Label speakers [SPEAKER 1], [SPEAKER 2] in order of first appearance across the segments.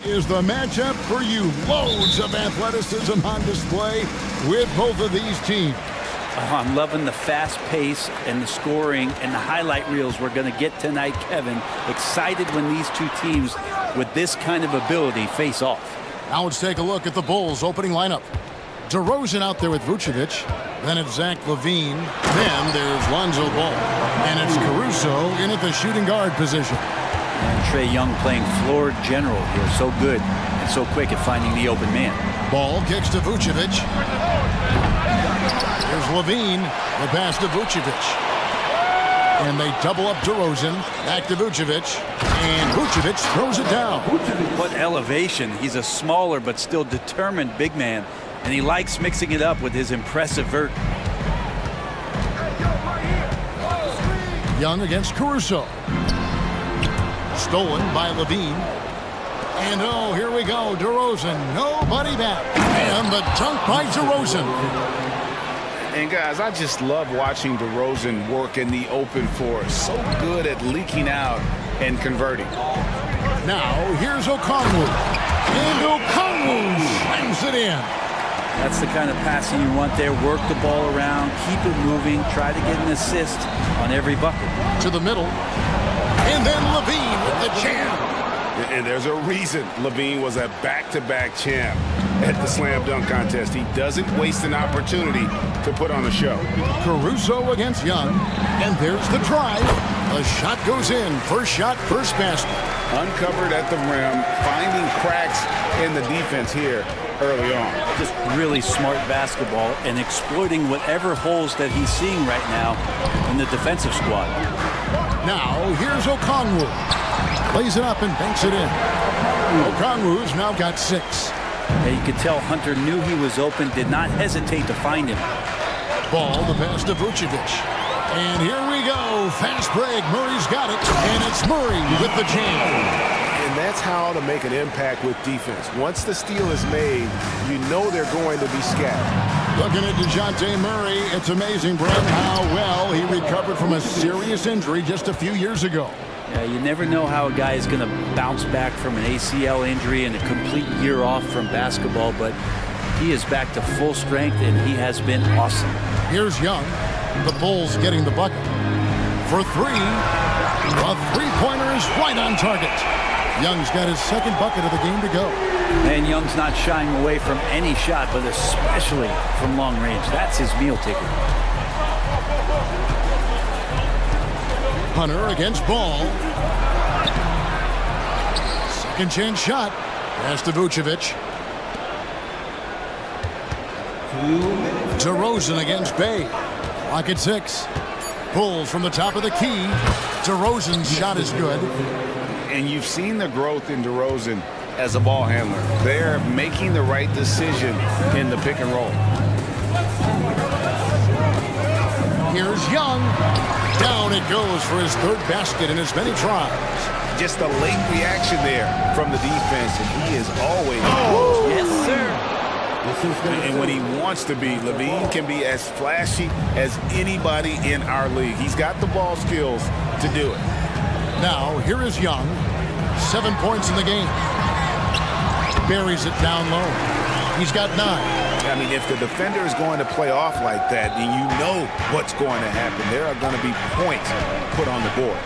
[SPEAKER 1] is the matchup for you. Loads of athleticism on display with both of these teams.
[SPEAKER 2] Oh, I'm loving the fast pace and the scoring and the highlight reels we're going to get tonight, Kevin. Excited when these two teams with this kind of ability face off.
[SPEAKER 1] Now let's take a look at the Bulls' opening lineup. DeRozan out there with Vucevic. Then it's Zach LaVine. Then there's Lonzo Ball. And it's Caruso in at the shooting guard position.
[SPEAKER 2] And Trae Young playing floor general here. So good and so quick at finding the open man.
[SPEAKER 1] Ball kicks to Vucevic. Here's LaVine. The pass to Vucevic. And they double up DeRozan. Back to Vucevic. And Vucevic throws it down.
[SPEAKER 2] What elevation. He's a smaller but still determined big man. And he likes mixing it up with his impressive vert.
[SPEAKER 1] Young against Caruso. Stolen by LaVine. And oh, here we go. DeRozan. Nobody back. And the dunk by DeRozan.
[SPEAKER 3] And guys, I just love watching DeRozan work in the open floor. So good at leaking out and converting.
[SPEAKER 1] Now, here's Okongwu. And Okongwu slams it in.
[SPEAKER 2] That's the kind of passing you want there. Work the ball around, keep it moving, try to get an assist on every bucket.
[SPEAKER 1] To the middle. And then LaVine with the jam.
[SPEAKER 3] And there's a reason LaVine was a back-to-back champ at the slam dunk contest. He doesn't waste an opportunity to put on a show.
[SPEAKER 1] Caruso against Young. And there's the drive. A shot goes in. First shot, first basket.
[SPEAKER 3] Uncovered at the rim, finding cracks in the defense here early on.
[SPEAKER 2] Just really smart basketball and exploiting whatever holes that he's seeing right now in the defensive squad.
[SPEAKER 1] Now, here's Okongwu. Plays it up and banks it in. Okongwu's now got 6.
[SPEAKER 2] Yeah, you could tell Hunter knew he was open, did not hesitate to find him.
[SPEAKER 1] Ball, the pass to Vucevic. And here we go. Fast break. Murray's got it. And it's Murray with the jam.
[SPEAKER 4] And that's how to make an impact with defense. Once the steal is made, you know they're going to be scattered.
[SPEAKER 1] Looking at DeJounte Murray, it's amazing, Brent, how well he recovered from a serious injury just a few years ago.
[SPEAKER 2] Yeah, you never know how a guy is going to bounce back from an ACL injury and a complete year off from basketball, but he is back to full strength, and he has been awesome.
[SPEAKER 1] Here's Young. The Bulls getting the bucket. For 3, a three-pointer is right on target. Young's got his second bucket of the game to go.
[SPEAKER 2] And Young's not shying away from any shot, but especially from long range. That's his meal ticket.
[SPEAKER 1] Hunter against Ball. Second chance shot. Pass to Vucevic. DeRozan against Bay. Clock at 6. Pulls from the top of the key. DeRozan's shot is good.
[SPEAKER 3] And you've seen the growth in DeRozan as a ball handler. They're making the right decision in the pick and roll.
[SPEAKER 1] Here's Young. Down it goes for his third basket in as many tries.
[SPEAKER 3] Just a late reaction there from the defense, and he is always...
[SPEAKER 2] Oh, yes, sir.
[SPEAKER 3] And when he wants to be, LaVine can be as flashy as anybody in our league. He's got the ball skills to do it.
[SPEAKER 1] Now, here is Young. 7 points in the game. Buries it down low. He's got 9.
[SPEAKER 3] I mean, if the defender is going to play off like that, then you know what's going to happen. There are going to be points put on the board.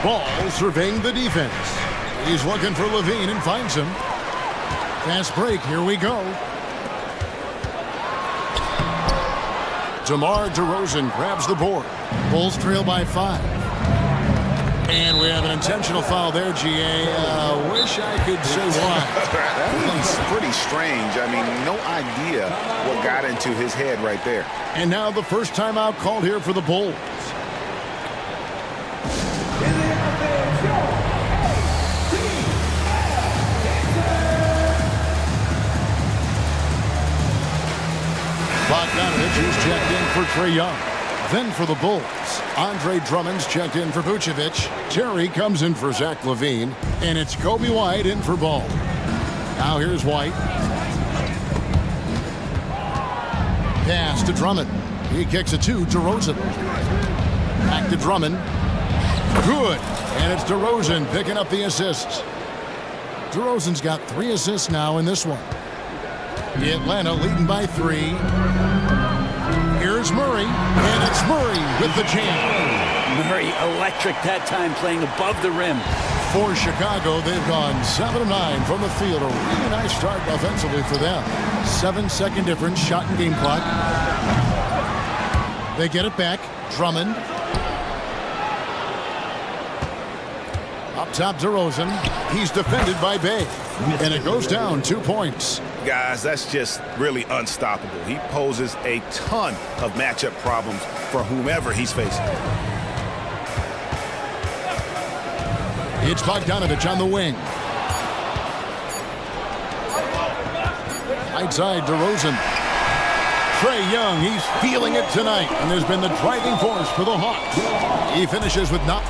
[SPEAKER 1] Ball surveying the defense. He's looking for LaVine and finds him. Fast break, here we go. DeMar DeRozan grabs the board. Bulls trail by 5. And we have an intentional foul there, GA. Wish I could say why.
[SPEAKER 3] That's pretty strange. I mean, no idea what got into his head right there.
[SPEAKER 1] And now the first timeout called here for the Bulls. Bogdanovich is checked in for Trae Young. Then for the Bulls, Andre Drummond's checked in for Vucevic. Terry comes in for Zach LaVine. And it's Kobe White in for Ball. Now here's White. Pass to Drummond. He kicks it to DeRozan. Back to Drummond. Good. And it's DeRozan picking up the assists. DeRozan's got 3 assists now in this one. Atlanta leading by 3. Here's Murray, and it's Murray with the jam.
[SPEAKER 2] Murray electric that time, playing above the rim.
[SPEAKER 1] For Chicago, they've gone 7 of 9 from the field. A really nice start offensively for them. 7-second difference, shot and game clock. They get it back. Drummond. Up top, DeRozan. He's defended by Bay. And it goes down 2 points.
[SPEAKER 3] Guys, that's just really unstoppable. He poses a ton of matchup problems for whomever he's facing.
[SPEAKER 1] It's Bogdanovich on the wing. Right side, DeRozan. Trae Young, he's feeling it tonight. And there's been the driving force for the Hawks. He finishes with not.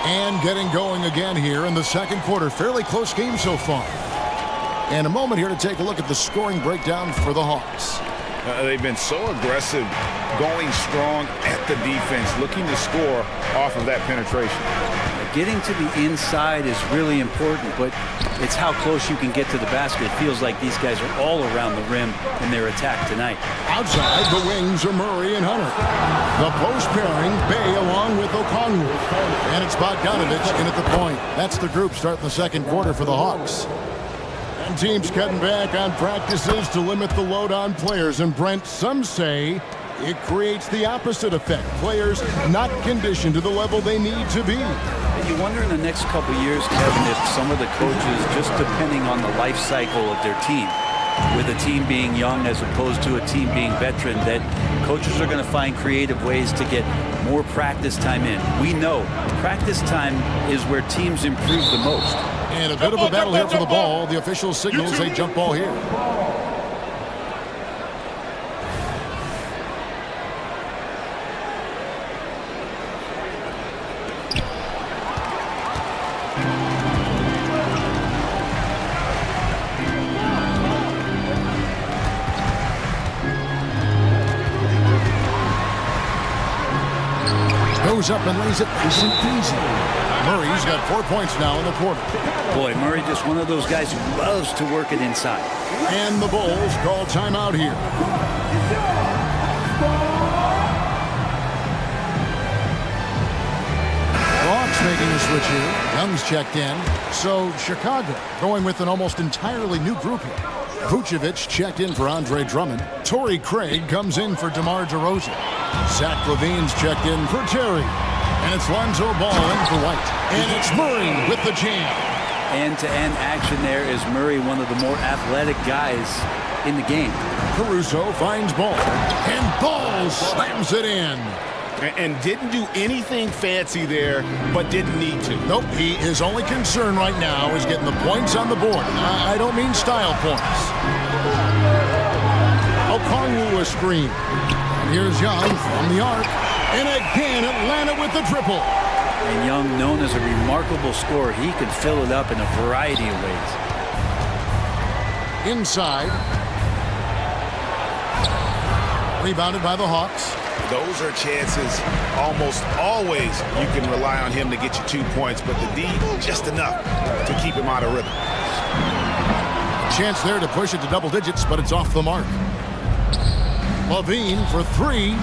[SPEAKER 1] And getting going again here in the second quarter. Fairly close game so far. And a moment here to take a look at the scoring breakdown for the Hawks.
[SPEAKER 3] They've been so aggressive, going strong at the defense, looking to score off of that penetration.
[SPEAKER 2] Getting to the inside is really important, but it's how close you can get to the basket. It feels like these guys are all around the rim in their attack tonight.
[SPEAKER 1] Outside, the wings are Murray and Hunter. The post pairing, Bay along with Okongwu. And it's Bogdanovich in at the point. That's the group starting the second quarter for the Hawks. And teams cutting back on practices to limit the load on players. And Brent, some say it creates the opposite effect. Players not conditioned to the level they need to be.
[SPEAKER 2] And you wonder in the next couple years, Kevin, if some of the coaches, just depending on the life cycle of their team, with a team being young as opposed to a team being veteran, that coaches are going to find creative ways to get more practice time in. We know practice time is where teams improve the most.
[SPEAKER 1] And a bit of a battle here for the ball. The official signals a jump ball here. Goes up and lays it nice and easy. Murray's got 4 points now in the quarter.
[SPEAKER 2] Boy, Murray just one of those guys who loves to work it inside.
[SPEAKER 1] And the Bulls call timeout here. Hawks making a switch here. Young's checked in. So Chicago going with an almost entirely new group here. Vucevic checked in for Andre Drummond. Torrey Craig comes in for DeMar DeRozan. Zach LaVine's checked in for Terry. And it's Lonzo Ball in for White. And it's Murray with the jam.
[SPEAKER 2] End-to-end action there is Murray, one of the more athletic guys in the game.
[SPEAKER 1] Caruso finds Ball. And Ball slams it in.
[SPEAKER 3] And didn't do anything fancy there, but didn't need to.
[SPEAKER 1] Nope, his only concern right now is getting the points on the board. I don't mean style points. Okongwu a screen. And here's Young from the arc. And again, Atlanta with the triple.
[SPEAKER 2] And Young, known as a remarkable scorer, he can fill it up in a variety of ways.
[SPEAKER 1] Inside. Rebounded by the Hawks.
[SPEAKER 3] Those are chances almost always you can rely on him to get you 2 points, but the D just enough to keep him out of rhythm.
[SPEAKER 1] Chance there to push it to double digits, but it's off the mark. LaVine for 3.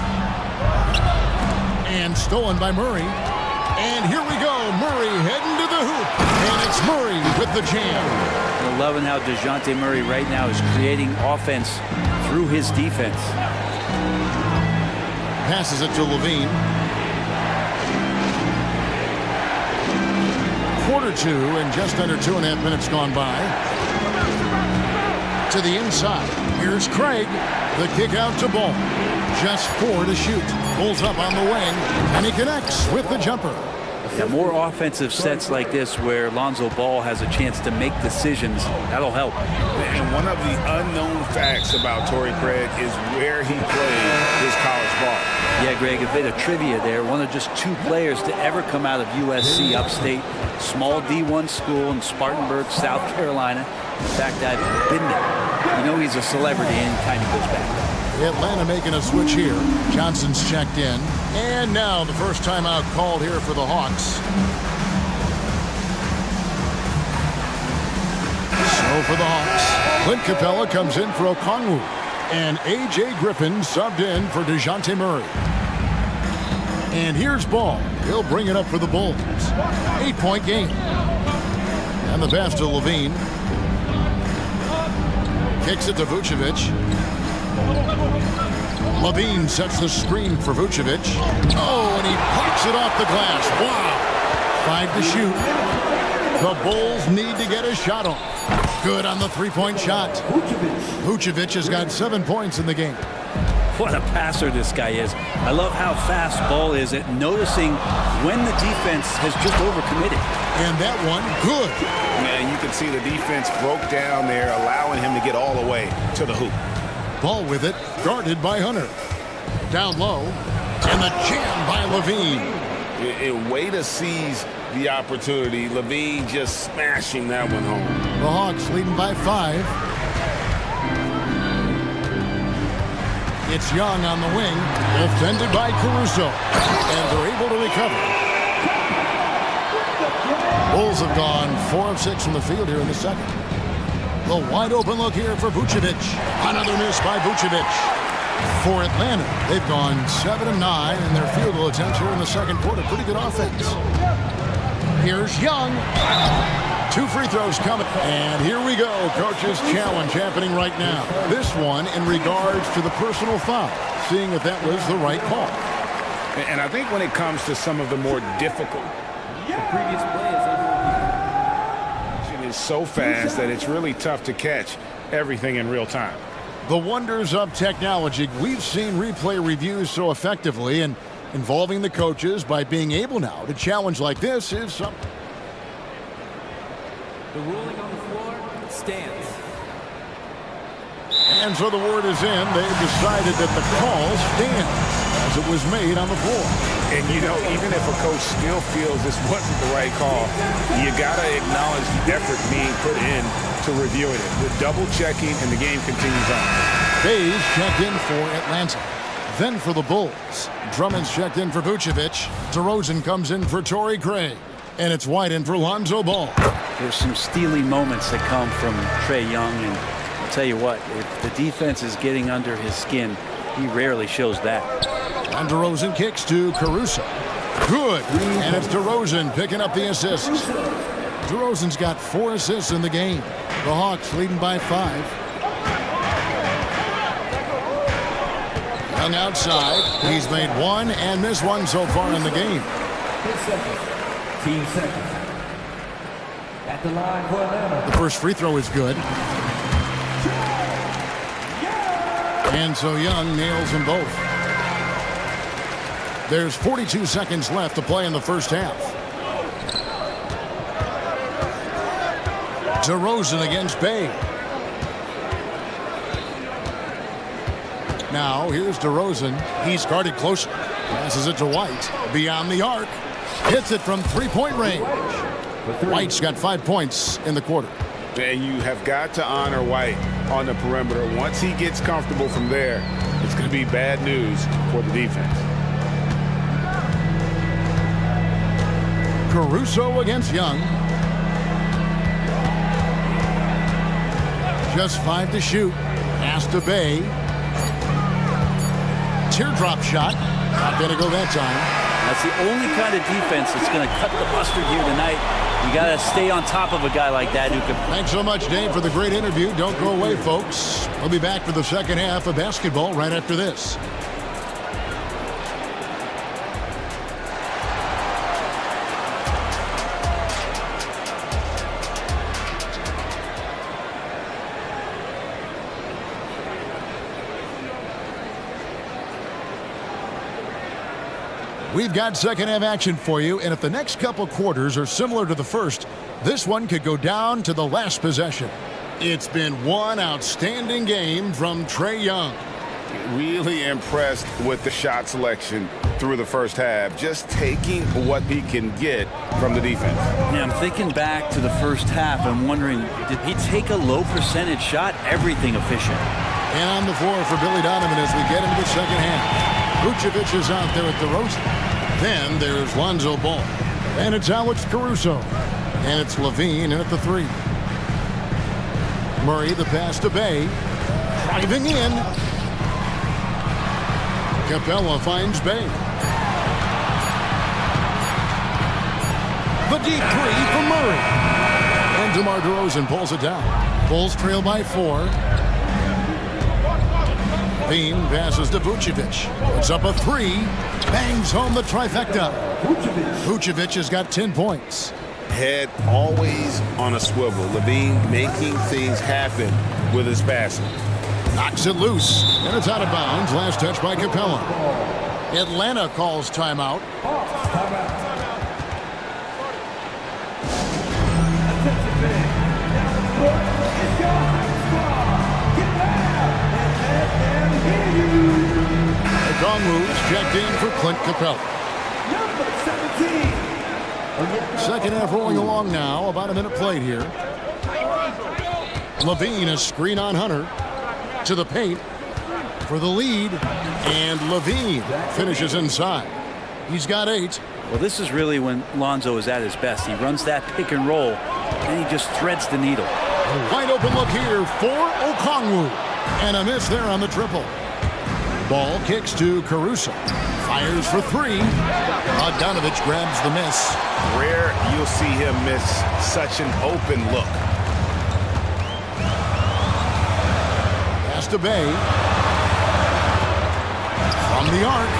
[SPEAKER 1] And stolen by Murray. And here we go. Murray heading to the hoop. And it's Murray with the jam.
[SPEAKER 2] I'm loving how DeJounte Murray right now is creating offense through his defense.
[SPEAKER 1] Passes it to LaVine. Quarter 2 and just under 2.5 minutes gone by. To the inside. Here's Craig. The kick out to Ball. Just 4 to shoot. Pulls up on the wing. And he connects with the jumper.
[SPEAKER 2] Yeah, more offensive sets like this where Lonzo Ball has a chance to make decisions, that'll help.
[SPEAKER 3] And one of the unknown facts about Torrey Craig is where he played his college ball.
[SPEAKER 2] Yeah, Greg, a bit of trivia there. One of just 2 players to ever come out of USC upstate. Small D1 school in Spartanburg, South Carolina. In fact, I've been there. You know he's a celebrity anytime he goes back.
[SPEAKER 1] Atlanta making a switch here. Johnson's checked in. And now the first timeout called here for the Hawks. So for the Hawks, Clint Capella comes in for Okongwu. And A.J. Griffin subbed in for DeJounte Murray. And here's Ball. He'll bring it up for the Bulls. 8-point game. And the pass to Levine. Kicks it to Vucevic. Levine sets the screen for Vucevic. Oh, and he pops it off the glass. Wow. 5 to shoot. The Bulls need to get a shot off. Good on the three-point shot. Vucevic has got 7 points in the game.
[SPEAKER 2] What a passer this guy is. I love how fast Ball is at noticing when the defense has just overcommitted.
[SPEAKER 1] And that one, good.
[SPEAKER 3] And you can see the defense broke down there, allowing him to get all the way to the hoop.
[SPEAKER 1] Ball with it, guarded by Hunter. Down low, and the jam by Levine.
[SPEAKER 3] A way to seize the opportunity. Levine just smashing that one home.
[SPEAKER 1] The Hawks leading by 5. It's Young on the wing, defended by Caruso, and they're able to recover. Bulls have gone 4 of 6 from the field here in the second. The wide open look here for Vucevic. Another miss by Vucevic. For Atlanta, they've gone 7 of 9 in their field goal attempts here in the second quarter. Pretty good offense. Here's Young. 2 free throws coming. And here we go. Coach's challenge happening right now. This one in regards to the personal foul. Seeing if that was the right call.
[SPEAKER 3] And I think when it comes to some of the more difficult,
[SPEAKER 5] the previous play is
[SPEAKER 3] it is so fast that it's really tough to catch everything in real time.
[SPEAKER 1] The wonders of technology. We've seen replay reviews so effectively, and involving the coaches by being able now to challenge like this is something.
[SPEAKER 5] the ruling on the floor stands.
[SPEAKER 1] And so the word is in. They've decided that the call stands as it was made on the floor.
[SPEAKER 3] And, you know, even if a coach still feels this wasn't the right call, you got to acknowledge the effort being put in to reviewing it. The double checking, and the game continues on.
[SPEAKER 1] Hayes checked in for Atlanta. Then for the Bulls, Drummond's checked in for Vucevic. DeRozan comes in for Torrey Craig. And it's White in for Lonzo Ball.
[SPEAKER 2] There's some steely moments that come from Trae Young, and I'll tell you what, if the defense is getting under his skin, he rarely shows that.
[SPEAKER 1] And DeRozan kicks to Caruso. Good. And it's DeRozan picking up the assists. DeRozan's got 4 assists in the game. The Hawks leading by 5. Young outside. He's made 1 and missed 1 so far in the game.
[SPEAKER 5] 10 seconds. Team seconds. At the line for Atlanta.
[SPEAKER 1] The first free throw is good. And so Young nails them both. There's 42 seconds left to play in the first half. DeRozan against Bay. Now here's DeRozan. He's guarded closer. Passes it to White. Beyond the arc. Hits it from three-point range. White's got 5 points in the quarter.
[SPEAKER 3] And you have got to honor White on the perimeter. Once he gets comfortable from there, it's going to be bad news for the defense.
[SPEAKER 1] Caruso against Young. Just 5 to shoot. Pass to Bay. Teardrop shot. Not going to go that time.
[SPEAKER 2] That's the only kind of defense that's going to cut the mustard here tonight. You got to stay on top of a guy like that who can...
[SPEAKER 1] Thanks so much, Dave, for the great interview. Don't go away, folks. We'll be back for the second half of basketball right after this. We've got second half action for you, and if the next couple quarters are similar to the first, this one could go down to the last possession. It's been one outstanding game from Trae Young.
[SPEAKER 3] Really impressed with the shot selection through the first half, just taking what he can get from the defense.
[SPEAKER 2] Yeah, I'm thinking back to the first half and wondering, did he take a low percentage shot? Everything efficient.
[SPEAKER 1] And on the floor for Billy Donovan as we get into the second half. Vucevic is out there at DeRozan. Then there's Lonzo Ball. And it's Alex Caruso. And it's Levine at the 3. Murray, the pass to Bay. Driving in. Capella finds Bay. The deep 3 for Murray. And DeMar DeRozan pulls it down. Bulls trail by 4. Bean passes to Vucevic. Puts up a 3. Bangs home the trifecta. Vucevic has got 10 points.
[SPEAKER 4] Head always on a swivel. Levine making things happen with his passing.
[SPEAKER 1] Knocks it loose. And it's out of bounds. Last touch by Capella. Atlanta calls timeout. Okongwu's checked in for Clint Capella. Second half rolling along now. About a minute played here. Levine, a screen on Hunter. To the paint for the lead. And Levine finishes inside. He's got 8.
[SPEAKER 2] Well, this is really when Lonzo is at his best. He runs that pick and roll, and he just threads the needle.
[SPEAKER 1] A wide open look here for Okongwu. And a miss there on the triple. Ball kicks to Caruso. Fires for 3. Bogdanovich grabs the miss.
[SPEAKER 4] Rare you'll see him miss such an open look.
[SPEAKER 1] Pass to Bay. From the arc.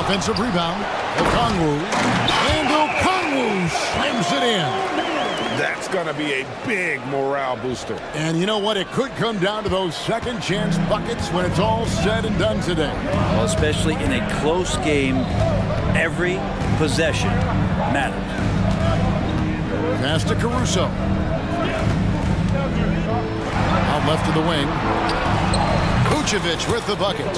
[SPEAKER 1] Offensive rebound. Okongwu. And Okongwu slams it in.
[SPEAKER 4] That's going to be a big morale booster.
[SPEAKER 1] And you know what? It could come down to those second chance buckets when it's all said and done today.
[SPEAKER 2] Well, especially in a close game, every possession matters.
[SPEAKER 1] Pass to Caruso. Out left of the wing. Vucevic with the bucket.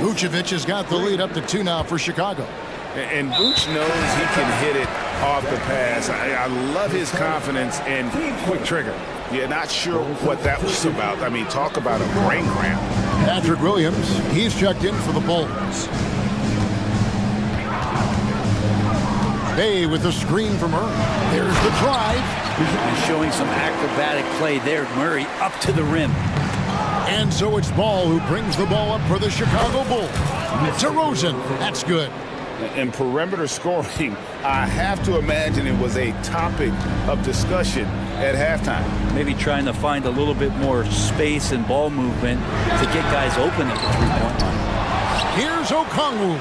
[SPEAKER 1] Vucevic has got the lead up to 2 now for Chicago.
[SPEAKER 4] And Vooch knows he can hit it off the pass. I love his confidence and quick trigger. You're not sure what that was about. I mean, talk about a brain cramp.
[SPEAKER 1] Patrick Williams, he's checked in for the Bulls. Bay with the screen from Murray. There's the drive.
[SPEAKER 2] And showing some acrobatic play there. Murray up to the rim.
[SPEAKER 1] And so it's Ball who brings the ball up for the Chicago Bulls. DeRozan, that's good.
[SPEAKER 4] And perimeter scoring, I have to imagine it was a topic of discussion at halftime.
[SPEAKER 2] Maybe trying to find a little bit more space and ball movement to get guys open at the three-point line.
[SPEAKER 1] Here's Okongwu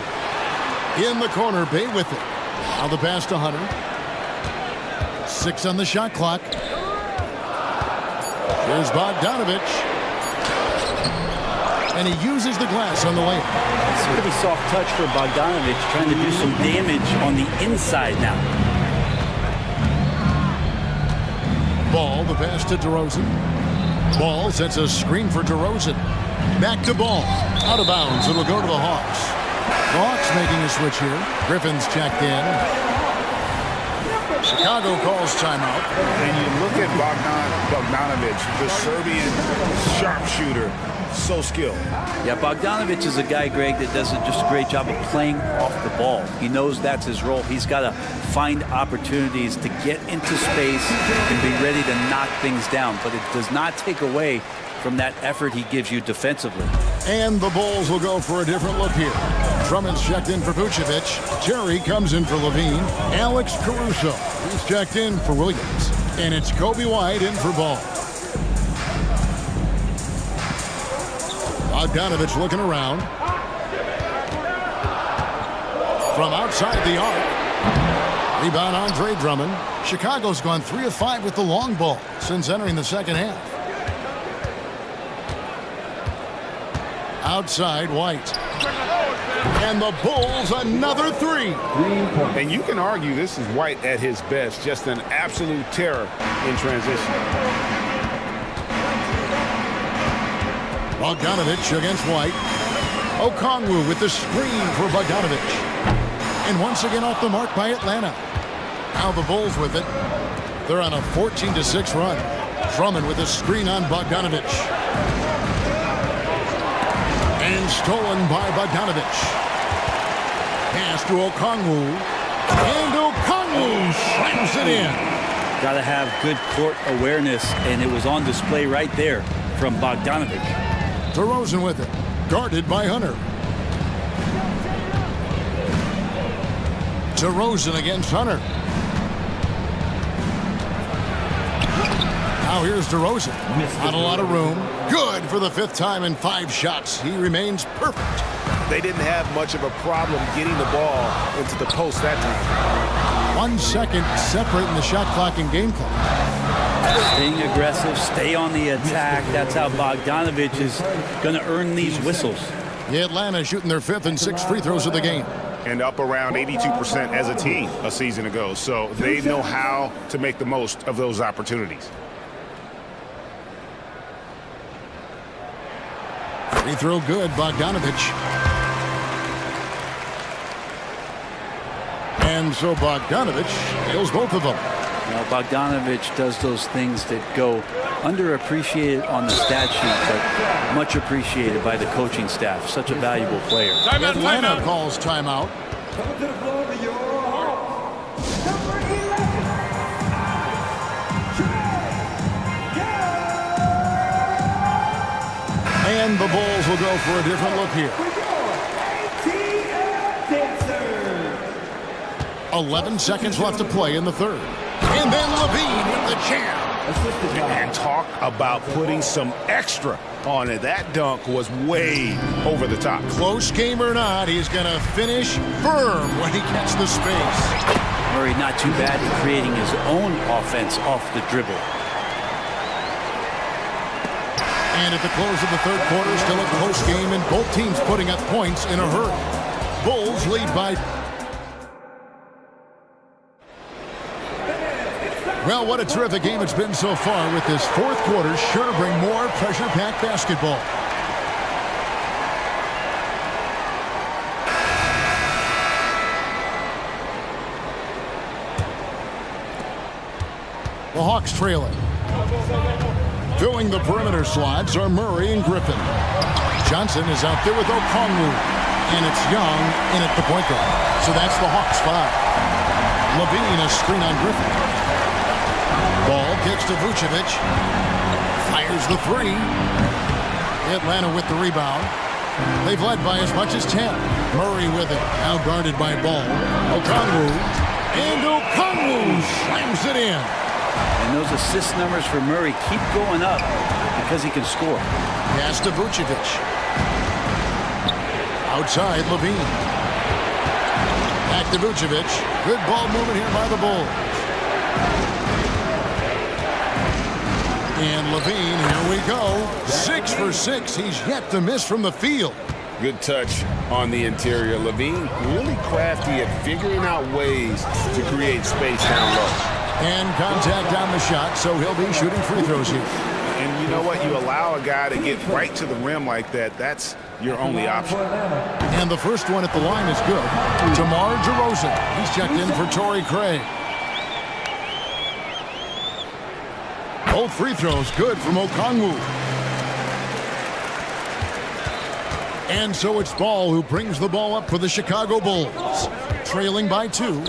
[SPEAKER 1] in the corner. Bay with it. Now the pass to Hunter. 6 on the shot clock. Here's Bogdanovich. And he uses the glass on the layup.
[SPEAKER 2] It's a pretty soft touch for Bogdanovich, trying to do some damage on the inside now.
[SPEAKER 1] Ball, the pass to DeRozan. Ball sets a screen for DeRozan. Back to Ball. Out of bounds. It'll go to the Hawks. The Hawks making a switch here. Griffin's checked in. Chicago calls timeout.
[SPEAKER 4] And you look at Bogdanovich, the Serbian sharpshooter. So skilled.
[SPEAKER 2] Yeah, Bogdanovich is a guy, Greg, that does just a great job of playing off the ball. He knows that's his role. He's got to find opportunities to get into space and be ready to knock things down. But it does not take away from that effort he gives you defensively.
[SPEAKER 1] And the Bulls will go for a different look here. Drummond's checked in for Vucevic. Terry comes in for Levine. Alex Caruso, he's checked in for Williams. And it's Kobe White in for Ball. Bogdanovich looking around. From outside the arc. Rebound Andre Drummond. Chicago's gone 3 of 5 with the long ball since entering the second half. Outside White. And the Bulls another 3.
[SPEAKER 4] And you can argue this is White at his best. Just an absolute terror in transition.
[SPEAKER 1] Bogdanovich against White. Okongwu with the screen for Bogdanovich. And once again off the mark by Atlanta. Now the Bulls with it. They're on a 14-6 run. Drummond with a screen on Bogdanovich. And stolen by Bogdanovich. Pass to Okongwu. And Okongwu slams it in.
[SPEAKER 2] Got to have good court awareness, and it was on display right there from Bogdanovich.
[SPEAKER 1] DeRozan with it. Guarded by Hunter. DeRozan against Hunter. Now here's DeRozan. Not a lot of room. Good for the 5th time in 5 shots. He remains perfect.
[SPEAKER 4] They didn't have much of a problem getting the ball into the post that time.
[SPEAKER 1] 1 second separating the shot clock and game clock.
[SPEAKER 2] Staying aggressive, stay on the attack. That's how Bogdanovich is going to earn these whistles.
[SPEAKER 1] The Atlanta shooting their 5th and 6th free throws of the game.
[SPEAKER 4] And up around 82% as a team a season ago. So they know how to make the most of those opportunities.
[SPEAKER 1] Free throw good, Bogdanovich. And so Bogdanovich nails both of them.
[SPEAKER 2] Now, Bogdanovich does those things that go underappreciated on the stat sheet, but much appreciated by the coaching staff. Such a valuable player.
[SPEAKER 1] Atlanta calls timeout.
[SPEAKER 5] Come to the floor for your Hawks. Number 11.
[SPEAKER 1] And the Bulls will go for a different look here. 11 seconds left to play in the 3rd. And then Levine with the jam.
[SPEAKER 4] And talk about putting some extra on it. That dunk was way over the top.
[SPEAKER 1] Close game or not, he's going to finish firm when he gets the space.
[SPEAKER 2] Murray not too bad at creating his own offense off the dribble.
[SPEAKER 1] And at the close of the 3rd quarter, still a close game, and both teams putting up points in a hurry. Bulls lead by... Well, what a terrific game it's been so far, with this 4th quarter sure to bring more pressure-packed basketball. The Hawks trailing. Filling the perimeter slots are Murray and Griffin. Johnson is out there with Okongwu. And it's Young in at the point guard. So that's the Hawks 5. Levine a screen on Griffin. Ball kicks to Vucevic. Fires the 3. Atlanta with the rebound. They've led by as much as 10. Murray with it. Now guarded by Ball. Okongwu. And Okongwu slams it in.
[SPEAKER 2] And those assist numbers for Murray keep going up because he can score.
[SPEAKER 1] Pass to Vucevic. Outside, Levine. Back to Vucevic. Good ball movement here by the Bulls. And Levine, here we go. 6 for 6. He's yet to miss from the field.
[SPEAKER 4] Good touch on the interior. Levine really crafty at figuring out ways to create space down low.
[SPEAKER 1] And contact on the shot, so he'll be shooting free throws here.
[SPEAKER 4] And you know what? You allow a guy to get right to the rim like that, that's your only option.
[SPEAKER 1] And the first one at the line is good. DeMar DeRozan. He's checked in for Torrey Craig. Both free throws good from Okongwu. And so it's Ball who brings the ball up for the Chicago Bulls. Trailing by 2.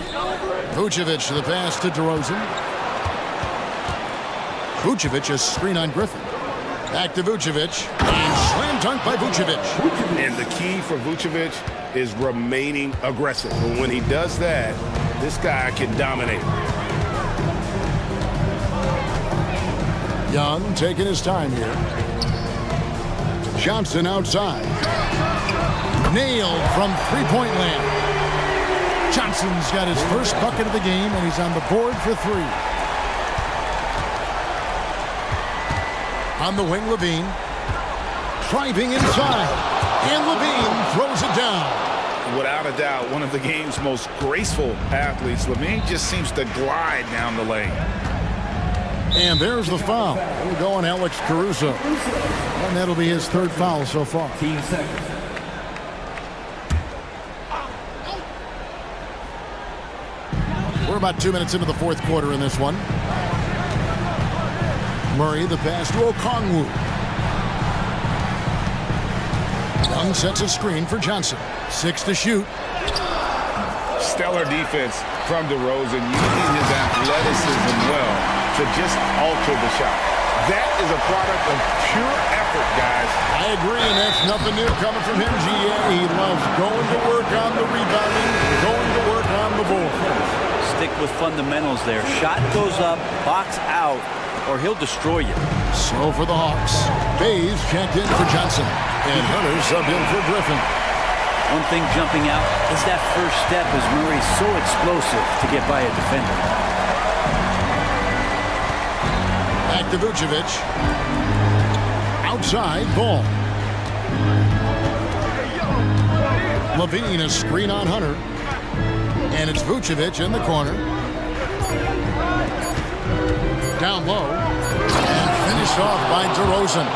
[SPEAKER 1] Vucevic the pass to DeRozan. Vucevic a screen on Griffin. Back to Vucevic. And slam dunk by Vucevic.
[SPEAKER 4] And the key for Vucevic is remaining aggressive. And when he does that, this guy can dominate.
[SPEAKER 1] Young taking his time here. Johnson outside. Nailed from three-point land. Johnson's got his first bucket of the game, and he's on the board for 3. On the wing, Levine. Driving inside. And Levine throws it down.
[SPEAKER 4] Without a doubt, one of the game's most graceful athletes. Levine just seems to glide down the lane.
[SPEAKER 1] And there's the foul. It'll go on Alex Caruso. And that'll be his 3rd foul so far.
[SPEAKER 5] 15 seconds.
[SPEAKER 1] We're about 2 minutes into the 4th quarter in this one. Murray, the pass to Okongwu. Young sets a screen for Johnson. 6 to shoot.
[SPEAKER 4] Stellar defense from DeRozan, using his athleticism well to just alter the shot. That is a product of pure effort, guys.
[SPEAKER 1] I agree, and that's nothing new coming from him, GA. He loves going to work on the rebounding, going to work on the board.
[SPEAKER 2] Stick with fundamentals there. Shot goes up, box out, or he'll destroy you.
[SPEAKER 1] So for the Hawks, Bays checked in for Johnson, and Hunter subbed in for Griffin.
[SPEAKER 2] One thing jumping out is that first step as Murray's so explosive to get by a defender.
[SPEAKER 1] Back to Vucevic. Outside, ball. Levine, a screen on Hunter. And it's Vucevic in the corner. Down low. And finished off by DeRozan.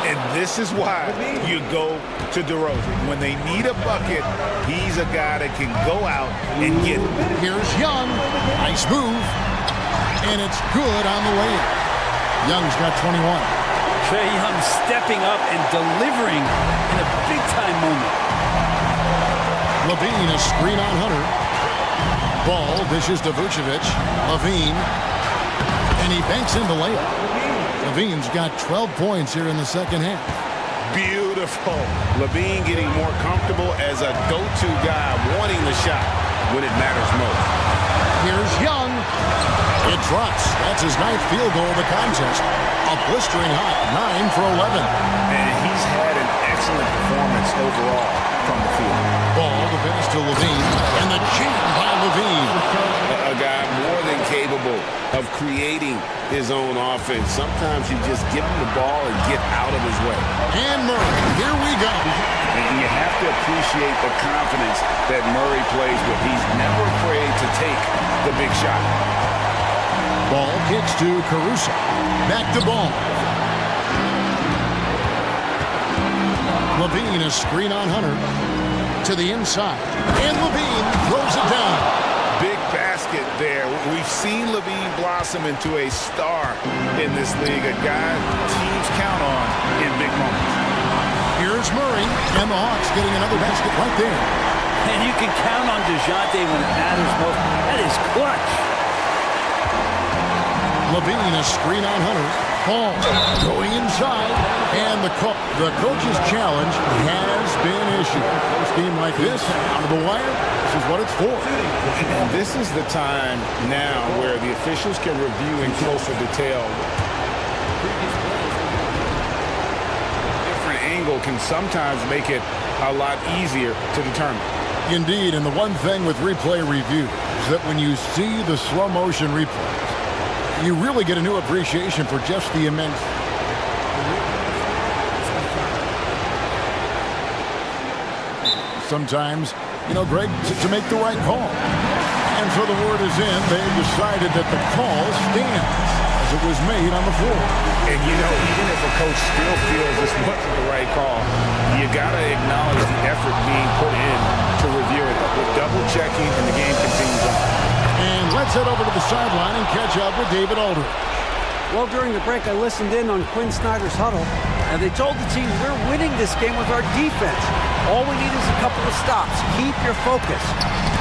[SPEAKER 4] And this is why you go to DeRozan. When they need a bucket, he's a guy that can go out and get it.
[SPEAKER 1] Here's Young. Nice move. And it's good on the way in. Young's got 21.
[SPEAKER 2] Trae Young stepping up and delivering in a big-time moment.
[SPEAKER 1] Levine, a screen on Hunter. Ball dishes to Vucevic. Levine. And he banks in the layup. Levine's got 12 points here in the second half.
[SPEAKER 4] Beautiful. Levine getting more comfortable as a go-to guy, wanting the shot when it matters most.
[SPEAKER 1] Here's Young. It drops. That's his 9th field goal of the contest. A blistering hot 9 for 11.
[SPEAKER 4] And he's had an excellent performance overall from the field.
[SPEAKER 1] Ball, the pass to Levine. And the jam by Levine.
[SPEAKER 4] A guy more than capable of creating his own offense. Sometimes you just give him the ball and get out of his way.
[SPEAKER 1] And Murray, here we go.
[SPEAKER 4] And you have to appreciate the confidence that Murray plays with. He's never afraid to take the big shot.
[SPEAKER 1] Ball kicks to Caruso. Back to Ball. Levine, a screen on Hunter. To the inside. And Levine throws it down.
[SPEAKER 4] Big basket there. We've seen Levine blossom into a star in this league, a guy teams count on in big moments.
[SPEAKER 1] Here's Murray, and the Hawks getting another basket right there.
[SPEAKER 2] And you can count on DeJounte when it matters most. That is clutch.
[SPEAKER 1] Levine, a screen on Hunter. Ball going inside, and the coach's challenge has been issued. A game like this, out of the wire, this is what it's for.
[SPEAKER 4] And this is the time now where the officials can review in closer detail. Different angle can sometimes make it a lot easier to determine.
[SPEAKER 1] Indeed, and the one thing with replay review is that when you see the slow motion replays, you really get a new appreciation for just the immense. Sometimes, Greg, to make the right call. And so the word is in. They've decided that the call stands as it was made on the floor.
[SPEAKER 4] And, even if a coach still feels this wasn't the right call, you got to acknowledge the effort being put in to review it. With double checking, and the game continues on.
[SPEAKER 1] And let's head over to the sideline and catch up with David Aldridge.
[SPEAKER 6] Well, during the break, I listened in on Quinn Snyder's huddle, and they told the team, we're winning this game with our defense. All we need is a couple of stops. Keep your focus.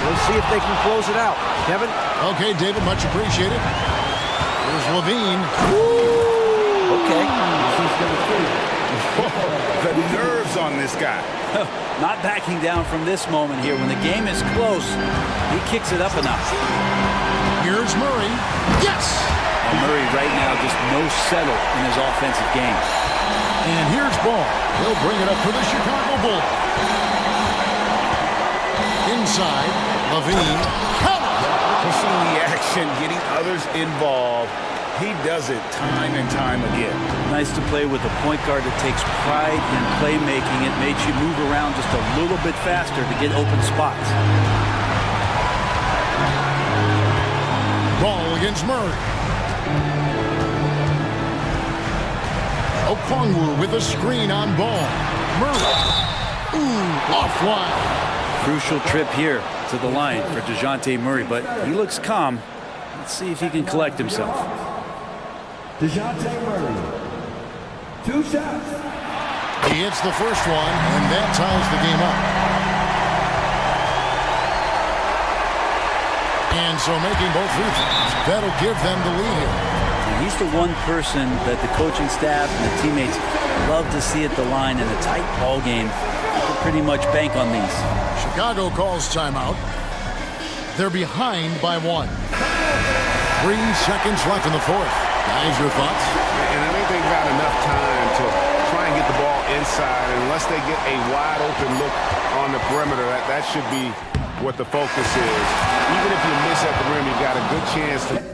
[SPEAKER 6] We'll see if they can close it out. Kevin?
[SPEAKER 1] Okay, David, much appreciated. Here's Levine.
[SPEAKER 6] Okay.
[SPEAKER 4] The nerves on this guy.
[SPEAKER 2] Not backing down from this moment here. When the game is close, he kicks it up enough.
[SPEAKER 1] Here's Murray. Yes!
[SPEAKER 2] And Murray right now just no settle in his offensive game.
[SPEAKER 1] And here's Ball. He'll bring it up for the Chicago Bulls. Inside, Levine.
[SPEAKER 4] Pushing the action, getting others involved. He does it time and time again.
[SPEAKER 2] Nice to play with a point guard that takes pride in playmaking. It makes you move around just a little bit faster to get open spots.
[SPEAKER 1] Ball against Murray. Okongwu with a screen on Ball. Murray. Ooh, offline.
[SPEAKER 2] Crucial trip here to the line for DeJounte Murray, but he looks calm. Let's see if he can collect himself.
[SPEAKER 5] DeJounte Murray. 2 shots.
[SPEAKER 1] He hits the first one, and that ties the game up. And so making both free throws, that'll give them the lead here.
[SPEAKER 2] He's the one person that the coaching staff and the teammates love to see at the line in a tight ball game. You can pretty much bank on these.
[SPEAKER 1] Chicago calls timeout. They're behind by 1. 3 seconds left in the fourth. Guys, your thoughts?
[SPEAKER 4] And I think they've got enough time to try and get the ball inside. And unless they get a wide open look on the perimeter, that should be what the focus is. Even if you miss at the rim, you've got a good chance to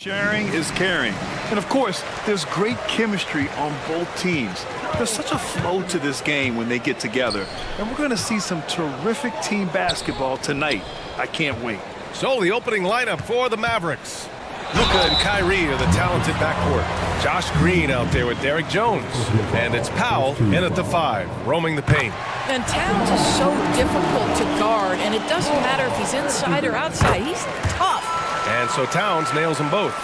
[SPEAKER 7] Sharing is caring. And of course, there's great chemistry on both teams. There's such a flow to this game when they get together. And we're going to see some terrific team basketball tonight. I can't wait.
[SPEAKER 8] So the opening lineup for the Mavericks. Luka and Kyrie are the talented backcourt. Josh Green out there with Derek Jones. And it's Powell in at the 5, roaming the paint.
[SPEAKER 9] And Towns is so difficult to guard, and it doesn't matter if he's inside or outside. He's tough.
[SPEAKER 8] And so Towns nails them both.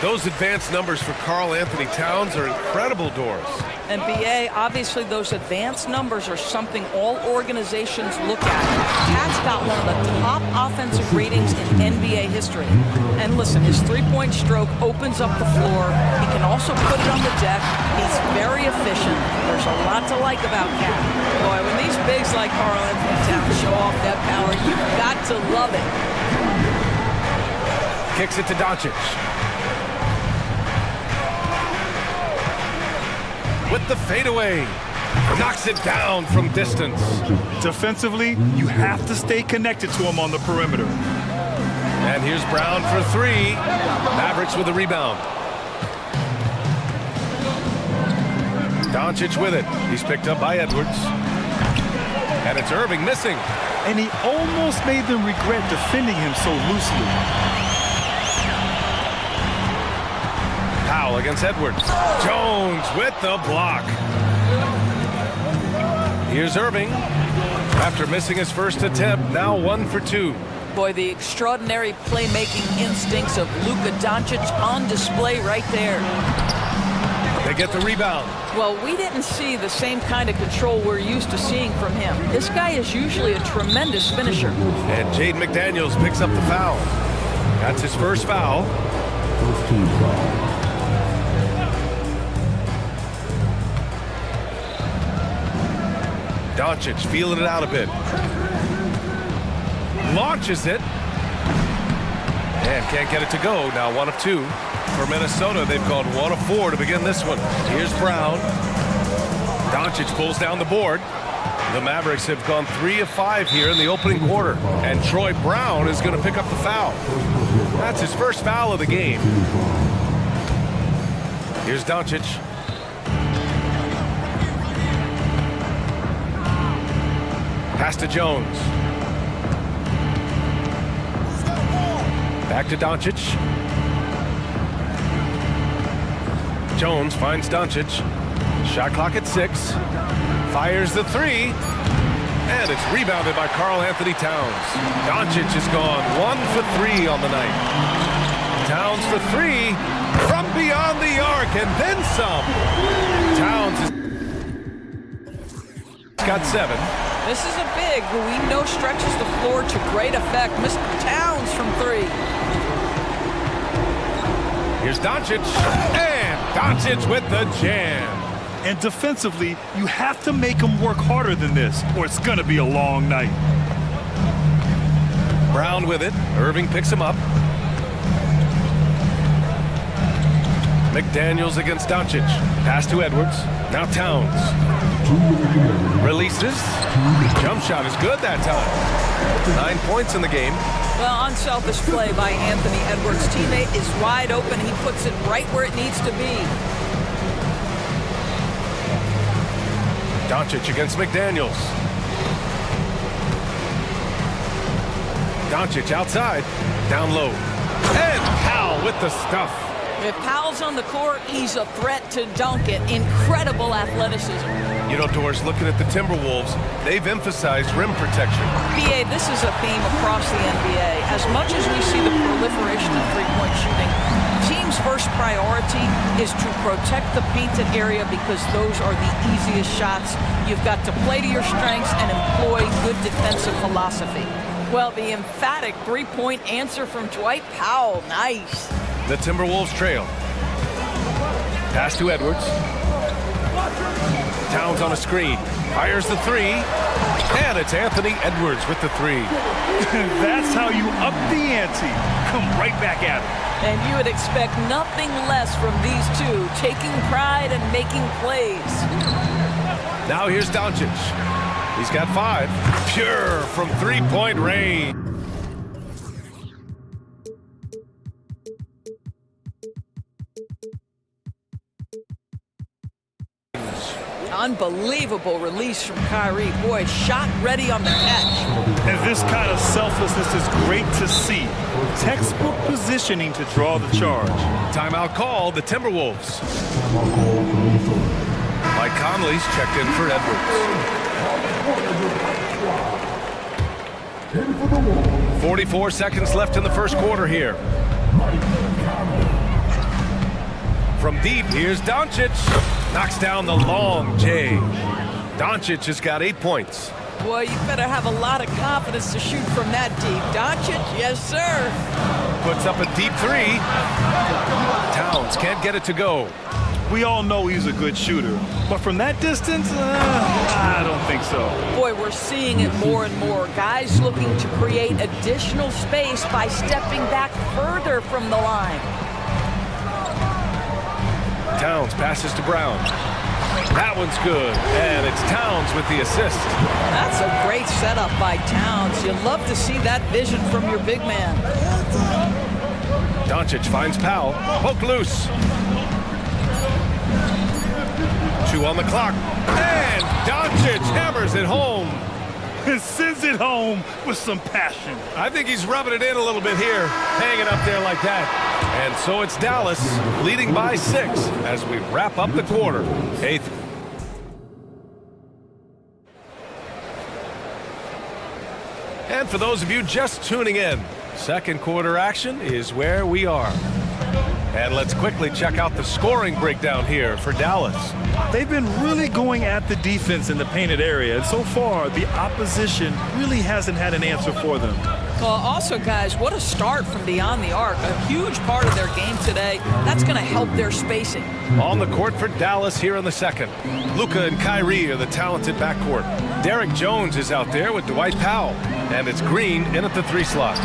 [SPEAKER 8] Those advanced numbers for Karl Anthony Towns are incredible doors.
[SPEAKER 9] And BA, obviously those advanced numbers are something all organizations look at. Cat's got one of the top offensive ratings in NBA history. And listen, his three-point stroke opens up the floor. He can also put it on the deck. He's very efficient. There's a lot to like about Cat. Boy, when these bigs like Karl Anthony Towns show off that power, you've got to love it.
[SPEAKER 8] Kicks it to Doncic. With the fadeaway, knocks it down from distance.
[SPEAKER 7] Defensively, you have to stay connected to him on the perimeter.
[SPEAKER 8] And here's Brown for 3. Mavericks with a rebound. Doncic with it. He's picked up by Edwards. And it's Irving missing.
[SPEAKER 7] And he almost made them regret defending him so loosely.
[SPEAKER 8] Powell against Edwards. Jones with the block. Here's Irving. After missing his first attempt, now 1 for 2.
[SPEAKER 9] Boy, the extraordinary playmaking instincts of Luka Doncic on display right there.
[SPEAKER 8] They get the rebound.
[SPEAKER 9] Well, we didn't see the same kind of control we're used to seeing from him. This guy is usually a tremendous finisher.
[SPEAKER 8] And Jaden McDaniels picks up the foul. That's his first foul.
[SPEAKER 5] First team foul.
[SPEAKER 8] Doncic feeling it out a bit. Launches it. And can't get it to go. Now 1 of 2. For Minnesota, they've gone 1 of 4 to begin this one. Here's Brown. Doncic pulls down the board. The Mavericks have gone 3 of 5 here in the opening quarter. And Troy Brown is going to pick up the foul. That's his first foul of the game. Here's Doncic. Pass to Jones. Back to Doncic. Jones finds Doncic. Shot clock at 6. Fires the 3. And it's rebounded by Karl Anthony Towns. Doncic has gone 1 for 3 on the night. Towns for 3 from beyond the arc and then some. Towns has got 7.
[SPEAKER 9] This is a big who we know stretches the floor to great effect. Mr. Towns from 3.
[SPEAKER 8] Here's Doncic, and Doncic with the jam.
[SPEAKER 7] And defensively, you have to make him work harder than this, or it's going to be a long night.
[SPEAKER 8] Brown with it. Irving picks him up. McDaniels against Doncic. Pass to Edwards. Now Towns. Releases. Jump shot is good that time. 9 points in the game.
[SPEAKER 9] Well, unselfish play by Anthony Edwards' teammate is wide open. He puts it right where it needs to be.
[SPEAKER 8] Doncic against McDaniels. Doncic outside. Down low. And Powell with the stuff.
[SPEAKER 9] If Powell's on the court, he's a threat to dunk it. Incredible athleticism.
[SPEAKER 8] You know, Doris, looking at the Timberwolves, they've emphasized rim protection.
[SPEAKER 9] BA, this is a theme across the NBA. As much as we see the proliferation of three-point shooting, team's first priority is to protect the painted area because those are the easiest shots. You've got to play to your strengths and employ good defensive philosophy. Well, the emphatic three-point answer from Dwight Powell. Nice.
[SPEAKER 8] The Timberwolves trail. Pass to Edwards. Towns on a screen. Fires the 3. And it's Anthony Edwards with the 3.
[SPEAKER 7] That's how you up the ante. Come right back at it.
[SPEAKER 9] And you would expect nothing less from these two, taking pride and making plays.
[SPEAKER 8] Now here's Doncic. He's got 5. Pure from three-point range.
[SPEAKER 9] Unbelievable release from Kyrie. Boy, shot ready on the catch.
[SPEAKER 10] And this kind of selflessness is great to see. Textbook positioning to draw the charge.
[SPEAKER 8] Timeout called, the Timberwolves. Mike Conley's checked in for Edwards. 44 seconds left in the first quarter here. From deep, here's Doncic. Knocks down the long J. Doncic has got 8 points.
[SPEAKER 9] Boy, you better have a lot of confidence to shoot from that deep. Doncic, yes, sir.
[SPEAKER 8] Puts up a deep 3. Towns can't get it to go.
[SPEAKER 10] We all know he's a good shooter, but from that distance, I don't think so.
[SPEAKER 9] Boy, we're seeing it more and more. Guys looking to create additional space by stepping back further from the line.
[SPEAKER 8] Towns passes to Brown. That one's good, and it's Towns with the assist.
[SPEAKER 9] That's a great setup by Towns. You love to see that vision from your big man.
[SPEAKER 8] Doncic finds Powell. Poke loose. 2 on the clock. And Doncic hammers it home.
[SPEAKER 10] And sends it home with some passion.
[SPEAKER 8] I think he's rubbing it in a little bit here, hanging up there like that. And so it's Dallas leading by 6 as we wrap up the quarter. 8th. And for those of you just tuning in, second quarter action is where we are. And let's quickly check out the scoring breakdown here for Dallas.
[SPEAKER 10] They've been really going at the defense in the painted area, and so far the opposition really hasn't had an answer for them.
[SPEAKER 9] Well, also, guys, what a start from beyond the arc. A huge part of their game today. That's going to help their spacing.
[SPEAKER 8] On the court for Dallas here in the second. Luka and Kyrie are the talented backcourt. Derek Jones is out there with Dwight Powell. And it's Green in at the 3 slot.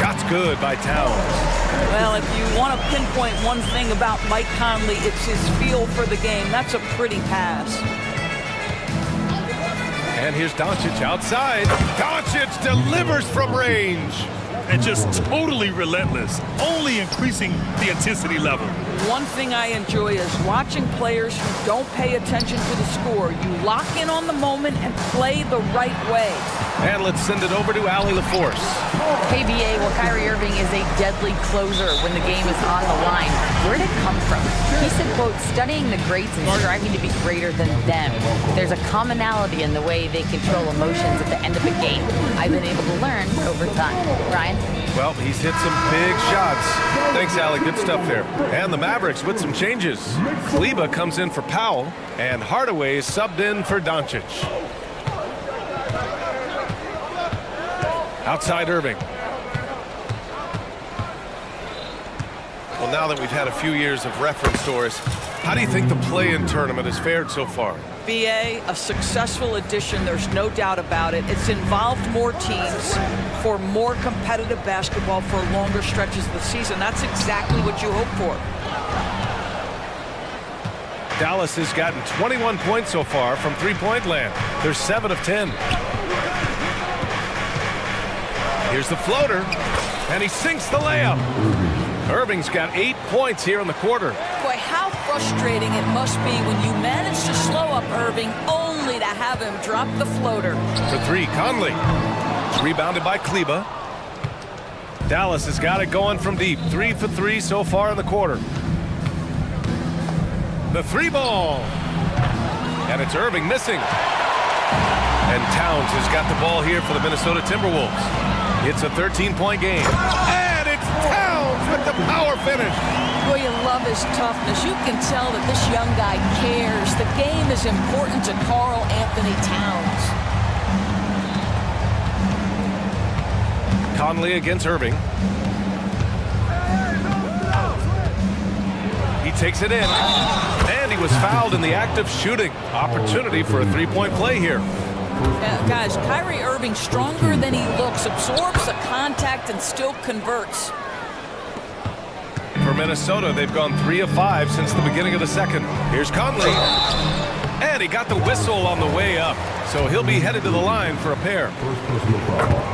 [SPEAKER 8] Shot's good by Towns.
[SPEAKER 9] Well, if you want to pinpoint one thing about Mike Conley, it's his feel for the game. That's a pretty pass.
[SPEAKER 8] And here's Doncic outside. Doncic delivers from range.
[SPEAKER 10] And just totally relentless, only increasing the intensity level.
[SPEAKER 9] One thing I enjoy is watching players who don't pay attention to the score. You lock in on the moment and play the right way.
[SPEAKER 8] And let's send it over to Allie LaForce.
[SPEAKER 11] KBA, well, Kyrie Irving is a deadly closer when the game is on the line. Where did it come from? He said, quote, studying the greats and striving to be greater than them. There's a commonality in the way they control emotions at the end of a game. I've been able to learn over time. Ryan?
[SPEAKER 8] Well, he's hit some big shots. Thanks, Allie. Good stuff there. And the Mavericks with some changes. Kleba comes in for Powell, and Hardaway is subbed in for Doncic. Outside Irving. Well, now that we've had a few years of reference stories, how do you think the play-in tournament has fared so far?
[SPEAKER 9] BA, a successful addition, there's no doubt about it. It's involved more teams for more competitive basketball for longer stretches of the season. That's exactly what you hope for.
[SPEAKER 8] Dallas has gotten 21 points so far from three-point land. They're 7 of 10. Here's the floater, and he sinks the layup. Irving's got 8 points here in the quarter.
[SPEAKER 9] Boy, how frustrating it must be when you manage to slow up Irving only to have him drop the floater.
[SPEAKER 8] For 3, Conley. Rebounded by Kleba. Dallas has got it going from deep. 3 for 3 so far in the quarter. The 3-ball. And it's Irving missing. And Towns has got the ball here for the Minnesota Timberwolves. It's a 13-point game. And it's Towns with the power finish.
[SPEAKER 9] Boy, you love his toughness. You can tell that this young guy cares. The game is important to Karl Anthony Towns.
[SPEAKER 8] Conley against Irving. He takes it in. And he was fouled in the act of shooting. Opportunity for a 3-point play here.
[SPEAKER 9] Guys, Kyrie Irving stronger than he looks, absorbs the contact and still converts.
[SPEAKER 8] For Minnesota, they've gone 3 of 5 since the beginning of the second. Here's Conley. And he got the whistle on the way up. So he'll be headed to the line for a pair.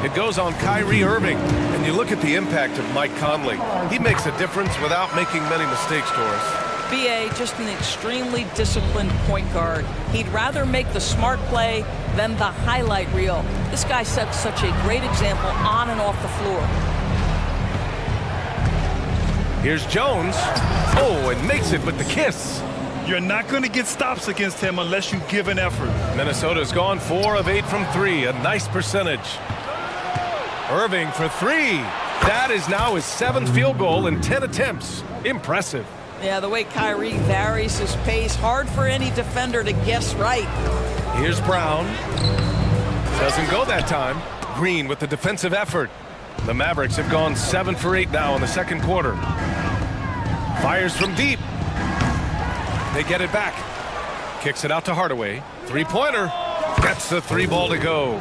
[SPEAKER 8] It goes on Kyrie Irving. And you look at the impact of Mike Conley. He makes a difference without making many mistakes, Doris.
[SPEAKER 9] BA, just an extremely disciplined point guard. He'd rather make the smart play than the highlight reel. This guy sets such a great example on and off the floor.
[SPEAKER 8] Here's Jones. Oh, and makes it with the kiss.
[SPEAKER 10] You're not going to get stops against him unless you give an effort.
[SPEAKER 8] Minnesota's gone 4 of 8 from 3, a nice percentage. Irving for 3. That is now his 7th field goal in 10 attempts. Impressive.
[SPEAKER 9] Yeah, the way Kyrie varies his pace, hard for any defender to guess right.
[SPEAKER 8] Here's Brown. Doesn't go that time. Green with the defensive effort. The Mavericks have gone 7 for 8 now in the second quarter. Fires from deep. They get it back. Kicks it out to Hardaway. Three-pointer. Gets the 3 ball to go.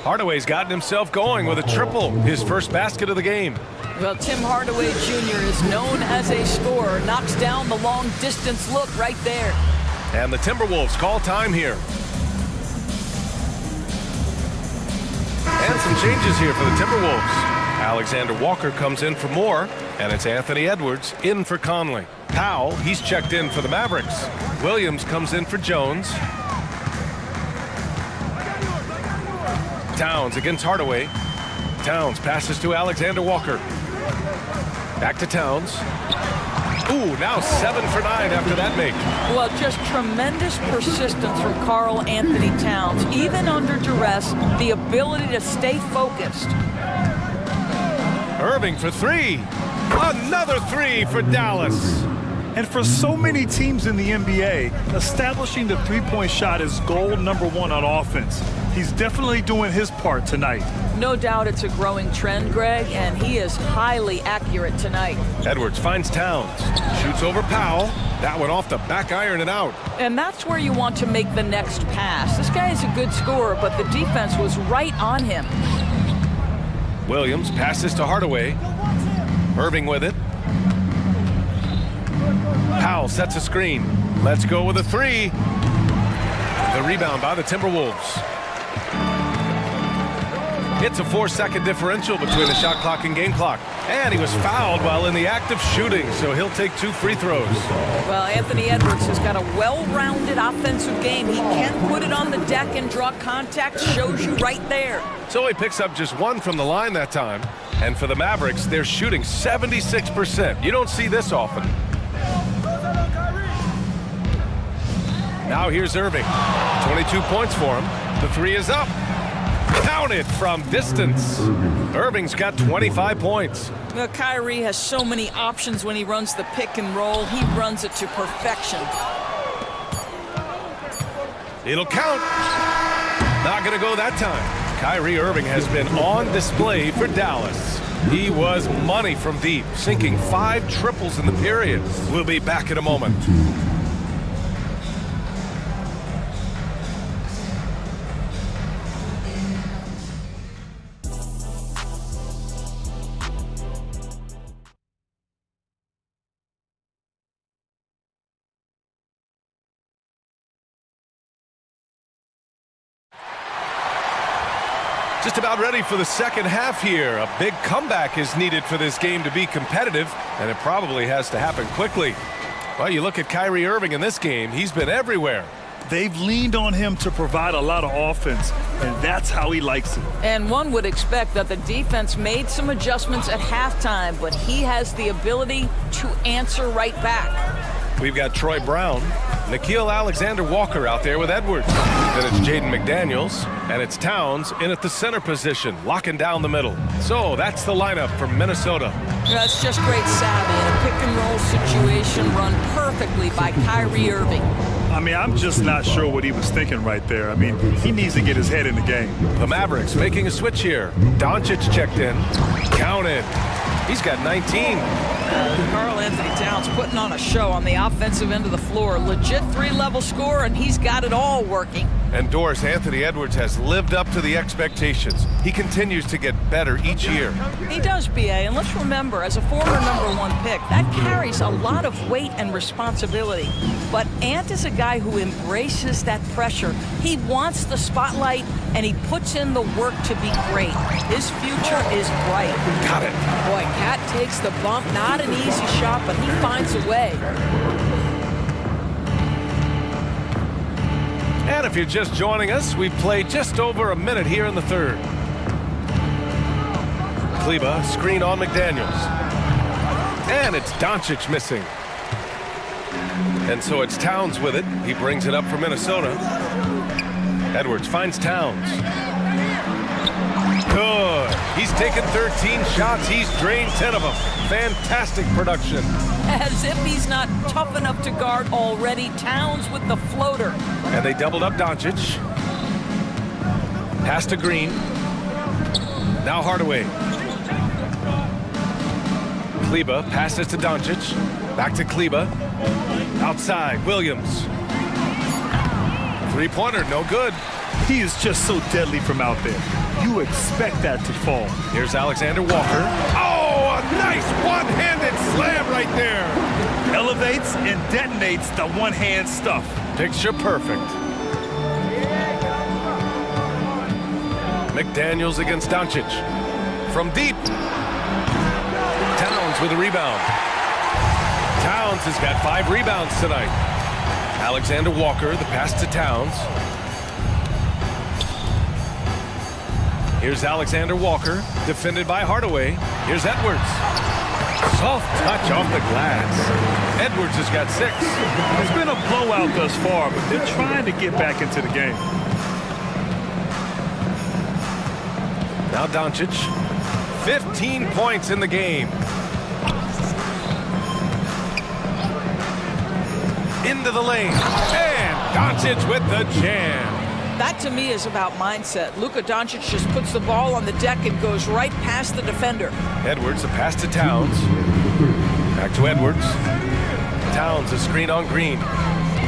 [SPEAKER 8] Hardaway's gotten himself going with a triple. His first basket of the game.
[SPEAKER 9] Well, Tim Hardaway Jr. is known as a scorer. Knocks down the long-distance look right there.
[SPEAKER 8] And the Timberwolves call time here. And some changes here for the Timberwolves. Alexander Walker comes in for Moore, and it's Anthony Edwards in for Conley. Powell, he's checked in for the Mavericks. Williams comes in for Jones. Towns against Hardaway. Towns passes to Alexander Walker. Back to Towns. Ooh, now 7 for 9 after that make.
[SPEAKER 9] Well, just tremendous persistence from Karl Anthony Towns. Even under duress, the ability to stay focused.
[SPEAKER 8] Irving for 3. Another 3 for Dallas.
[SPEAKER 10] And for so many teams in the NBA, establishing the three-point shot is goal number 1 on offense. He's definitely doing his part tonight.
[SPEAKER 9] No doubt it's a growing trend, Greg, and he is highly accurate tonight.
[SPEAKER 8] Edwards finds Towns. Shoots over Powell. That one off the back iron and out.
[SPEAKER 9] And that's where you want to make the next pass. This guy is a good scorer, but the defense was right on him.
[SPEAKER 8] Williams passes to Hardaway. Irving with it. Powell sets a screen. Let's go with a 3. The rebound by the Timberwolves. It's a 4-second differential between the shot clock and game clock. And he was fouled while in the act of shooting, so he'll take 2 free throws.
[SPEAKER 9] Well, Anthony Edwards has got a well-rounded offensive game. He can put it on the deck and draw contact. Shows you right there.
[SPEAKER 8] So he picks up just 1 from the line that time. And for the Mavericks, they're shooting 76%. You don't see this often. Now here's Irving. 22 points for him. The 3 is up. Counted from distance. Irving's got 25 points.
[SPEAKER 9] Well, Kyrie has so many options when he runs the pick and roll. He runs it to perfection.
[SPEAKER 8] It'll count. Not going to go that time. Kyrie Irving has been on display for Dallas. He was money from deep, sinking 5 triples in the period. We'll be back in a moment. Just about ready for the second half here. A big comeback is needed for this game to be competitive, and it probably has to happen quickly. Well, you look at Kyrie Irving in this game, he's been everywhere.
[SPEAKER 10] They've leaned on him to provide a lot of offense, and that's how he likes it.
[SPEAKER 9] And one would expect that the defense made some adjustments at halftime, but he has the ability to answer right back.
[SPEAKER 8] We've got Troy Brown, Nickeil Alexander-Walker out there with Edwards. Then it's Jaden McDaniels, and it's Towns in at the center position, locking down the middle. So that's the lineup from Minnesota.
[SPEAKER 9] That's just great savvy in a pick-and-roll situation run perfectly by Kyrie Irving.
[SPEAKER 10] I mean, I'm just not sure what he was thinking right there. I mean, he needs to get his head in the game.
[SPEAKER 8] The Mavericks making a switch here. Doncic checked in. Counted. He's got 19.
[SPEAKER 9] Karl Anthony Towns putting on a show on the offensive end of the floor. Legit 3-level score, and he's got it all working.
[SPEAKER 8] And Doris, Anthony Edwards has lived up to the expectations. He continues to get better each year.
[SPEAKER 9] He does, B.A., and let's remember, as a former #1 pick, that carries a lot of weight and responsibility. But Ant is a guy who embraces that pressure. He wants the spotlight, and he puts in the work to be great. His future is bright.
[SPEAKER 8] Got it.
[SPEAKER 9] Boy, Cat takes the bump. Not an easy shot, but he finds a way.
[SPEAKER 8] And if you're just joining us, we've played just over a minute here in the third. Kleba, screen on McDaniels. And it's Doncic missing. And so it's Towns with it. He brings it up for Minnesota. Edwards finds Towns. Good. He's taken 13 shots. He's drained 10 of them. Fantastic production.
[SPEAKER 9] As if he's not tough enough to guard already. Towns with the floater.
[SPEAKER 8] And they doubled up Doncic. Pass to Green. Now Hardaway. Kleba passes to Doncic. Back to Kleba. Outside, Williams. Three-pointer, no good.
[SPEAKER 10] He is just so deadly from out there. You expect that to fall.
[SPEAKER 8] Here's Alexander Walker. Oh, a nice one-handed slam right there.
[SPEAKER 10] Elevates and detonates the one-hand stuff.
[SPEAKER 8] Picture perfect. McDaniels against Doncic. From deep. Towns with a rebound. Towns has got 5 rebounds tonight. Alexander Walker, the pass to Towns. Here's Alexander Walker, defended by Hardaway. Here's Edwards. Soft touch off the glass. Edwards has got 6.
[SPEAKER 10] It's been a blowout thus far, but they're trying to get back into the game.
[SPEAKER 8] Now Doncic, 15 points in the game. Into the lane, and Doncic with the jam.
[SPEAKER 9] That, to me, is about mindset. Luka Doncic just puts the ball on the deck and goes right past the defender.
[SPEAKER 8] Edwards, a pass to Towns. Back to Edwards. Towns, a screen on Green.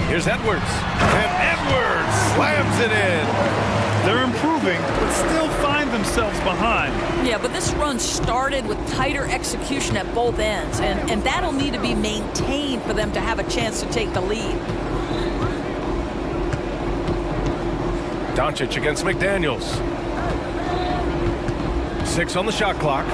[SPEAKER 8] Here's Edwards. And Edwards slams it in.
[SPEAKER 10] They're improving, but still find themselves behind.
[SPEAKER 9] Yeah, but this run started with tighter execution at both ends, and that'll need to be maintained for them to have a chance to take the lead.
[SPEAKER 8] Doncic against McDaniels. 6 on the shot clock.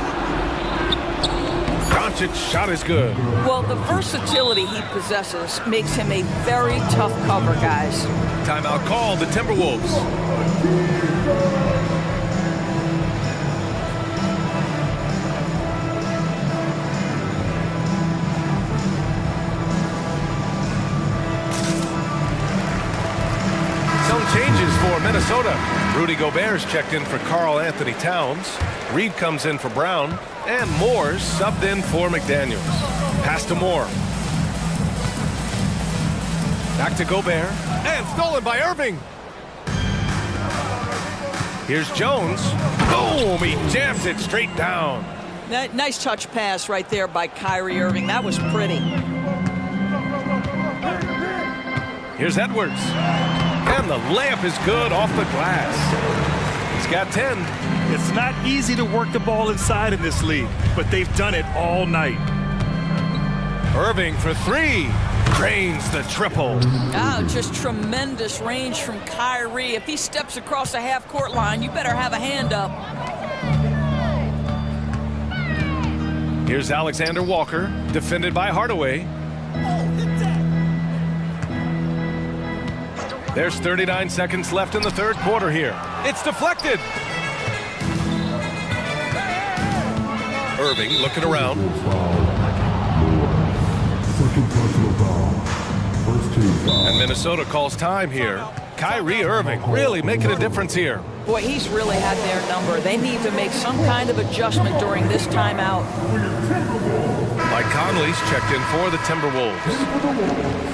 [SPEAKER 8] Doncic's shot is good.
[SPEAKER 9] Well, the versatility he possesses makes him a very tough cover, guys.
[SPEAKER 8] Timeout called, the Timberwolves. Changes for Minnesota. Rudy Gobert's checked in for Karl Anthony Towns. Reed comes in for Brown. And Moore's subbed in for McDaniels. Pass to Moore. Back to Gobert. And stolen by Irving. Here's Jones. Boom! He jams it straight down.
[SPEAKER 9] Nice touch pass right there by Kyrie Irving. That was pretty.
[SPEAKER 8] Here's Edwards. And the layup is good off the glass. He's got 10.
[SPEAKER 10] It's not easy to work the ball inside in this league, but they've done it all night.
[SPEAKER 8] Irving for 3. Drains the triple.
[SPEAKER 9] Oh, just tremendous range from Kyrie. If he steps across the half-court line, you better have a hand up.
[SPEAKER 8] Here's Alexander Walker, defended by Hardaway. There's 39 seconds left in the third quarter here. It's deflected. Irving looking around. And Minnesota calls time here. Kyrie Irving really making a difference here.
[SPEAKER 9] Boy, he's really had their number. They need to make some kind of adjustment during this timeout.
[SPEAKER 8] Mike Conley's checked in for the Timberwolves.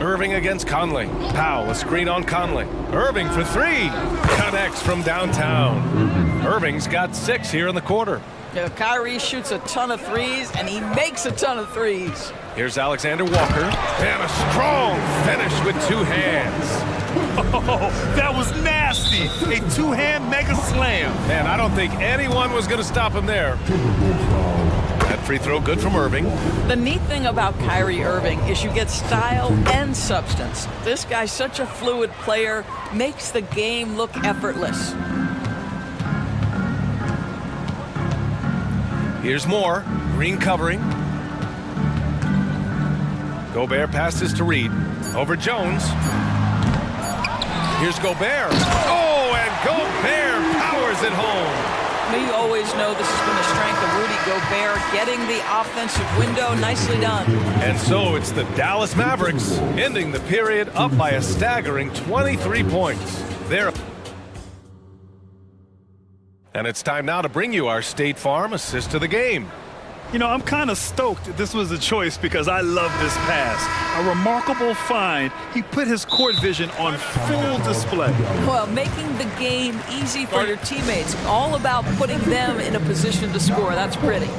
[SPEAKER 8] Irving against Conley. Powell, a screen on Conley. Irving for three. Connects from downtown. Irving's got 6 here in the quarter.
[SPEAKER 9] Yeah, Kyrie shoots a ton of threes, and he makes a ton of threes.
[SPEAKER 8] Here's Alexander Walker. And a strong finish with 2 hands.
[SPEAKER 10] Oh, that was nasty. A 2-hand mega slam.
[SPEAKER 8] Man, I don't think anyone was going to stop him there. That free throw good from Irving.
[SPEAKER 9] The neat thing about Kyrie Irving is you get style and substance. This guy's such a fluid player, makes the game look effortless.
[SPEAKER 8] Here's more. Green covering. Gobert passes to Reed. Over Jones. Here's Gobert. Oh, and Gobert powers it home.
[SPEAKER 9] You always know this has been a strength of Rudy Gobert, getting the offensive window. Nicely done.
[SPEAKER 8] And so it's the Dallas Mavericks ending the period up by a staggering 23 points. And it's time now to bring you our State Farm assist of the game.
[SPEAKER 10] You know, I'm kind of stoked this was a choice because I love this pass. A remarkable find. He put his court vision on full display.
[SPEAKER 9] Well, making the game easy for your teammates. All about putting them in a position to score. That's pretty.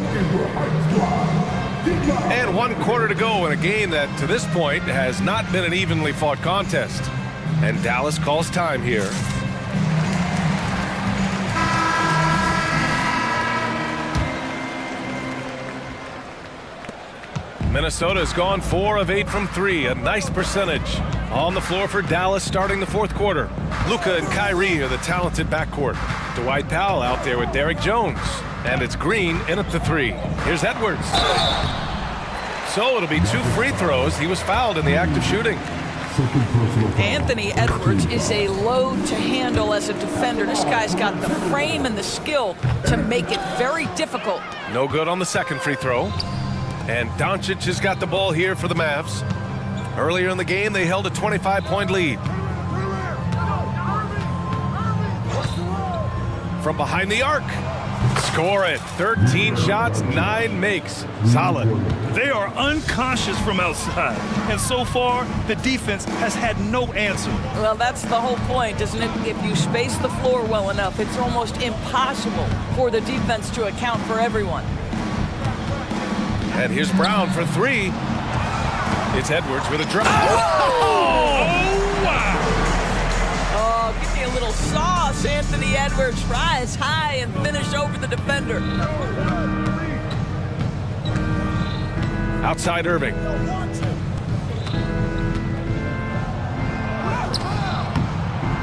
[SPEAKER 8] And 1 quarter to go in a game that, to this point, has not been an evenly fought contest. And Dallas calls time here. Minnesota's gone 4 of 8 from 3, a nice percentage. On the floor for Dallas starting the 4th quarter. Luka and Kyrie are the talented backcourt. Dwight Powell out there with Derrick Jones. And it's Green in at the 3. Here's Edwards. So it'll be 2 free throws. He was fouled in the act of shooting.
[SPEAKER 9] Anthony Edwards is a load to handle as a defender. This guy's got the frame and the skill to make it very difficult.
[SPEAKER 8] No good on the 2nd free throw. And Doncic has got the ball here for the Mavs. Earlier in the game, they held a 25-point lead. From behind the arc. Score it. 13 shots, 9 makes. Solid.
[SPEAKER 10] They are unconscious from outside. And so far, the defense has had no answer.
[SPEAKER 9] Well, that's the whole point, isn't it? If you space the floor well enough, it's almost impossible for the defense to account for everyone.
[SPEAKER 8] And here's Brown for 3. It's Edwards with a drive.
[SPEAKER 10] Oh, wow.
[SPEAKER 9] Oh, give me a little sauce, Anthony Edwards. Rise high and finish over the defender.
[SPEAKER 8] Outside Irving.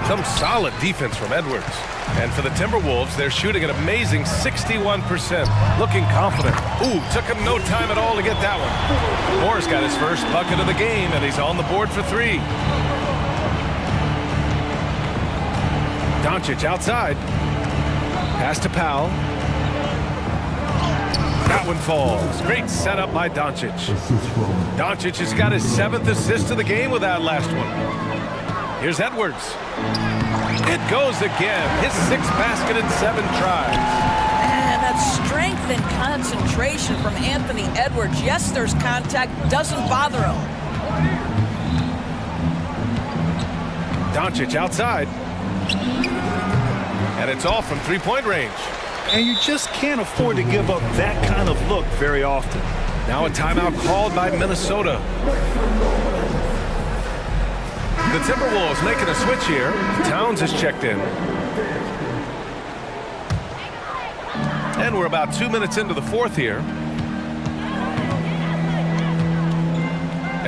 [SPEAKER 8] Some solid defense from Edwards. And for the Timberwolves, they're shooting an amazing 61%. Looking confident. Ooh, took him no time at all to get that one. Moore's got his first bucket of the game, and he's on the board for 3. Doncic outside. Pass to Powell. That one falls. Great setup by Doncic. Doncic has got his 7th assist of the game with that last one. Here's Edwards. It goes again. His 6th basket in 7 tries.
[SPEAKER 9] And that strength and concentration from Anthony Edwards. Yes, there's contact. Doesn't bother him.
[SPEAKER 8] Doncic outside. And it's all from 3-point range.
[SPEAKER 10] And you just can't afford to give up that kind of look very often.
[SPEAKER 8] Now a timeout called by Minnesota. The Timberwolves making a switch here. Towns has checked in. And we're about 2 minutes into the 4th here.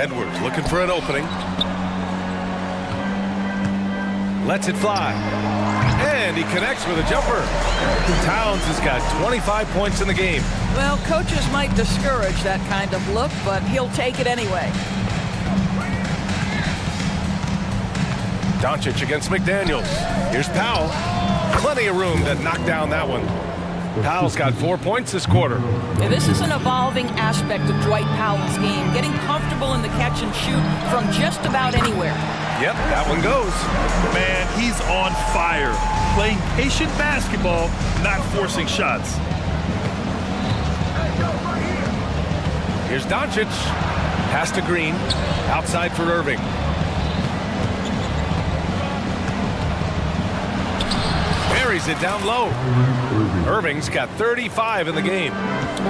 [SPEAKER 8] Edwards looking for an opening. Lets it fly. And he connects with a jumper. Towns has got 25 points in the game.
[SPEAKER 9] Well, coaches might discourage that kind of look, but he'll take it anyway.
[SPEAKER 8] Doncic against McDaniels. Here's Powell. Plenty of room to knock down that one. Powell's got 4 points this quarter.
[SPEAKER 9] Yeah, this is an evolving aspect of Dwight Powell's game, getting comfortable in the catch and shoot from just about anywhere.
[SPEAKER 8] Yep, that one goes.
[SPEAKER 10] Man, he's on fire. Playing patient basketball, not forcing shots.
[SPEAKER 8] Here's Doncic. Pass to Green. Outside for Irving. Buries it down low. Irving's got 35 in the game.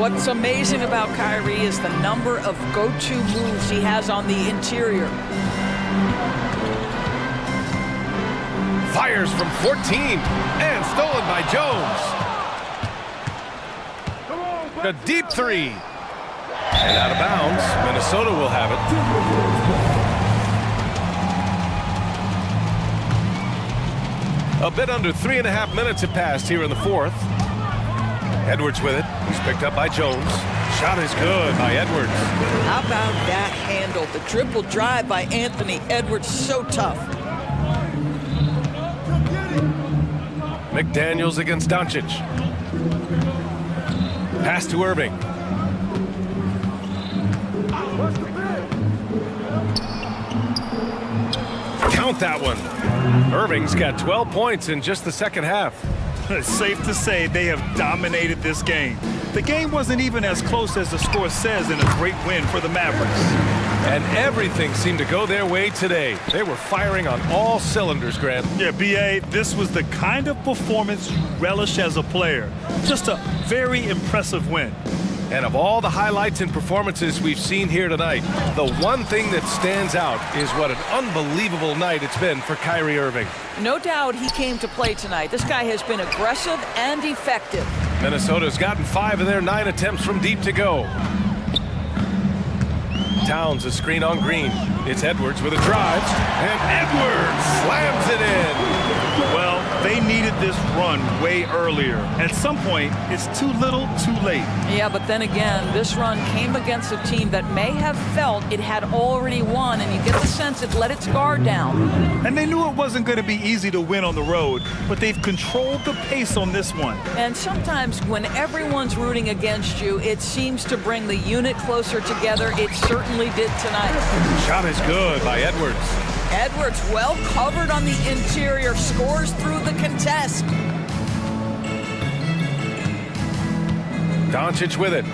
[SPEAKER 9] What's amazing about Kyrie is the number of go-to moves he has on the interior.
[SPEAKER 8] Fires from 14 and stolen by Jones. A deep three. And out of bounds. Minnesota will have it. A bit under 3.5 minutes have passed here in the fourth. Edwards with it. He's picked up by Jones. Shot is good by Edwards.
[SPEAKER 9] How about that handle? The dribble drive by Anthony Edwards, so tough.
[SPEAKER 8] McDaniels against Doncic. Pass to Irving. Count that one. Irving's got 12 points in just the second half.
[SPEAKER 10] It's safe to say they have dominated this game. The game wasn't even as close as the score says in a great win for the Mavericks.
[SPEAKER 8] And everything seemed to go their way today. They were firing on all cylinders, Grant.
[SPEAKER 10] Yeah, B.A., this was the kind of performance you relish as a player. Just a very impressive win.
[SPEAKER 8] And of all the highlights and performances we've seen here tonight, the one thing that stands out is what an unbelievable night it's been for Kyrie Irving.
[SPEAKER 9] No doubt he came to play tonight. This guy has been aggressive and effective.
[SPEAKER 8] Minnesota's gotten 5 of their 9 attempts from deep to go. Towns a screen on Green. It's Edwards with a drive, and Edwards slams it in.
[SPEAKER 10] Well, they needed this run way earlier. At some point, it's too little, too late.
[SPEAKER 9] Yeah, but then again, this run came against a team that may have felt it had already won, and you get the sense it let its guard down.
[SPEAKER 10] And they knew it wasn't going to be easy to win on the road, but they've controlled the pace on this one.
[SPEAKER 9] And sometimes when everyone's rooting against you, it seems to bring the unit closer together. It certainly did tonight.
[SPEAKER 8] Shot is good by Edwards.
[SPEAKER 9] Edwards well covered on the interior, scores through the contest.
[SPEAKER 8] Doncic with it.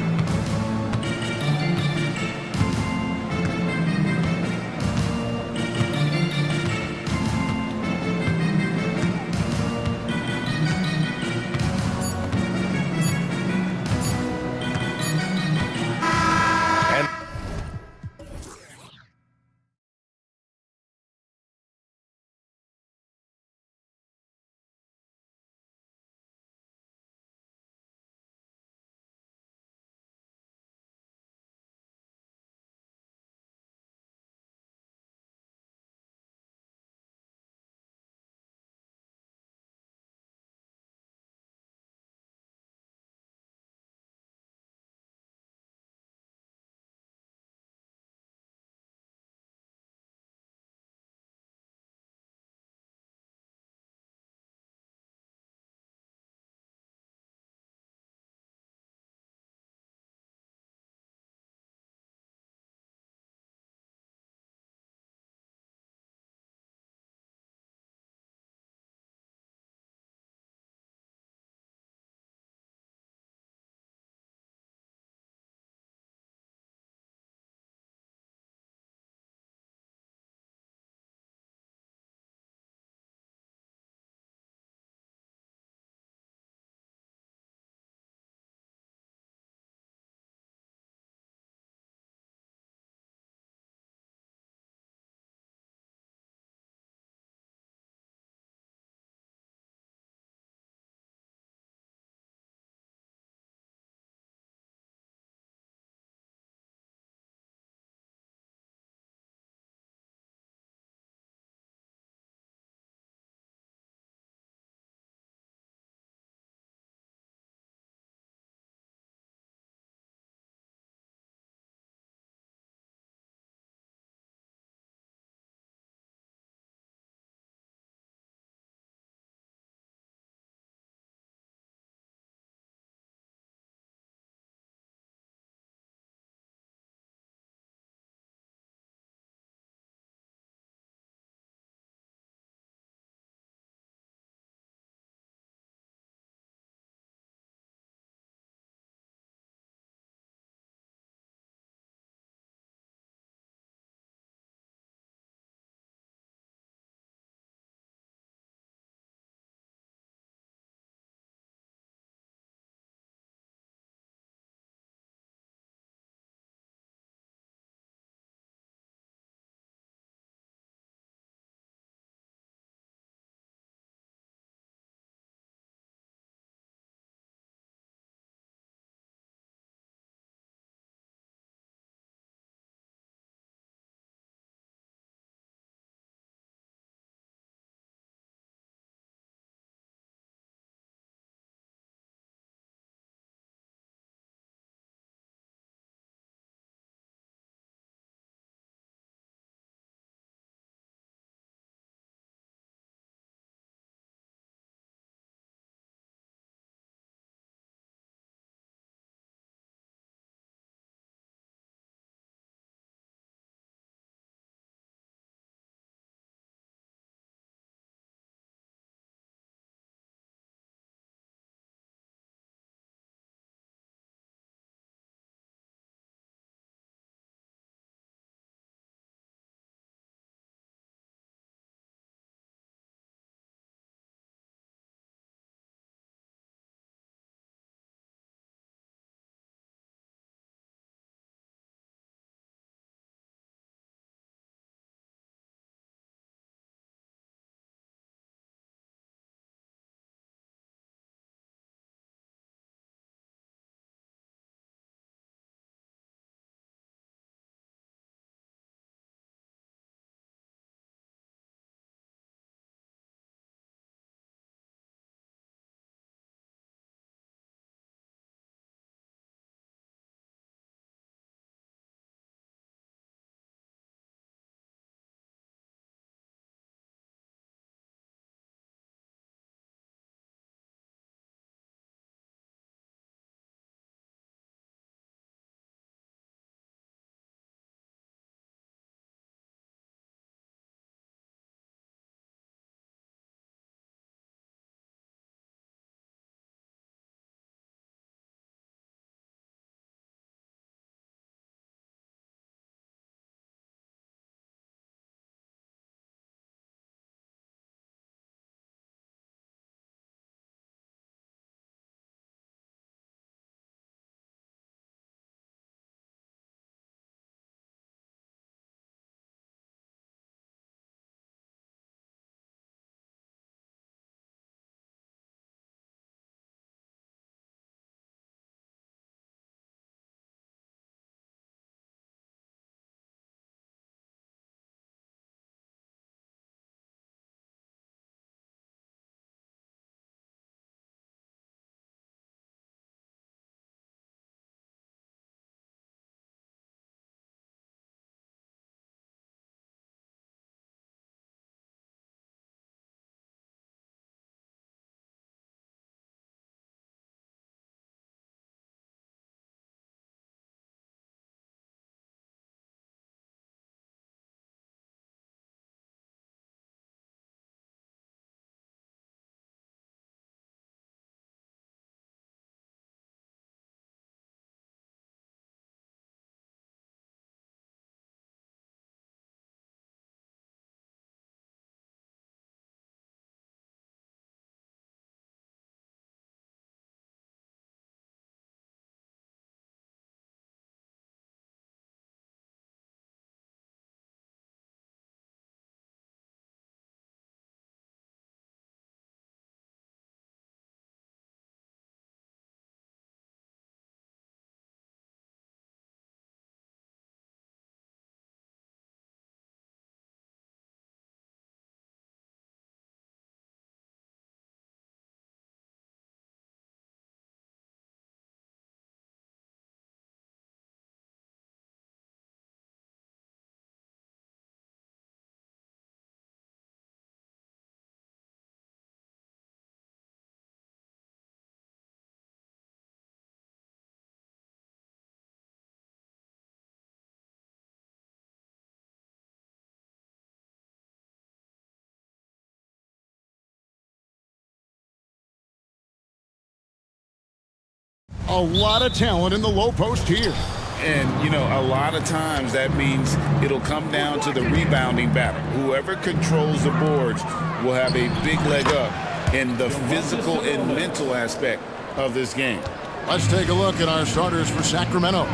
[SPEAKER 1] A lot of talent in the low post here.
[SPEAKER 3] And, you know, a lot of times that means it'll come down to the rebounding battle. Whoever controls the boards will have a big leg up in the physical and mental aspect of this game.
[SPEAKER 1] Let's take a look at our starters for Sacramento.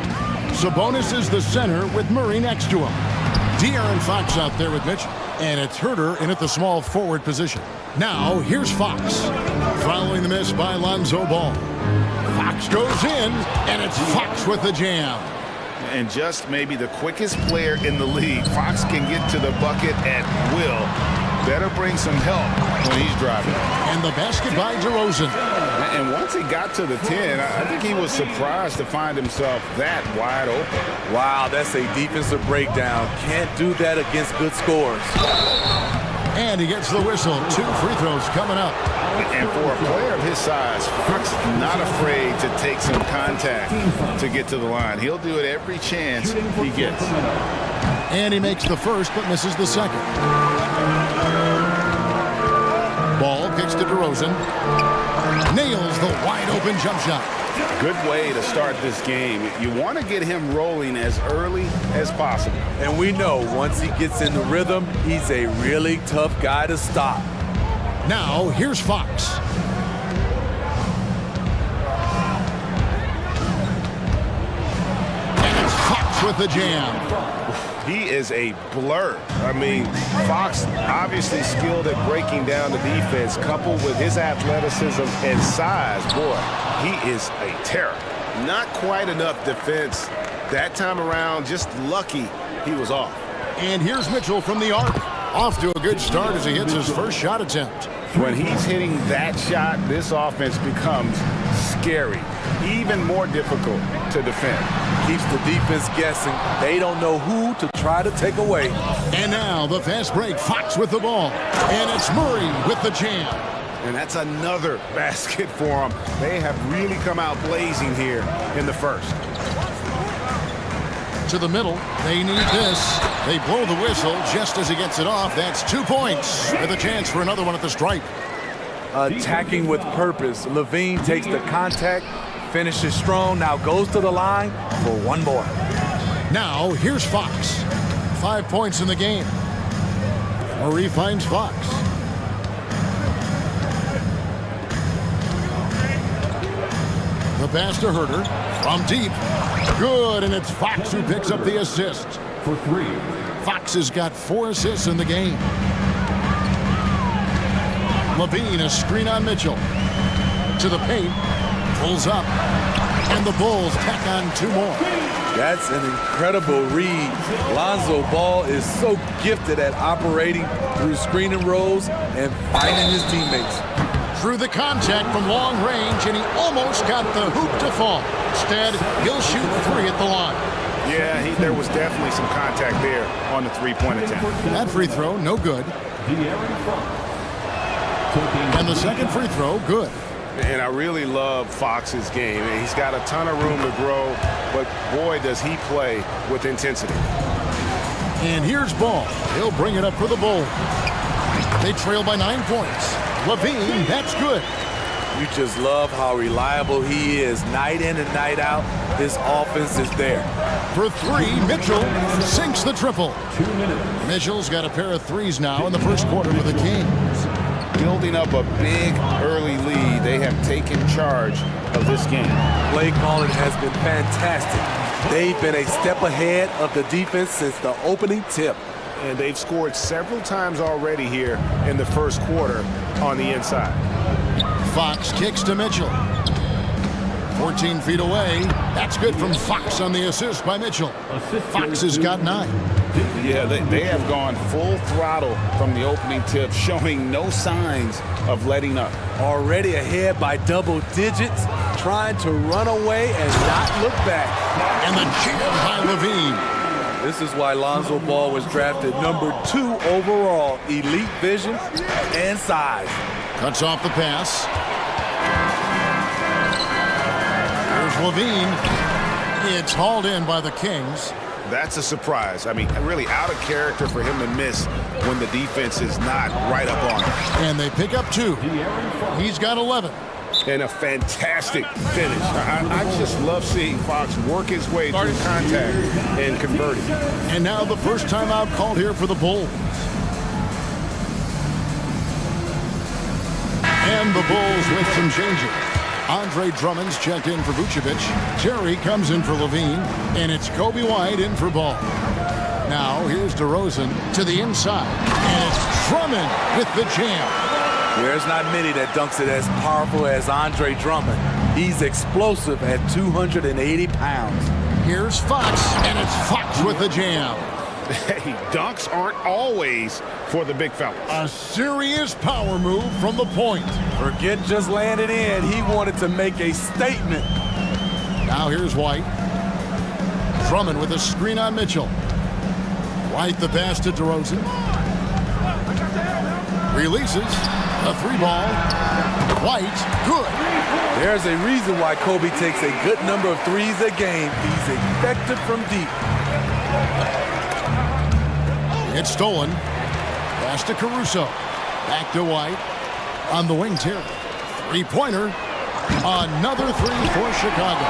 [SPEAKER 1] Sabonis is the center with Murray next to him. De'Aaron Fox out there with Mitch. And it's Herter in at the small forward position. Now, here's Fox. Following the miss by Lonzo Ball. Fox goes in, and it's Fox with the jam.
[SPEAKER 3] And just maybe the quickest player in the league. Fox can get to the bucket at will. Better bring some help when he's driving.
[SPEAKER 1] And the basket by DeRozan.
[SPEAKER 3] And once he got to the 10, I think he was surprised to find himself that wide open.
[SPEAKER 8] Wow, that's a defensive breakdown. Can't do that against good scores.
[SPEAKER 1] And he gets the whistle. 2 free throws coming up.
[SPEAKER 3] And for a player of his size, Fox not afraid to take some contact to get to the line. He'll do it every chance he gets.
[SPEAKER 1] And he makes the first but misses the second. Ball kicks to DeRozan. Nails the wide open jump shot.
[SPEAKER 3] Good way to start this game. You want to get him rolling as early as possible.
[SPEAKER 8] And we know once he gets in the rhythm, he's a really tough guy to stop.
[SPEAKER 1] Now, here's Fox. And it's Fox with the jam.
[SPEAKER 3] He is a blur. I mean, Fox obviously skilled at breaking down the defense, coupled with his athleticism and size. Boy, he is a terror. Not quite enough defense that time around. Just lucky he was off.
[SPEAKER 1] And here's Mitchell from the arc. Off to a good start as he hits his first shot attempt.
[SPEAKER 3] When he's hitting that shot, this offense becomes scary, even more difficult to defend.
[SPEAKER 8] Keeps the defense guessing. They don't know who to try to take away.
[SPEAKER 1] And now the fast break. Fox with the ball. And it's Murray with the jam.
[SPEAKER 3] And that's another basket for them. They have really come out blazing here in the first.
[SPEAKER 1] To the middle. They need this. They blow the whistle just as he gets it off. That's 2 points with a chance for another one at the stripe.
[SPEAKER 8] Attacking with purpose. Levine takes the contact, finishes strong, now goes to the line for one more.
[SPEAKER 1] Now, here's Fox. 5 points in the game. Murray finds Fox. The pass to Herter from deep. Good, and it's Fox who picks up the assist.
[SPEAKER 5] For 3.
[SPEAKER 1] Fox has got 4 assists in the game. Levine, a screen on Mitchell. To the paint. Pulls up. And the Bulls tack on 2 more.
[SPEAKER 8] That's an incredible read. Lonzo Ball is so gifted at operating through screening roles and finding his teammates.
[SPEAKER 1] Through the contact from long range, and he almost got the hoop to fall. Instead, he'll shoot 3 at the line.
[SPEAKER 3] Yeah, there was definitely some contact there on the three-point attempt.
[SPEAKER 1] That free throw, no good. And the second free throw, good.
[SPEAKER 3] And I really love Fox's game. He's got a ton of room to grow, but boy, does he play with intensity.
[SPEAKER 1] And here's Ball. He'll bring it up for the Bulls. They trail by 9 points. Levine, that's good.
[SPEAKER 8] You just love how reliable he is. Night in and night out, this offense is there.
[SPEAKER 1] For 3, Mitchell sinks the triple. Mitchell's got a pair of threes now in the first quarter for the Kings.
[SPEAKER 3] Building up a big early lead, they have taken charge of this game.
[SPEAKER 8] Play calling has been fantastic. They've been a step ahead of the defense since the opening tip.
[SPEAKER 3] And they've scored several times already here in the first quarter on the inside.
[SPEAKER 1] Fox kicks to Mitchell. 14 feet away. That's good from Fox on the assist by Mitchell. Fox has got 9.
[SPEAKER 3] Yeah, they have gone full throttle from the opening tip, showing no signs of letting up.
[SPEAKER 8] Already ahead by double digits, trying to run away and not look back.
[SPEAKER 1] And the jam by Levine.
[SPEAKER 8] This is why Lonzo Ball was drafted number 2 overall. Elite vision and size.
[SPEAKER 1] Cuts off the pass. Here's Levine. It's hauled in by the Kings.
[SPEAKER 3] That's a surprise. I mean, really out of character for him to miss when the defense is not right up on him.
[SPEAKER 1] And they pick up 2. He's got 11.
[SPEAKER 3] and a fantastic finish. I just love seeing Fox work his way through contact and converting.
[SPEAKER 1] And now the first timeout called here for the Bulls. And the Bulls with some changes. Andre Drummond's checked in for Vucevic. Terry comes in for Levine. And it's Kobe White in for Ball. Now here's DeRozan to the inside. And it's Drummond with the jam.
[SPEAKER 12] There's not many that dunks it as powerful as Andre Drummond. He's explosive at 280 pounds.
[SPEAKER 1] Here's Fox, and it's Fox with the jam.
[SPEAKER 3] Hey, dunks aren't always for the big fellas.
[SPEAKER 1] A serious power move from the point.
[SPEAKER 12] Forget just landing in. He wanted to make a statement.
[SPEAKER 1] Now here's White. Drummond with a screen on Mitchell. White the pass to DeRozan. Releases. A three ball. White, good.
[SPEAKER 12] There's a reason why Kobe takes a good number of threes a game. He's effective from deep.
[SPEAKER 1] It's stolen. Pass to Caruso. Back to White. On the wing, Terry. Three-pointer. Another three for Chicago.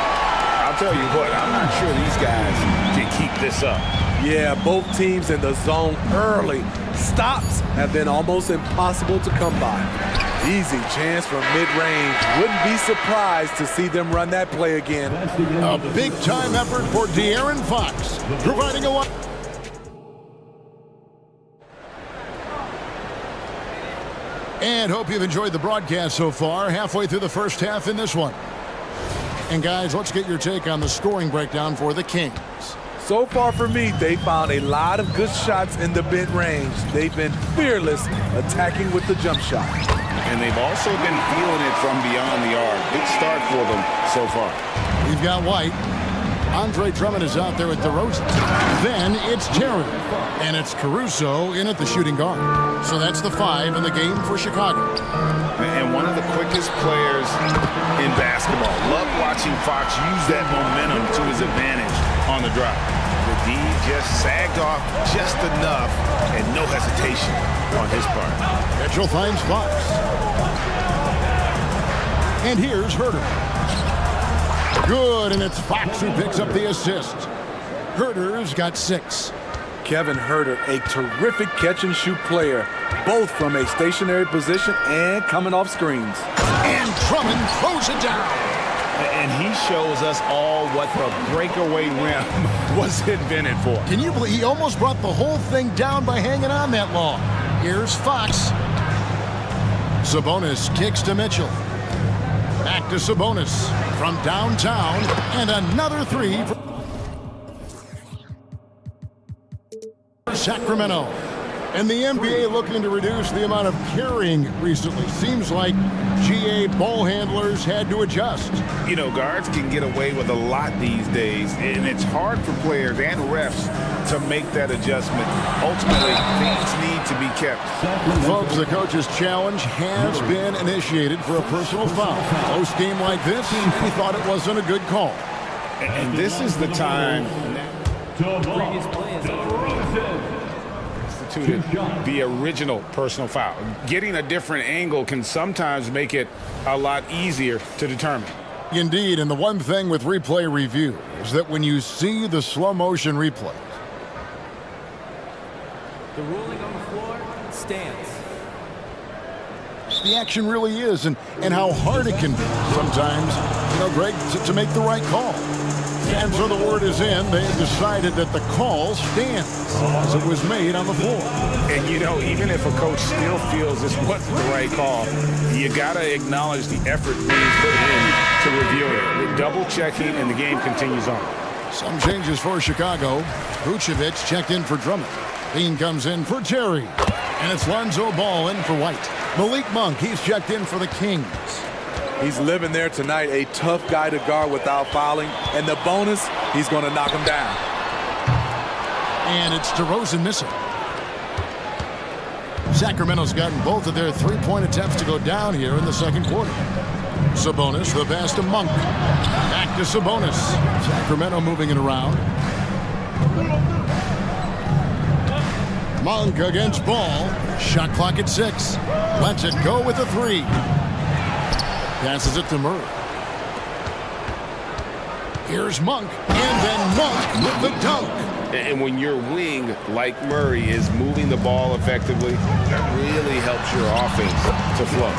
[SPEAKER 3] I'll tell you what, I'm not sure these guys can keep this up.
[SPEAKER 12] Yeah, both teams in the zone early. Stops have been almost impossible to come by. Easy chance from mid-range. Wouldn't be surprised to see them run that play again.
[SPEAKER 1] A big-time effort for De'Aaron Fox, providing a... And hope you've enjoyed the broadcast so far. Halfway through the first half in this one. And guys, let's get your take on the scoring breakdown for the Kings.
[SPEAKER 12] So far for me, they found a lot of good shots in the mid-range. They've been fearless attacking with the jump shot.
[SPEAKER 4] And they've also been feeling it from beyond the arc. Good start for them so far.
[SPEAKER 1] We've got White. Andre Drummond is out there with DeRozan. Then it's Terry. And it's Caruso in at the shooting guard. So that's the 5 in the game for Chicago.
[SPEAKER 4] And one of the quickest players in basketball. Love watching Fox use that momentum to his advantage on the drive. The D just sagged off just enough and no hesitation on his part.
[SPEAKER 1] Mitchell finds Fox. And here's Herter. Good, and it's Fox who picks up the assist. Herter's got 6.
[SPEAKER 12] Kevin Herter, a terrific catch-and-shoot player, both from a stationary position and coming off screens.
[SPEAKER 1] And Drummond throws it down.
[SPEAKER 4] And he shows us all what the breakaway rim was invented for.
[SPEAKER 1] Can you believe he almost brought the whole thing down by hanging on that long? Here's Fox. Sabonis kicks to Mitchell. Back to Sabonis from downtown, and another 3 for Sacramento. And the NBA looking to reduce the amount of carrying recently. Seems like GA ball handlers had to adjust.
[SPEAKER 4] You know, guards can get away with a lot these days, and it's hard for players and refs to make that adjustment. Ultimately, things need to be kept.
[SPEAKER 1] Folks, the coach's challenge has been initiated for a personal foul. Close game like this, we thought it wasn't a good call.
[SPEAKER 4] And this is the time the original personal foul. Getting a different angle can sometimes make it a lot easier to determine.
[SPEAKER 1] Indeed, and the one thing with replay review is that when you see the slow motion replay,
[SPEAKER 5] the ruling on the floor stands.
[SPEAKER 1] The action really is, and how hard it can be sometimes, Greg, to make the right call. And so the word is in. They have decided that the call stands as it was made on the floor.
[SPEAKER 4] And, even if a coach still feels this wasn't the right call, you got to acknowledge the effort being put in to review it. Double-checking, and the game continues on.
[SPEAKER 1] Some changes for Chicago. Vucevic checked in for Drummond. Bean comes in for Terry. And it's Lonzo Ball in for White. Malik Monk, he's checked in for the Kings.
[SPEAKER 12] He's living there tonight, a tough guy to guard without fouling. And the bonus, he's going to knock him down.
[SPEAKER 1] And it's DeRozan missing. Sacramento's gotten both of their three-point attempts to go down here in the second quarter. Sabonis, the pass to Monk. Back to Sabonis. Sacramento moving it around. Monk against Ball. Shot clock at 6. Lets it go with a 3. Passes it to Murray. Here's Monk, and then Monk with the dunk.
[SPEAKER 3] And when your wing, like Murray, is moving the ball effectively, that really helps your offense to flow.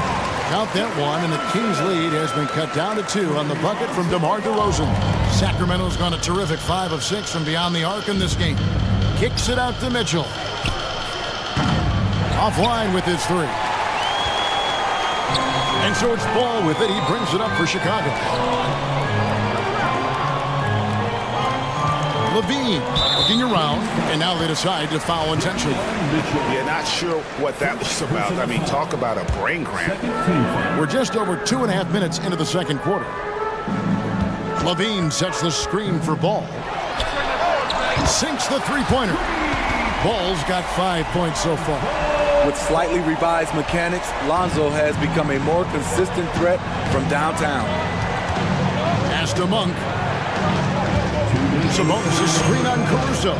[SPEAKER 1] Count that one, and the Kings' lead has been cut down to 2 on the bucket from DeMar DeRozan. Sacramento's gone a terrific 5 of 6 from beyond the arc in this game. Kicks it out to Mitchell. Offline with his 3. And so it's Ball with it. He brings it up for Chicago. Levine looking around, and now they decide to foul intentionally.
[SPEAKER 3] Yeah, not sure what that was about. I mean, talk about a brain cramp.
[SPEAKER 1] We're just over 2.5 minutes into the second quarter. Levine sets the screen for Ball. Sinks the three-pointer. Ball's got 5 points so far.
[SPEAKER 12] With slightly revised mechanics, Lonzo has become a more consistent threat from downtown.
[SPEAKER 1] Pass to Monk. Sabonis' screen on Caruso.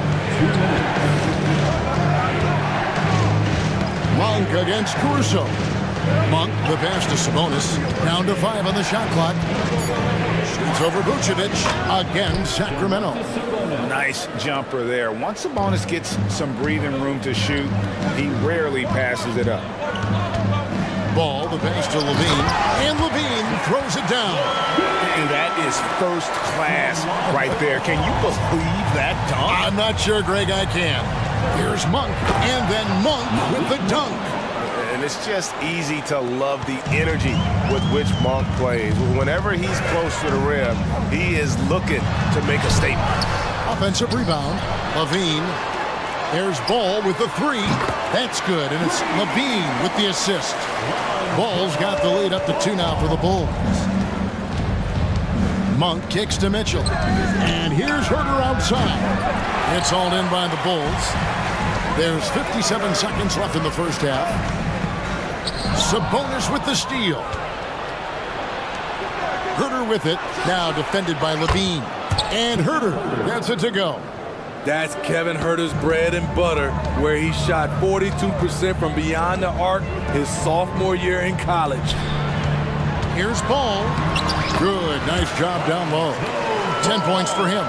[SPEAKER 1] Monk against Caruso. Monk, the pass to Sabonis. Down to 5 on the shot clock. Shoots over Vucevic. Again, Sacramento.
[SPEAKER 3] Nice jumper there. Once Sabonis gets some breathing room to shoot, he rarely passes it up.
[SPEAKER 1] Ball, the pass to Levine. And Levine throws it down.
[SPEAKER 3] And that is first class right there. Can you believe that dunk?
[SPEAKER 1] I'm not sure, Greg, I can. Here's Monk, and then Monk with the dunk.
[SPEAKER 3] And it's just easy to love the energy with which Monk plays. Whenever he's close to the rim, he is looking to make a statement.
[SPEAKER 1] Offensive rebound. Levine. There's Ball with the 3. That's good, and it's Levine with the assist. Ball's got the lead up to 2 now for the Bulls. Monk kicks to Mitchell. And here's Herter outside. It's hauled in by the Bulls. There's 57 seconds left in the first half. Sabonis with the steal. Herter with it. Now defended by Levine. And Herter gets it to go.
[SPEAKER 12] That's Kevin Herter's bread and butter, where he shot 42% from beyond the arc his sophomore year in college.
[SPEAKER 1] Here's Ball. Good, nice job down low. 10 points for him.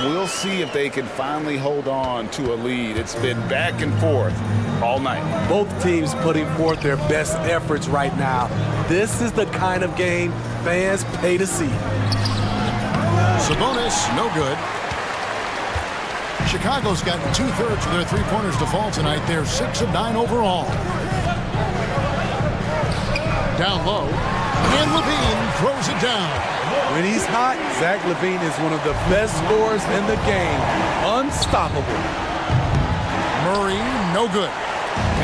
[SPEAKER 3] We'll see if they can finally hold on to a lead. It's been back and forth all night.
[SPEAKER 12] Both teams putting forth their best efforts right now. This is the kind of game fans pay to see.
[SPEAKER 1] Sabonis, no good. Chicago's got 2/3 of their three-pointers to fall tonight. They're 6 of 9 overall. Down low. And Levine throws it down.
[SPEAKER 12] When he's hot, Zach LaVine is one of the best scorers in the game. Unstoppable.
[SPEAKER 1] Murray, no good.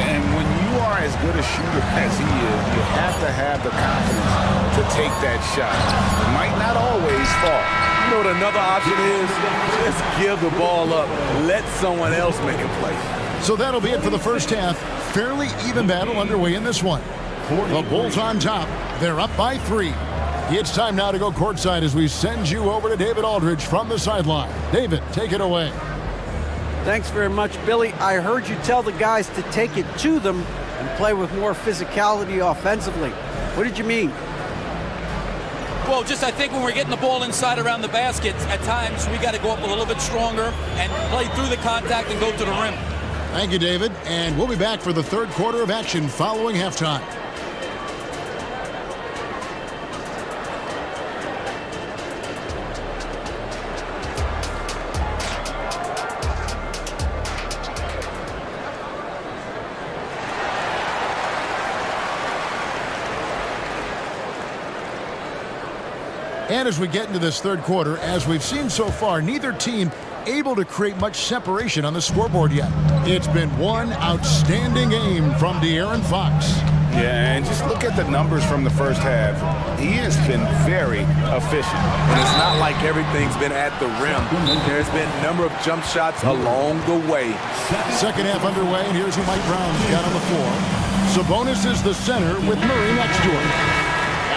[SPEAKER 3] And when you are as good a shooter as he is, you have to have the confidence to take that shot. It might not always fall.
[SPEAKER 12] You know what another option is? Just give the ball up. Let someone else make a play.
[SPEAKER 1] So that'll be it for the first half. Fairly even battle underway in this one. The Bulls on top. They're up by 3. It's time now to go courtside as we send you over to David Aldridge from the sideline. David, take it away.
[SPEAKER 6] Thanks very much, Billy. I heard you tell the guys to take it to them and play with more physicality offensively. What did you mean?
[SPEAKER 13] Well, just I think when we're getting the ball inside around the basket, at times we got to go up a little bit stronger and play through the contact and go to the rim.
[SPEAKER 1] Thank you, David. And we'll be back for the third quarter of action following halftime. And as we get into this third quarter, as we've seen so far, neither team able to create much separation on the scoreboard yet. It's been one outstanding game from De'Aaron Fox.
[SPEAKER 3] Yeah, and just look at the numbers from the first half. He has been very efficient.
[SPEAKER 12] And it's not like everything's been at the rim. There's been a number of jump shots along the way.
[SPEAKER 1] Second half underway, and here's who Mike Brown's got on the floor. Sabonis is the center with Murray next to him.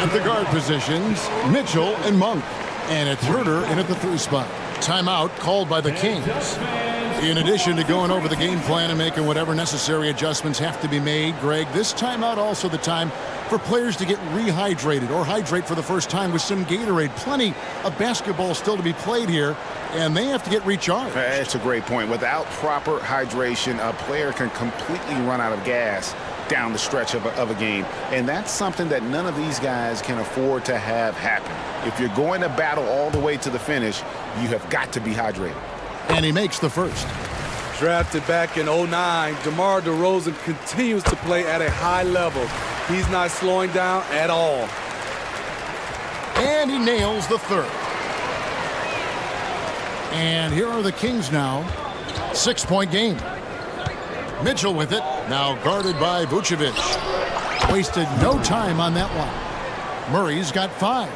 [SPEAKER 1] At the guard positions, Mitchell and Monk. And it's Herter in at the 3 spot. Timeout called by the Kings. In addition to going over the game plan and making whatever necessary adjustments have to be made, Greg, this timeout also the time for players to get rehydrated or hydrate for the first time with some Gatorade. Plenty of basketball still to be played here, and they have to get recharged.
[SPEAKER 4] That's a great point. Without proper hydration, a player can completely run out of gas down the stretch of a game. And that's something that none of these guys can afford to have happen. If you're going to battle all the way to the finish, you have got to be hydrated.
[SPEAKER 1] And he makes the first.
[SPEAKER 12] Drafted back in 2009, DeMar DeRozan continues to play at a high level. He's not slowing down at all.
[SPEAKER 1] And he nails the third. And here are the Kings now. 6-point game. Mitchell with it. Now guarded by Vucevic. Wasted no time on that one. Murray's got 5.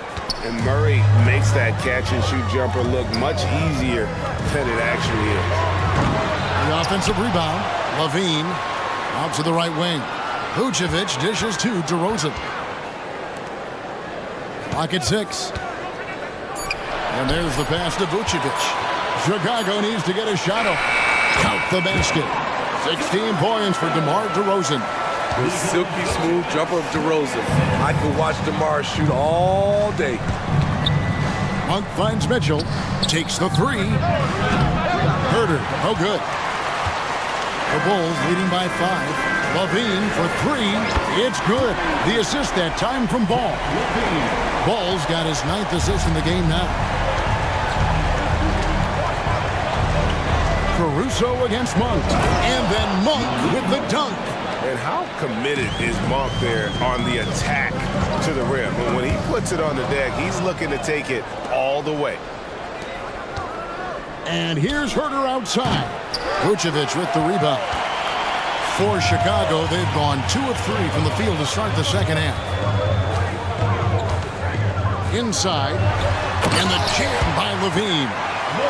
[SPEAKER 4] And Murray makes that catch-and-shoot jumper look much easier than it actually is.
[SPEAKER 1] The offensive rebound. Levine out to the right wing. Vucevic dishes to DeRozan. Clock at 6. And there's the pass to Vucevic. Chicago needs to get a shot up. Count the basket. 16 points for DeMar DeRozan.
[SPEAKER 12] The silky smooth jumper of DeRozan. I could watch DeMar shoot all day.
[SPEAKER 1] Monk finds Mitchell. Takes the 3. Herder, no good. The Bulls leading by 5. Levine for 3. It's good. The assist that time from Ball. Ball's got his 9th assist in the game now. Caruso against Monk. And then Monk with the dunk.
[SPEAKER 4] And how committed is Monk there on the attack to the rim? When he puts it on the deck, he's looking to take it all the way.
[SPEAKER 1] And here's Herder outside. Vucevic with the rebound. For Chicago, they've gone 2 of 3 from the field to start the second half. Inside. And the jam by Levine.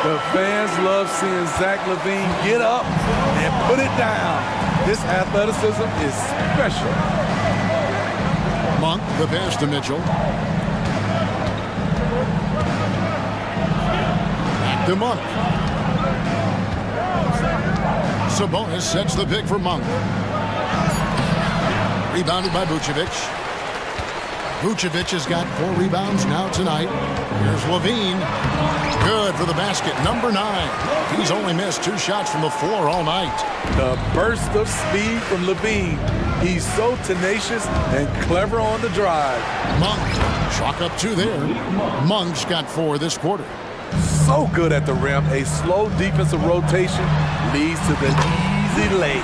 [SPEAKER 12] The fans love seeing Zach Levine get up and put it down. This athleticism is special.
[SPEAKER 1] Monk, the pass to Mitchell. Back to Monk. Sabonis sets the pick for Monk. Rebounded by Vucevic. Vucevic has got 4 rebounds now tonight. Here's Levine. Good for the basket. Number 9. He's only missed 2 shots from the floor all night.
[SPEAKER 12] The burst of speed from Levine. He's so tenacious and clever on the drive.
[SPEAKER 1] Monk, chalk up 2 there. Monk's got 4 this quarter.
[SPEAKER 12] So good at the rim. A slow defensive rotation leads to the easy lay.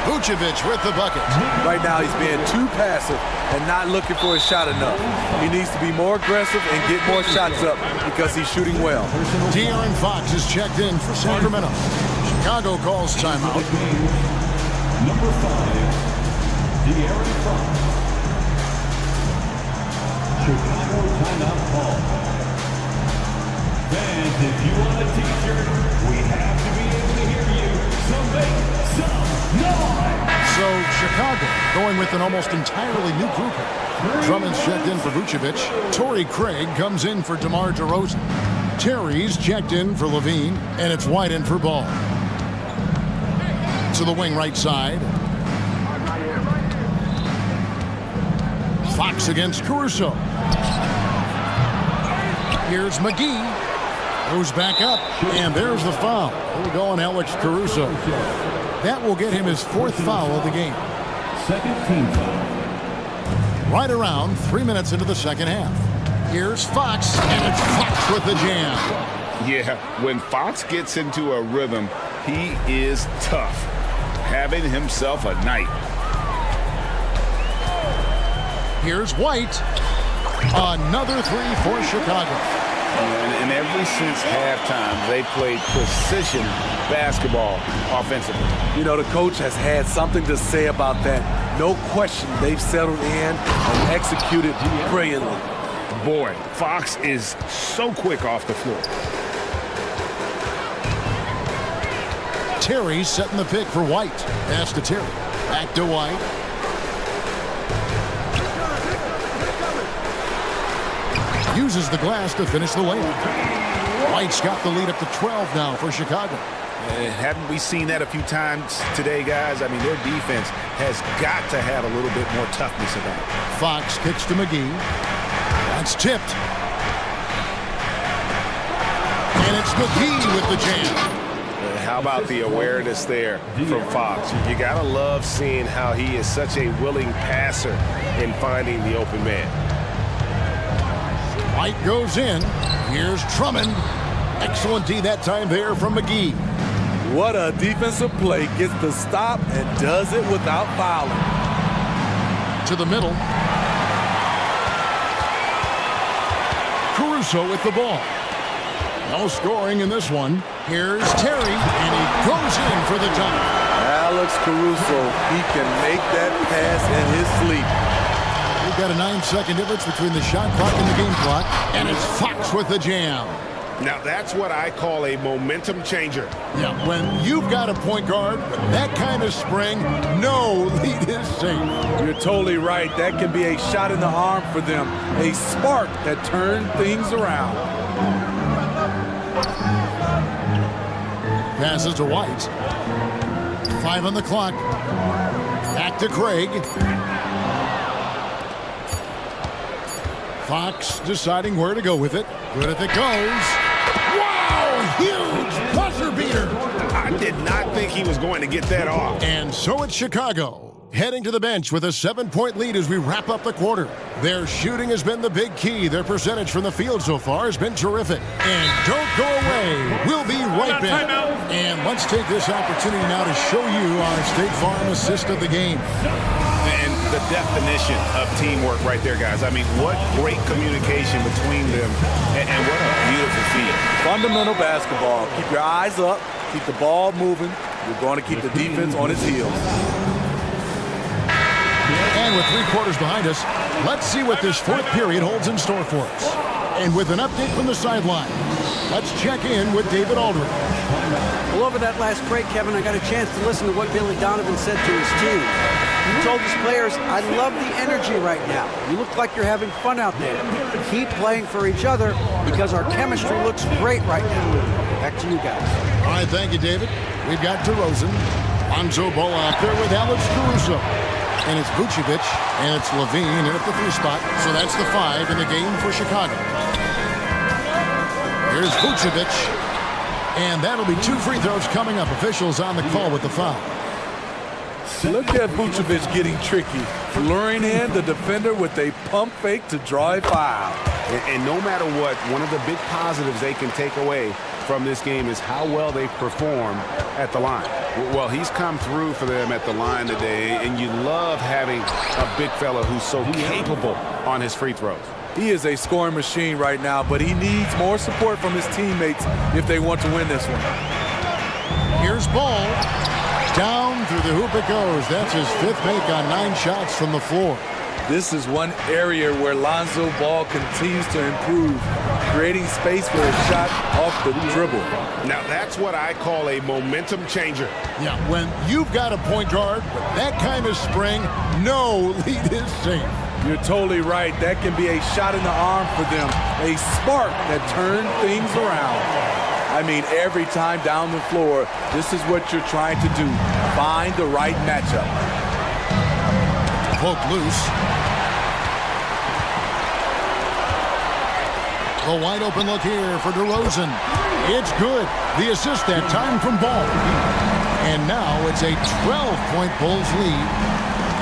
[SPEAKER 1] Vucevic with the bucket.
[SPEAKER 12] Right now he's being too passive and not looking for a shot enough. He needs to be more aggressive and get more shots up because he's shooting well.
[SPEAKER 1] De'Aaron Fox is checked in for Sacramento. Chicago calls timeout.
[SPEAKER 5] Number 5, De'Aaron Fox. Chicago timeout call. Fans, if you want a t-shirt, we have to be able to hear you. So make some noise.
[SPEAKER 1] So Chicago going with an almost entirely new group. Drummond's checked in for Vucevic. Torrey Craig comes in for DeMar DeRozan. Terry's checked in for Levine, and it's White in for Ball. To the wing right side. Fox against Caruso. Here's McGee. Goes back up, and there's the foul. We'll go on Alex Caruso. That will get him his 4th foul of the game.
[SPEAKER 5] Second team foul.
[SPEAKER 1] Right around 3 minutes into the second half. Here's Fox, and it's Fox with the jam.
[SPEAKER 4] Yeah, when Fox gets into a rhythm, he is tough. Having himself a night.
[SPEAKER 1] Here's White. Another 3 for Chicago.
[SPEAKER 4] And ever since halftime, they played precision basketball offensively.
[SPEAKER 12] You know, the coach has had something to say about that. No question, they've settled in and executed brilliantly.
[SPEAKER 4] Boy, Fox is so quick off the floor.
[SPEAKER 1] Terry's setting the pick for White. Pass to Terry. Back to White. Uses the glass to finish the layup. White's got the lead up to 12 now for Chicago.
[SPEAKER 4] Haven't we seen that a few times today, guys? I mean, their defense has got to have a little bit more toughness about it.
[SPEAKER 1] Fox kicks to McGee. That's tipped. And it's McGee with the jam.
[SPEAKER 3] How about the awareness there from Fox? You got to love seeing how he is such a willing passer in finding the open man.
[SPEAKER 1] White goes in. Here's Drummond. Excellent D that time there from McGee.
[SPEAKER 12] What a defensive play. Gets the stop and does it without fouling.
[SPEAKER 1] To the middle. Caruso with the ball. No scoring in this one. Here's Terry, and he goes in for the tie.
[SPEAKER 12] Alex Caruso, he can make that pass in his sleep.
[SPEAKER 1] We've got a 9-second difference between the shot clock and the game clock, and it's Fox with the jam.
[SPEAKER 3] Now, that's what I call a momentum changer.
[SPEAKER 1] Yeah, when you've got a point guard with that kind of spring, no lead is safe.
[SPEAKER 12] You're totally right. That can be a shot in the arm for them, a spark that turns things around.
[SPEAKER 1] Passes to White. 5 on the clock. Back to Craig. Fox deciding where to go with it. Good if it goes. Wow! Huge buzzer beater.
[SPEAKER 3] I did not think he was going to get that off.
[SPEAKER 1] And so it's Chicago. Heading to the bench with a 7-point lead as we wrap up the quarter. Their shooting has been the big key. Their percentage from the field so far has been terrific. And don't go away. We'll be right back. And let's take this opportunity now to show you our State Farm assist of the game.
[SPEAKER 3] And the definition of teamwork right there, guys. I mean, what great communication between them, and what a beautiful feat.
[SPEAKER 12] Fundamental basketball. Keep your eyes up. Keep the ball moving. You're going to keep the defense on its heels.
[SPEAKER 1] And with 3 quarters behind us, let's see what this fourth period holds in store for us. And with an update from the sideline, let's check in with David Aldridge.
[SPEAKER 6] Well, over that last break, Kevin, I got a chance to listen to what Billy Donovan said to his team. He told his players, I love the energy right now. You look like you're having fun out there. Keep playing for each other because our chemistry looks great right now. Back to you guys.
[SPEAKER 1] All right, thank you, David. We've got DeRozan. Lonzo Ball out there with Alex Caruso. And it's Vucevic, and it's Levine in at the 3 spot. So that's the 5 in the game for Chicago. Here's Vucevic. And that'll be 2 free throws coming up. Officials on the call with the foul.
[SPEAKER 12] Look at Vucevic getting tricky. Luring in the defender with a pump fake to draw a foul.
[SPEAKER 3] And no matter what, one of the big positives they can take away from this game is how well they perform at the line. Well, he's come through for them at the line today, and you love having a big fella who's so capable on his free throws.
[SPEAKER 12] He is a scoring machine right now, but he needs more support from his teammates if they want to win this one.
[SPEAKER 1] Here's Ball. Down through the hoop it goes. That's his 5th make on 9 shots from the floor.
[SPEAKER 12] This is one area where Lonzo Ball continues to improve, creating space for a shot off the dribble.
[SPEAKER 3] Now, that's what I call a momentum changer.
[SPEAKER 1] Yeah, when you've got a point guard with that kind of spring, no lead is safe.
[SPEAKER 12] You're totally right. That can be a shot in the arm for them, a spark that turns things around. I mean, every time down the floor, this is what you're trying to do. Find the right matchup.
[SPEAKER 1] Poke loose. A wide open look here for DeRozan. It's good. The assist that time from Ball. And now it's a 12-point Bulls lead.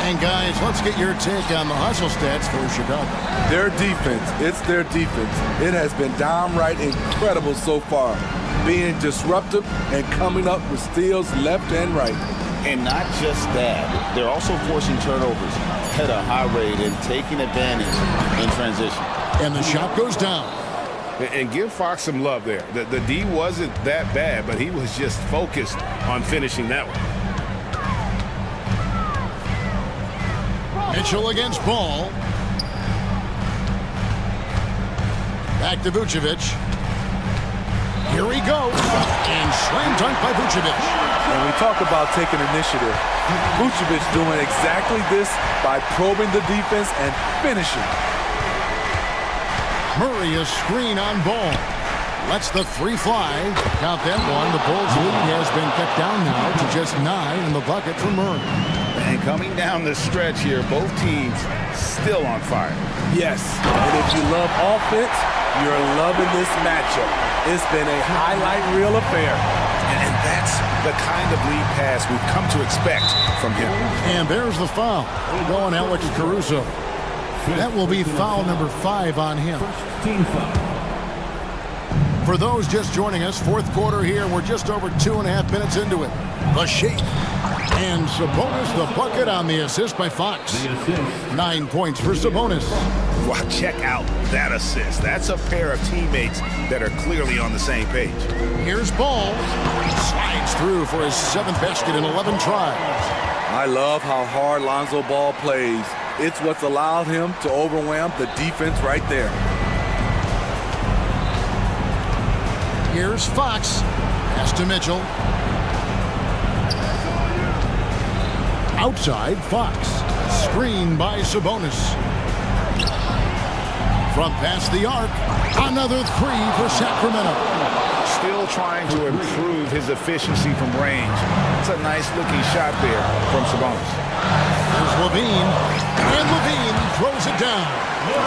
[SPEAKER 1] And guys, let's get your take on the hustle stats for Chicago.
[SPEAKER 12] Their defense, it's their defense. It has been downright incredible so far, being disruptive and coming up with steals left and right.
[SPEAKER 14] And not just that, they're also forcing turnovers at a high rate and taking advantage in transition.
[SPEAKER 1] And the shot goes down.
[SPEAKER 3] And give Fox some love there. The D wasn't that bad, but he was just focused on finishing that one.
[SPEAKER 1] Mitchell against Ball. Back to Vucevic. Here he goes. And slam dunk by Vucevic.
[SPEAKER 12] When we talk about taking initiative, Vucevic doing exactly this by probing the defense and finishing.
[SPEAKER 1] Murray a screen on Ball. Lets the three fly. Count that one. The Bulls' lead has been cut down now to just 9 in the bucket for Murray.
[SPEAKER 3] And coming down the stretch here, both teams still on fire.
[SPEAKER 12] Yes, and if you love offense, you're loving this matchup. It's been a highlight reel affair.
[SPEAKER 3] And that's the kind of lead pass we've come to expect from him.
[SPEAKER 1] And there's the foul. Going Alex Caruso. That will be foul number 5 on him.
[SPEAKER 5] Team foul.
[SPEAKER 1] For those just joining us, fourth quarter here. We're just over 2.5 minutes into it. The shake. And Sabonis the bucket on the assist by Fox. 9 points for Sabonis.
[SPEAKER 3] Wow, check out that assist. That's a pair of teammates that are clearly on the same page.
[SPEAKER 1] Here's Ball. Slides through for his 7th basket in 11 tries.
[SPEAKER 12] I love how hard Lonzo Ball plays. It's what's allowed him to overwhelm the defense right there.
[SPEAKER 1] Here's Fox. Pass to Mitchell. Outside, Fox. Screen by Sabonis. From past the arc. Another 3 for Sacramento.
[SPEAKER 3] Still trying to improve his efficiency from range. It's a nice looking shot there from Sabonis.
[SPEAKER 1] There's Levine. And Levine throws it down.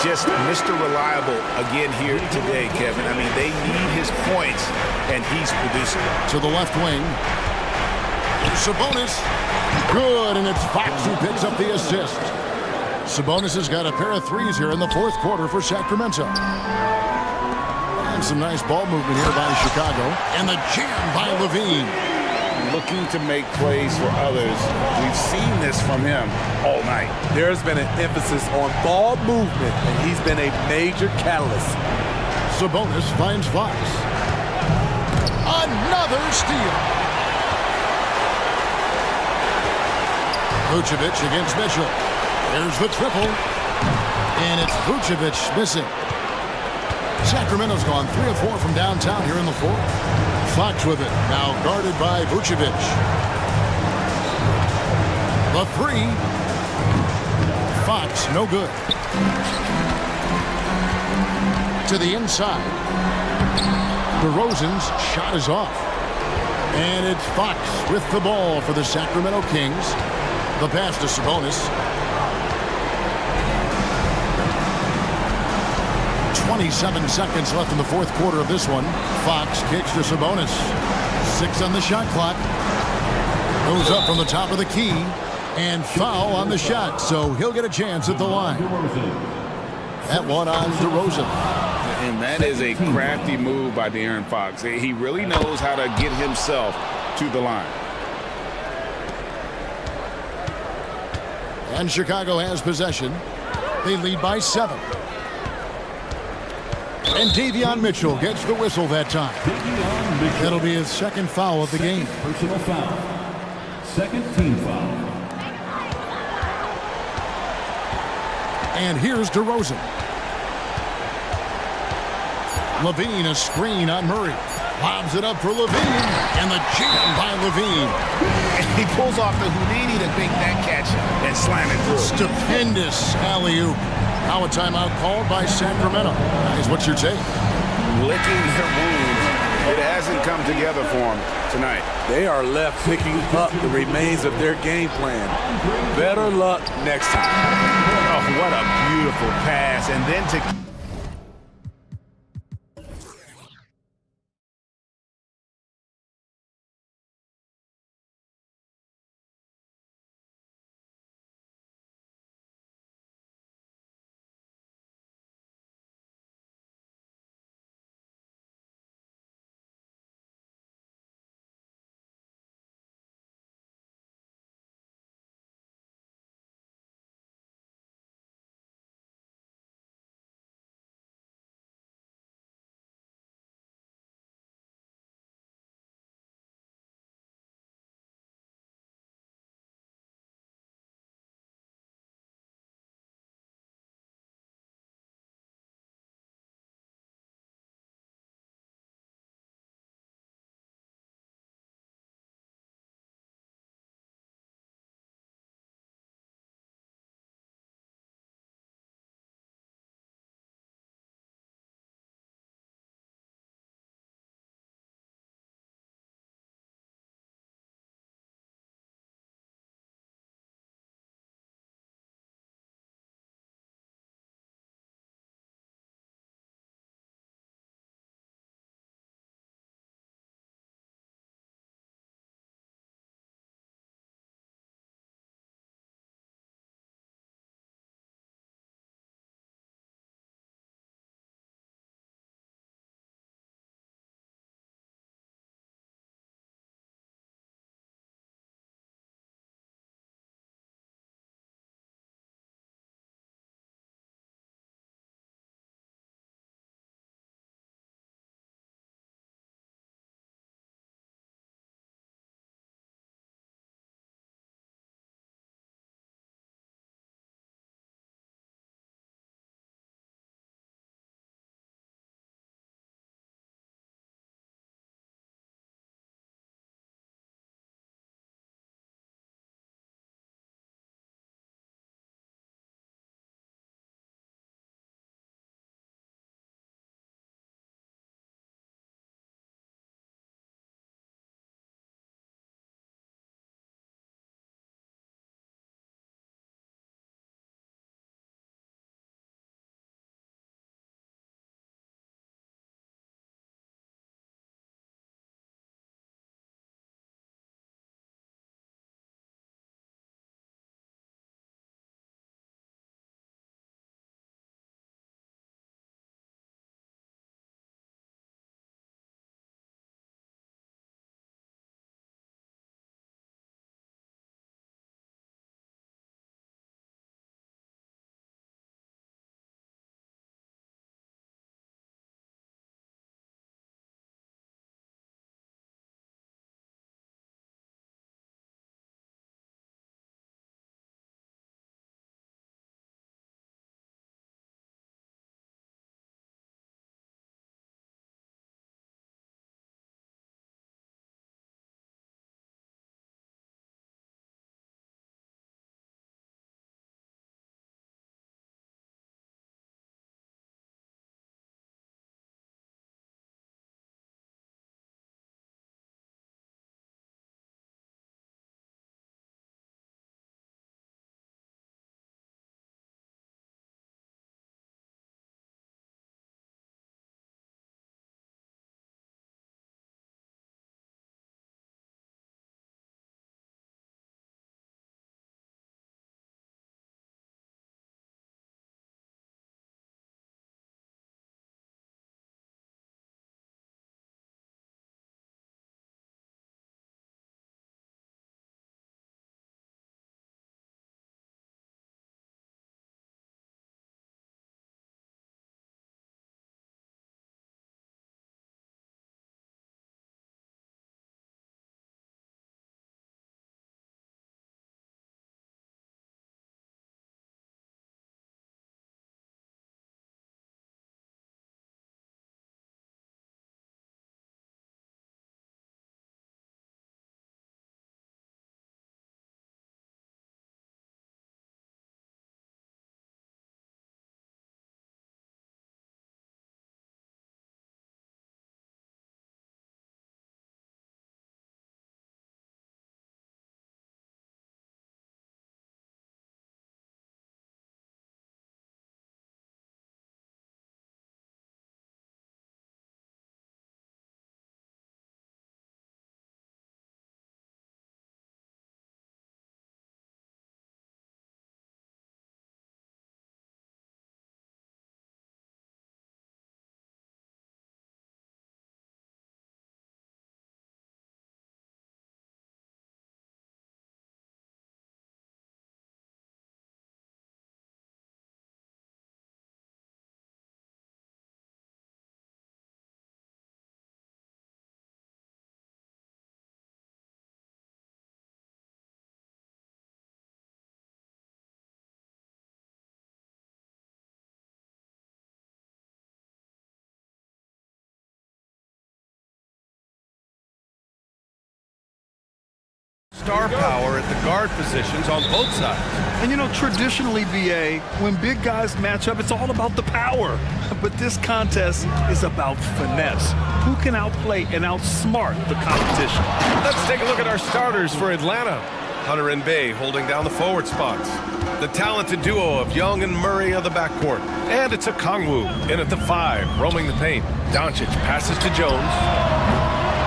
[SPEAKER 3] Just Mr. Reliable again here today, Kevin. I mean, they need his points, and he's producing.
[SPEAKER 1] To the left wing. Sabonis. Good, and it's Fox who picks up the assist. Sabonis has got a pair of threes here in the fourth quarter for Sacramento. And some nice ball movement here by Chicago. And the jam by Levine.
[SPEAKER 3] Looking to make plays for others. We've seen this from him all night.
[SPEAKER 12] There's been an emphasis on ball movement, and he's been a major catalyst.
[SPEAKER 1] Sabonis finds Fox. Another steal. Vucevic against Mitchell. There's the triple. And it's Vucevic missing. Sacramento's gone 3 of 4 from downtown here in the fourth. Fox with it. Now guarded by Vucevic. The 3. Fox, no good. To the inside. DeRozan's shot is off. And it's Fox with the ball for the Sacramento Kings. The pass to Sabonis. 27 seconds left in the fourth quarter of this one. Fox kicks to Sabonis. 6 on the shot clock. Goes up from the top of the key. And foul on the shot, so he'll get a chance at the line. That one on DeRozan.
[SPEAKER 3] And that is a crafty move by De'Aaron Fox. He really knows how to get himself to the line.
[SPEAKER 1] And Chicago has possession. They lead by 7. And Davion Mitchell gets the whistle that time. That'll be his second foul of the game.
[SPEAKER 5] Personal foul. Second team foul.
[SPEAKER 1] And here's DeRozan. Levine, a screen on Murray. Lobs it up for Levine. And the jam by Levine.
[SPEAKER 3] He pulls off the Houdini to make that catch and slam it through.
[SPEAKER 1] Stupendous alley-oop. Now a timeout called by Sacramento. Guys, what's your take?
[SPEAKER 3] Licking their wounds. It hasn't come together for them tonight.
[SPEAKER 12] They are left picking up the remains of their game plan. Better luck next time.
[SPEAKER 3] Oh, what a beautiful pass. And then to
[SPEAKER 8] star power at the guard positions on both sides.
[SPEAKER 10] And you know, traditionally, BA, when big guys match up, it's all about the power. But this contest is about finesse. Who can outplay and outsmart the competition?
[SPEAKER 8] Let's take a look at our starters for Atlanta. Hunter and Bay holding down the forward spots. The talented duo of Young and Murray of the backcourt. And it's a Kongwu in at the 5, roaming the paint. Doncic passes to Jones.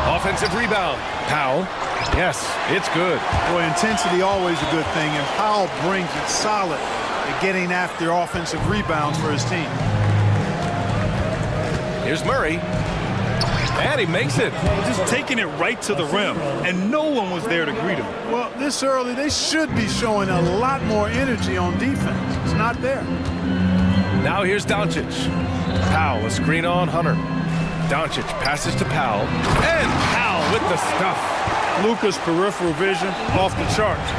[SPEAKER 8] Offensive rebound. Powell. Yes, it's good.
[SPEAKER 10] Boy, intensity always a good thing, and Powell brings it solid at getting after offensive rebounds for his team.
[SPEAKER 8] Here's Murray. And he makes it.
[SPEAKER 10] Just taking it right to the rim, and no one was there to greet him.
[SPEAKER 15] Well, this early, they should be showing a lot more energy on defense. It's not there.
[SPEAKER 8] Now here's Doncic. Powell, a screen on Hunter. Doncic passes to Powell. And Powell with the stuff.
[SPEAKER 15] Luka's peripheral vision off the charts.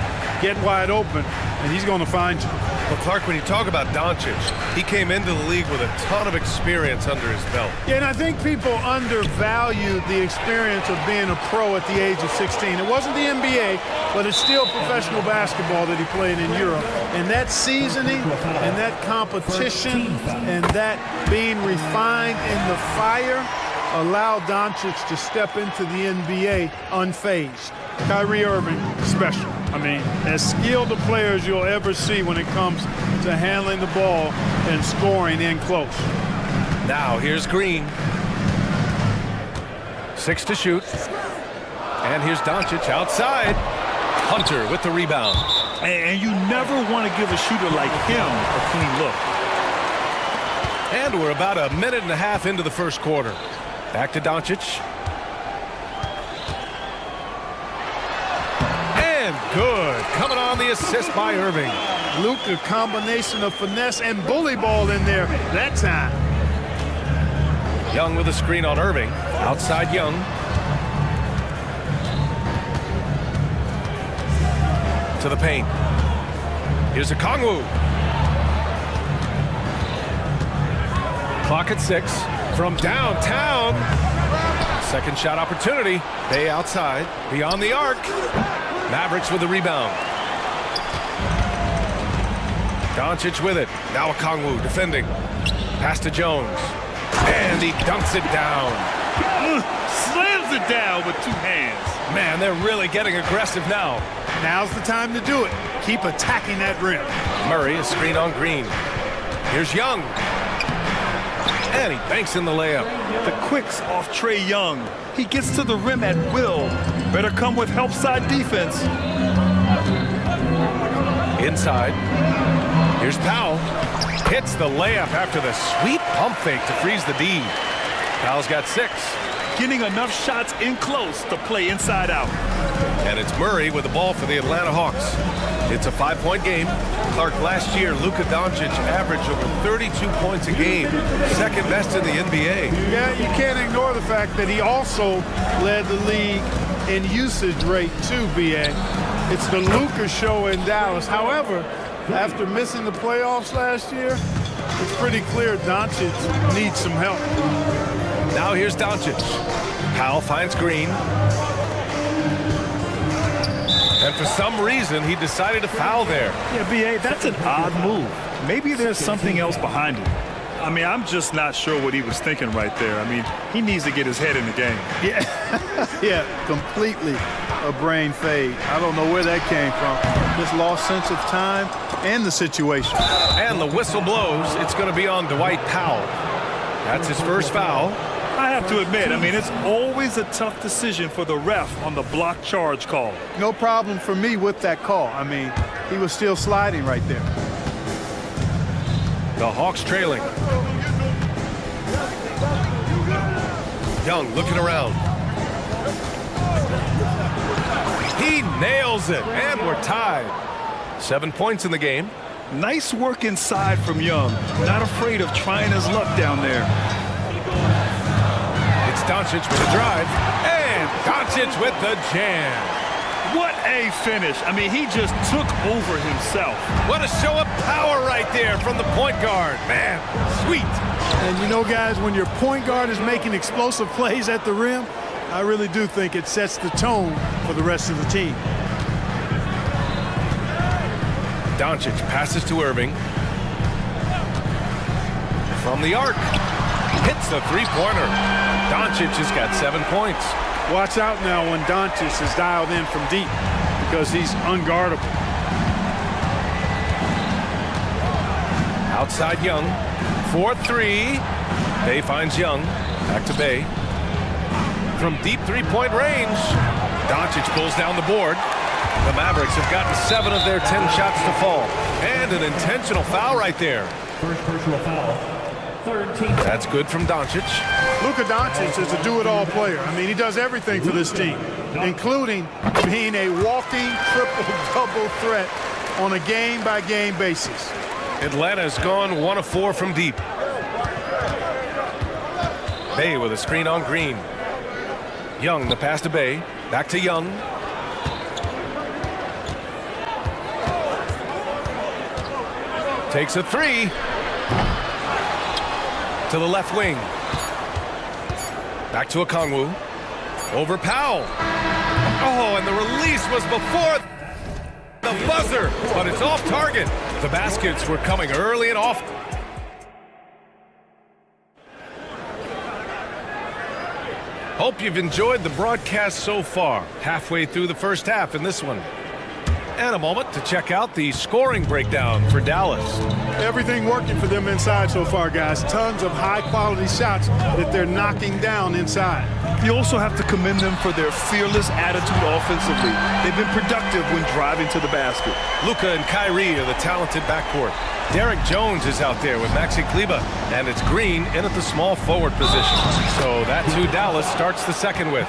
[SPEAKER 15] Get wide open, and he's going to find you.
[SPEAKER 8] Well, Clark, when you talk about Doncic, he came into the league with a ton of experience under his belt.
[SPEAKER 15] Yeah, and I think people undervalue the experience of being a pro at the age of 16. It wasn't the NBA, but it's still professional basketball that he played in Europe. And that seasoning and that competition and that being refined in the fire allowed Doncic to step into the NBA unfazed. Kyrie Irving, special. I mean, as skilled a player as you'll ever see when it comes to handling the ball and scoring in close.
[SPEAKER 8] Now here's Green. 6 to shoot. And here's Doncic outside. Hunter with the rebound.
[SPEAKER 10] And you never want to give a shooter like him a clean look.
[SPEAKER 8] And we're about a minute and a half into the first quarter. Back to Doncic. And good. Coming on the assist by Irving.
[SPEAKER 15] Luka, combination of finesse and bully ball in there that time.
[SPEAKER 8] Young with a screen on Irving. Outside Young. To the paint. Here's a Kongwu. Clock at 6. From downtown. Second shot opportunity. Bay outside. Beyond the arc. Mavericks with the rebound. Doncic with it. Now a Kongwu defending. Pass to Jones. And he dunks it down.
[SPEAKER 10] Slams it down with 2 hands.
[SPEAKER 8] Man, they're really getting aggressive now.
[SPEAKER 15] Now's the time to do it. Keep attacking that rim.
[SPEAKER 8] Murray, a screen on Green. Here's Young. And he banks in the layup.
[SPEAKER 10] The quicks off Trae Young. He gets to the rim at will. Better come with help side defense.
[SPEAKER 8] Inside. Here's Powell. Hits the layup after the sweet pump fake to freeze the D. Powell's got 6.
[SPEAKER 10] Getting enough shots in close to play inside out.
[SPEAKER 8] And it's Murray with the ball for the Atlanta Hawks. It's a 5-point game. Clark, last year, Luka Doncic averaged over 32 points a game. Second best in the NBA.
[SPEAKER 15] Yeah, you can't ignore the fact that he also led the league in usage rate too, BA. It's the Luka show in Dallas. However, after missing the playoffs last year, it's pretty clear Doncic needs some help.
[SPEAKER 8] Now here's Doncic. Powell finds Green. And for some reason, he decided to foul there.
[SPEAKER 10] Yeah, B.A., that's an odd move. Maybe there's something else behind it. I mean, I'm just not sure what he was thinking right there. I mean, he needs to get his head in the game.
[SPEAKER 15] Yeah, yeah, completely a brain fade. I don't know where that came from. Just lost sense of time and the situation.
[SPEAKER 8] And the whistle blows. It's going to be on Dwight Powell. That's his first foul.
[SPEAKER 10] I have to admit, I mean, it's always a tough decision for the ref on the block charge call.
[SPEAKER 15] No problem for me with that call. I mean, he was still sliding right there.
[SPEAKER 8] The Hawks trailing. Young looking around. He nails it, and we're tied. 7 points in the game.
[SPEAKER 10] Nice work inside from Young. Not afraid of trying his luck down there.
[SPEAKER 8] It's Doncic with a drive, and Doncic with the jam.
[SPEAKER 10] What a finish. I mean, he just took over himself.
[SPEAKER 8] What a show of power right there from the point guard. Man, sweet.
[SPEAKER 15] And you know, guys, when your point guard is making explosive plays at the rim, I really do think it sets the tone for the rest of the team.
[SPEAKER 8] Doncic passes to Irving. From the arc. Hits the three-pointer. Doncic has got 7 points.
[SPEAKER 15] Watch out now when Doncic is dialed in from deep because he's unguardable.
[SPEAKER 8] Outside Young. 4-3. Bay finds Young. Back to Bay. From deep three-point range. Doncic pulls down the board. The Mavericks have gotten 7 of their 10 shots to fall. And an intentional foul right there.
[SPEAKER 5] First personal foul. Third team.
[SPEAKER 8] That's good from Doncic.
[SPEAKER 15] Luka Doncic is a do-it-all player. I mean, he does everything for this team, including being a walking triple-double threat on a game-by-game basis.
[SPEAKER 8] Atlanta's gone 1 of 4 from deep. Bay with a screen on Green. Young, the pass to Bay. Back to Young. Takes a three. To the left wing. Back to Okongwu. Over Powell. Oh, and the release was before the buzzer, but it's off target. The baskets were coming early and often. Hope you've enjoyed the broadcast so far. Halfway through the first half in this one. And a moment to check out the scoring breakdown for Dallas.
[SPEAKER 15] Everything working for them inside so far, guys. Tons of high-quality shots that they're knocking down inside.
[SPEAKER 10] You also have to commend them for their fearless attitude offensively. They've been productive when driving to the basket.
[SPEAKER 8] Luka and Kyrie are the talented backcourt. Derek Jones is out there with Maxi Kleber, and it's Green in at the small forward position. So that's who Dallas starts the second with.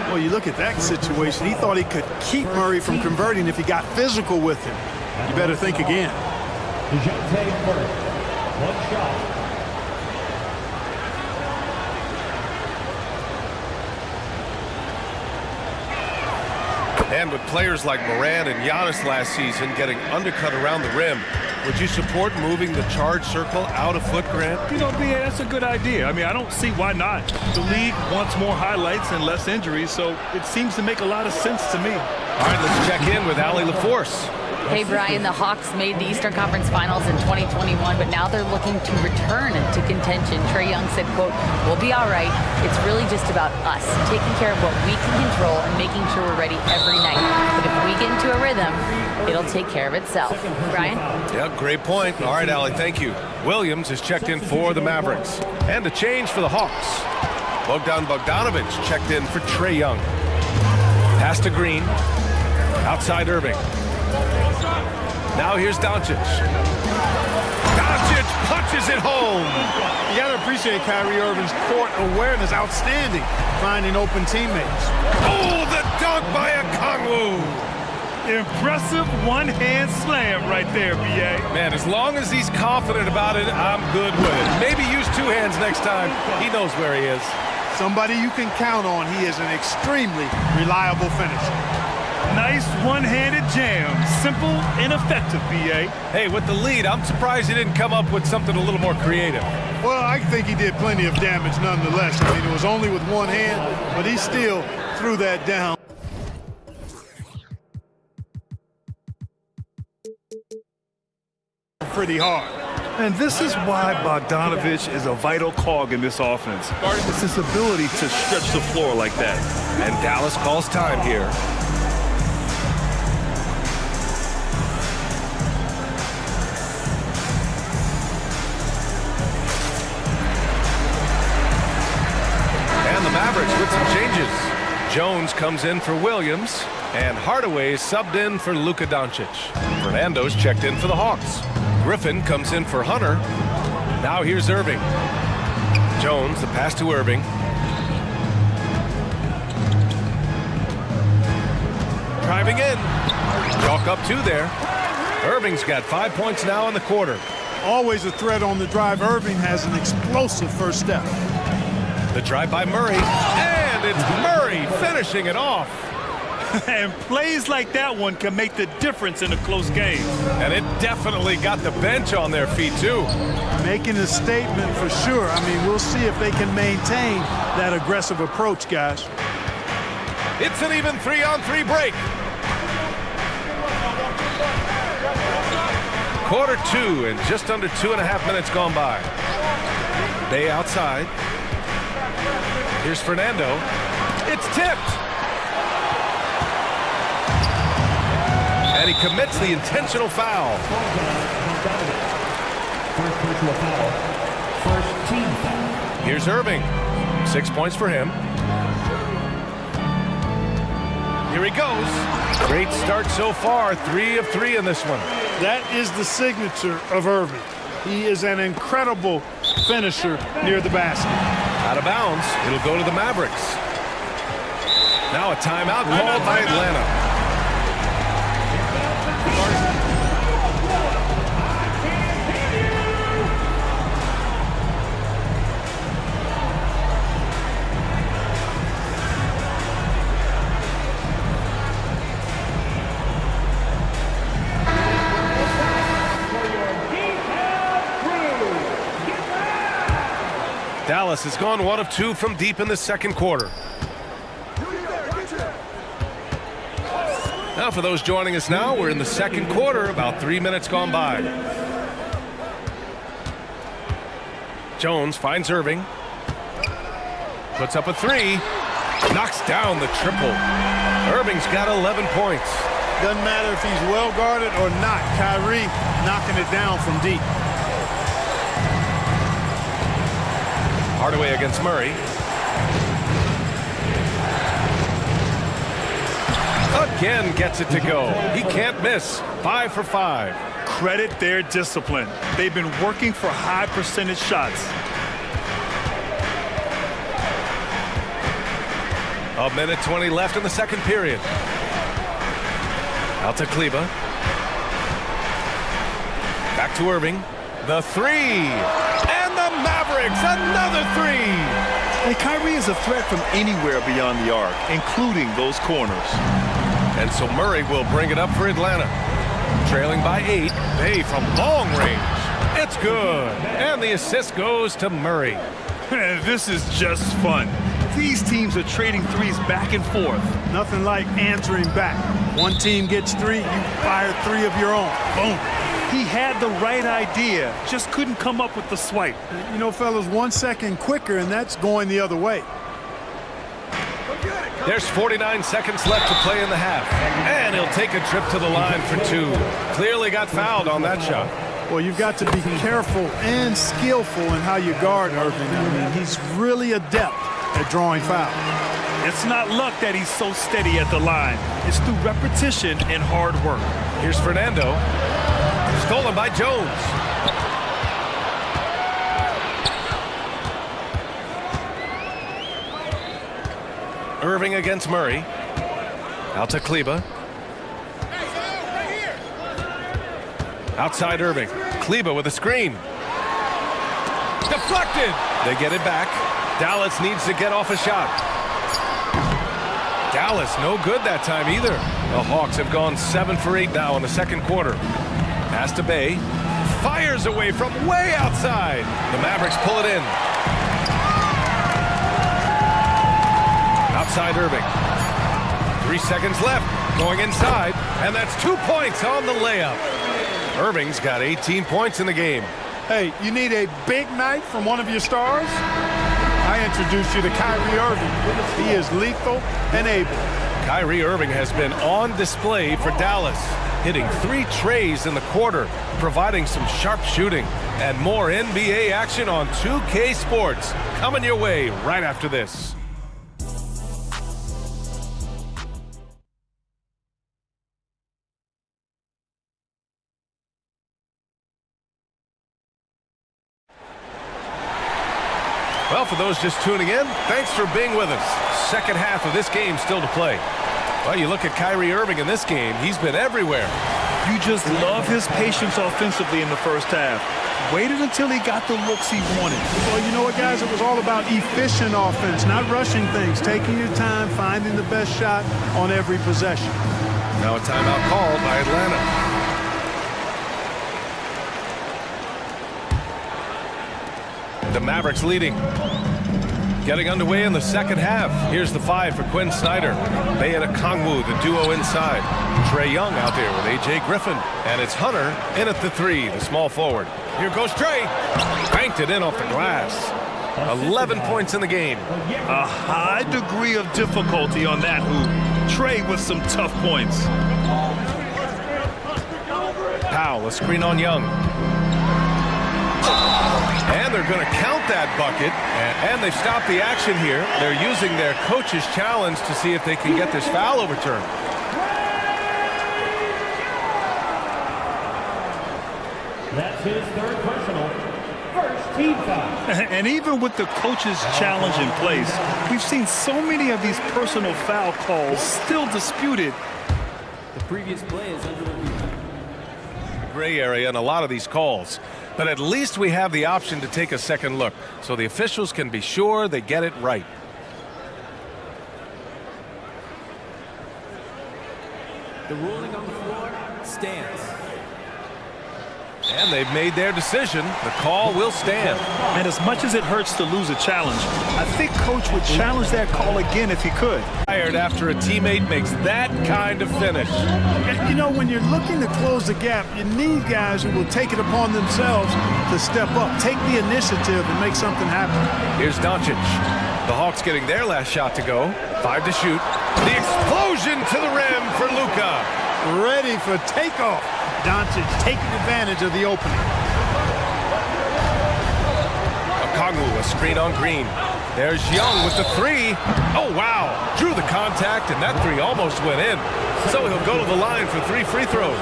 [SPEAKER 15] Well, you look at that situation. He thought he could keep Murray from converting if he got physical with him. You better think again.
[SPEAKER 5] DeJounte Murray. One shot.
[SPEAKER 8] And with players like Morant and Giannis last season getting undercut around the rim, would you support moving the charge circle out a foot, Grant?
[SPEAKER 10] You know, BA, that's a good idea. I mean, I don't see why not. The league wants more highlights and less injuries, so it seems to make a lot of sense to me.
[SPEAKER 8] All right, let's check in with Allie LaForce.
[SPEAKER 11] Hey, Brian, the Hawks made the Eastern Conference Finals in 2021, but now they're looking to return to contention. Trae Young said, quote, "We'll be all right. It's really just about us, taking care of what we can control and making sure we're ready every night. But if we get into a rhythm, it'll take care of itself." Brian?
[SPEAKER 8] Yeah, great point. All right, Allie, thank you. Williams is checked in for the Mavericks. And a change for the Hawks. Bogdan Bogdanovic checked in for Trae Young. Pass to Green. Outside Irving. Now here's Doncic. Doncic punches it home.
[SPEAKER 15] You got to appreciate Kyrie Irving's court awareness. Outstanding. Finding open teammates.
[SPEAKER 8] Oh, the dunk by Okongwu.
[SPEAKER 10] Impressive one-hand slam right there, BA.
[SPEAKER 8] Man, as long as he's confident about it, I'm good with it. Maybe use 2 hands next time. He knows where he is.
[SPEAKER 15] Somebody you can count on. He is an extremely reliable finisher.
[SPEAKER 10] Nice one-handed jam. Simple and effective, BA.
[SPEAKER 8] Hey, with the lead, I'm surprised he didn't come up with something a little more creative.
[SPEAKER 15] Well, I think he did plenty of damage nonetheless. I mean, it was only with one hand, but he still threw that down. Pretty hard.
[SPEAKER 10] And this is why Bogdanovic is a vital cog in this offense. It's his ability to stretch the floor like that.
[SPEAKER 8] And Dallas calls time here. Mavericks with some changes. Jones comes in for Williams, and Hardaway subbed in for Luka Doncic. Fernando's checked in for the Hawks. Griffin comes in for Hunter. Now here's Irving. Jones, the pass to Irving. Driving in. Chalk up 2 there. Irving's got 5 points now in the quarter.
[SPEAKER 15] Always a threat on the drive. Irving has an explosive first step.
[SPEAKER 8] The drive by Murray, and it's Murray finishing it off.
[SPEAKER 10] And plays like that one can make the difference in a close game.
[SPEAKER 8] And it definitely got the bench on their feet, too.
[SPEAKER 15] Making a statement for sure. I mean, we'll see if they can maintain that aggressive approach, guys.
[SPEAKER 8] It's an even 3-on-3 break. Quarter 2 and just under 2.5 minutes gone by. Bay outside. Here's Fernando. It's tipped. And he commits the intentional foul. Here's Irving. 6 points for him. Here he goes. Great start so far. 3 of 3 in this one.
[SPEAKER 15] That is the signature of Irving. He is an incredible finisher near the basket.
[SPEAKER 8] Out of bounds. It'll go to the Mavericks. Now a timeout called by Atlanta. Dallas has gone 1 of 2 from deep in the second quarter. Now for those joining us now, we're in the second quarter, about 3 minutes gone by. Jones finds Irving. Puts up a 3. Knocks down the triple. Irving's got 11 points.
[SPEAKER 15] Doesn't matter if he's well guarded or not. Kyrie knocking it down from deep.
[SPEAKER 8] Hardaway against Murray. Again gets it to go. He can't miss. 5 for 5.
[SPEAKER 10] Credit their discipline. They've been working for high percentage shots.
[SPEAKER 8] A minute 20 left in the second period. Out to Kleba. Back to Irving. The 3. The Mavericks, another 3.
[SPEAKER 10] Hey, Kyrie is a threat from anywhere beyond the arc, including those corners.
[SPEAKER 8] And so Murray will bring it up for Atlanta. Trailing by 8. Bay from long range. It's good. And the assist goes to Murray.
[SPEAKER 10] This is just fun. These teams are trading threes back and forth.
[SPEAKER 15] Nothing like answering back. One team gets 3, you fire 3 of your own. Boom.
[SPEAKER 10] He had the right idea, just couldn't come up with the swipe.
[SPEAKER 15] You know, fellas, 1 second quicker, and that's going the other way.
[SPEAKER 8] There's 49 seconds left to play in the half. And he'll take a trip to the line for 2. Clearly got fouled on that shot.
[SPEAKER 15] Well, you've got to be careful and skillful in how you guard Irving. I mean, he's really adept at drawing fouls.
[SPEAKER 10] It's not luck that he's so steady at the line. It's through repetition and hard work.
[SPEAKER 8] Here's Fernando. Stolen by Jones. Irving against Murray. Out to Kleba. Outside Irving. Kleba with a screen. Deflected. They get it back. Dallas needs to get off a shot. Dallas no good that time either. The Hawks have gone 7 for 8 now in the second quarter. Pass to Bay. Fires away from way outside. The Mavericks pull it in. Outside Irving. 3 seconds left. Going inside. And that's 2 points on the layup. Irving's got 18 points in the game.
[SPEAKER 15] Hey, you need a big night from one of your stars? I introduce you to Kyrie Irving. He is lethal and able.
[SPEAKER 8] Kyrie Irving has been on display for Dallas, hitting 3 trays in the quarter, providing some sharp shooting. And more NBA action on 2K Sports coming your way right after this. Well, for those just tuning in, thanks for being with us. Second half of this game still to play. Well, you look at Kyrie Irving in this game, he's been everywhere.
[SPEAKER 10] You just love his patience offensively in the first half. Waited until he got the looks he wanted.
[SPEAKER 15] Well, you know what, guys? It was all about efficient offense, not rushing things, taking your time, finding the best shot on every possession.
[SPEAKER 8] Now a timeout called by Atlanta. The Mavericks leading. Getting underway in the second half. Here's the 5 for Quinn Snyder. Bayan Okongwu, the duo inside. Trey Young out there with A.J. Griffin. And it's Hunter in at the 3, the small forward. Here goes Trey. Banked it in off the glass. 11 points in the game.
[SPEAKER 10] A high degree of difficulty on that hoop. Trey with some tough points.
[SPEAKER 8] Powell, a screen on Young. And they're going to count that bucket. And they've stopped the action here. They're using their coach's challenge to see if they can get this foul overturned.
[SPEAKER 5] That's his third personal. First team foul.
[SPEAKER 10] And even with the coach's challenge in place, we've seen so many of these personal foul calls still disputed.
[SPEAKER 5] The previous play is under review.
[SPEAKER 8] Gray area in a lot of these calls. But at least we have the option to take a second look, so the officials can be sure they get it right.
[SPEAKER 5] The ruling on the floor stands.
[SPEAKER 8] And they've made their decision. The call will stand.
[SPEAKER 10] And as much as it hurts to lose a challenge, I think Coach would challenge that call again if he could.
[SPEAKER 8] Fired after a teammate makes that kind of finish.
[SPEAKER 15] You know, when you're looking to close the gap, you need guys who will take it upon themselves to step up, take the initiative and make something happen.
[SPEAKER 8] Here's Doncic. The Hawks getting their last shot to go. 5 to shoot. The explosion to the rim for Luka.
[SPEAKER 15] Ready for takeoff. Doncic taking advantage of the opening.
[SPEAKER 8] Okongwu, a screen on Green. There's Young with the 3. Oh, wow. Drew the contact, and that 3 almost went in. So he'll go to the line for 3 free throws.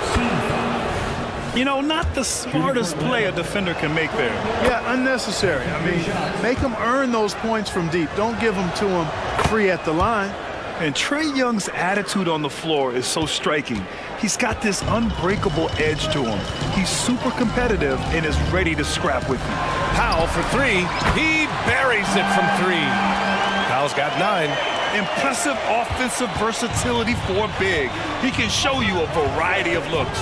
[SPEAKER 10] You know, not the smartest play a defender can make there.
[SPEAKER 15] Yeah, unnecessary. I mean, make them earn those points from deep. Don't give them to them free at the line.
[SPEAKER 10] And Trey Young's attitude on the floor is so striking. He's got this unbreakable edge to him. He's super competitive and is ready to scrap with you.
[SPEAKER 8] Powell for 3. He buries it from 3. Powell's got 9.
[SPEAKER 10] Impressive offensive versatility for big. He can show you a variety of looks.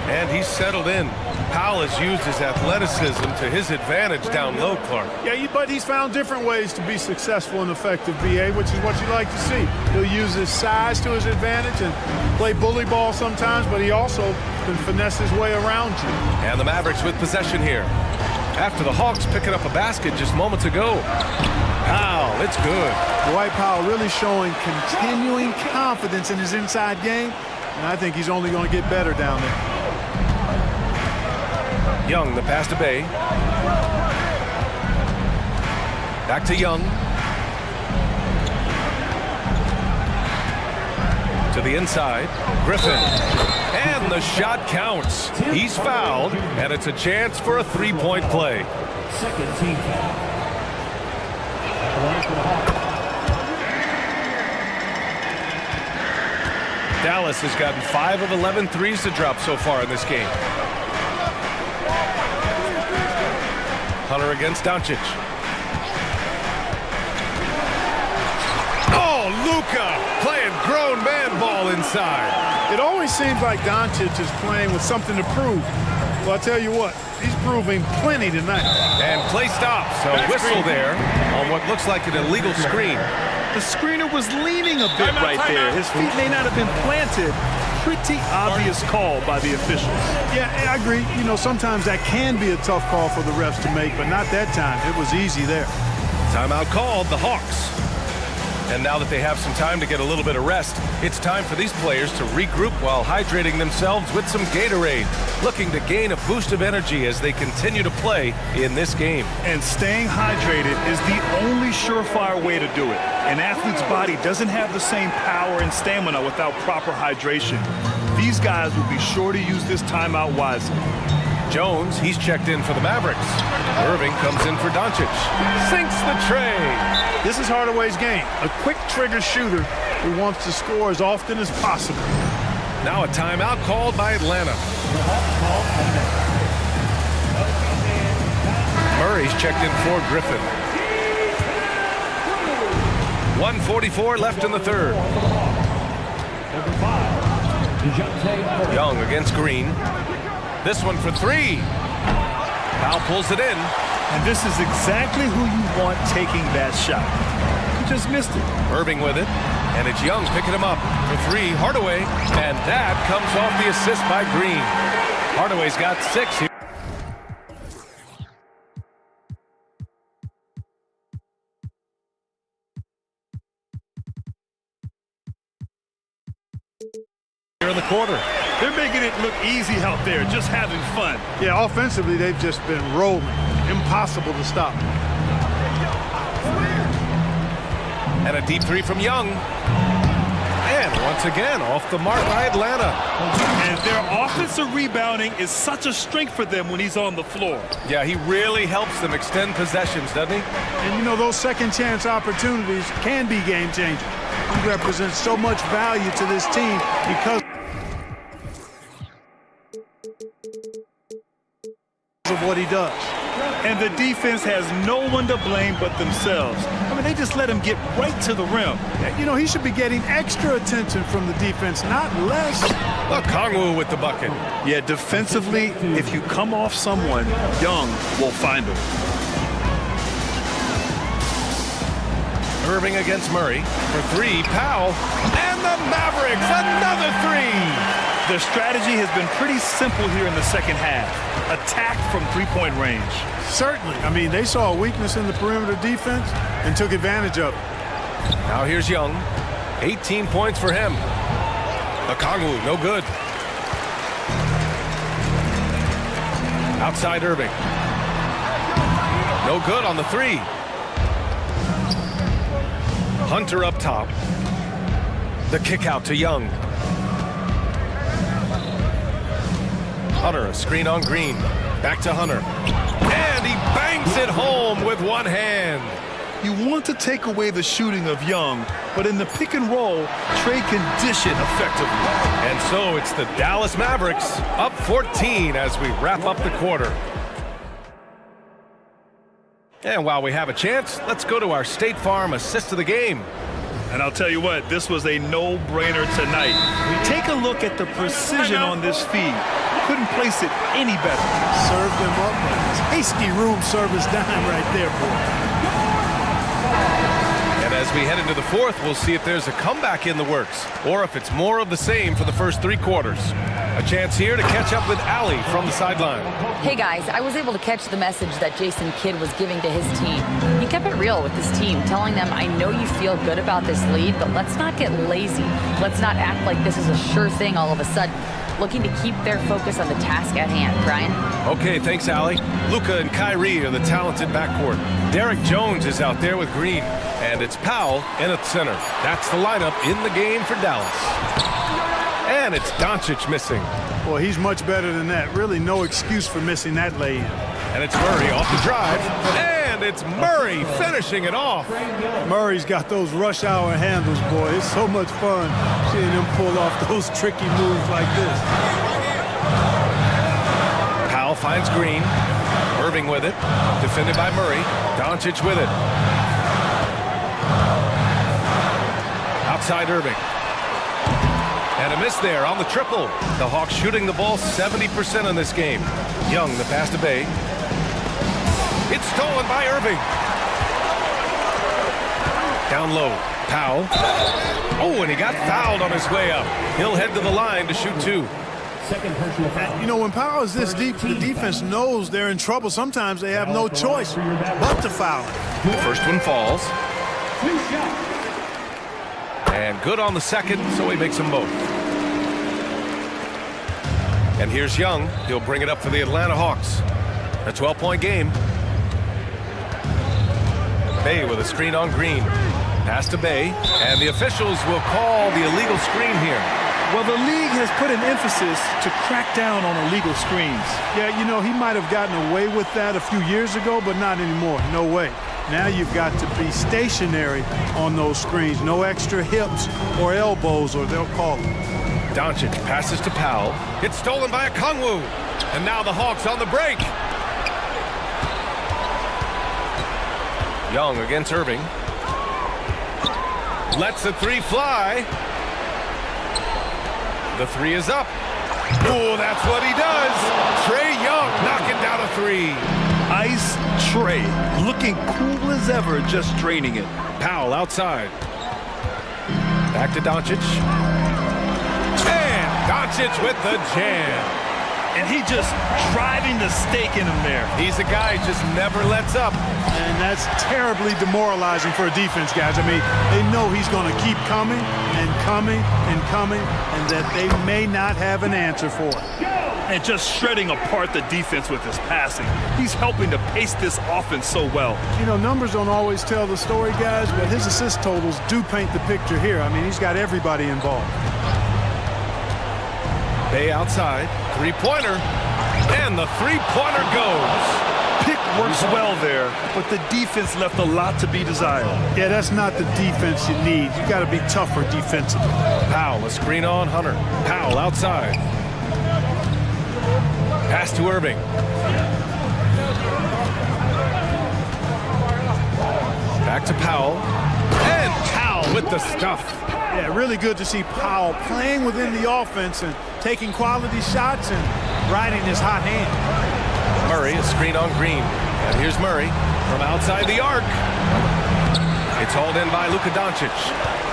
[SPEAKER 8] And he's settled in. Powell has used his athleticism to his advantage down low, Clark.
[SPEAKER 15] Yeah, but he's found different ways to be successful and effective, BA, which is what you like to see. He'll use his size to his advantage and play bully ball sometimes, but he also can finesse his way around you.
[SPEAKER 8] And the Mavericks with possession here. After the Hawks picking up a basket just moments ago. Powell, it's good.
[SPEAKER 15] Dwight Powell really showing continuing confidence in his inside game, and I think he's only going to get better down there.
[SPEAKER 8] Young, the pass to Bay. Back to Young. To the inside. Griffin. And the shot counts. He's fouled, and it's a chance for a 3-point play.
[SPEAKER 5] Second team foul.
[SPEAKER 8] Dallas has gotten 5 of 11 threes to drop so far in this game. Hunter against Doncic. Oh, Luka playing grown man ball inside.
[SPEAKER 15] It always seems like Doncic is playing with something to prove. Well, I'll tell you what, he's proving plenty tonight.
[SPEAKER 8] And play stops. A whistle there on what looks like an illegal screen.
[SPEAKER 10] The screener was leaning a bit right there. His feet may not have been planted. Pretty obvious call by the officials.
[SPEAKER 15] Yeah, I agree. You know, sometimes that can be a tough call for the refs to make, but not that time. It was easy there.
[SPEAKER 8] Timeout called, the Hawks. And now that they have some time to get a little bit of rest, it's time for these players to regroup while hydrating themselves with some Gatorade, looking to gain a boost of energy as they continue to play in this game.
[SPEAKER 10] And staying hydrated is the only surefire way to do it. An athlete's body doesn't have the same power and stamina without proper hydration. These guys will be sure to use this timeout wisely.
[SPEAKER 8] Jones, he's checked in for the Mavericks. Irving comes in for Doncic. Sinks the tray.
[SPEAKER 15] This is Hardaway's game. A quick trigger shooter who wants to score as often as possible.
[SPEAKER 8] Now a timeout called by Atlanta. Murray's checked in for Griffin. 1:44 left in the third. Young against Green. This one for 3. Powell pulls it in.
[SPEAKER 10] And this is exactly who you want taking that shot. He just missed it.
[SPEAKER 8] Irving with it. And it's Young picking him up for three. Hardaway. And that comes off the assist by Green. Hardaway's got 6 here. Here in the quarter.
[SPEAKER 10] They're making it look easy out there, just having fun.
[SPEAKER 15] Yeah, offensively, they've just been rolling. Impossible to stop.
[SPEAKER 8] And a deep three from Young. And once again, off the mark by Atlanta.
[SPEAKER 10] And their offensive rebounding is such a strength for them when he's on the floor.
[SPEAKER 8] Yeah, he really helps them extend possessions, doesn't he?
[SPEAKER 15] And, you know, those second chance opportunities can be game changers. He represents so much value to this team because of what he does.
[SPEAKER 10] And the defense has no one to blame but themselves. I mean, they just let him get right to the rim.
[SPEAKER 15] You know, he should be getting extra attention from the defense, not less.
[SPEAKER 8] Kongwu with the bucket.
[SPEAKER 10] Yeah, defensively, if you come off someone, Young will find him.
[SPEAKER 8] Irving against Murray for three. Powell. And the Mavericks, another three.
[SPEAKER 10] Their strategy has been pretty simple here in the second half. Attack from three-point range.
[SPEAKER 15] Certainly. I mean, they saw a weakness in the perimeter defense and took advantage of it.
[SPEAKER 8] Now here's Young. 18 points for him. Kongwu, no good. Outside Irving. No good on the three. Hunter up top. The kick out to Young. Hunter, a screen on Green. Back to Hunter. And he bangs it home with one hand.
[SPEAKER 10] You want to take away the shooting of Young, but in the pick and roll, Trey can dish it effectively.
[SPEAKER 8] And so it's the Dallas Mavericks up 14 as we wrap up the quarter. And while we have a chance, let's go to our State Farm assist of the game.
[SPEAKER 10] And I'll tell you what, this was a no-brainer tonight. Take a look at the precision on this feed. Couldn't place it any better.
[SPEAKER 15] Served him up. Tasty room service dime right there, boy.
[SPEAKER 8] And as we head into the fourth, we'll see if there's a comeback in the works or if it's more of the same for the first three quarters. A chance here to catch up with Allie from the sideline.
[SPEAKER 11] Hey guys, I was able to catch the message that Jason Kidd was giving to his team. He kept it real with his team, telling them, I know you feel good about this lead, but let's not get lazy. Let's not act like this is a sure thing all of a sudden. Looking to keep their focus on the task at hand. Brian?
[SPEAKER 8] Okay, thanks, Allie. Luka and Kyrie are the talented backcourt. Derek Jones is out there with Green. And it's Powell in at center. That's the lineup in the game for Dallas. And it's Doncic missing.
[SPEAKER 15] Well, he's much better than that. Really no excuse for missing that lay-in.
[SPEAKER 8] And it's Murray off the drive. And it's Murray finishing it off.
[SPEAKER 15] Murray's got those rush hour handles, boy. It's so much fun seeing him pull off those tricky moves like this.
[SPEAKER 8] Powell finds Green. Irving with it. Defended by Murray. Doncic with it. Outside Irving. And a miss there on the triple. The Hawks shooting the ball 70% in this game. Young, the pass to Bay. It's stolen by Irving. Down low. Powell. Oh, and he got fouled on his way up. He'll head to the line to shoot two.
[SPEAKER 15] You know, when Powell is this deep, the defense knows they're in trouble. Sometimes they have no choice but to foul.
[SPEAKER 8] The first one falls. And good on the second, so he makes them both. And here's Young. He'll bring it up for the Atlanta Hawks. A 12-point game. Bay with a screen on Green. Pass to Bay, and the officials will call the illegal screen here.
[SPEAKER 10] Well, the league has put an emphasis to crack down on illegal screens.
[SPEAKER 15] Yeah, you know, he might have gotten away with that a few years ago, but not anymore. No way. Now you've got to be stationary on those screens. No extra hips or elbows, or they'll call it.
[SPEAKER 8] Doncic passes to Powell. It's stolen by a Kongwu. And now the Hawks on the break. Young against Irving. Lets the three fly. The three is up. Oh, that's what he does. Trae Young knocking down a three.
[SPEAKER 10] ice tray. Looking cool as ever, just draining it.
[SPEAKER 8] Powell outside. Back to Doncic. And Doncic with the jam.
[SPEAKER 10] And he just driving the stake in him there.
[SPEAKER 8] He's a guy who just never lets up.
[SPEAKER 15] And that's terribly demoralizing for a defense, guys. I mean, they know he's going to keep coming and coming and coming, and that they may not have an answer for it.
[SPEAKER 10] And just shredding apart the defense with his passing. He's helping to pace this offense so well.
[SPEAKER 15] You know, numbers don't always tell the story, guys, but his assist totals do paint the picture here. I mean, he's got everybody involved.
[SPEAKER 8] Bay outside, three-pointer, and the three-pointer goes.
[SPEAKER 10] Pick works well there, but the defense left a lot to be desired.
[SPEAKER 15] Yeah, that's not the defense you need. You got to be tougher defensively.
[SPEAKER 8] Powell, a screen on Hunter. Powell outside. Pass to Irving. Back to Powell. And Powell with the stuff.
[SPEAKER 15] Yeah, really good to see Powell playing within the offense and taking quality shots and riding his hot hand.
[SPEAKER 8] Murray, a screen on Green. And here's Murray from outside the arc. It's hauled in by Luka Doncic.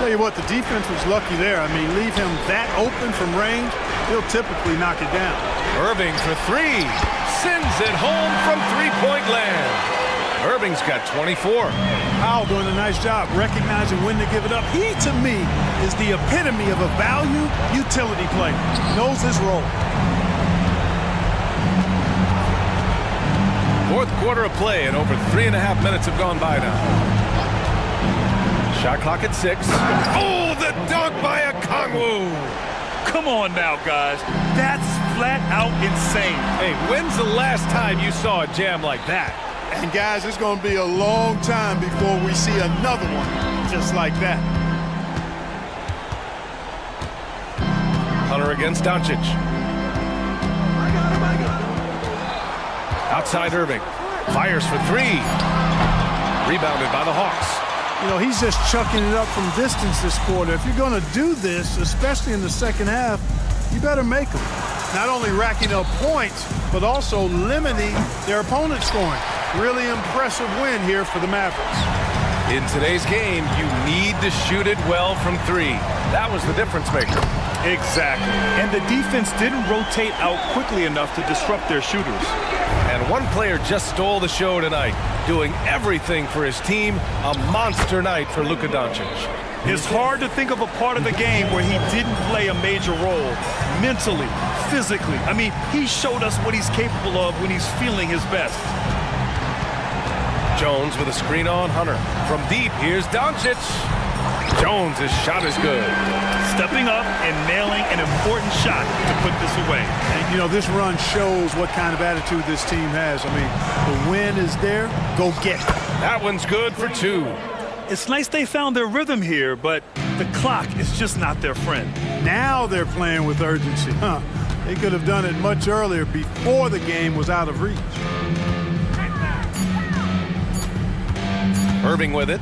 [SPEAKER 15] Tell you what, the defense was lucky there. I mean, leave him that open from range, he'll typically knock it down.
[SPEAKER 8] Irving for three. Sends it home from three-point land. Irving's got 24.
[SPEAKER 15] Powell doing a nice job recognizing when to give it up. He, to me, is the epitome of a value utility player. Knows his role.
[SPEAKER 8] Fourth quarter of play, and over 3.5 minutes have gone by now. Shot clock at 6. Oh, the dunk by Okongwu.
[SPEAKER 10] Come on now, guys. That's flat out insane.
[SPEAKER 8] Hey, when's the last time you saw a jam like that?
[SPEAKER 15] And guys, it's going to be a long time before we see another one just like that.
[SPEAKER 8] Hunter against Doncic. Outside Irving. Fires for three. Rebounded by the Hawks.
[SPEAKER 15] You know, he's just chucking it up from distance this quarter. If you're going to do this, especially in the second half, you better make them. Not only racking up points, but also limiting their opponent's scoring. Really impressive win here for the Mavericks.
[SPEAKER 8] In today's game, you need to shoot it well from three. That was the difference maker.
[SPEAKER 10] Exactly. And the defense didn't rotate out quickly enough to disrupt their shooters.
[SPEAKER 8] And one player just stole the show tonight, doing everything for his team. A monster night for Luka Doncic.
[SPEAKER 10] It's hard to think of a part of the game where he didn't play a major role. Mentally, physically. I mean, he showed us what he's capable of when he's feeling his best.
[SPEAKER 8] Jones with a screen on Hunter. From deep, here's Doncic. Jones' shot is good.
[SPEAKER 10] Stepping up and nailing an important shot to put this away.
[SPEAKER 15] And, you know, this run shows what kind of attitude this team has. I mean, the win is there. Go get it.
[SPEAKER 8] That one's good for two.
[SPEAKER 10] It's nice they found their rhythm here, but the clock is just not their friend.
[SPEAKER 15] Now they're playing with urgency. They could have done it much earlier before the game was out of reach.
[SPEAKER 8] Irving with it.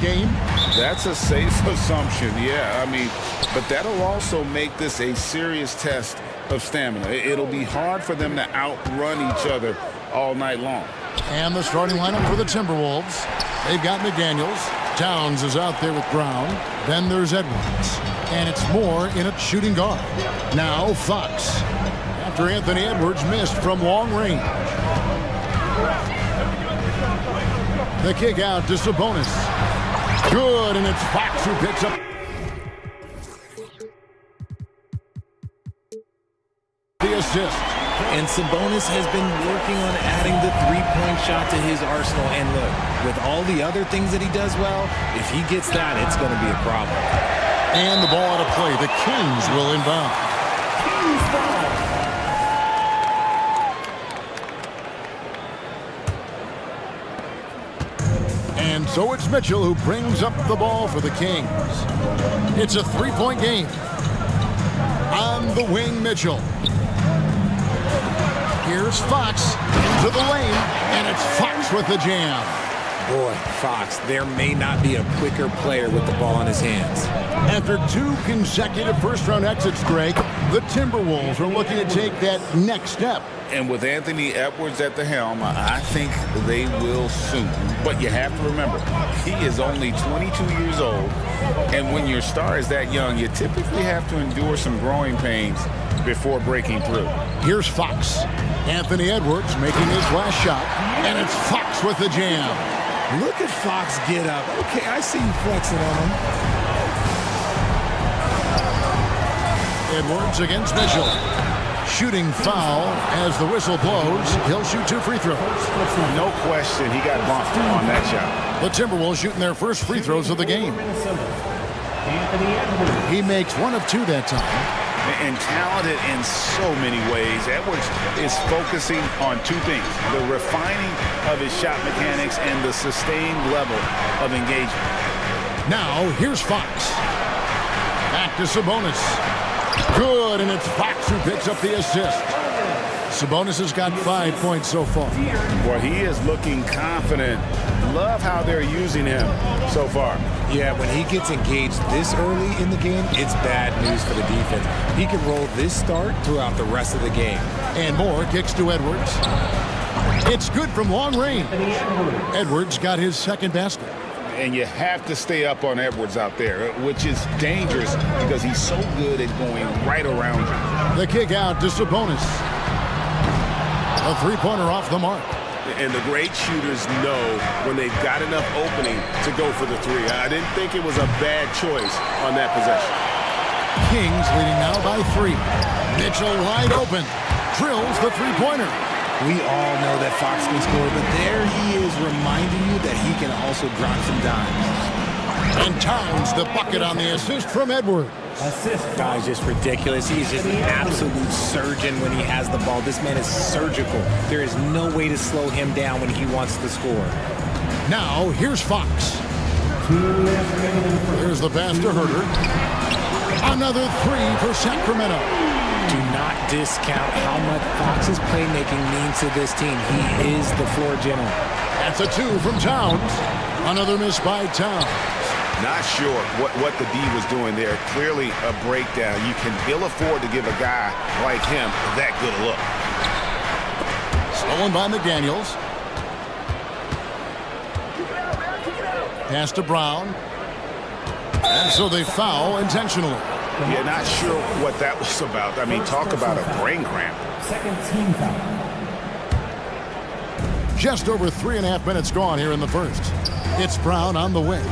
[SPEAKER 1] game?
[SPEAKER 4] That's a safe assumption, yeah. I mean, but that'll also make this a serious test of stamina. It'll be hard for them to outrun each other all night long.
[SPEAKER 1] And the starting lineup for the Timberwolves. They've got McDaniels. Towns is out there with Brown. Then there's Edwards. And it's Moore in at shooting guard. Now Fox. After Anthony Edwards missed from long range. The kick out to Sabonis. Good, and it's Fox who picks up the assist.
[SPEAKER 16] And Sabonis has been working on adding the three-point shot to his arsenal. And look, with all the other things that he does well, if he gets that, it's going to be a problem.
[SPEAKER 1] And the ball out of play. The Kings will inbound. And so it's Mitchell who brings up the ball for the Kings. It's a three-point game. On the wing, Mitchell. Here's Fox into the lane, and it's Fox with the jam.
[SPEAKER 16] Boy, Fox, there may not be a quicker player with the ball in his hands.
[SPEAKER 1] After 2 consecutive first-round exits, Greg, the Timberwolves are looking to take that next step.
[SPEAKER 4] And with Anthony Edwards at the helm, I think they will soon. But you have to remember, he is only 22 years old. And when your star is that young, you typically have to endure some growing pains before breaking through.
[SPEAKER 1] Here's Fox. Anthony Edwards making his last shot. And it's Fox with the jam.
[SPEAKER 16] Look at Fox get up. Okay, I see you flexing on him.
[SPEAKER 1] Edwards against Mitchell. Shooting foul as the whistle blows. He'll shoot 2 free throws.
[SPEAKER 4] No question, he got bumped on that shot.
[SPEAKER 1] The Timberwolves shooting their first free throws of the game. He makes 1 of 2 that time.
[SPEAKER 4] And talented in so many ways. Edwards is focusing on 2 things: the refining of his shot mechanics and the sustained level of engagement.
[SPEAKER 1] Now, here's Fox. Back to Sabonis. Good, and it's Fox who picks up the assist. Sabonis has got 5 points so far.
[SPEAKER 4] Well, he is looking confident. Love how they're using him so far.
[SPEAKER 16] Yeah, when he gets engaged this early in the game, it's bad news for the defense. He can roll this start throughout the rest of the game.
[SPEAKER 1] And Moore kicks to Edwards. It's good from long range. Edwards got his second basket.
[SPEAKER 4] And you have to stay up on Edwards out there, which is dangerous because he's so good at going right around you.
[SPEAKER 1] The kick out to Sabonis. A three-pointer off the mark.
[SPEAKER 3] And the great shooters know when they've got enough opening to go for the 3. I didn't think it was a bad choice on that possession.
[SPEAKER 1] Kings leading now by 3. Mitchell wide open. Drills the three-pointer.
[SPEAKER 16] We all know that Fox can score, but there he is reminding you that he can also drop some dimes.
[SPEAKER 1] And Towns the bucket on the assist from Edwards.
[SPEAKER 16] Guy's just ridiculous. He's just an absolute surgeon when he has the ball. This man is surgical. There is no way to slow him down when he wants to score.
[SPEAKER 1] Now, here's Fox. Here's the pass to Herter. Another 3 for Sacramento.
[SPEAKER 16] Do not discount how much Fox's playmaking means to this team. He is the floor general.
[SPEAKER 1] That's a 2 from Towns. Another miss by Towns.
[SPEAKER 3] Not sure what the D was doing there. Clearly a breakdown. You can ill afford to give a guy like him that good a look.
[SPEAKER 1] Stolen by McDaniels. Pass to Brown. And so they foul intentionally.
[SPEAKER 3] Yeah, not sure what that was about. I mean, talk about a brain cramp.
[SPEAKER 5] Second team foul.
[SPEAKER 1] Just over 3.5 minutes gone here in the first. It's Brown on the wing.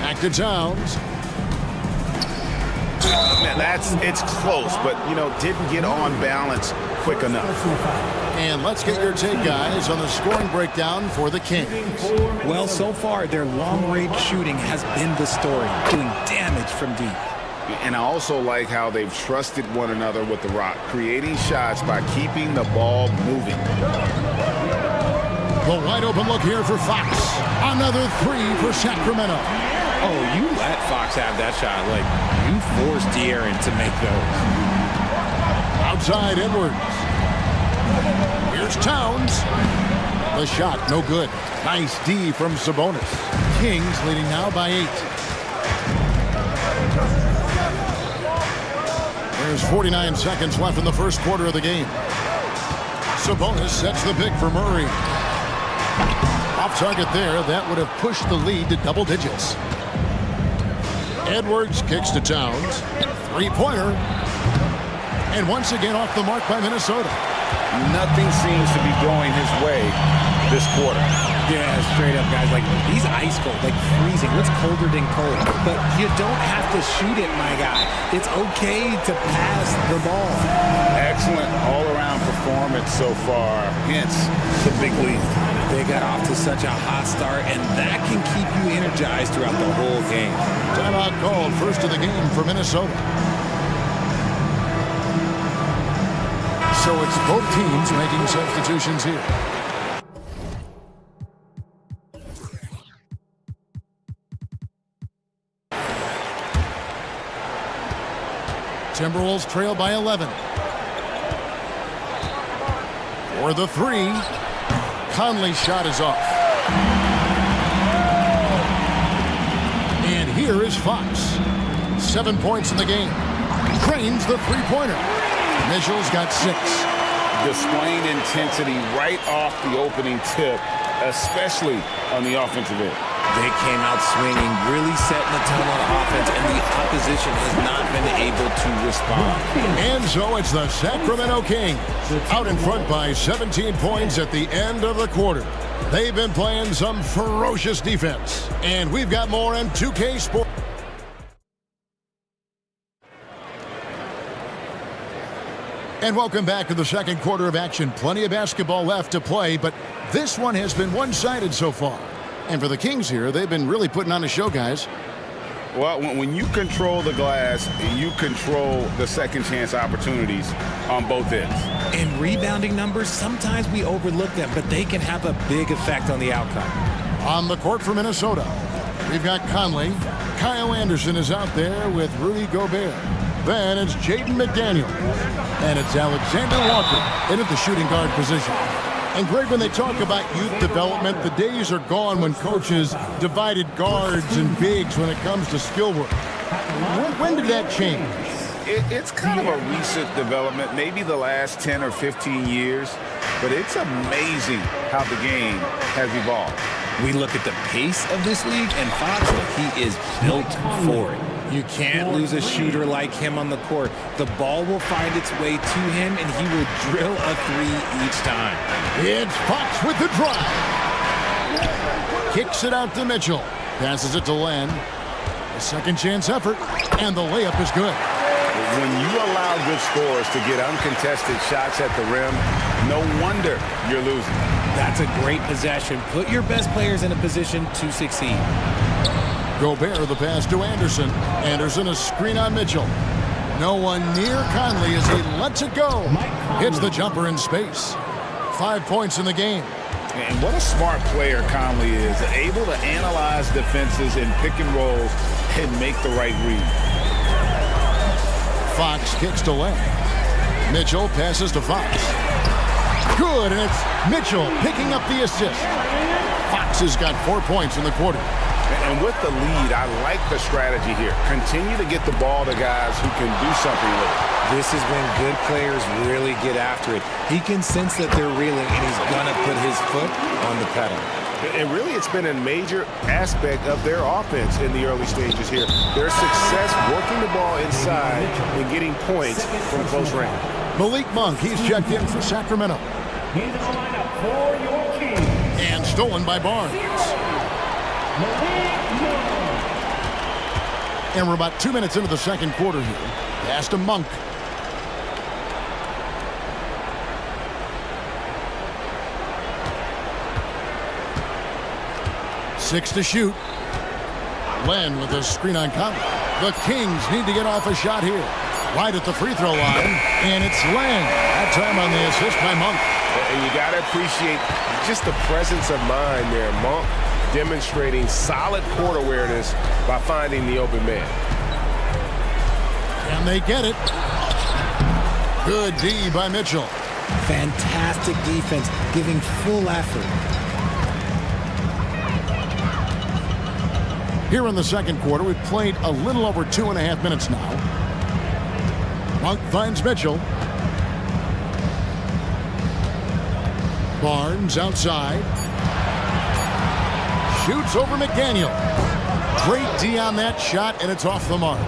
[SPEAKER 1] Back to Towns.
[SPEAKER 3] Man, it's close, but, you know, didn't get on balance quick enough.
[SPEAKER 1] And let's get your take, guys, on the scoring breakdown for the Kings.
[SPEAKER 16] Well, so far, their long-range shooting has been the story, doing damage from deep.
[SPEAKER 3] And I also like how they've trusted one another with the rock, creating shots by keeping the ball moving.
[SPEAKER 1] The wide open look here for Fox. Another 3 for Sacramento.
[SPEAKER 16] Oh, you let Fox have that shot. Like, you forced De'Aaron to make those.
[SPEAKER 1] Outside Edwards. Here's Towns. The shot, no good. Nice D from Sabonis. Kings leading now by 8. There's 49 seconds left in the first quarter of the game. Sabonis sets the pick for Murray. Off target there, that would have pushed the lead to double digits. Edwards kicks to Towns. Three-pointer. And once again off the mark by Minnesota.
[SPEAKER 4] Nothing seems to be going his way this quarter.
[SPEAKER 16] Yeah, straight up, guys. Like, he's ice cold, like freezing. What's colder than cold? But you don't have to shoot it, my guy. It's okay to pass the ball.
[SPEAKER 4] Excellent all-around performance so far, hence the big lead.
[SPEAKER 16] They got off to such a hot start, and that can keep you energized throughout the whole game.
[SPEAKER 1] Timeout called, first of the game for Minnesota. So it's both teams making substitutions here. Timberwolves trail by 11. For the three. Conley's shot is off. And here is Fox. 7 points in the game. Drains the three-pointer. Mitchell's got 6.
[SPEAKER 4] Displaying intensity right off the opening tip, especially on the offensive end.
[SPEAKER 16] They came out swinging, really setting the tone on offense, and the opposition has not been able to respond.
[SPEAKER 1] And so it's the Sacramento Kings out in front by 17 points at the end of the quarter. They've been playing some ferocious defense. And we've got more in 2K Sports. And welcome back to the second quarter of action. Plenty of basketball left to play, but this one has been one-sided so far. And for the Kings here, they've been really putting on a show, guys.
[SPEAKER 4] Well, when you control the glass, you control the second chance opportunities on both ends.
[SPEAKER 16] And rebounding numbers, sometimes we overlook them, but they can have a big effect on the outcome.
[SPEAKER 1] On the court for Minnesota, we've got Conley. Kyle Anderson is out there with Rudy Gobert. Then it's Jaden McDaniel. And it's Alexander Walker in at the shooting guard position. And Greg, when they talk about youth development, the days are gone when coaches divided guards and bigs when it comes to skill work. When did that change?
[SPEAKER 4] It's kind of a recent development, maybe the last 10 or 15 years, but it's amazing how the game has evolved.
[SPEAKER 16] We look at the pace of this league, and Fox, he is built for it. You can't lose a shooter like him on the court. The ball will find its way to him, and he will drill a three each time.
[SPEAKER 1] It's Fox with the drive. Kicks it out to Mitchell. Passes it to Len. A second chance effort, and the layup is good.
[SPEAKER 4] When you allow good scorers to get uncontested shots at the rim, no wonder you're losing.
[SPEAKER 16] That's a great possession. Put your best players in a position to succeed.
[SPEAKER 1] Gobert the pass to Anderson. Anderson a screen on Mitchell. No one near Conley as he lets it go. Hits the jumper in space. 5 points in the game.
[SPEAKER 4] And what a smart player Conley is. Able to analyze defenses in pick and rolls and make the right read.
[SPEAKER 1] Fox kicks to Len. Mitchell passes to Fox. Good, and it's Mitchell picking up the assist. Fox has got 4 points in the quarter.
[SPEAKER 4] And with the lead, I like the strategy here. Continue to get the ball to guys who can do something with it.
[SPEAKER 16] This is when good players really get after it. He can sense that they're reeling, and he's going to put his foot on the pedal.
[SPEAKER 4] And really, it's been a major aspect of their offense in the early stages here. Their success working the ball inside and getting points from close range.
[SPEAKER 1] Malik Monk, he's checked in for Sacramento.
[SPEAKER 5] He's in the lineup for your Kings.
[SPEAKER 1] And stolen by Barnes. And we're about 2 minutes into the second quarter here. Pass to Monk. Six to shoot. Len with a screen on Conley. The Kings need to get off a shot here. Right at the free throw line. And it's Len. That time on the assist by Monk.
[SPEAKER 4] And you got to appreciate just the presence of mind there. Monk demonstrating solid court awareness by finding the open man.
[SPEAKER 1] And they get it. Good D by Mitchell.
[SPEAKER 16] Fantastic defense, giving full effort.
[SPEAKER 1] Here in the second quarter, we've played a little over 2.5 minutes now. Monk finds Mitchell. Barnes outside. Shoots over McDaniel. Great D on that shot, and it's off the mark.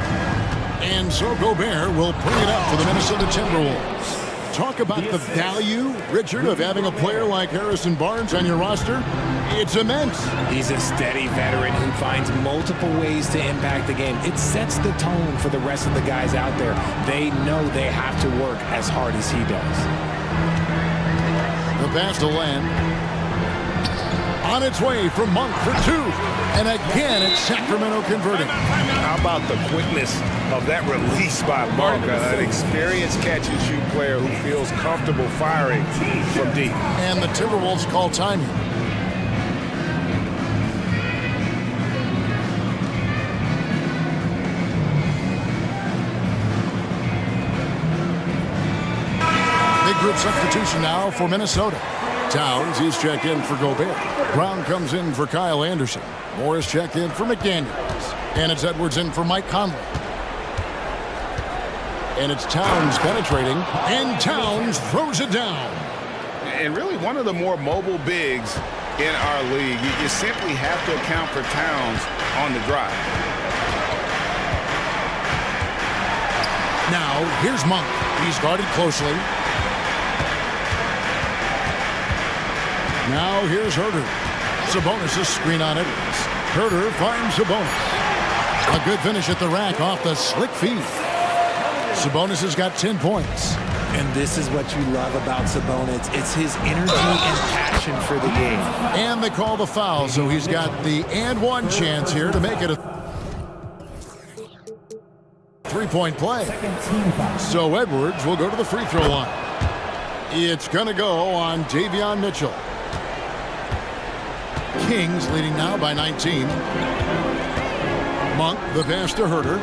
[SPEAKER 1] And so Gobert will bring it up for the Minnesota Timberwolves. Talk about the value, Richard, of having a player like Harrison Barnes on your roster. It's immense.
[SPEAKER 16] He's a steady veteran who finds multiple ways to impact the game. It sets the tone for the rest of the guys out there. They know they have to work as hard as he does.
[SPEAKER 1] The pass to Len. On its way from Monk for two. And again, it's Sacramento converting.
[SPEAKER 3] How about the quickness of that release by Monk? An experienced catch-and-shoot player who feels comfortable firing from deep.
[SPEAKER 1] And the Timberwolves call timing. Big group substitution now for Minnesota. Towns, he's checked in for Gobert. Brown comes in for Kyle Anderson. Morris checked in for McDaniels. And it's Edwards in for Mike Conley. And it's Towns penetrating. And Towns throws it down.
[SPEAKER 4] And really one of the more mobile bigs in our league. You simply have to account for Towns on the drive.
[SPEAKER 1] Now, here's Monk. He's guarded closely. Now here's Herter. Sabonis' screen on Edwards. Herter finds Sabonis. A good finish at the rack off the slick feed. Sabonis has got 10 points.
[SPEAKER 16] And this is what you love about Sabonis. It's his energy and passion for the game.
[SPEAKER 1] And they call the foul, so he's got the and one chance here to make it a three-point play. So Edwards will go to the free throw line. It's going to go on Davion Mitchell. Kings leading now by 19. Monk, the pass to Herter.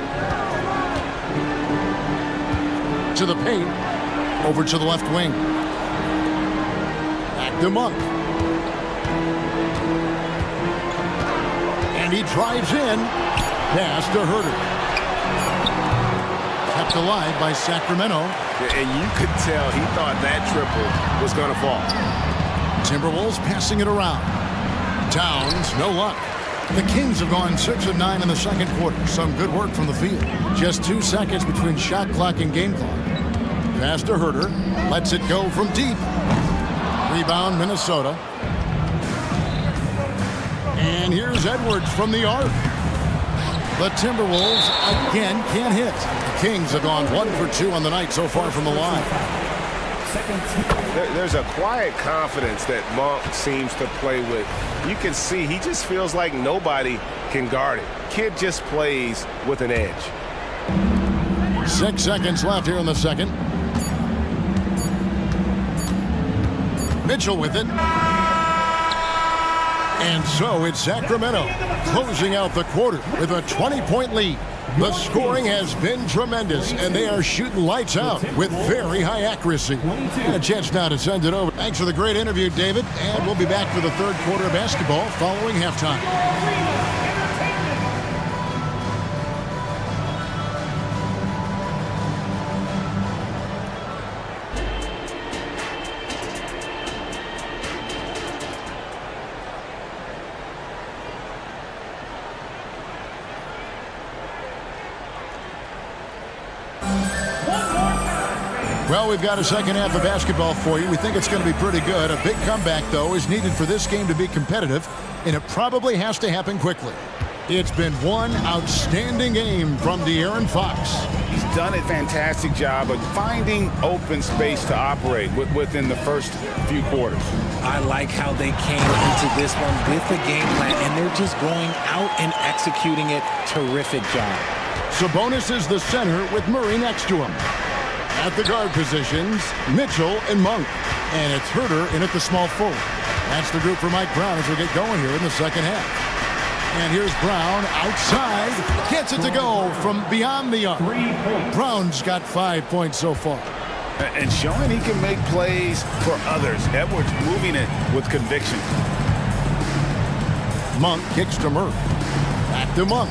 [SPEAKER 1] To the paint. Over to the left wing. Back to Monk. And he drives in. Pass to Herter. Kept alive by Sacramento.
[SPEAKER 3] And you could tell he thought that triple was going to fall.
[SPEAKER 1] Timberwolves passing it around. Towns, no luck. The Kings have gone 6 of 9 in the second quarter. Some good work from the field. Just 2 seconds between shot clock and game clock. Pass to Herter. Lets it go from deep. Rebound, Minnesota. And here's Edwards from the arc. The Timberwolves again can't hit. The Kings have gone 1 for 2 on the night so far from the line.
[SPEAKER 3] There's a quiet confidence that Monk seems to play with. You can see he just feels like nobody can guard it. Kid just plays with an edge.
[SPEAKER 1] 6 seconds left here in the second. Mitchell with it. And so it's Sacramento closing out the quarter with a 20-point lead. The scoring has been tremendous, and they are shooting lights out with very high accuracy. And a chance now to send it over. Thanks for the great interview, David, and we'll be back for the third quarter of basketball following halftime. Well, we've got a second half of basketball for you. We think it's going to be pretty good. A big comeback, though, is needed for this game to be competitive, and it probably has to happen quickly. It's been one outstanding game from De'Aaron Fox.
[SPEAKER 4] He's done a fantastic job of finding open space to operate within the first few quarters.
[SPEAKER 16] I like how they came into this one with a game plan, and they're just going out and executing it. Terrific job.
[SPEAKER 1] Sabonis is the center with Murray next to him. At the guard positions, Mitchell and Monk. And it's Herter in at the small forward. That's the group for Mike Brown as we get going here in the second half. And here's Brown outside. Gets it to go from beyond the arc. Brown's got 5 points so far.
[SPEAKER 4] And showing he can make plays for others. Edwards moving it with conviction.
[SPEAKER 1] Monk kicks to Murray. Back to Monk.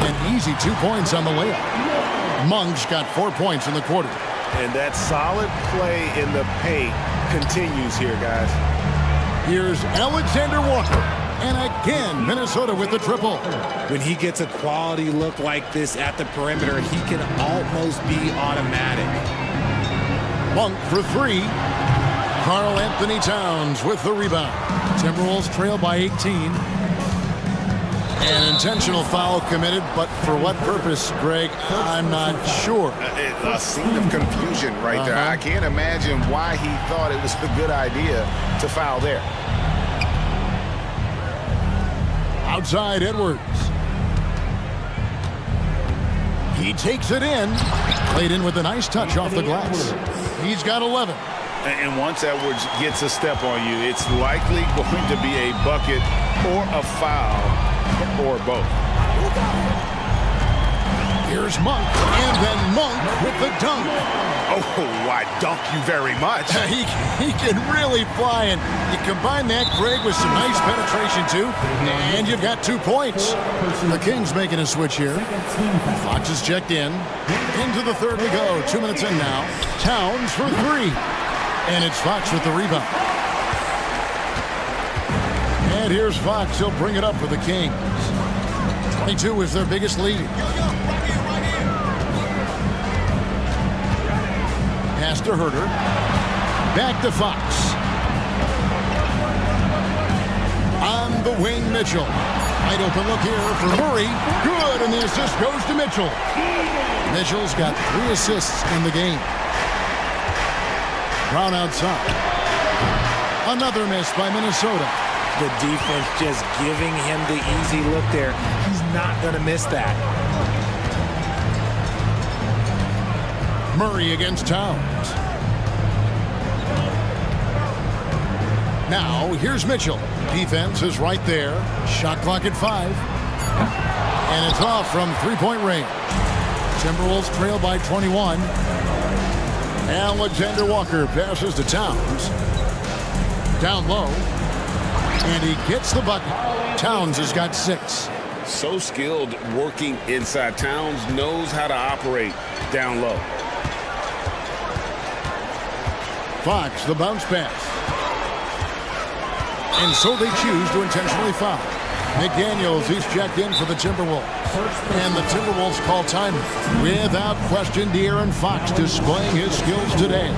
[SPEAKER 1] An easy 2 points on the layup. Monk's got 4 points in the quarter.
[SPEAKER 3] And that solid play in the paint continues here, guys.
[SPEAKER 1] Here's Alexander Walker. And again, Minnesota with the triple.
[SPEAKER 16] When he gets a quality look like this at the perimeter, he can almost be automatic.
[SPEAKER 1] Monk for three. Karl Anthony Towns with the rebound. Timberwolves trail by 18. An intentional foul committed, but for what purpose, Greg? I'm not sure.
[SPEAKER 4] A scene of confusion right there. I can't imagine why he thought it was a good idea to foul there.
[SPEAKER 1] Outside Edwards. He takes it in. Played in with a nice touch off the glass. He's got 11.
[SPEAKER 4] And once Edwards gets a step on you, it's likely going to be a bucket or a foul or both.
[SPEAKER 1] Here's Monk, and then Monk with the dunk.
[SPEAKER 4] Oh, I dunk you very much.
[SPEAKER 1] He can really fly, and you combine that, Greg, with some nice penetration, too, and you've got 2 points. The Kings making a switch here. Fox is checked in. Into the third we go. 2 minutes in now. Towns for three. And it's Fox with the rebound. And here's Fox. He'll bring it up for the Kings. 22 is their biggest lead. Pass to Herter. Back to Fox. On the wing, Mitchell. Wide open look here for Murray. Good, and the assist goes to Mitchell. Mitchell's got 3 assists in the game. Brown outside. Another miss by Minnesota.
[SPEAKER 16] The defense just giving him the easy look there. He's not going to miss that.
[SPEAKER 1] Murray against Towns. Now, here's Mitchell. Defense is right there. Shot clock at 5. And it's off from three-point range. Timberwolves trail by 21. Alexander Walker passes to Towns. Down low. And he gets the bucket. Towns has got 6.
[SPEAKER 4] So skilled working inside. Towns knows how to operate down low.
[SPEAKER 1] Fox, the bounce pass. And so they choose to intentionally foul. McDaniels, he's checked in for the Timberwolves. And the Timberwolves call time. Without question, De'Aaron Fox displaying his skills today.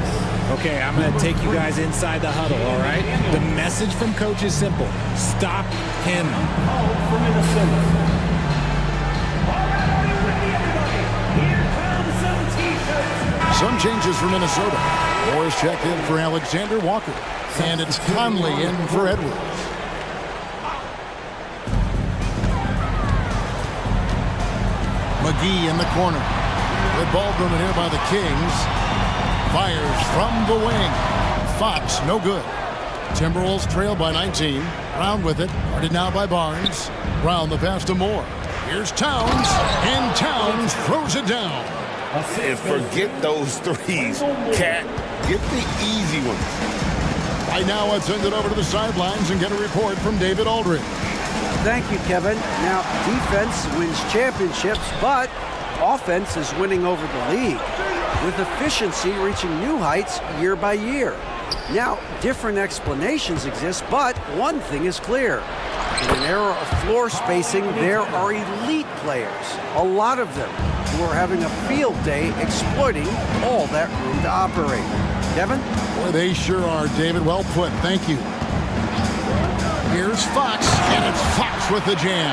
[SPEAKER 16] Okay, I'm going to take you guys inside the huddle, all right? The message from coach is simple. Stop him.
[SPEAKER 1] Some changes for Minnesota. Morris checked in for Alexander Walker. And it's Conley in for Edwards. McGee in the corner. Good ball movement here by the Kings. Fires from the wing. Fox, no good. Timberwolves trail by 19. Brown with it. Guarded now by Barnes. Brown the pass to Moore. Here's Towns. And Towns throws it down.
[SPEAKER 4] And forget those threes. Cat, get the easy ones.
[SPEAKER 1] Right now, let's send it over to the sidelines and get a report from David Aldridge.
[SPEAKER 6] Thank you, Kevin. Now, defense wins championships, but offense is winning over the league, with efficiency reaching new heights year by year. Now, different explanations exist, but one thing is clear. In an era of floor spacing, there are elite players, a lot of them, who are having a field day exploiting all that room to operate. Kevin?
[SPEAKER 1] Boy, they sure are, David. Well put. Thank you. Here's Fox, and it's Fox with the jam.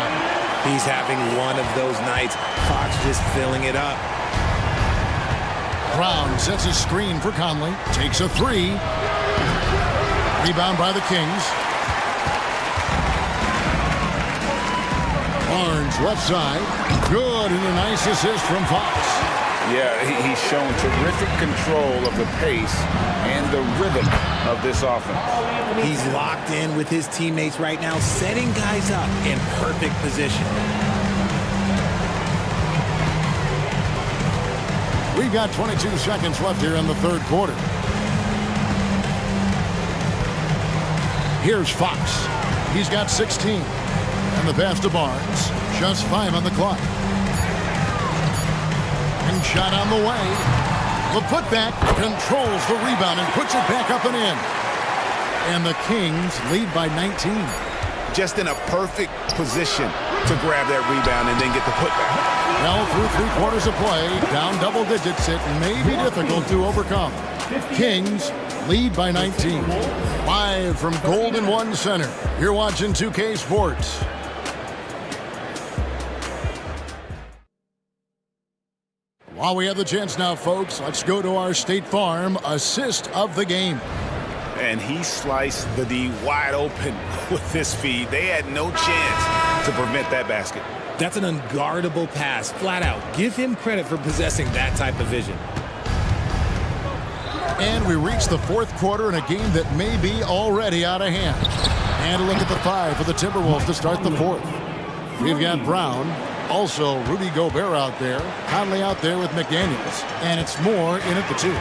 [SPEAKER 16] He's having one of those nights. Fox just filling it up.
[SPEAKER 1] Brown sets a screen for Conley. Takes a 3. Rebound by the Kings. Barnes left side. Good, and a nice assist from Fox.
[SPEAKER 4] Yeah, he's shown terrific control of the pace and the rhythm of this offense.
[SPEAKER 16] He's locked in with his teammates right now, setting guys up in perfect position.
[SPEAKER 1] We've got 22 seconds left here in the third quarter. Here's Fox. He's got 16. And the pass to Barnes. Just 5 on the clock. And shot on the way. The putback controls the rebound and puts it back up and in. And the Kings lead by 19.
[SPEAKER 4] Just in a perfect position to grab that rebound and then get the putback.
[SPEAKER 1] Well, through 3 quarters of play, down double digits, it may be difficult to overcome. Kings lead by 19. Live from Golden One Center, you're watching 2K Sports. While we have the chance now, folks, let's go to our State Farm assist of the game.
[SPEAKER 4] And he sliced the D wide open with this feed. They had no chance to prevent that basket.
[SPEAKER 16] That's an unguardable pass, flat out. Give him credit for possessing that type of vision.
[SPEAKER 1] And we reach the fourth quarter in a game that may be already out of hand. And a look at the 5 for the Timberwolves to start the fourth. We've got Brown, also Rudy Gobert out there, Conley out there with McDaniels, and it's Moore in at the 2.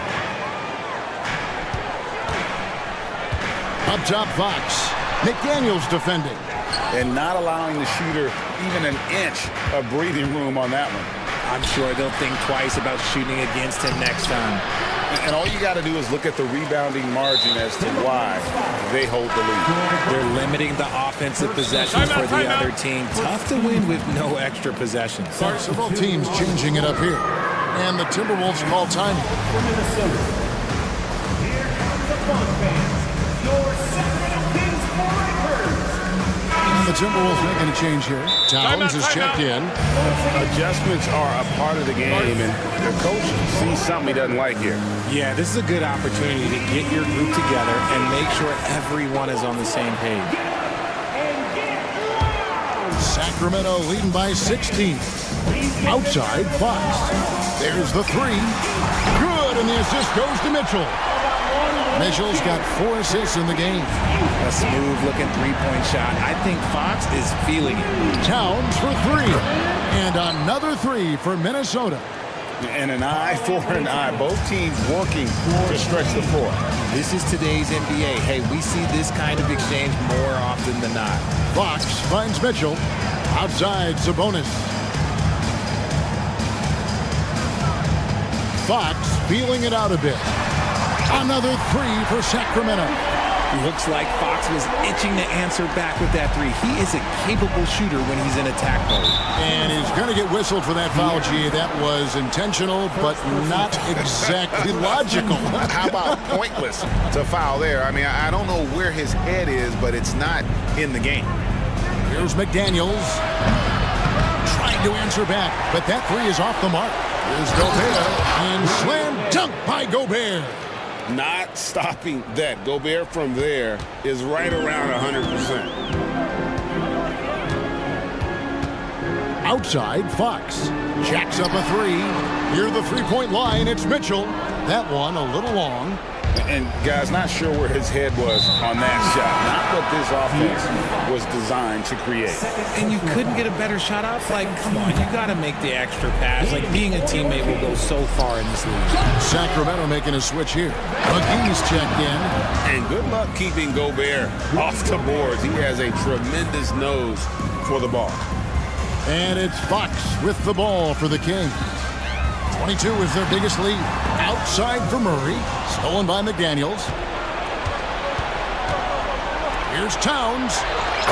[SPEAKER 1] Up top, Fox. McDaniels defending.
[SPEAKER 4] And not allowing the shooter even an inch of breathing room on that one.
[SPEAKER 16] I'm sure they'll think twice about shooting against him next time.
[SPEAKER 4] And all you got to do is look at the rebounding margin as to why they hold the lead.
[SPEAKER 16] They're limiting the offensive possessions for the other team. Tough to win with no extra possessions.
[SPEAKER 1] Several teams changing it up here. And the Timberwolves call time.
[SPEAKER 5] Here comes the fun fans. Your Sacramento Kings Warriors.
[SPEAKER 1] And the Timberwolves making a change here. Towns is checked in.
[SPEAKER 4] Adjustments are a part of the game, and the coach sees something he doesn't like here.
[SPEAKER 16] Yeah, this is a good opportunity to get your group together and make sure everyone is on the same page.
[SPEAKER 1] Sacramento leading by 16. Outside, Fox. There's the 3. Good, and the assist goes to Mitchell. Mitchell's got 4 assists in the game.
[SPEAKER 16] A smooth-looking three-point shot. I think Fox is feeling it.
[SPEAKER 1] Towns for 3. And another 3 for Minnesota.
[SPEAKER 4] And an eye for an eye. Both teams working to stretch the floor.
[SPEAKER 16] This is today's NBA. Hey, we see this kind of exchange more often than not.
[SPEAKER 1] Fox finds Mitchell. Outside, Sabonis. Fox feeling it out a bit. Another 3 for Sacramento.
[SPEAKER 16] Looks like Fox was itching to answer back with that 3. He is a capable shooter when he's in attack mode.
[SPEAKER 1] And he's going to get whistled for that foul, G. That was intentional, but not exactly logical.
[SPEAKER 4] How about pointless to foul there? I mean, I don't know where his head is, but it's not in the game.
[SPEAKER 1] Here's McDaniels. Trying to answer back, but that 3 is off the mark. Here's Gobert, and slam dunk by Gobert.
[SPEAKER 4] Not stopping that. Gobert from there is right around 100%.
[SPEAKER 1] Outside, Fox. Jacks up a 3. Near the three-point line, it's Mitchell. That one a little long.
[SPEAKER 4] And, guys, not sure where his head was on that shot. Not what this offense was designed to create.
[SPEAKER 16] And you couldn't get a better shot off? Like, come on, you got to make the extra pass. Like, being a teammate will go so far in this league.
[SPEAKER 1] Sacramento making a switch here. McGee's checked in.
[SPEAKER 4] And good luck keeping Gobert off the boards. He has a tremendous nose for the ball.
[SPEAKER 1] And it's Fox with the ball for the Kings. 22 is their biggest lead. Outside for Murray. Stolen by McDaniels. Here's Towns.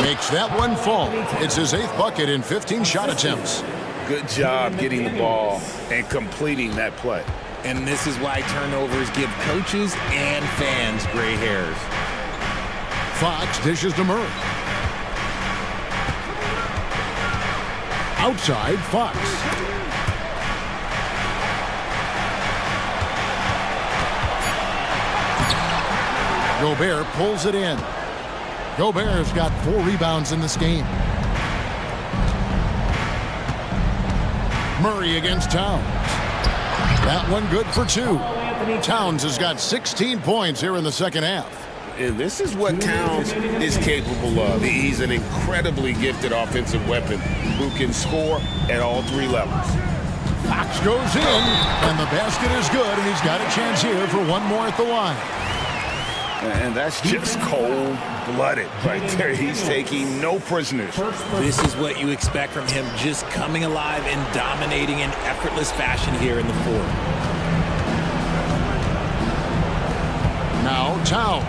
[SPEAKER 1] Makes that one fall. It's his 8th bucket in 15 shot attempts.
[SPEAKER 4] Good job getting the ball and completing that play.
[SPEAKER 16] And this is why turnovers give coaches and fans gray hairs.
[SPEAKER 1] Fox dishes to Murray. Outside, Fox. Gobert pulls it in. Gobert's got 4 rebounds in this game. Murray against Towns. That one good for 2. Towns has got 16 points here in the second half.
[SPEAKER 4] And this is what Towns is capable of. He's an incredibly gifted offensive weapon who can score at all 3 levels.
[SPEAKER 1] Fox Box goes in, and the basket is good, and he's got a chance here for one more at the line.
[SPEAKER 3] And that's just cold-blooded right there. He's taking no prisoners.
[SPEAKER 16] This is what you expect from him, just coming alive and dominating in effortless fashion here in the fourth.
[SPEAKER 1] Now Towns.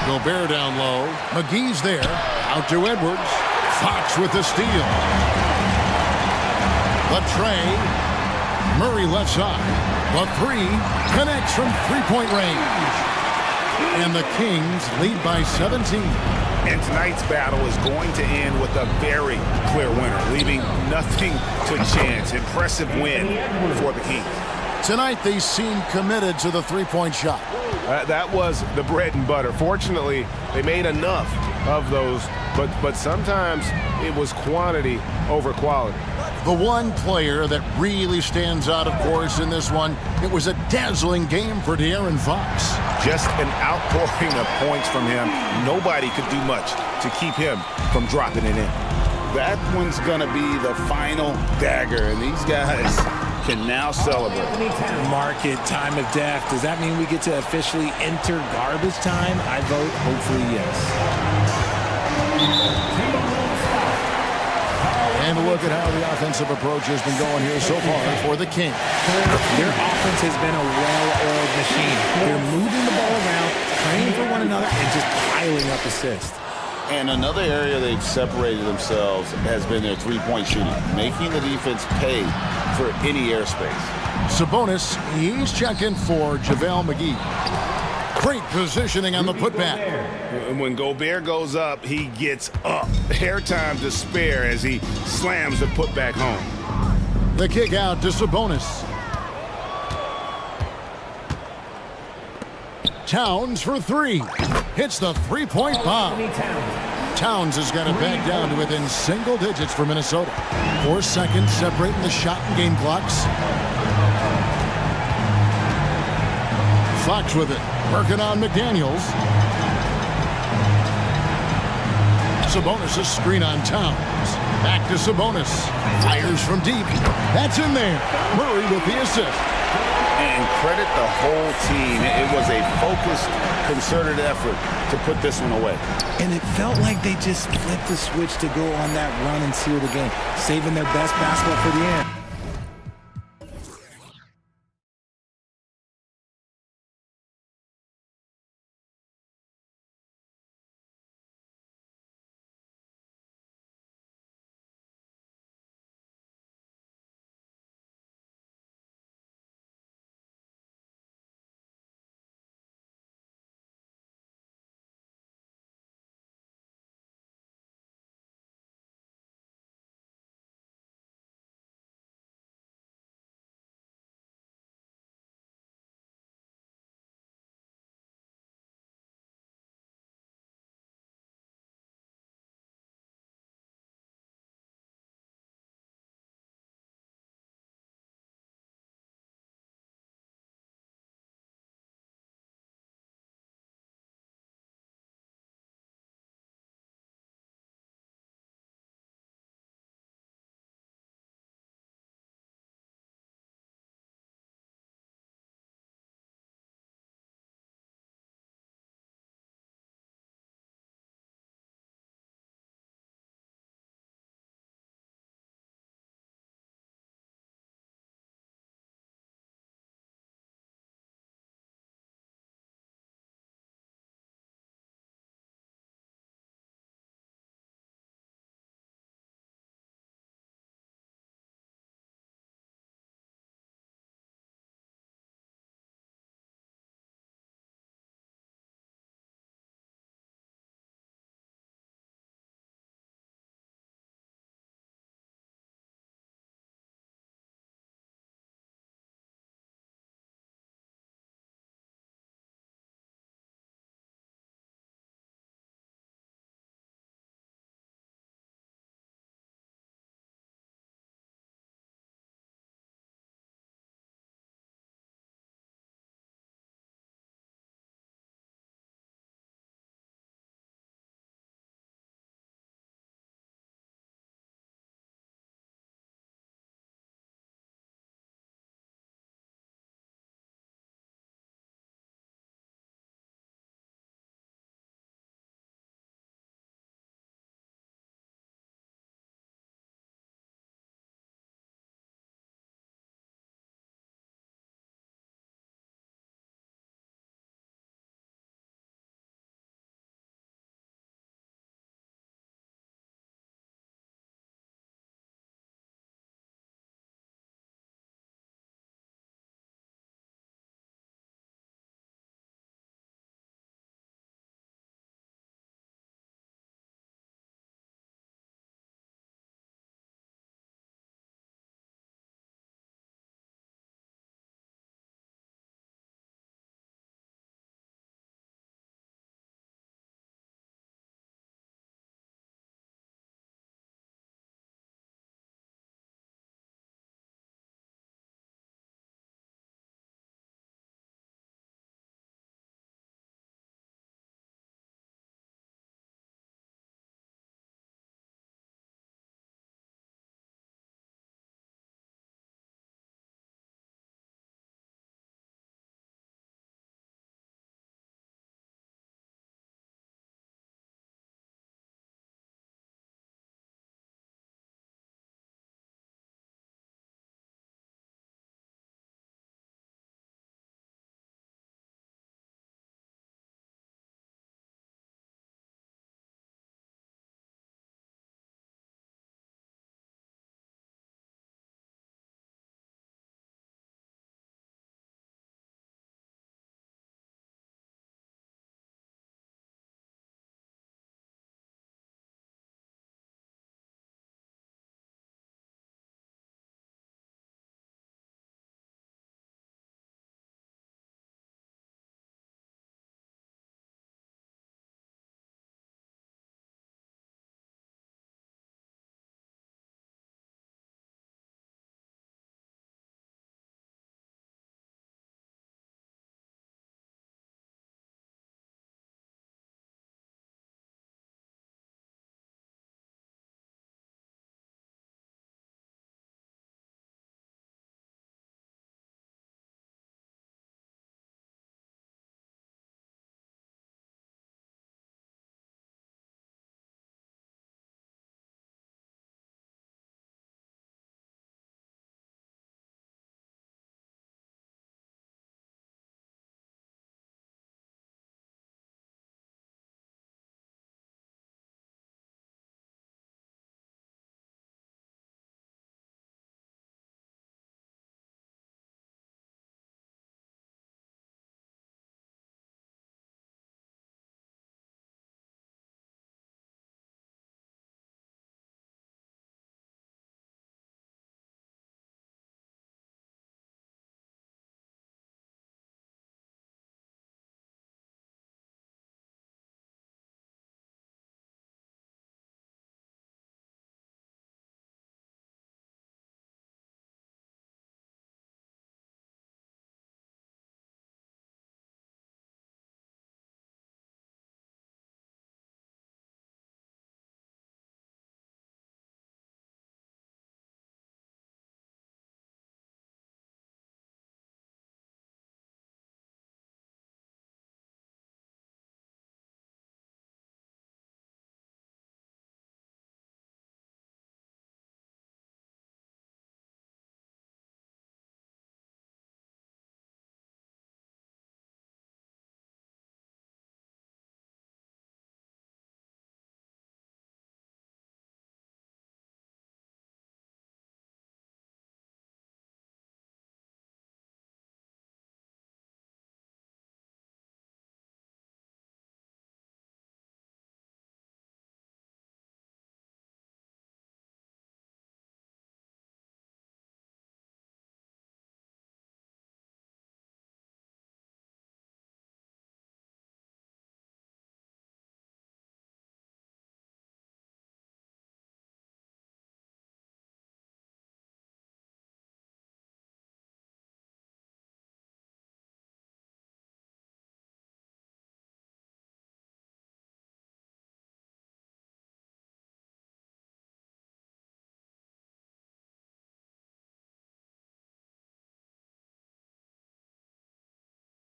[SPEAKER 1] Gobert down low. McGee's there. Out to Edwards. Fox with the steal. The tray. Murray left side. The three connects from three-point range. And the Kings lead by 17.
[SPEAKER 4] And tonight's battle is going to end with a very clear winner, leaving nothing to chance. Impressive win for the Kings.
[SPEAKER 1] Tonight they seem committed to the three-point shot.
[SPEAKER 3] That was the bread and butter. Fortunately, they made enough of those, but sometimes it was quantity over quality.
[SPEAKER 1] The one player that really stands out, of course, in this one, it was a dazzling game for De'Aaron Fox.
[SPEAKER 3] Just an outpouring of points from him. Nobody could do much to keep him from dropping it in.
[SPEAKER 14] That one's going to be the final dagger, and these guys can now celebrate.
[SPEAKER 16] Market time of death. Does that mean we get to officially enter garbage time? I vote hopefully yes.
[SPEAKER 1] And look at how the offensive approach has been going here so far for the Kings.
[SPEAKER 16] Their offense has been a well-oiled machine. They're moving the ball around, playing for one another, and just piling up assists.
[SPEAKER 14] And another area they've separated themselves has been their three-point shooting, making the defense pay for any airspace.
[SPEAKER 1] Sabonis, he's checking for JaVale McGee. Great positioning on the putback.
[SPEAKER 4] And when Gobert goes up, he gets up. Airtime to spare as he slams the putback home.
[SPEAKER 1] The kick out to Sabonis. Towns for three. Hits the three-point bomb. Towns has got it back down to within single digits for Minnesota. 4 seconds separating the shot and game clocks. Fox with it. Working on McDaniels. Sabonis' screen on Towns. Back to Sabonis. Fires from deep. That's in there. Murray with the assist.
[SPEAKER 14] And credit the whole team. It was a focused, concerted effort to put this one away.
[SPEAKER 16] And it felt like they just flipped the switch to go on that run and seal the game, saving their best basketball for the end.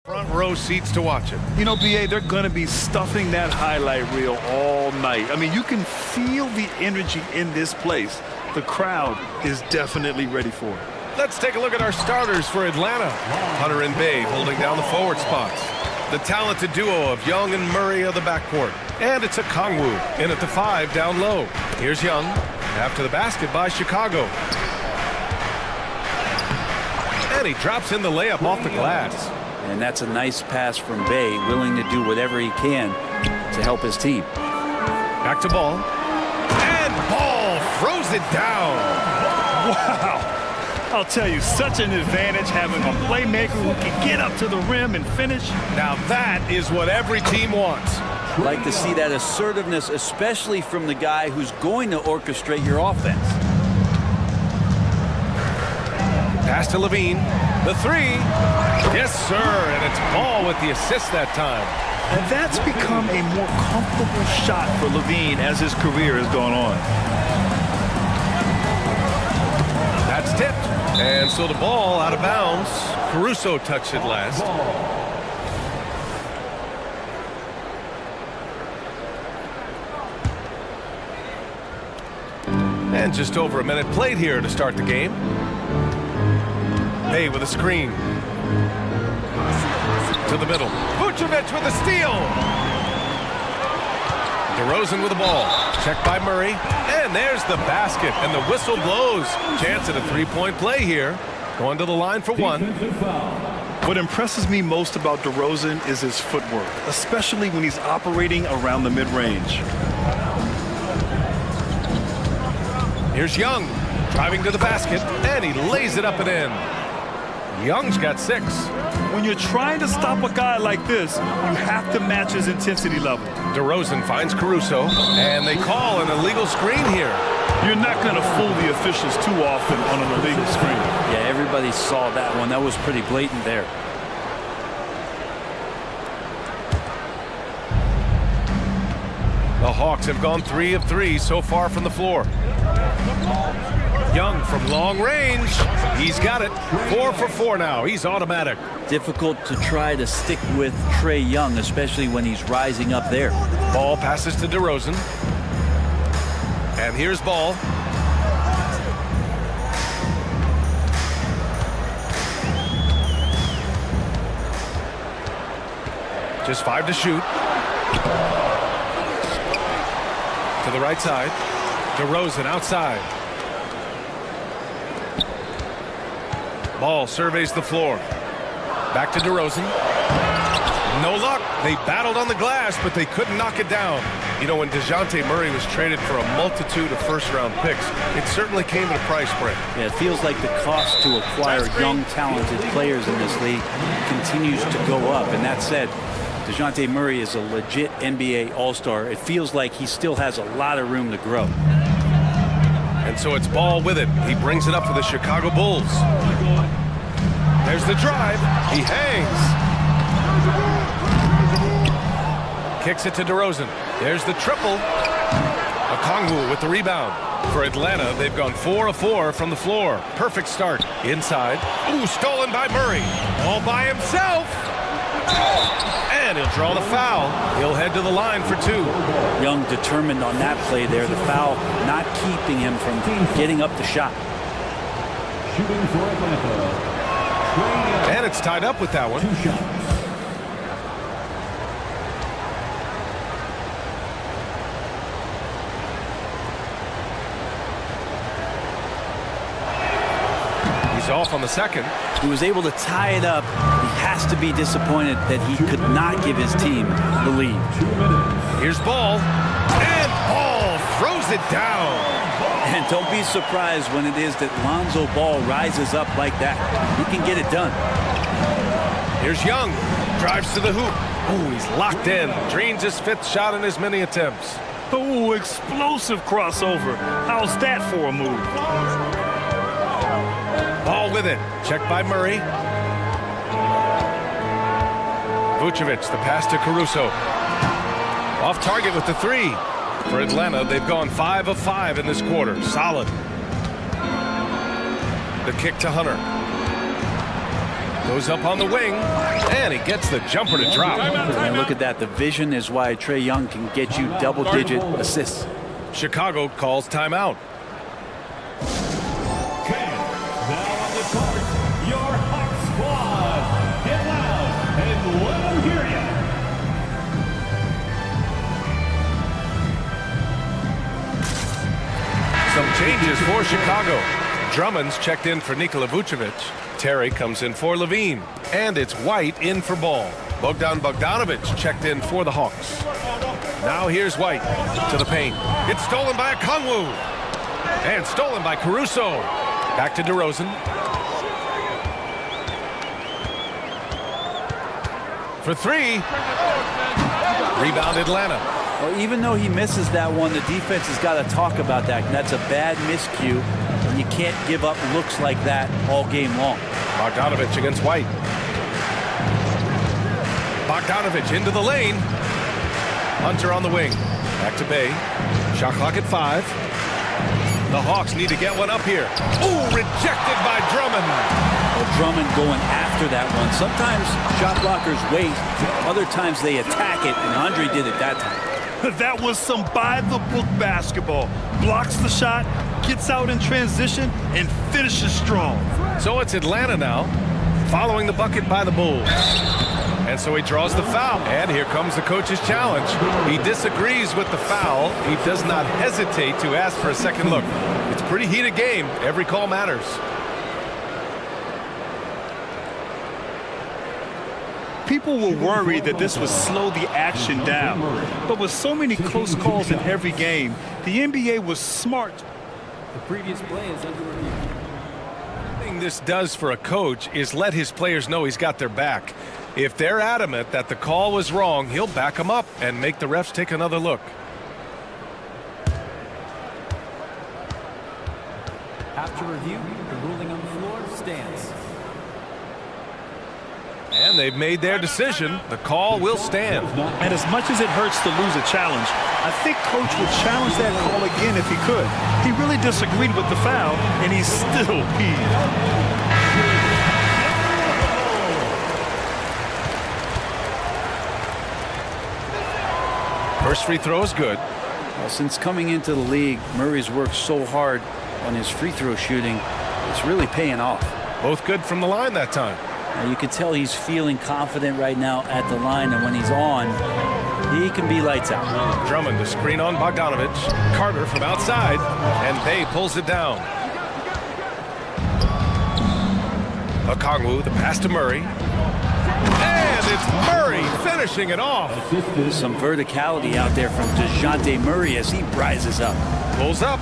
[SPEAKER 8] Front row seats to watch it.
[SPEAKER 10] You know, BA, they're going to be stuffing that highlight reel all night. I mean, you can feel the energy in this place. The crowd is definitely ready for it.
[SPEAKER 8] Let's take a look at our starters for Atlanta. Hunter and Bay holding down the forward spots. The talented duo of Young and Murray of the backcourt. And it's a Kongwu in at the 5 down low. Here's Young. After the basket by Chicago. And he drops in the layup off the glass.
[SPEAKER 2] And that's a nice pass from Bay, willing to do whatever he can to help his team.
[SPEAKER 8] Back to Ball. And Ball throws it down.
[SPEAKER 10] Wow. I'll tell you, such an advantage having a playmaker who can get up to the rim and finish.
[SPEAKER 8] Now that is what every team wants.
[SPEAKER 2] Like to see that assertiveness, especially from the guy who's going to orchestrate your offense.
[SPEAKER 8] Pass to Levine. The 3. Yes, sir. And it's Ball with the assist that time.
[SPEAKER 10] And that's become a more comfortable shot for Levine as his career has gone on.
[SPEAKER 8] That's tipped. And so the ball out of bounds. Caruso touched it last. And just over a minute played here to start the game. Bay with a screen. To the middle. Vucevic with a steal. DeRozan with the ball. Checked by Murray. And there's the basket. And the whistle blows. Chance at a three-point play here. Going to the line for 1.
[SPEAKER 10] What impresses me most about DeRozan is his footwork, especially when he's operating around the mid-range.
[SPEAKER 8] Here's Young. Driving to the basket. And he lays it up and in. Young's got 6.
[SPEAKER 10] When you're trying to stop a guy like this, you have to match his intensity level.
[SPEAKER 8] DeRozan finds Caruso, and they call an illegal screen here.
[SPEAKER 10] You're not going to fool the officials too often on an illegal screen.
[SPEAKER 2] Yeah, everybody saw that one. That was pretty blatant there.
[SPEAKER 8] The Hawks have gone 3 of 3 so far from the floor. Young from long range. He's got it. 4 for 4 now. He's automatic.
[SPEAKER 2] Difficult to try to stick with Trae Young, especially when he's rising up there.
[SPEAKER 8] Ball passes to DeRozan. And here's Ball. Just 5 to shoot. To the right side. DeRozan outside. Ball surveys the floor. Back to DeRozan. No luck. They battled on the glass, but they couldn't knock it down. You know, when DeJounte Murray was traded for a multitude of first-round picks, it certainly came at a price break.
[SPEAKER 2] Yeah, it feels like the cost to acquire young, talented players in this league continues to go up. And that said, DeJounte Murray is a legit NBA All-Star. It feels like he still has a lot of room to grow.
[SPEAKER 8] And so it's Ball with it. He brings it up for the Chicago Bulls. There's the drive. He hangs. Kicks it to DeRozan. There's the triple. Okongwu with the rebound. For Atlanta, they've gone 4 of 4 from the floor. Perfect start. Inside. Ooh, stolen by Murray. All by himself. And he'll draw the foul. He'll head to the line for 2.
[SPEAKER 2] Young determined on that play there. The foul not keeping him from getting up the shot.
[SPEAKER 5] Shooting for Atlanta.
[SPEAKER 8] And it's tied up with that one.
[SPEAKER 5] 2 shots.
[SPEAKER 8] He's off on the second.
[SPEAKER 2] He was able to tie it up. He has to be disappointed that he could not give his team the lead.
[SPEAKER 5] 2 minutes.
[SPEAKER 8] Here's Ball. And Ball throws it down.
[SPEAKER 2] And don't be surprised when it is that Lonzo Ball rises up like that. He can get it done.
[SPEAKER 8] Here's Young. Drives to the hoop. Ooh, he's locked in. Dreams his 5th shot in as many attempts.
[SPEAKER 10] Ooh, explosive crossover. How's that for a move?
[SPEAKER 8] Ball with it. Checked by Murray. Vucevic, the pass to Caruso. Off target with the 3. For Atlanta, they've gone 5 of 5 in this quarter. Solid. The kick to Hunter. Goes up on the wing, and he gets the jumper to drop.
[SPEAKER 2] And look at that. The vision is why Trae Young can get you double-digit assists.
[SPEAKER 8] Chicago calls timeout.
[SPEAKER 5] Okay, now on the court, your Hawk squad. Get loud and let them hear you.
[SPEAKER 8] Some changes for Chicago. Drummond's checked in for Nikola Vucevic. Terry comes in for Levine. And it's White in for Ball. Bogdan Bogdanovic checked in for the Hawks. Now here's White to the paint. It's stolen by Okongwu. And stolen by Caruso. Back to DeRozan. For three. Rebound Atlanta.
[SPEAKER 2] Well, even though he misses that one, the defense has got to talk about that. And that's a bad miscue. And you can't give up looks like that all game long.
[SPEAKER 8] Bogdanovic against White. Bogdanovic into the lane. Hunter on the wing. Back to Bay. Shot clock at 5. The Hawks need to get one up here. Ooh, rejected by Drummond.
[SPEAKER 2] Well, Drummond going after that one. Sometimes shot blockers wait. Other times they attack it, and Andre did it that time.
[SPEAKER 10] That was some by-the-book basketball. Blocks the shot, gets out in transition, and finishes strong.
[SPEAKER 8] So it's Atlanta now, following the bucket by the Bulls. And so he draws the foul. And here comes the coach's challenge. He disagrees with the foul. He does not hesitate to ask for a second look. It's a pretty heated game. Every call matters.
[SPEAKER 10] People were worried that this would slow the action down. But with so many close calls in every game, the NBA was smart.
[SPEAKER 13] The previous play is under review.
[SPEAKER 8] The thing this does for a coach is let his players know he's got their back. If they're adamant that the call was wrong, he'll back them up and make the refs take another look.
[SPEAKER 13] After review, the ruling on the floor stands.
[SPEAKER 8] And they've made their decision. The call will stand.
[SPEAKER 10] And as much as it hurts to lose a challenge, I think Coach would challenge that call again if he could. He really disagreed with the foul, and he's still peeved.
[SPEAKER 8] First free throw is good.
[SPEAKER 2] Well, since coming into the league, Murray's worked so hard on his free throw shooting. It's really paying off.
[SPEAKER 8] Both good from the line that time.
[SPEAKER 2] Now, you can tell he's feeling confident right now at the line, and when he's on, he can be lights out.
[SPEAKER 8] Drummond to screen on Bogdanovic. Carter from outside, and Bay pulls it down. Okongwu, the pass to Murray. And it's Murray finishing it off.
[SPEAKER 2] Some verticality out there from DeJounte Murray as he rises up.
[SPEAKER 8] Pulls up.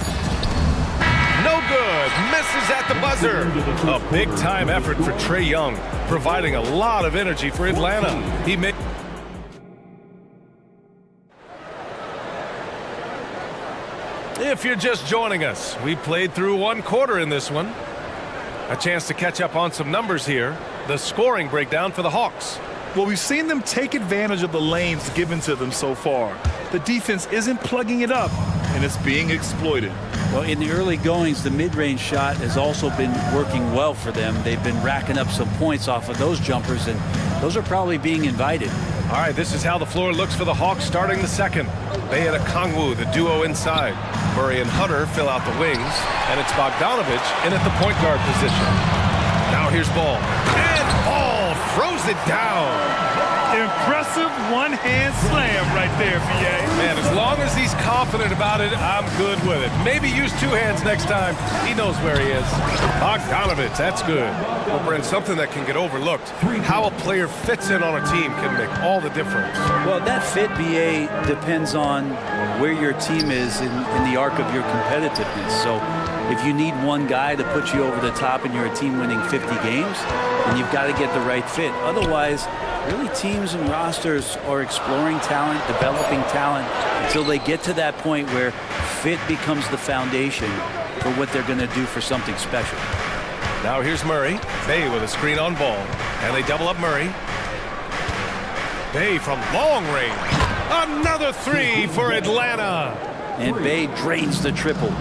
[SPEAKER 8] No good. Misses at the buzzer. A big-time effort for Trae Young, providing a lot of energy for Atlanta. He made... If you're just joining us, we played through one quarter in this one. A chance to catch up on some numbers here. The scoring breakdown for the Hawks.
[SPEAKER 10] Well, we've seen them take advantage of the lanes given to them so far. The defense isn't plugging it up, and it's being exploited.
[SPEAKER 2] Well, in the early goings, the mid-range shot has also been working well for them. They've been racking up some points off of those jumpers, and those are probably being invited.
[SPEAKER 8] All right, this is how the floor looks for the Hawks starting the second. Bay and Okongwu, the duo inside. Murray and Hunter fill out the wings, and it's Bogdanovic in at the point guard position. Now here's Ball. And Ball throws it down.
[SPEAKER 10] Impressive one-hand slam right there, VA.
[SPEAKER 8] Man, as long as he's confident about it, I'm good with it. Maybe use two hands next time. He knows where he is. Bogdanovic, that's good. Well, Brent, something that can get overlooked. How a player fits in on a team can make all the difference.
[SPEAKER 2] Well, that fit, BA, depends on where your team is in the arc of your competitiveness. So if you need one guy to put you over the top and you're a team winning 50 games, then you've got to get the right fit. Otherwise, really, teams and rosters are exploring talent, developing talent, until they get to that point where fit becomes the foundation for what they're going to do for something special.
[SPEAKER 8] Now here's Murray. Bay with a screen on Ball. And they double up Murray. Bay from long range. Another three for Atlanta.
[SPEAKER 2] And Bay drains the triple.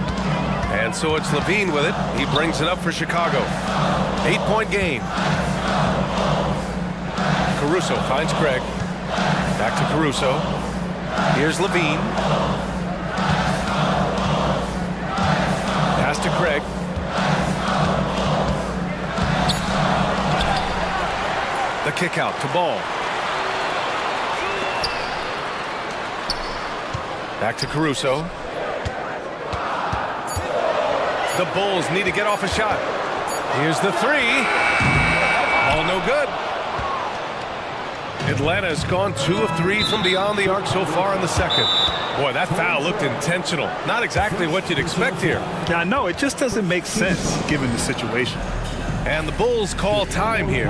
[SPEAKER 8] And so it's Levine with it. He brings it up for Chicago. 8-point game. Caruso finds Craig. Back to Caruso. Here's Levine. Pass to Craig. The kick out to Ball. Back to Caruso. The Bulls need to get off a shot. Here's the three. All no good. Atlanta's gone 2 of 3 from beyond the arc so far in the second. Boy, that foul looked intentional. Not exactly what you'd expect here.
[SPEAKER 10] Yeah, I know. It just doesn't make sense given the situation.
[SPEAKER 8] And the Bulls call time here.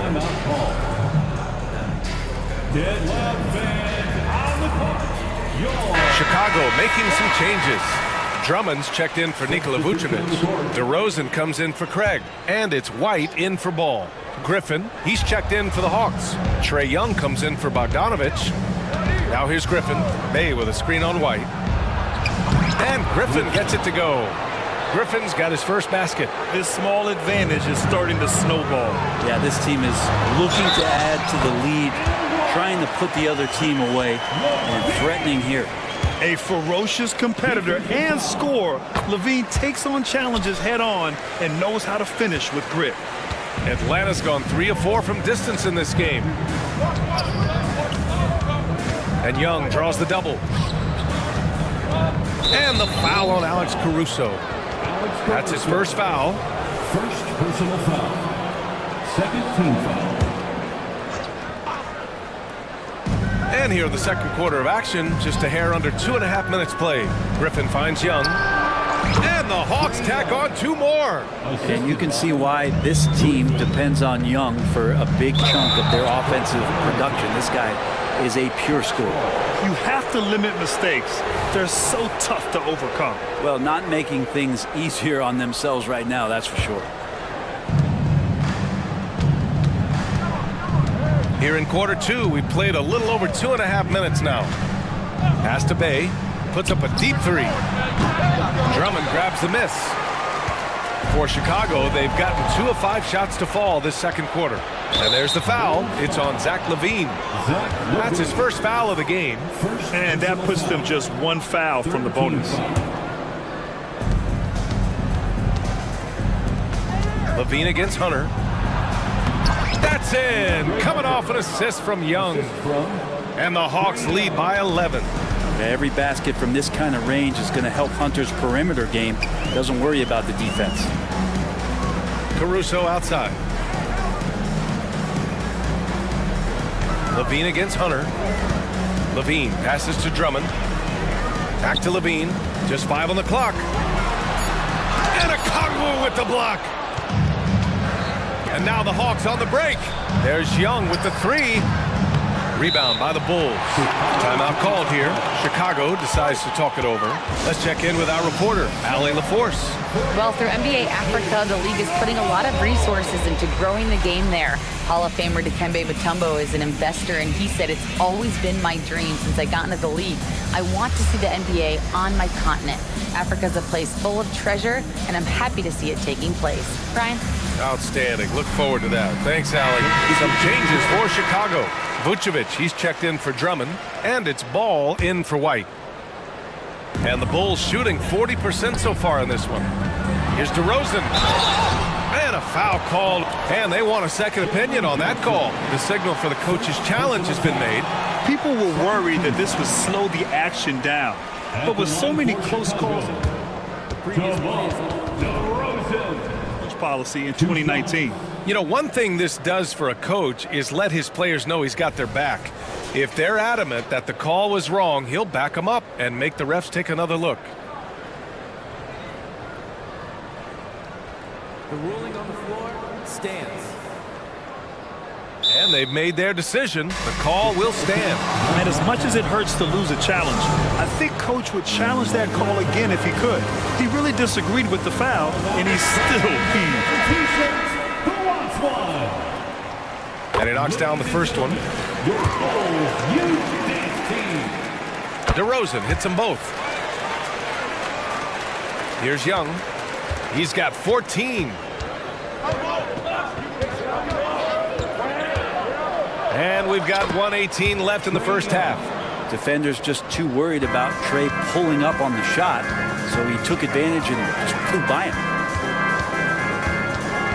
[SPEAKER 8] Chicago making some changes. Drummond's checked in for Nikola Vucevic. DeRozan comes in for Craig. And it's White in for Ball. Griffin, he's checked in for the Hawks. Trae Young comes in for Bogdanovich. Now here's Griffin. Bay with a screen on White. And Griffin gets it to go. Griffin's got his first basket.
[SPEAKER 10] This small advantage is starting to snowball.
[SPEAKER 2] Yeah, this team is looking to add to the lead, trying to put the other team away, and threatening here.
[SPEAKER 10] A ferocious competitor and scorer, Levine takes on challenges head on and knows how to finish with grit.
[SPEAKER 8] Atlanta's gone 3 of 4 from distance in this game. And Young draws the double. And the foul on Alex Caruso. That's his first foul.
[SPEAKER 5] First personal foul. Second team foul.
[SPEAKER 8] And here in the second quarter of action, just a hair under 2.5 minutes played. Griffin finds Young. And the Hawks tack on 2 more.
[SPEAKER 2] And you can see why this team depends on Young for a big chunk of their offensive production. This guy is a pure scorer.
[SPEAKER 10] You have to limit mistakes. They're so tough to overcome.
[SPEAKER 2] Well, not making things easier on themselves right now, that's for sure.
[SPEAKER 8] Here in quarter 2, we played a little over 2.5 minutes now. Pass to Bay, puts up a deep three. Drummond grabs the miss. For Chicago, they've gotten 2 of 5 shots to fall this second quarter. And there's the foul. It's on Zach LaVine. That's his first foul of the game.
[SPEAKER 10] And that puts them just 1 foul from the bonus.
[SPEAKER 8] LaVine against Hunter. That's in. Coming off an assist from Young. And the Hawks lead by 11.
[SPEAKER 2] Every basket from this kind of range is going to help Hunter's perimeter game. Doesn't worry about the defense.
[SPEAKER 8] Caruso outside. LaVine against Hunter. LaVine passes to Drummond. Back to LaVine. Just 5 on the clock. And a Kongwu with the block. And now the Hawks on the break. There's Young with the 3. Rebound by the Bulls. Timeout called here. Chicago decides to talk it over. Let's check in with our reporter, Allie LaForce.
[SPEAKER 11] Well, through NBA Africa, the league is putting a lot of resources into growing the game there. Hall of Famer Dikembe Mutombo is an investor, and he said, "It's always been my dream since I got into the league. I want to see the NBA on my continent. Africa's a place full of treasure, and I'm happy to see it taking place." Brian?
[SPEAKER 8] Outstanding. Look forward to that. Thanks, Allie. Some changes for Chicago. Vucevic, he's checked in for Drummond, and it's Ball in for White. And the Bulls shooting 40% so far in this one. Here's DeRozan. And a foul called, and they want a second opinion on that call. The signal for the coach's challenge has been made.
[SPEAKER 10] People were worried that this would slow the action down. But with so many close calls, policy in 2019.
[SPEAKER 8] You know, one thing this does for a coach is let his players know he's got their back. If they're adamant that the call was wrong, he'll back them up and make the refs take another look.
[SPEAKER 17] The ruling on the floor stands.
[SPEAKER 8] And they've made their decision. The call will stand.
[SPEAKER 10] And as much as it hurts to lose a challenge, I think Coach would challenge that call again if he could. He really disagreed with the foul, and he's still
[SPEAKER 8] And he knocks down the first one. DeRozan hits them both. Here's Young. He's got 14. And we've got 1:18 left in the first half.
[SPEAKER 2] Defenders just too worried about Trey pulling up on the shot, so he took advantage and just flew by him.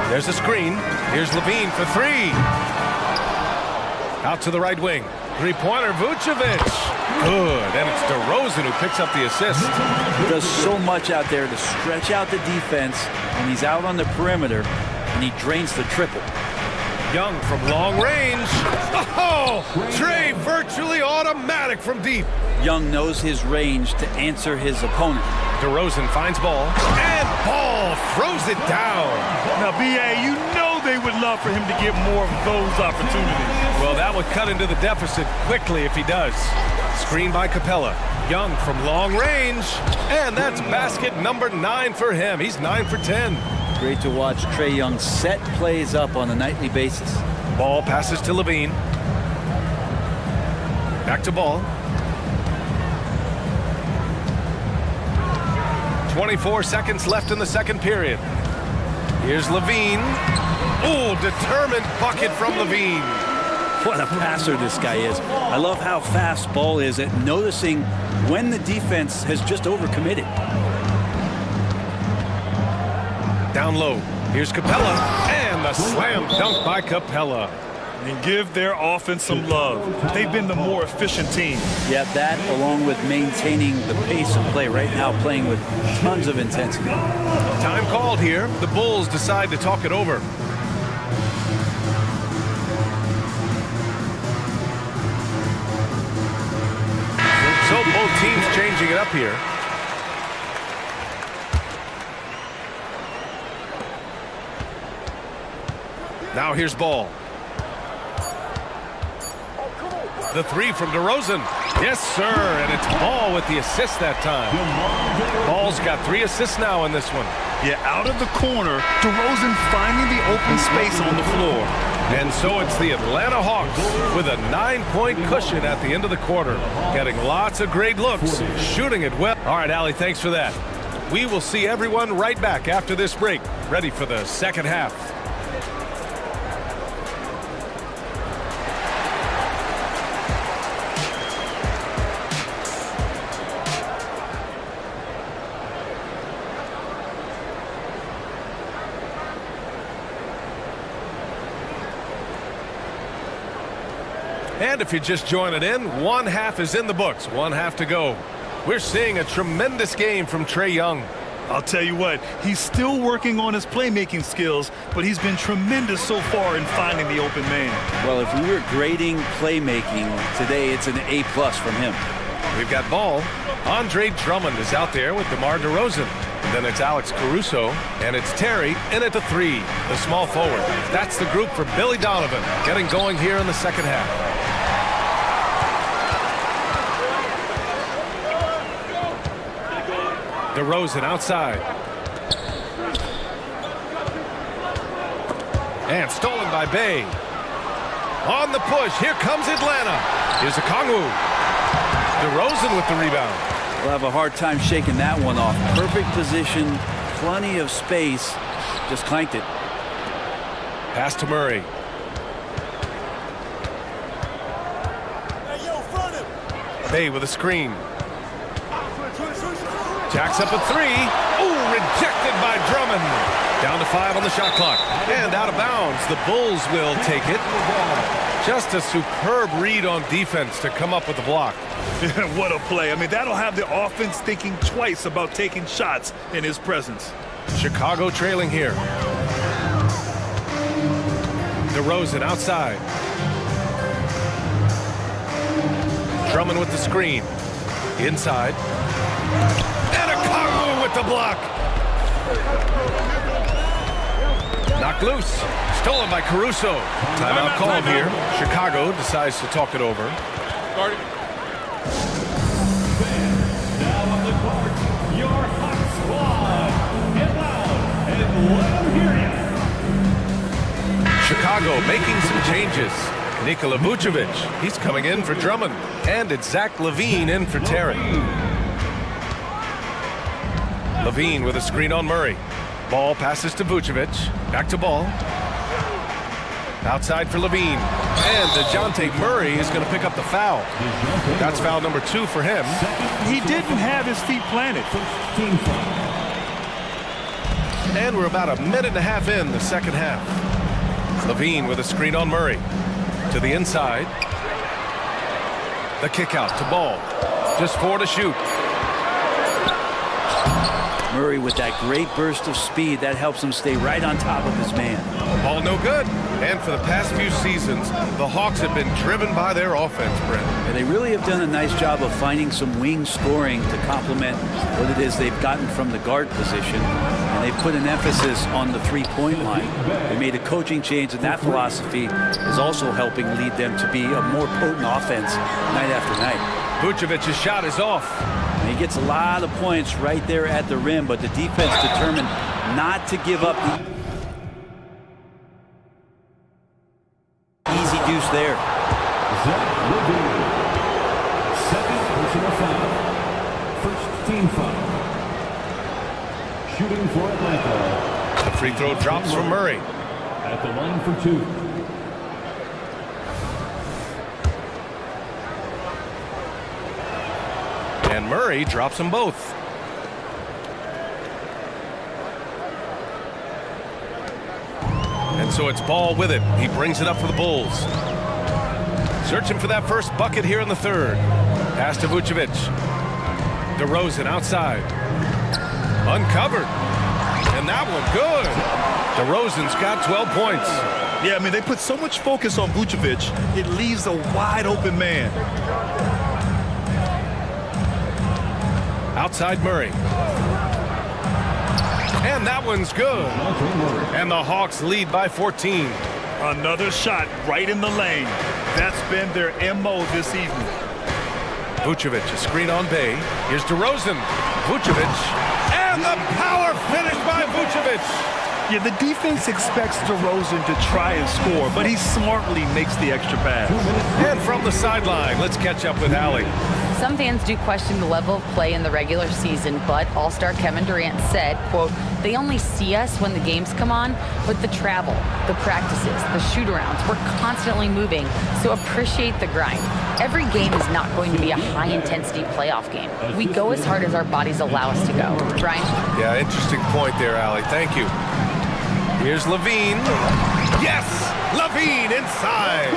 [SPEAKER 8] There's a screen. Here's Levine for three. Out to the right wing. Three-pointer, Vucevic. Good, and it's DeRozan who picks up the assist.
[SPEAKER 2] He does so much out there to stretch out the defense when he's out on the perimeter, and he drains the triple.
[SPEAKER 8] Young from long range. Oh, Trey virtually automatic from deep.
[SPEAKER 2] Young knows his range to answer his opponent.
[SPEAKER 8] DeRozan finds ball, and Ball throws it down.
[SPEAKER 10] Now, B.A., you know they would love for him to get more of those opportunities.
[SPEAKER 8] Well, that would cut into the deficit quickly if he does. Screen by Capella. Young from long range, and that's basket number 9 for him. He's 9 for 10.
[SPEAKER 2] Great to watch Trey Young set plays up on a nightly basis.
[SPEAKER 8] Ball passes to Levine. Back to Ball. 24 seconds left in the second period. Here's Levine. Ooh, determined bucket from Levine.
[SPEAKER 2] What a passer this guy is. I love how fast Ball is at noticing when the defense has just overcommitted.
[SPEAKER 8] Down low. Here's Capella. And the slam dunk by Capella.
[SPEAKER 10] And give their offense some love. They've been the more efficient team.
[SPEAKER 2] Yeah, that along with maintaining the pace of play right now, playing with tons of intensity.
[SPEAKER 8] Time called here. The Bulls decide to talk it over. So both teams changing it up here. Now here's Ball. The three from DeRozan. Yes, sir, and it's Ball with the assist that time. Ball's got 3 assists now in this one.
[SPEAKER 10] Yeah, out of the corner, DeRozan finding the open space on the floor.
[SPEAKER 8] And so it's the Atlanta Hawks with a 9-point cushion at the end of the quarter. Getting lots of great looks, shooting it well. All right, Allie, thanks for that. We will see everyone right back after this break, ready for the second half. And if you're just joining in, one half is in the books, one half to go. We're seeing a tremendous game from Trey Young.
[SPEAKER 10] I'll tell you what, he's still working on his playmaking skills, but he's been tremendous so far in finding the open man.
[SPEAKER 2] Well, if we were grading playmaking today, it's an A+ from him.
[SPEAKER 8] We've got Ball. Andre Drummond is out there with DeMar DeRozan. And then it's Alex Caruso, and it's Terry in at the 3, the small forward. That's the group for Billy Donovan, getting going here in the second half. DeRozan outside. And stolen by Bay. On the push, here comes Atlanta. Here's Okongwu. DeRozan with the rebound.
[SPEAKER 2] We'll have a hard time shaking that one off. Perfect position, plenty of space, just clanked it.
[SPEAKER 8] Pass to Murray. Bay with a screen. Jacks up a 3. Ooh, rejected by Drummond. Down to 5 on the shot clock. And out of bounds. The Bulls will take it. Just a superb read on defense to come up with the block.
[SPEAKER 10] What a play. I mean, that'll have the offense thinking twice about taking shots in his presence.
[SPEAKER 8] Chicago trailing here. DeRozan outside. Drummond with the screen. Inside. And Okongwu with the block. Knocked loose. Stolen by Caruso. Timeout called here. Chicago decides to talk it over.
[SPEAKER 5] Now on the court, your hot squad. Get loud and let them hear you.
[SPEAKER 8] Chicago making some changes. Nikola Vucevic, he's coming in for Drummond. And it's Zach LaVine in for Terry. LaVine with a screen on Murray. Ball passes to Vucevic. Back to Ball. Outside for LaVine. And DeJounte Murray is going to pick up the foul. That's foul number 2 for him.
[SPEAKER 10] He didn't have his feet planted.
[SPEAKER 8] And we're about a minute and a half in the second half. Levine with a screen on Murray. To the inside. The kick out to Ball. Just 4 to shoot.
[SPEAKER 2] Murray with that great burst of speed, that helps him stay right on top of his man.
[SPEAKER 8] Ball no good. And for the past few seasons, the Hawks have been driven by their offense, Brent.
[SPEAKER 2] And they really have done a nice job of finding some wing scoring to complement what it is they've gotten from the guard position. And they've put an emphasis on the three-point line. They made a coaching change, and that philosophy is also helping lead them to be a more potent offense night after night.
[SPEAKER 8] Vucevic's shot is off.
[SPEAKER 2] And he gets a lot of points right there at the rim, but the defense determined not to give up the easy deuce there.
[SPEAKER 5] Second personal foul. First team foul. Shooting for Atlanta.
[SPEAKER 8] The free throw drops from Murray.
[SPEAKER 5] At the line for 2.
[SPEAKER 8] And Murray drops them both. And so it's Ball with it. He brings it up for the Bulls. Searching for that first bucket here in the third. Pass to Vucevic. DeRozan outside. Uncovered. And that one good. DeRozan's got 12 points.
[SPEAKER 10] Yeah, I mean, they put so much focus on Vucevic, it leaves a wide open man.
[SPEAKER 8] Outside Murray. And that one's good. And the Hawks lead by 14.
[SPEAKER 10] Another shot right in the lane. That's been their MO this evening.
[SPEAKER 8] Vucevic, a screen on Bay. Here's DeRozan. Vucevic. And the power finish by Vucevic.
[SPEAKER 10] Yeah, the defense expects DeRozan to try and score, but he smartly makes the extra pass.
[SPEAKER 8] And from the sideline, let's catch up with Allie.
[SPEAKER 11] Some fans do question the level of play in the regular season, but All-Star Kevin Durant said, quote, "They only see us when the games come on, but the travel, the practices, the shoot-arounds, we're constantly moving, so appreciate the grind. Every game is not going to be a high-intensity playoff game. We go as hard as our bodies allow us to go." Brian?
[SPEAKER 8] Yeah, interesting point there, Allie. Thank you. Here's Levine. Yes! Levine inside!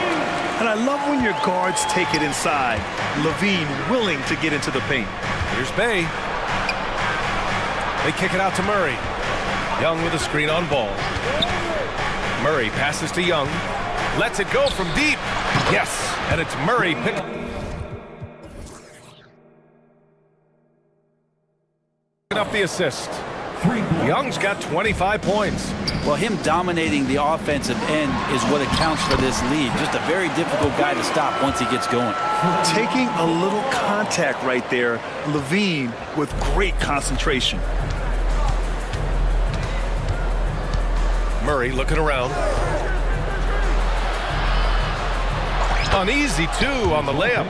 [SPEAKER 10] And I love when your guards take it inside. Levine willing to get into the paint.
[SPEAKER 8] Here's Bay. They kick it out to Murray. Young with a screen on Ball. Murray passes to Young. Lets it go from deep. Yes, and it's Murray picking up the assist. Young's got 25 points.
[SPEAKER 2] Well, him dominating the offensive end is what accounts for this lead. Just a very difficult guy to stop once he gets going.
[SPEAKER 10] Taking a little contact right there. Levine with great concentration.
[SPEAKER 8] Murray looking around. An easy 2 on the layup.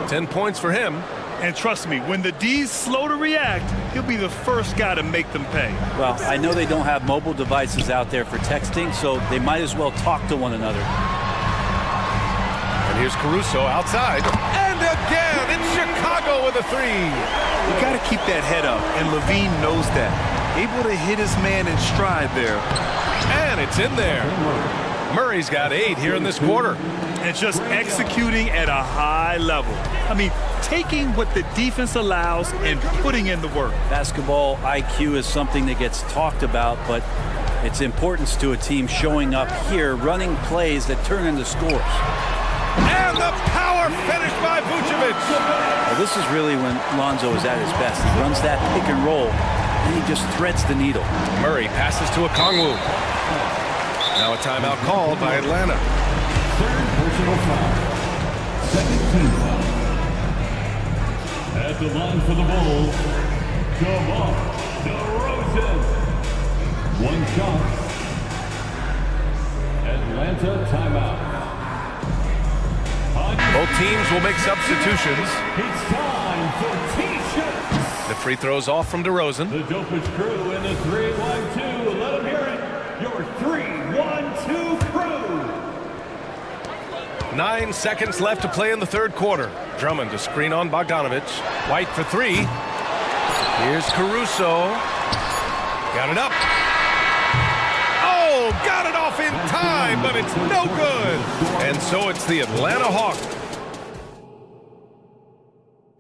[SPEAKER 8] 10 points for him.
[SPEAKER 10] And trust me, when the D's slow to react, he'll be the first guy to make them pay.
[SPEAKER 2] Well, I know they don't have mobile devices out there for texting, so they might as well talk to one another.
[SPEAKER 8] And here's Caruso outside. And again, it's Chicago with a 3.
[SPEAKER 10] You got to keep that head up, and Levine knows that. Able to hit his man in stride there.
[SPEAKER 8] And it's in there. Murray's got 8 here in this quarter.
[SPEAKER 10] And just executing at a high level. I mean, taking what the defense allows and putting in the work.
[SPEAKER 2] Basketball IQ is something that gets talked about, but its importance to a team showing up here, running plays that turn into scores.
[SPEAKER 8] And the power finish by Vucevic.
[SPEAKER 2] Well, this is really when Lonzo is at his best. He runs that pick and roll, and he just threads the needle.
[SPEAKER 8] Murray passes to Okongwu. Now a timeout called by Atlanta.
[SPEAKER 5] Third personal foul. Second team foul. At the line for the Bulls, DeMar DeRozan. One shot. Atlanta timeout.
[SPEAKER 8] Both teams will make substitutions.
[SPEAKER 5] It's time for T-shirts.
[SPEAKER 8] The free throws off from DeRozan.
[SPEAKER 5] The Dopage crew in the 3-1-2. Let them hear it. Your 3-1-2 crew.
[SPEAKER 8] 9 seconds left to play in the third quarter. Drummond to screen on Bogdanovic. White for three. Here's Caruso. Got it up. Oh, got it off in time, but it's no good. And so it's the Atlanta Hawks.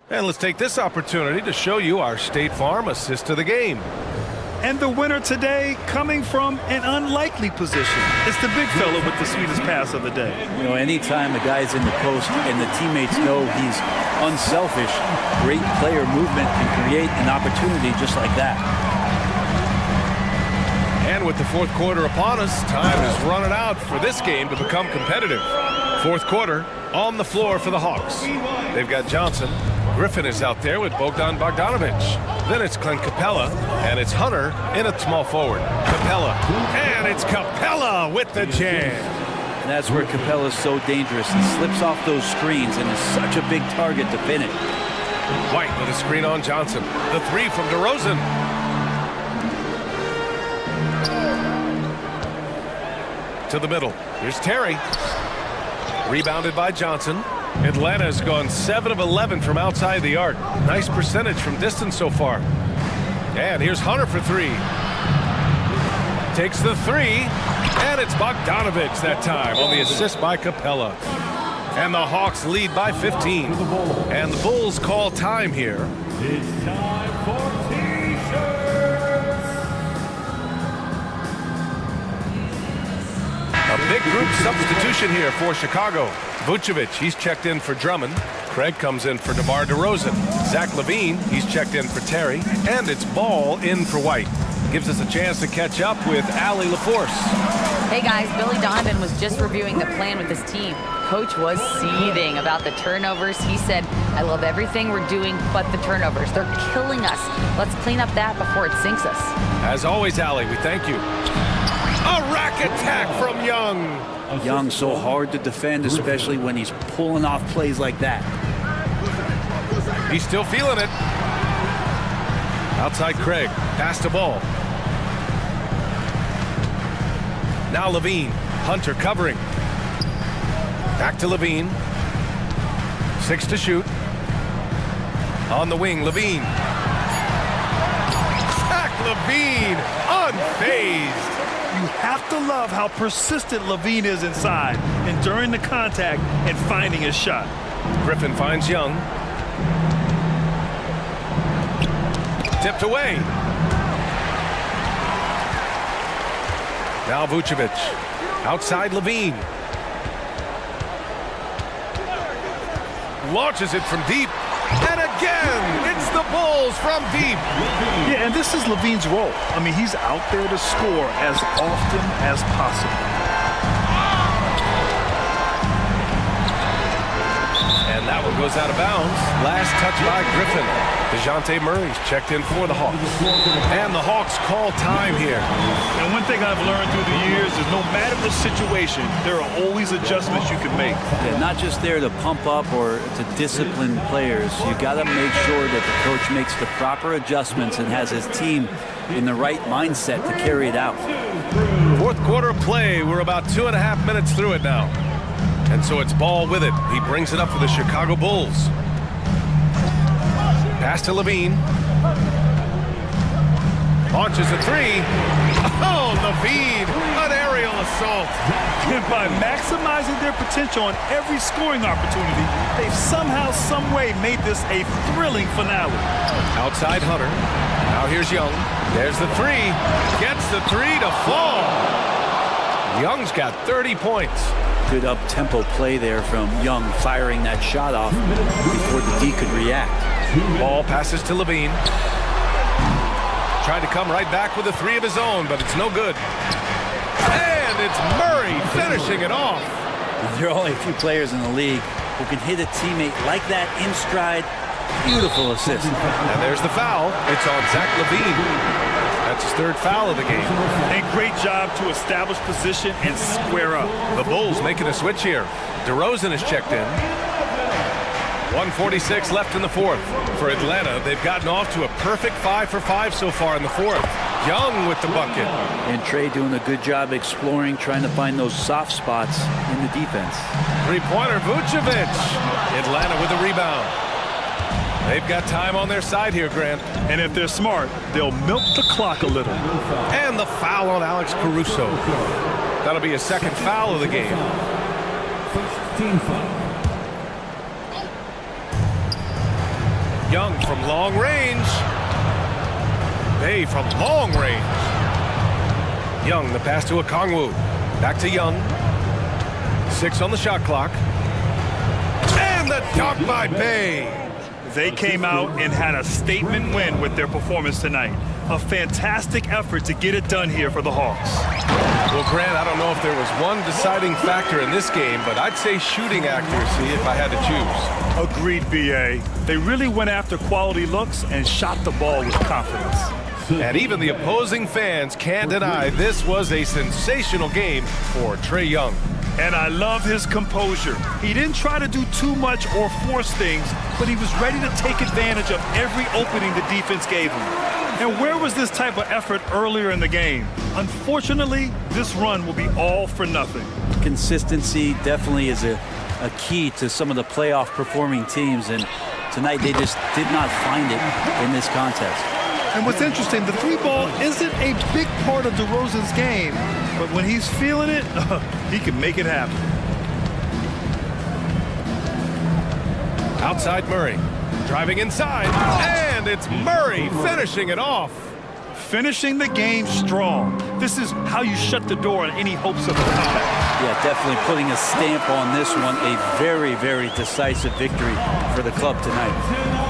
[SPEAKER 8] And let's take this opportunity to show you our State Farm assist of the game.
[SPEAKER 10] And the winner today coming from an unlikely position. It's the big fella with the sweetest pass of the day.
[SPEAKER 2] You know, anytime a guy's in the post and the teammates know he's unselfish, great player movement can create an opportunity just like that.
[SPEAKER 8] And with the fourth quarter upon us, time is running out for this game to become competitive. Fourth quarter on the floor for the Hawks. They've got Johnson. Griffin is out there with Bogdan Bogdanovic. Then it's Clint Capella, and it's Hunter in a small forward. Capella, and it's Capella with the jam.
[SPEAKER 2] And that's where Capella's so dangerous. He slips off those screens and is such a big target to finish.
[SPEAKER 8] White with a screen on Johnson. The three from DeRozan. To the middle. Here's Terry. Rebounded by Johnson. Atlanta has gone 7 of 11 from outside the arc. Nice percentage from distance so far. And here's Hunter for three. Takes the three, and it's Bogdanovic that time on the assist by Capella. And the Hawks lead by 15. And the Bulls call time here.
[SPEAKER 5] It's time for T-shirts.
[SPEAKER 8] A big group substitution here for Chicago. Vucevic, he's checked in for Drummond. Craig comes in for DeMar DeRozan. Zach LaVine, he's checked in for Terry. And it's Ball in for White. Gives us a chance to catch up with Allie LaForce.
[SPEAKER 11] Hey guys, Billy Donovan was just reviewing the plan with his team. Coach was seething about the turnovers. He said, I love everything we're doing but the turnovers. They're killing us. Let's clean up that before it sinks us.
[SPEAKER 8] As always, Allie, we thank you. A rack attack from Young.
[SPEAKER 2] Young so hard to defend, especially when he's pulling off plays like that.
[SPEAKER 8] He's still feeling it. Outside Craig, pass the ball. Now LaVine, Hunter covering. Back to LaVine. 6 to shoot. On the wing, LaVine. Zach LaVine, unfazed.
[SPEAKER 10] You have to love how persistent LaVine is inside, enduring the contact and finding his shot.
[SPEAKER 8] Griffin finds Young. Tipped away. Now Vucevic. Outside LaVine. Launches it from deep. And again, it's the Bulls from deep.
[SPEAKER 10] Yeah, and this is LaVine's role. I mean, he's out there to score as often as possible.
[SPEAKER 8] And that one goes out of bounds. Last touch by Griffin. DeJounte Murray's checked in for the Hawks. And the Hawks call time here.
[SPEAKER 10] And one thing I've learned through the years is no matter the situation, there are always adjustments you can make.
[SPEAKER 2] Yeah, not just there to pump up or to discipline players. You got to make sure that the coach makes the proper adjustments and has his team in the right mindset to carry it out.
[SPEAKER 8] Fourth quarter play. We're about 2.5 minutes through it now. And so it's Ball with it. He brings it up for the Chicago Bulls. Pass to LaVine. Launches a three. Oh, LaVine, an aerial assault.
[SPEAKER 10] And by maximizing their potential on every scoring opportunity, they've somehow, some way made this a thrilling finale.
[SPEAKER 8] Outside Hunter. Now here's Young. There's the three. Gets the three to fall. Young's got 30 points.
[SPEAKER 2] Good up-tempo play there from Young, firing that shot off before the D could react.
[SPEAKER 8] Ball passes to LaVine. Tried to come right back with a three of his own, but it's no good. And it's Murray finishing it off.
[SPEAKER 2] There are only a few players in the league who can hit a teammate like that in stride. Beautiful assist.
[SPEAKER 8] And there's the foul. It's on Zach LaVine. That's his third foul of the game.
[SPEAKER 10] A great job to establish position and square up.
[SPEAKER 8] The Bulls making a switch here. DeRozan is checked in. 1:46 left in the fourth. For Atlanta, they've gotten off to a perfect 5 for 5 so far in the fourth. Young with the bucket.
[SPEAKER 2] And Trey doing a good job exploring, trying to find those soft spots in the defense.
[SPEAKER 8] Three-pointer, Vucevic. Atlanta with a rebound. They've got time on their side here, Grant.
[SPEAKER 10] And if they're smart, they'll milk the clock a little.
[SPEAKER 8] And the foul on Alex Caruso. That'll be a second foul of the game.
[SPEAKER 5] Team foul.
[SPEAKER 8] Young from long range. Bay from long range. Young, the pass to Okongwu. Back to Young. 6 on the shot clock. And the dunk by Bay.
[SPEAKER 10] They came out and had a statement win with their performance tonight. A fantastic effort to get it done here for the Hawks.
[SPEAKER 8] Well, Grant, I don't know if there was one deciding factor in this game, but I'd say shooting accuracy if I had to choose.
[SPEAKER 10] Agreed, B.A. They really went after quality looks and shot the ball with confidence.
[SPEAKER 8] And even the opposing fans can't deny this was a sensational game for Trey Young.
[SPEAKER 10] And I love his composure. He didn't try to do too much or force things, but he was ready to take advantage of every opening the defense gave him. And where was this type of effort earlier in the game? Unfortunately, this run will be all for nothing.
[SPEAKER 2] Consistency definitely is a key to some of the playoff performing teams, and tonight they just did not find it in this contest.
[SPEAKER 10] And what's interesting, the three ball isn't a big part of DeRozan's game, but when he's feeling it, he can make it happen.
[SPEAKER 8] Outside Murray, driving inside, and it's Murray finishing it off.
[SPEAKER 10] Finishing the game strong. This is how you shut the door on any hopes of a comeback.
[SPEAKER 2] Yeah, definitely putting a stamp on this one. A very, very decisive victory for the club tonight.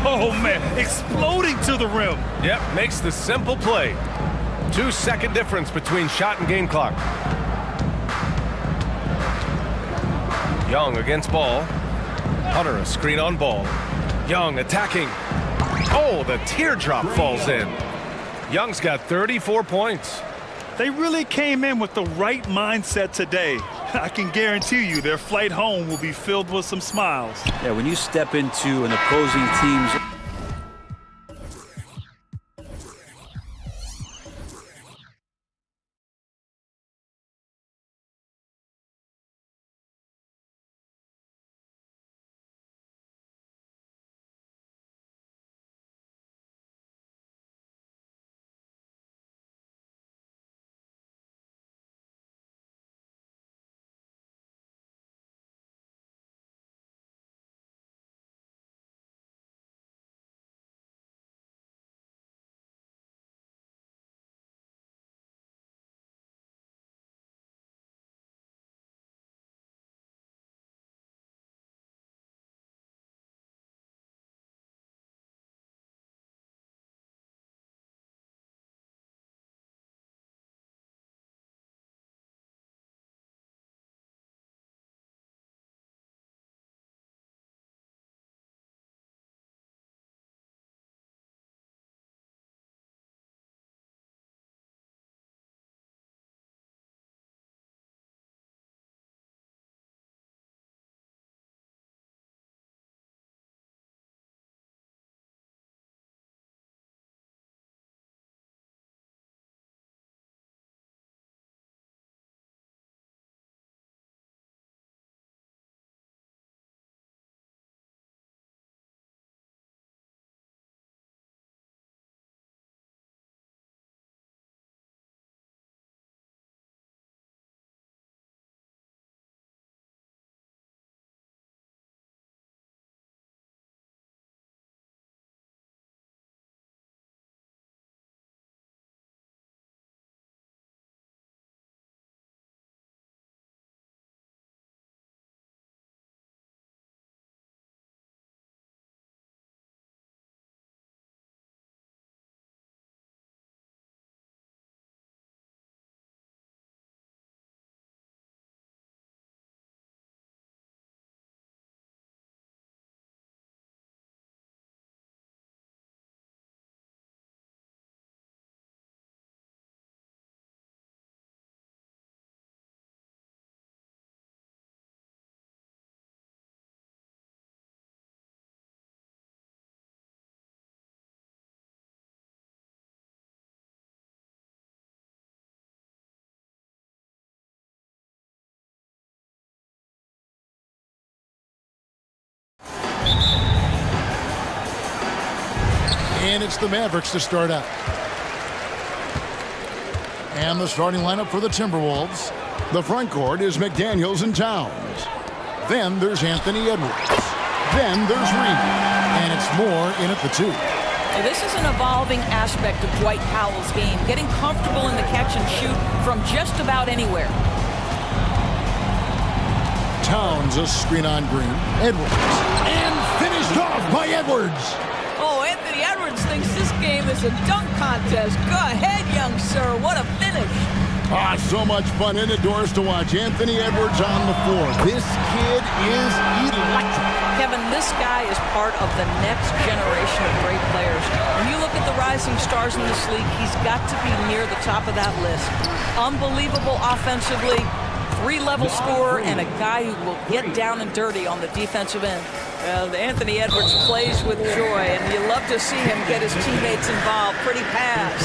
[SPEAKER 10] Oh, man, exploding to the rim.
[SPEAKER 8] Yep, makes the simple play. 2-second difference between shot and game clock. Young against ball. Hunter, a screen on ball. Young attacking. Oh, the teardrop falls in. Young's got 34 points.
[SPEAKER 10] They really came in with the right mindset today. I can guarantee you their flight home will be filled with some smiles.
[SPEAKER 2] Yeah, when you step into an opposing team's
[SPEAKER 1] And it's the Mavericks to start out. And the starting lineup for the Timberwolves. The front court is McDaniels and Towns. Then there's Anthony Edwards. Then there's Reed. And it's Moore in at the 2.
[SPEAKER 9] Now, this is an evolving aspect of Dwight Powell's game, getting comfortable in the catch and shoot from just about anywhere.
[SPEAKER 1] Towns, a screen on Green. Edwards. And finished off by Edwards.
[SPEAKER 9] Oh, Anthony Edwards thinks this game is a dunk contest. Go ahead, young sir. What a finish.
[SPEAKER 1] So much fun indoors to watch Anthony Edwards on the floor. This kid is electric.
[SPEAKER 9] Kevin, this guy is part of the next generation of great players. When you look at the rising stars in this league, he's got to be near the top of that list. Unbelievable offensively, 3-level scorer, and a guy who will get down and dirty on the defensive end. Anthony Edwards plays with joy, and you love to see him get his teammates involved. Pretty pass.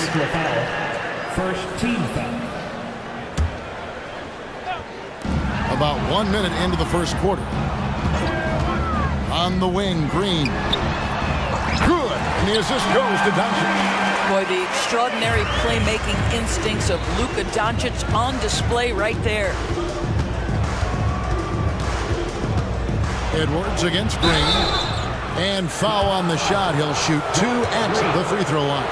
[SPEAKER 5] First team foul.
[SPEAKER 1] About 1 minute into the first quarter. On the wing, Green. Good. And the assist goes to Doncic.
[SPEAKER 9] Boy, the extraordinary playmaking instincts of Luka Doncic on display right there.
[SPEAKER 1] Edwards against Green. And foul on the shot. He'll shoot 2 at the free throw line.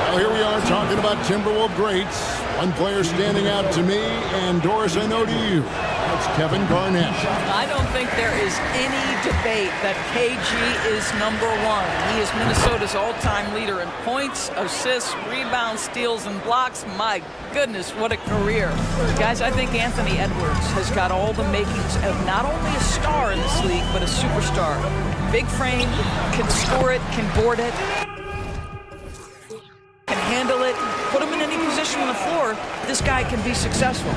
[SPEAKER 1] Well, here we are talking about Timberwolves greats. One player standing out to me, and Doris, I know to you. That's Kevin Garnett.
[SPEAKER 9] I don't think there is any debate that KG is number 1. He is Minnesota's all-time leader in points, assists, rebounds, steals, and blocks. My goodness, what a career. Guys, I think Anthony Edwards has got all the makings of not only a star in this league, but a superstar. Big frame, can score it, can board it, can handle it, put him in any position on the floor, this guy can be successful.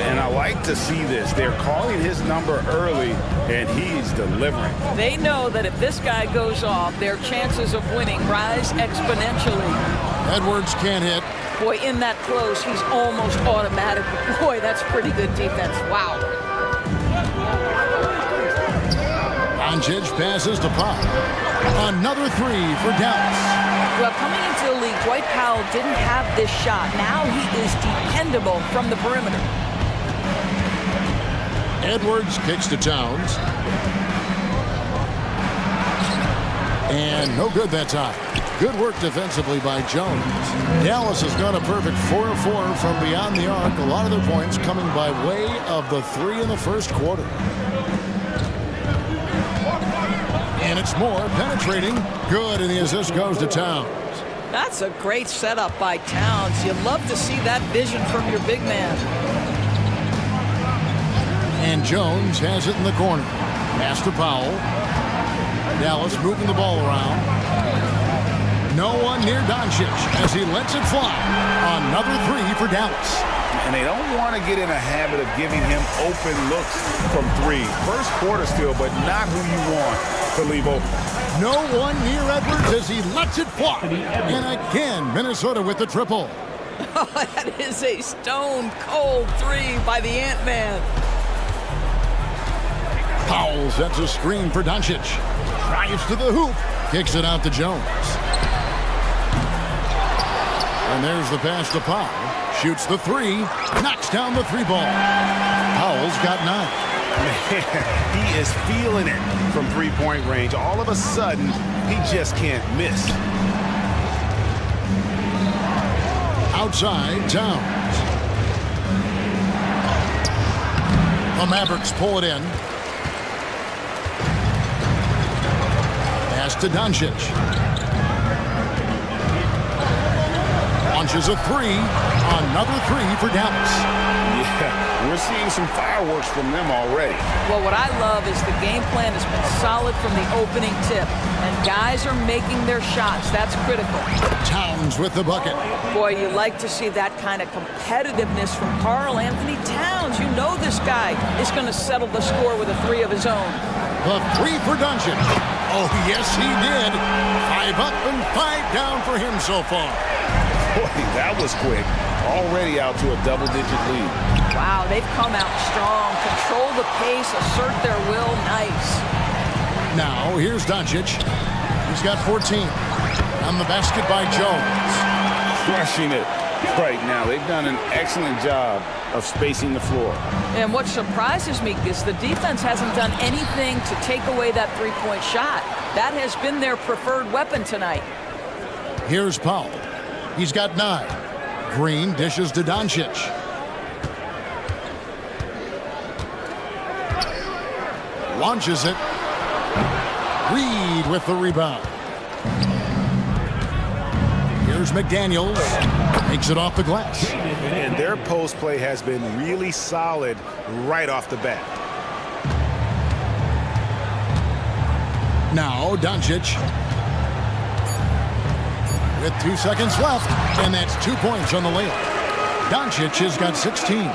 [SPEAKER 4] And I like to see this. They're calling his number early, and he's delivering.
[SPEAKER 9] They know that if this guy goes off, their chances of winning rise exponentially.
[SPEAKER 1] Edwards can't hit.
[SPEAKER 9] Boy, in that close, he's almost automatic. Boy, that's pretty good defense. Wow.
[SPEAKER 1] Doncic passes to Pop. Another 3 for Dallas.
[SPEAKER 9] Well, coming into the league, Dwight Powell didn't have this shot. Now he is dependable from the perimeter.
[SPEAKER 1] Edwards kicks to Towns. And no good that time. Good work defensively by Jones. Dallas has gone a perfect 4 of 4 from beyond the arc. A lot of their points coming by way of the 3 in the first quarter. And it's Moore penetrating. Good, and the assist goes to Towns.
[SPEAKER 9] That's a great setup by Towns. You love to see that vision from your big man.
[SPEAKER 1] And Jones has it in the corner. Pass to Powell. Dallas moving the ball around. No one near Doncic as he lets it fly. Another 3 for Dallas.
[SPEAKER 4] And they don't want to get in a habit of giving him open looks from 3. First quarter still, but not who you want to leave open.
[SPEAKER 1] No one near Edwards as he lets it fly. And again, Minnesota with the triple.
[SPEAKER 9] Oh, that is a stone-cold 3 by the Ant-Man.
[SPEAKER 1] Powell sets a screen for Doncic. Drives to the hoop. Kicks it out to Jones. And there's the pass to Powell. Shoots the 3. Knocks down the 3 ball. Powell's got 9.
[SPEAKER 4] Man, he is feeling it from 3-point range. All of a sudden, he just can't miss.
[SPEAKER 1] Outside, Towns. The Mavericks pull it in. Pass to Doncic. Launches a 3. Another 3 for Dallas.
[SPEAKER 4] Yeah, we're seeing some fireworks from them already.
[SPEAKER 9] Well, what I love is the game plan has been solid from the opening tip. And guys are making their shots. That's critical.
[SPEAKER 1] Towns with the bucket.
[SPEAKER 9] Boy, you like to see that kind of competitiveness from Karl Anthony Towns. You know this guy is going to settle the score with a 3 of his own.
[SPEAKER 1] The 3 for Doncic. Oh, yes, he did. 5 up and 5 down for him so far.
[SPEAKER 4] Boy, that was quick. Already out to a double-digit lead.
[SPEAKER 9] Wow, they've come out strong. Control the pace, assert their will. Nice.
[SPEAKER 1] Now, here's Doncic. He's got 14. On the basket by Jones.
[SPEAKER 4] Crushing it right now. They've done an excellent job of spacing the floor.
[SPEAKER 9] And what surprises me is the defense hasn't done anything to take away that three-point shot. That has been their preferred weapon tonight.
[SPEAKER 1] Here's Powell. He's got 9. Green dishes to Doncic. Launches it. Reed with the rebound. Here's McDaniels. Takes it off the glass.
[SPEAKER 3] And their post play has been really solid right off the bat.
[SPEAKER 1] Now Doncic. With 2 seconds left. And that's 2 points on the layup. Doncic has got 16.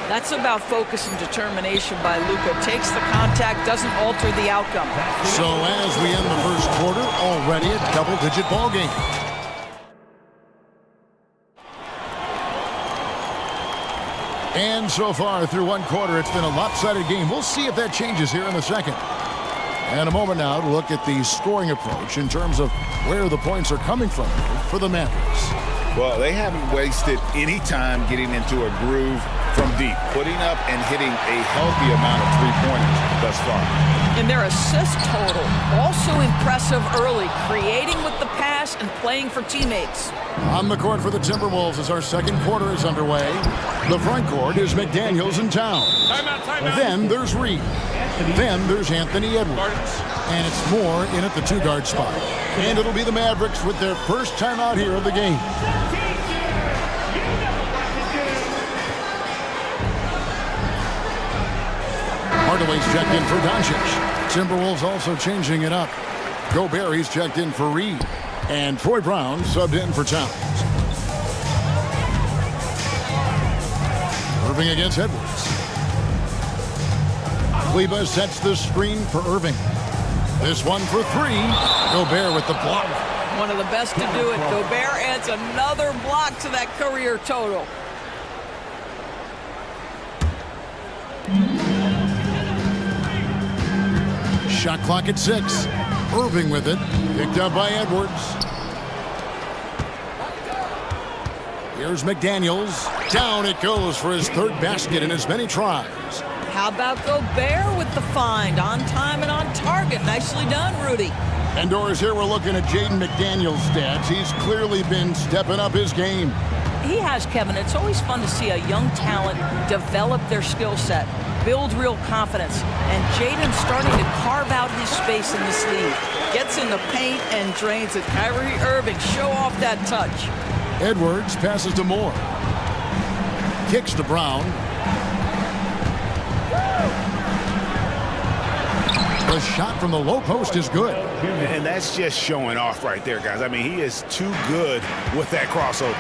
[SPEAKER 9] That's about focus and determination by Luka. Takes the contact, doesn't alter the outcome.
[SPEAKER 1] So as we end the first quarter, already a double-digit ball game. And so far through one quarter, it's been a lopsided game. We'll see if that changes here in the second. And a moment now to look at the scoring approach in terms of where the points are coming from for the Mavericks.
[SPEAKER 4] Well, they haven't wasted any time getting into a groove from deep, putting up and hitting a healthy amount of three-pointers thus far.
[SPEAKER 9] And their assist total, also impressive early, creating with the pass and playing for teammates.
[SPEAKER 1] On the court for the Timberwolves as our second quarter is underway. The front court is McDaniels in town.
[SPEAKER 8] Timeout.
[SPEAKER 1] Then there's Reed. Then there's Anthony Edwards. And it's Moore in at the 2-guard spot. And it'll be the Mavericks with their first timeout here of the game. Hardaway's checked in for Doncic. Timberwolves also changing it up. Gobert, he's checked in for Reed. And Troy Brown subbed in for Towns. Irving against Edwards. Kleba sets the screen for Irving. This one for 3. Gobert with the block.
[SPEAKER 9] One of the best to do it. Gobert adds another block to that career total.
[SPEAKER 1] Shot clock at 6. Irving with it. Picked up by Edwards. Here's McDaniels. Down it goes for his third basket in as many tries.
[SPEAKER 9] How about Gobert with the find? On time and on target. Nicely done, Rudy.
[SPEAKER 1] And Doris, here we're looking at Jaden McDaniels' stats. He's clearly been stepping up his game.
[SPEAKER 9] He has, Kevin. It's always fun to see a young talent develop their skill set, build real confidence. And Jaden's starting to carve out his space in this league. Gets in the paint and drains it. Kyrie Irving, show off that touch.
[SPEAKER 1] Edwards passes to Moore. Kicks to Brown. The shot from the low post is good.
[SPEAKER 3] And that's just showing off right there, guys. I mean, he is too good with that crossover.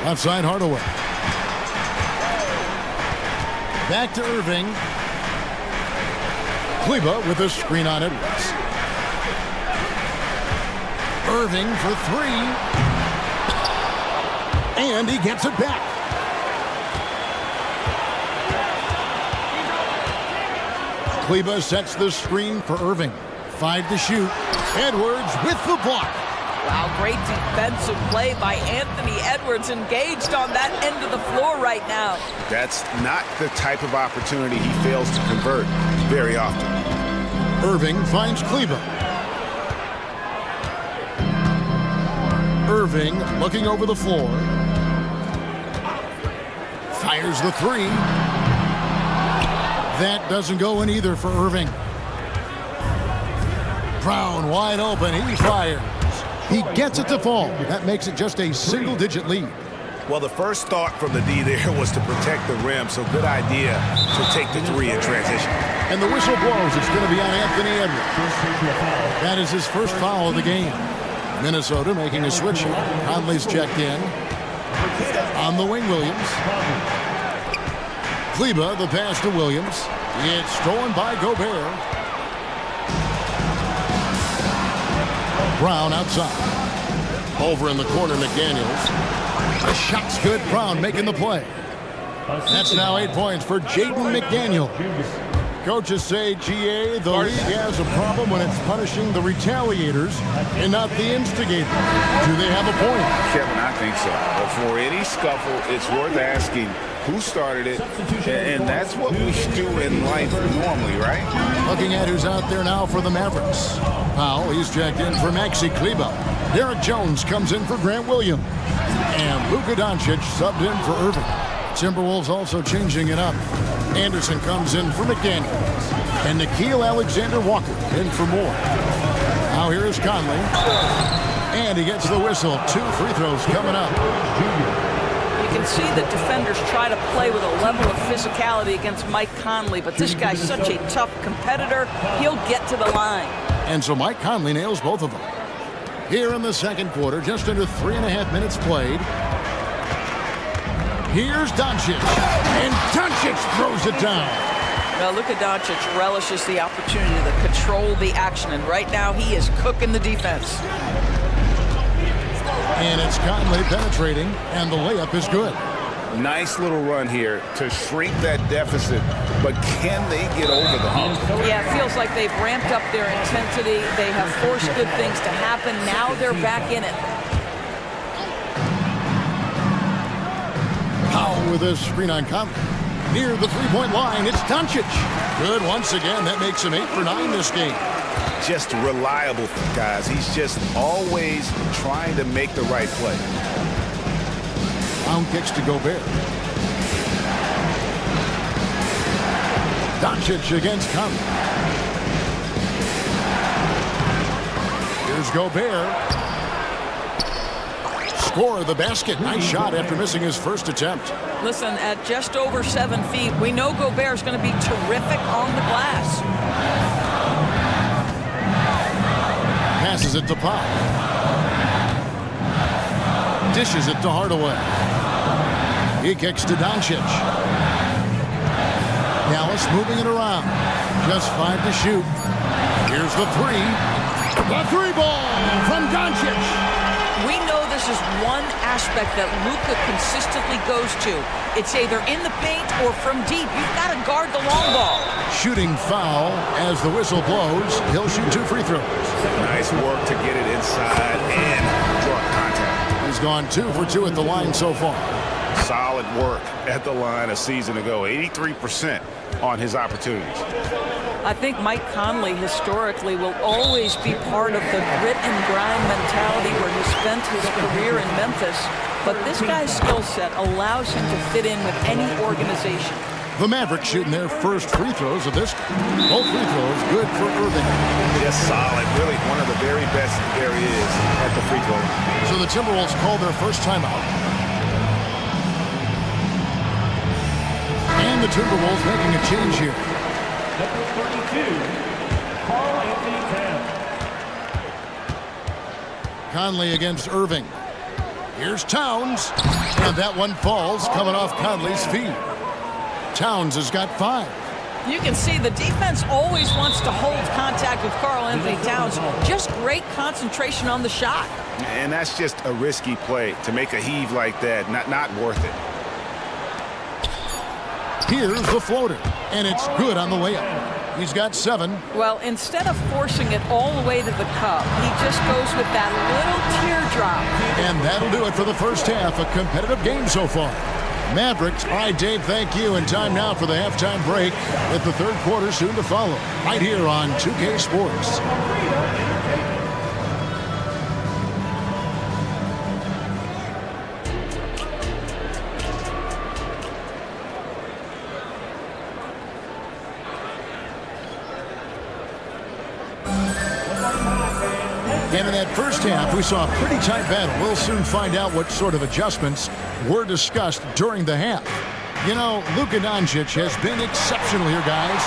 [SPEAKER 1] Left side, Hardaway. Back to Irving. Kleba with a screen on Edwards. Irving for 3. And he gets it back. Kleba sets the screen for Irving. 5 to shoot. Edwards with the block.
[SPEAKER 9] Wow, great defensive play by Anthony Edwards, engaged on that end of the floor right now.
[SPEAKER 3] That's not the type of opportunity he fails to convert very often.
[SPEAKER 1] Irving finds Kleba. Irving looking over the floor. Fires the 3. That doesn't go in either for Irving. Brown wide open. He fires. He gets it to fall. That makes it just a single-digit lead.
[SPEAKER 3] Well, the first thought from the D there was to protect the rim, so good idea to take the 3 in transition.
[SPEAKER 1] And the whistle blows. It's going to be on Anthony Edwards. That is his first foul of the game. Minnesota making a switch here. Conley's checked in. On the wing, Williams. Kleba, the pass to Williams. It's stolen by Gobert. Brown outside. Over in the corner, McDaniels. The shot's good. Brown making the play. That's now 8 points for Jaden McDaniel. Coaches say, GA, the league has a problem when it's punishing the retaliators and not the instigators. Do they have a point?
[SPEAKER 4] Kevin, I think so. But for any scuffle, it's worth asking who started it, and that's what we do in life normally, right?
[SPEAKER 1] Looking at who's out there now for the Mavericks. Powell, he's checked in for Maxi Kleber. Derek Jones comes in for Grant Williams. And Luka Doncic subbed in for Irving. Timberwolves also changing it up. Anderson comes in for McDaniel. And Nickeil Alexander-Walker in for Moore. Now here is Conley. And he gets the whistle. 2 free throws coming up.
[SPEAKER 9] You can see that defenders try to play with a level of physicality against Mike Conley, but this guy's such a tough competitor, he'll get to the line.
[SPEAKER 1] And so Mike Conley nails both of them. Here in the second quarter, just under 3.5 minutes played. Here's Doncic, and Doncic throws it down.
[SPEAKER 9] Now Luka Doncic relishes the opportunity to control the action, and right now he is cooking the defense.
[SPEAKER 1] And it's Conley penetrating, and the layup is good.
[SPEAKER 4] Nice little run here to shrink that deficit, but can they get over the hump?
[SPEAKER 9] Yeah, it feels like they've ramped up their intensity. They have forced good things to happen. Now they're back in it.
[SPEAKER 1] Powell with a screen on Conley. Near the three-point line, it's Doncic. Good once again. That makes him 8 for 9 this game.
[SPEAKER 4] Just reliable, guys. He's just always trying to make the right play.
[SPEAKER 1] Down kicks to Gobert. Doncic against Conley. Here's Gobert. Score the basket. Nice shot after missing his first attempt.
[SPEAKER 9] Listen, at just over 7 feet, we know Gobert's going to be terrific on the glass.
[SPEAKER 1] Passes it to Powell. Dishes it to Hardaway. He kicks to Doncic. Dallas moving it around. Just 5 to shoot. Here's the three. The three ball from Doncic.
[SPEAKER 9] We know this is one aspect that Luka consistently goes to. It's either in the paint or from deep. You've got to guard the long ball.
[SPEAKER 1] Shooting foul as the whistle blows. He'll shoot 2 free throws.
[SPEAKER 4] Nice work to get it inside and draw contact.
[SPEAKER 1] He's gone 2 for 2 at the line so far.
[SPEAKER 4] Solid work at the line a season ago. 83% on his opportunities.
[SPEAKER 9] I think Mike Conley historically will always be part of the grit and grind mentality where he spent his career in Memphis. But this guy's skill set allows him to fit in with any organization.
[SPEAKER 1] The Mavericks shooting their first free throws of this. Both free throws good for Irving.
[SPEAKER 4] Just solid. Really one of the very best there is at the free throw.
[SPEAKER 1] So the Timberwolves call their first timeout. And the Timberwolves making a change here.
[SPEAKER 5] Number 32, Karl Anthony Towns.
[SPEAKER 1] Conley against Irving. Here's Towns. And that one falls coming off Conley's feet. Towns has got 5.
[SPEAKER 9] You can see the defense always wants to hold contact with Karl Anthony Towns. Just great concentration on the shot.
[SPEAKER 4] And that's just a risky play to make a heave like that. Not worth it.
[SPEAKER 1] Here's the floater, and it's good on the layup. He's got 7.
[SPEAKER 9] Well, instead of forcing it all the way to the cup, he just goes with that little teardrop.
[SPEAKER 1] And that'll do it for the first half. A competitive game so far. Mavericks. All right, Dave, thank you. And time now for the halftime break with the third quarter soon to follow. Right here on 2K Sports. And in that first half, we saw a pretty tight battle. We'll soon find out what sort of adjustments were discussed during the half. You know, Luka Doncic has been exceptional here, guys.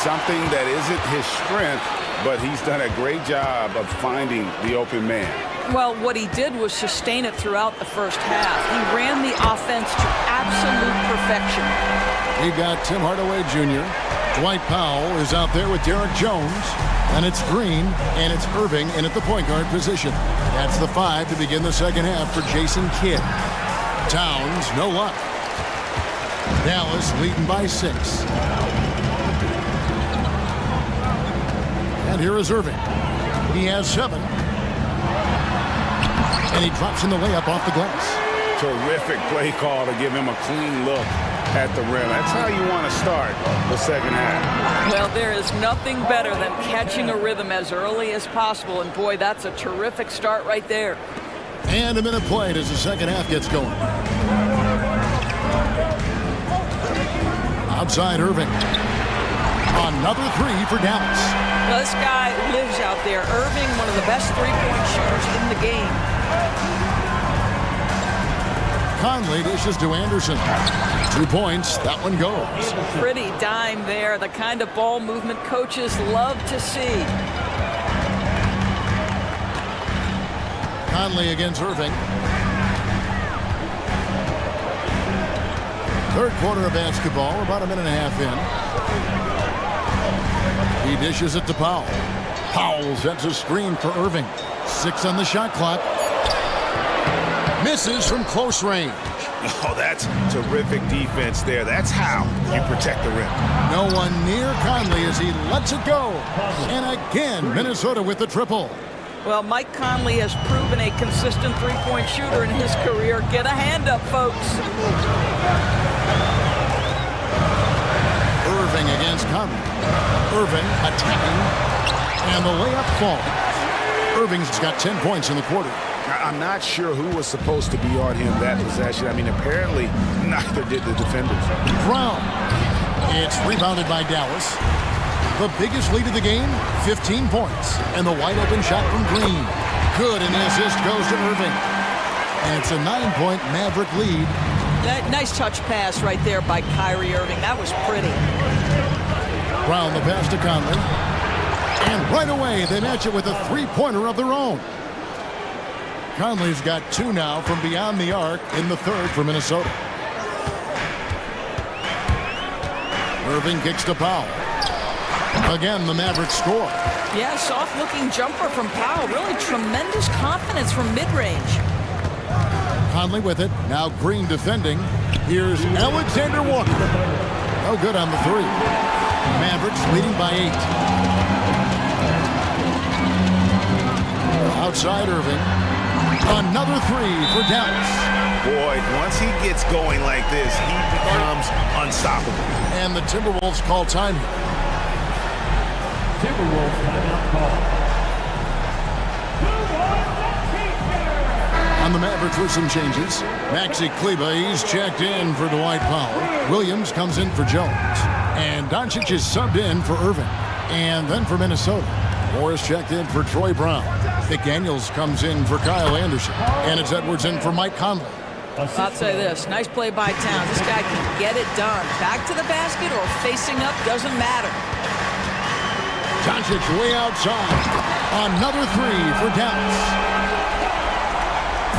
[SPEAKER 4] Something that isn't his strength, but he's done a great job of finding the open man.
[SPEAKER 9] Well, what he did was sustain it throughout the first half. He ran the offense to absolute perfection.
[SPEAKER 1] We've got Tim Hardaway Jr. Dwight Powell is out there with Derek Jones. And it's Green, and it's Irving in at the point guard position. That's the 5 to begin the second half for Jason Kidd. Towns, no luck. Dallas leading by 6. And here is Irving. He has 7. And he drops in the layup off the glass.
[SPEAKER 4] Terrific play call to give him a clean look at the rim. That's how you want to start the second half.
[SPEAKER 9] Well, there is nothing better than catching a rhythm as early as possible. And boy, that's a terrific start right there.
[SPEAKER 1] And a minute played as the second half gets going. Outside Irving. Another 3 for Dallas.
[SPEAKER 9] Well, this guy lives out there. Irving, one of the best three-point shooters in the game.
[SPEAKER 1] Conley dishes to Anderson. 2 points. That one goes.
[SPEAKER 9] Pretty dime there. The kind of ball movement coaches love to see.
[SPEAKER 1] Conley against Irving. Third quarter of basketball, about a minute and a half in. He dishes it to Powell. Powell sets a screen for Irving. 6 on the shot clock. Misses from close range.
[SPEAKER 4] Oh, that's terrific defense there. That's how you protect the rim.
[SPEAKER 1] No one near Conley as he lets it go. And again, Minnesota with the triple.
[SPEAKER 9] Well, Mike Conley has proven a consistent three-point shooter in his career. Get a hand up, folks.
[SPEAKER 1] Irving against Conley. Irving attacking. And the layup falls. Irving's got 10 points in the quarter.
[SPEAKER 4] I'm not sure who was supposed to be on him that possession. I mean, apparently neither did the defenders.
[SPEAKER 1] Brown. It's rebounded by Dallas. The biggest lead of the game, 15 points. And the wide open shot from Green. Good, and the assist goes to Irving. And it's a 9-point Maverick lead.
[SPEAKER 9] That nice touch pass right there by Kyrie Irving. That was pretty.
[SPEAKER 1] Brown the pass to Conley. And right away, they match it with a three-pointer of their own. Conley's got 2 now from beyond the arc in the third for Minnesota. Irving kicks to Powell. Again, the Mavericks score.
[SPEAKER 9] Yeah, soft-looking jumper from Powell. Really tremendous confidence from mid-range.
[SPEAKER 1] Conley with it. Now Green defending. Here's Alexander Walker. No good on the 3. Mavericks leading by 8. Outside Irving. Another 3 for Dallas.
[SPEAKER 4] Boy, once he gets going like this, he becomes unstoppable.
[SPEAKER 1] And the Timberwolves call time here.
[SPEAKER 5] Timberwolves timeout call.
[SPEAKER 1] On the Mavericks with some changes. Maxi Kleber, he's checked in for Dwight Powell. Williams comes in for Jones. And Doncic is subbed in for Irving. And then for Minnesota, Morris checked in for Troy Brown. McDaniels comes in for Kyle Anderson. And it's Edwards in for Mike Conley.
[SPEAKER 9] I'll say this, nice play by Towns. This guy can get it done. Back to the basket or facing up, doesn't matter.
[SPEAKER 1] Doncic way outside. Another 3 for Dallas.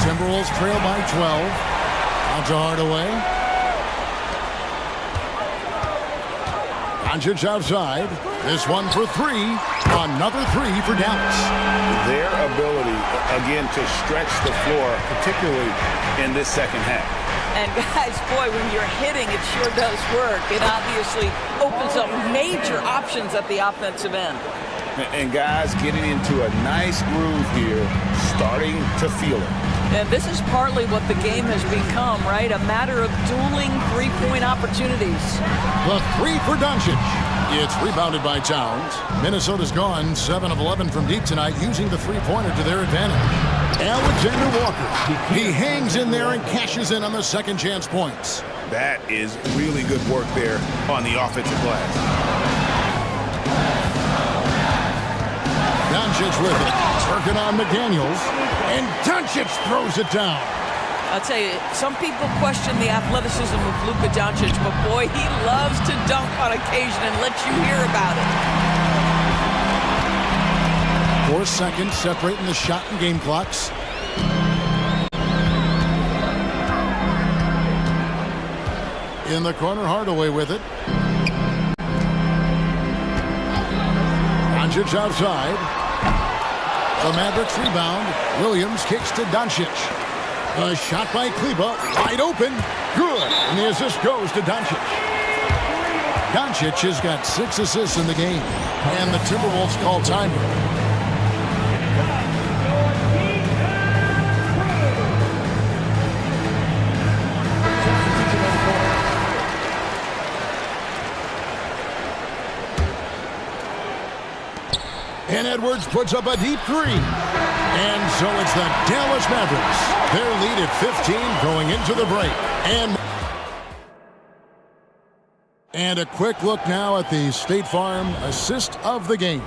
[SPEAKER 1] Timberwolves trail by 12. Out to Hardaway. Doncic outside. This one for 3. Another 3 for Dallas.
[SPEAKER 4] Their ability, again, to stretch the floor, particularly in this second half.
[SPEAKER 9] And guys, boy, when you're hitting, it sure does work. It obviously opens up major options at the offensive end.
[SPEAKER 4] And guys getting into a nice groove here, starting to feel it.
[SPEAKER 9] And this is partly what the game has become, right? A matter of dueling three-point opportunities.
[SPEAKER 1] The 3 for Doncic. It's rebounded by Towns. Minnesota's gone 7 of 11 from deep tonight, using the three-pointer to their advantage. Alexander Walker. He hangs in there and cashes in on the second chance points.
[SPEAKER 4] That is really good work there on the offensive glass.
[SPEAKER 1] Doncic with it. Working on McDaniels. And Doncic throws it down.
[SPEAKER 9] I'll tell you, some people question the athleticism of Luka Doncic, but boy, he loves to dunk on occasion and let you hear about it.
[SPEAKER 1] 4 seconds separating the shot and game clocks. In the corner, Hardaway with it. Doncic outside. The Mavericks rebound. Williams kicks to Doncic. A shot by Kleber, wide open, good. And the assist goes to Doncic. Doncic has got 6 assists in the game. And the Timberwolves call timeout. And Edwards puts up a deep 3. And so it's the Dallas Mavericks. Their lead at 15 going into the break. And a quick look now at the State Farm assist of the game.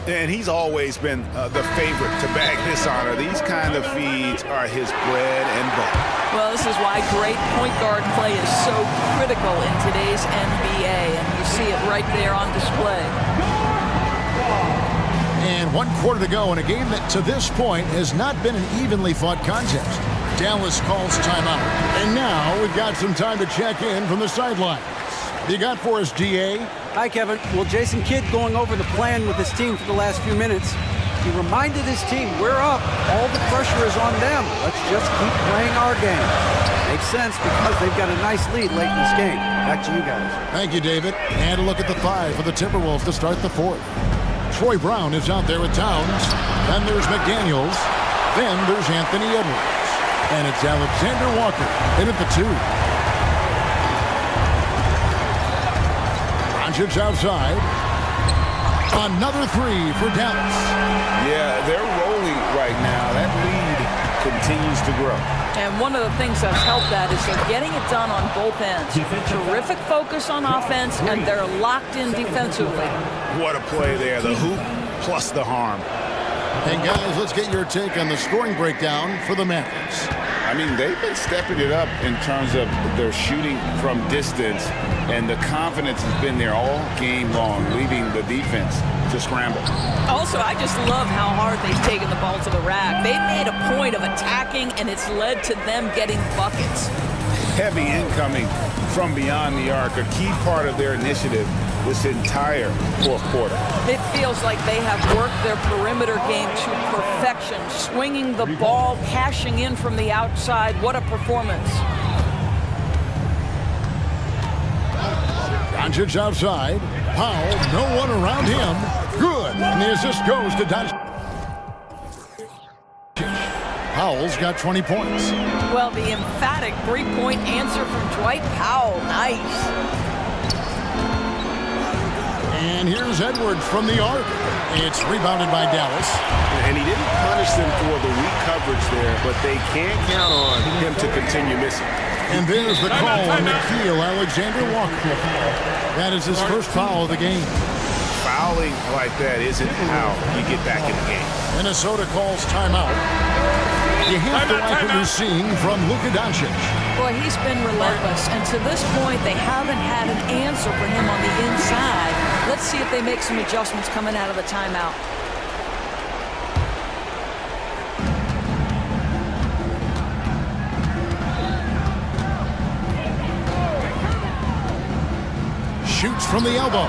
[SPEAKER 4] And he's always been the favorite to bag this honor. These kind of feeds are his bread and butter.
[SPEAKER 9] Well, this is why great point guard play is so critical in today's NBA. And you see it right there on display.
[SPEAKER 1] And 1 quarter to go in a game that to this point has not been an evenly fought contest. Dallas calls timeout. And now we've got some time to check in from the sidelines. You got for us, GA?
[SPEAKER 6] Hi, Kevin. Well, Jason Kidd going over the plan with his team for the last few minutes. He reminded his team, we're up. All the pressure is on them. Let's just keep playing our game. Makes sense because they've got a nice lead late in this game. Back to you guys.
[SPEAKER 1] Thank you, David. And a look at the 5 for the Timberwolves to start the 4th. Troy Brown is out there with Towns. Then there's McDaniels. Then there's Anthony Edwards. And it's Alexander Walker in at the 2. Doncic outside. Another 3 for Dallas.
[SPEAKER 3] Yeah, they're rolling right now. That lead continues to grow.
[SPEAKER 9] And one of the things that's helped that is they're getting it done on both ends. Terrific focus on offense, and they're locked in defensively.
[SPEAKER 4] What a play there. The hoop plus the harm.
[SPEAKER 1] And guys, let's get your take on the scoring breakdown for the Mavericks.
[SPEAKER 14] I mean, they've been stepping it up in terms of their shooting from distance, and the confidence has been there all game long, leaving the defense to scramble.
[SPEAKER 9] Also, I just love how hard they've taken the ball to the rack. They've made a point of attacking, and it's led to them getting buckets.
[SPEAKER 4] Heavy incoming from beyond the arc, a key part of their initiative this entire 4th quarter.
[SPEAKER 9] It feels like they have worked their perimeter game to perfection, swinging the ball, cashing in from the outside. What a performance.
[SPEAKER 1] Doncic outside. Powell, no one around him. Good. And the assist goes to Doncic. Powell's got 20 points.
[SPEAKER 9] Well, the emphatic 3-point answer from Dwight Powell. Nice.
[SPEAKER 1] And here's Edwards from the arc. It's rebounded by Dallas.
[SPEAKER 4] And he didn't punish them for the weak coverage there, but they can't count on him to continue missing.
[SPEAKER 1] And there's the call on Nickeil Alexander-Walker. That is his first foul of the game.
[SPEAKER 4] Fouling like that isn't how you get back in the game.
[SPEAKER 1] Minnesota calls timeout. You have to like what you're seeing from Luka Doncic.
[SPEAKER 9] Boy, he's been relentless, and to this point, they haven't had an answer for him on the inside. Let's see if they make some adjustments coming out of the timeout.
[SPEAKER 1] Shoots from the elbow.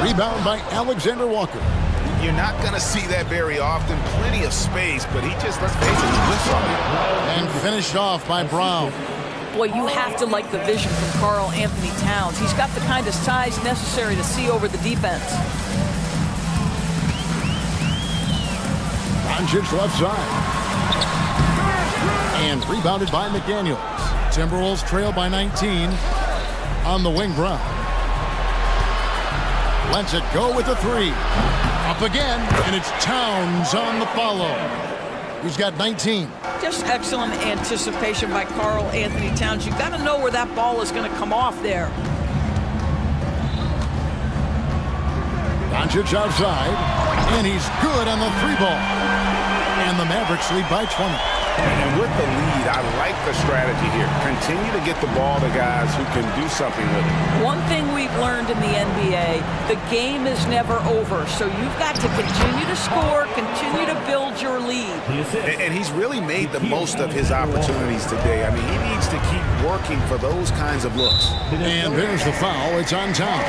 [SPEAKER 1] Rebound by Alexander Walker.
[SPEAKER 4] You're not going to see that very often. Plenty of space, but he just, let's face it, he whiffs on it.
[SPEAKER 1] And finished off by Brown.
[SPEAKER 9] Boy, you have to like the vision from Karl Anthony Towns. He's got the kind of size necessary to see over the defense.
[SPEAKER 1] Doncic left side. And rebounded by McDaniels. Timberwolves trail by 19 on the wing. Brown lets it go with a 3. Up again, and it's Towns on the follow. He's got 19.
[SPEAKER 9] Just excellent anticipation by Karl Anthony Towns. You've got to know where that ball is going to come off there.
[SPEAKER 1] Doncic outside, and he's good on the 3-ball. And the Mavericks lead by 20.
[SPEAKER 4] And with the lead, I like the strategy here. Continue to get the ball to guys who can do something with it.
[SPEAKER 9] One thing we've learned in the NBA, the game is never over. So you've got to continue to score, continue to build your lead.
[SPEAKER 4] And he's really made the most of his opportunities today. I mean, he needs to keep working for those kinds of looks.
[SPEAKER 1] And there's the foul. It's on Towns.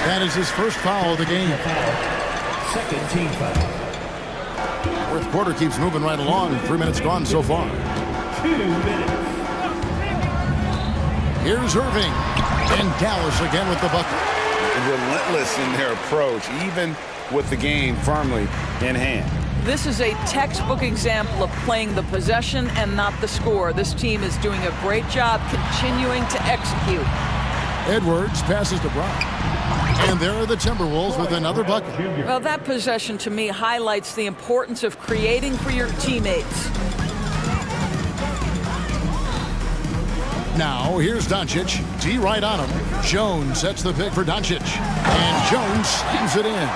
[SPEAKER 1] That is his first foul of the game.
[SPEAKER 5] Second team foul.
[SPEAKER 1] 4th quarter keeps moving right along. 3 minutes gone so far.
[SPEAKER 5] 2 minutes.
[SPEAKER 1] Here's Irving. And Dallas again with the bucket.
[SPEAKER 14] Relentless in their approach, even with the game firmly in hand.
[SPEAKER 9] This is a textbook example of playing the possession and not the score. This team is doing a great job continuing to execute.
[SPEAKER 1] Edwards passes to Brown. And there are the Timberwolves with another bucket.
[SPEAKER 9] Well, that possession to me highlights the importance of creating for your teammates.
[SPEAKER 1] Now, here's Doncic. D right on him. Jones sets the pick for Doncic. And Jones slams it in.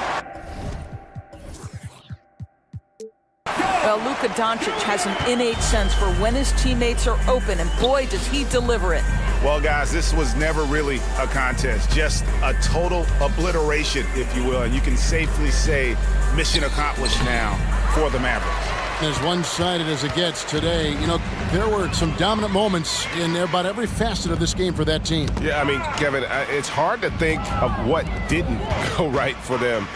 [SPEAKER 9] Well, Luka Doncic has an innate sense for when his teammates are open, and boy, does he deliver it.
[SPEAKER 3] Well, guys, this was never really a contest, just a total obliteration, if you will. And you can safely say mission accomplished now for the Mavericks.
[SPEAKER 1] As one-sided as it gets today, you know, there were some dominant moments in about every facet of this game for that team.
[SPEAKER 3] Yeah, I mean, Kevin, it's hard to think of what didn't go right for them.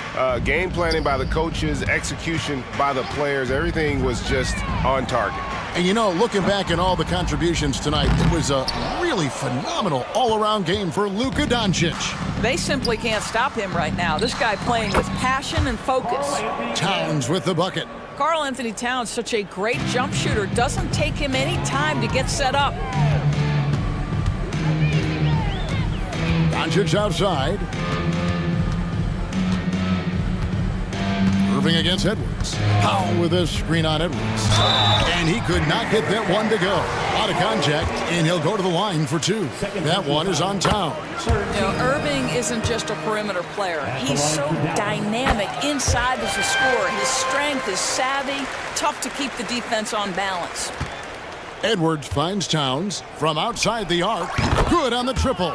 [SPEAKER 3] Game planning by the coaches, execution by the players, everything was just on target.
[SPEAKER 1] And you know, looking back at all the contributions tonight, it was a really phenomenal all-around game for Luka Doncic.
[SPEAKER 9] They simply can't stop him right now. This guy playing with passion and focus.
[SPEAKER 1] Towns with the bucket.
[SPEAKER 9] Karl Anthony Towns, such a great jump shooter, doesn't take him any time to get set up.
[SPEAKER 1] Doncic outside. Irving against Edwards. Powell with a screen on Edwards. And he could not get that one to go. Out of contact, and he'll go to the line for two. That one is on Towns.
[SPEAKER 9] You know, Irving isn't just a perimeter player. He's so dynamic inside as a scorer. His strength is savvy, tough to keep the defense on balance.
[SPEAKER 1] Edwards finds Towns from outside the arc. Good on the triple.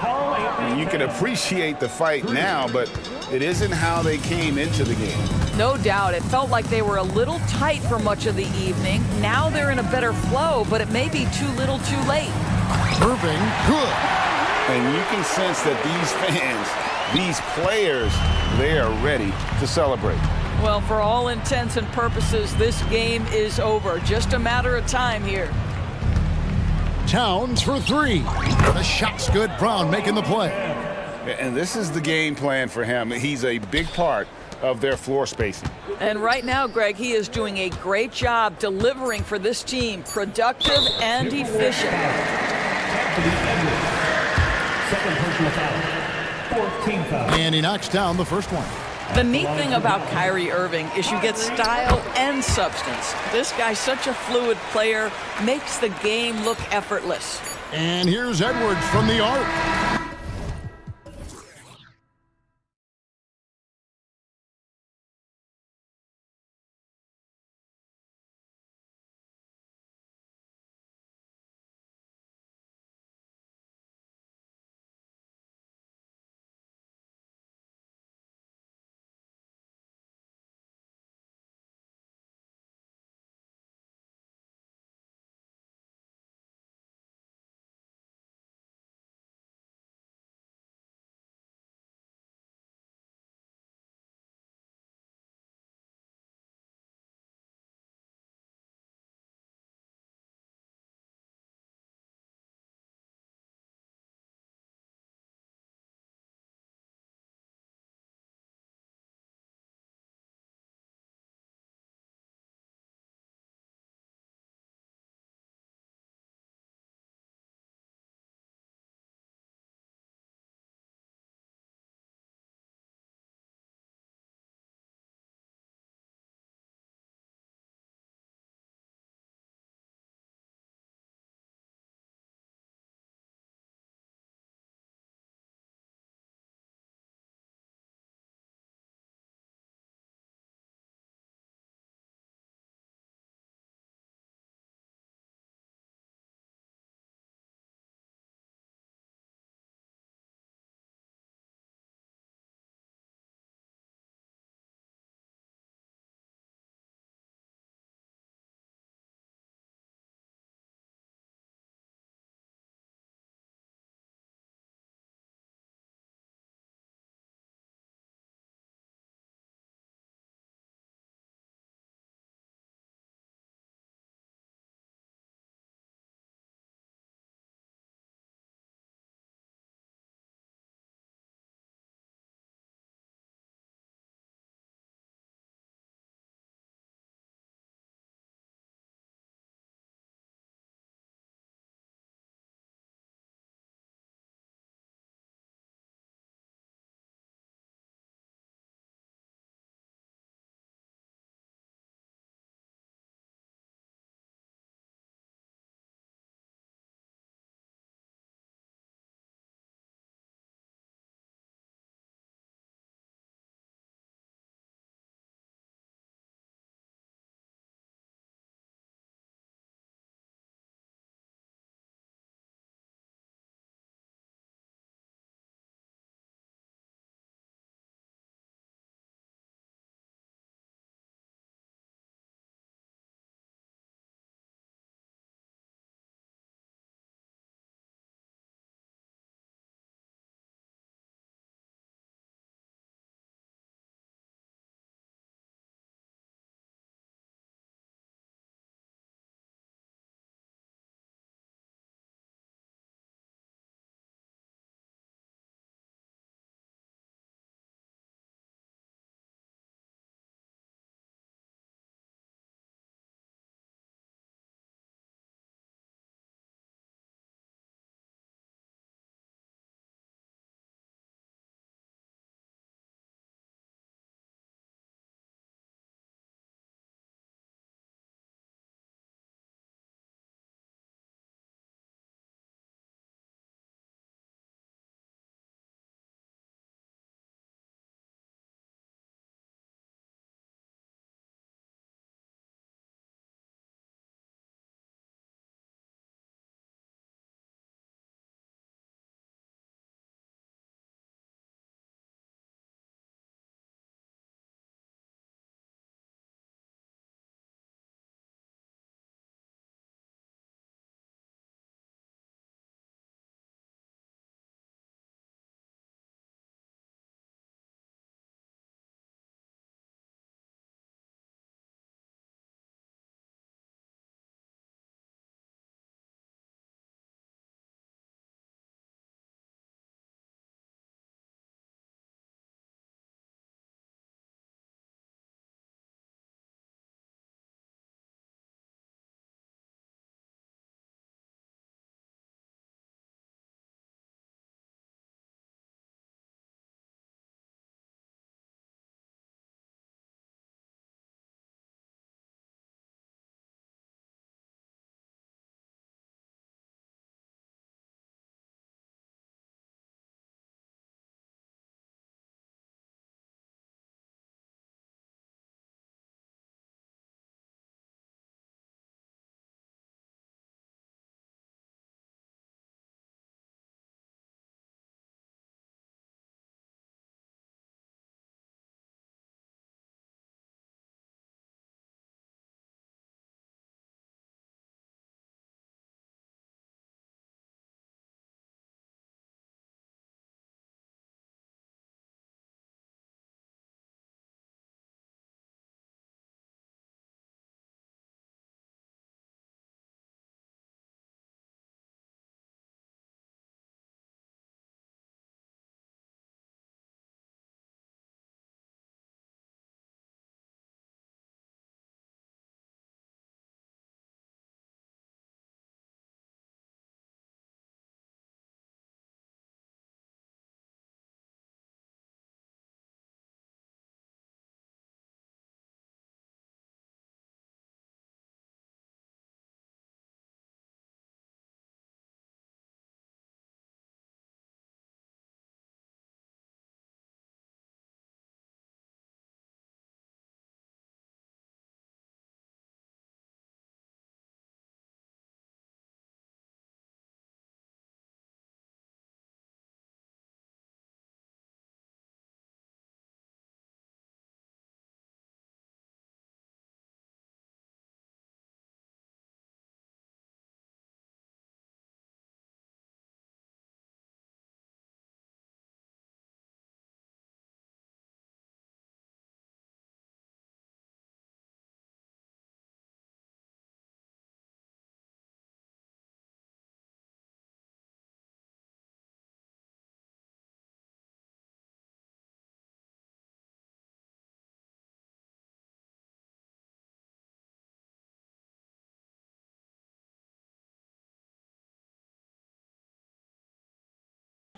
[SPEAKER 14] You can appreciate the fight now, but it isn't how they came into the game.
[SPEAKER 9] No doubt. It felt like they were a little tight for much of the evening. Now they're in a better flow, but it may be too little too late.
[SPEAKER 1] Irving, good.
[SPEAKER 14] And you can sense that these fans, these players, they are ready to celebrate.
[SPEAKER 9] Well, for all intents and purposes, this game is over. Just a matter of time here.
[SPEAKER 1] Towns for three. The shot's good. Brown making the play.
[SPEAKER 14] And this is the game plan for him. He's a big part of their floor spacing.
[SPEAKER 9] And right now, Greg, he is doing a great job delivering for this team, productive and efficient.
[SPEAKER 5] Second personal foul. 14 foul.
[SPEAKER 1] And he knocks down the first one.
[SPEAKER 9] The neat thing about Kyrie Irving is you get style and substance. This guy's such a fluid player, makes the game look effortless.
[SPEAKER 1] And here's Edwards from the arc.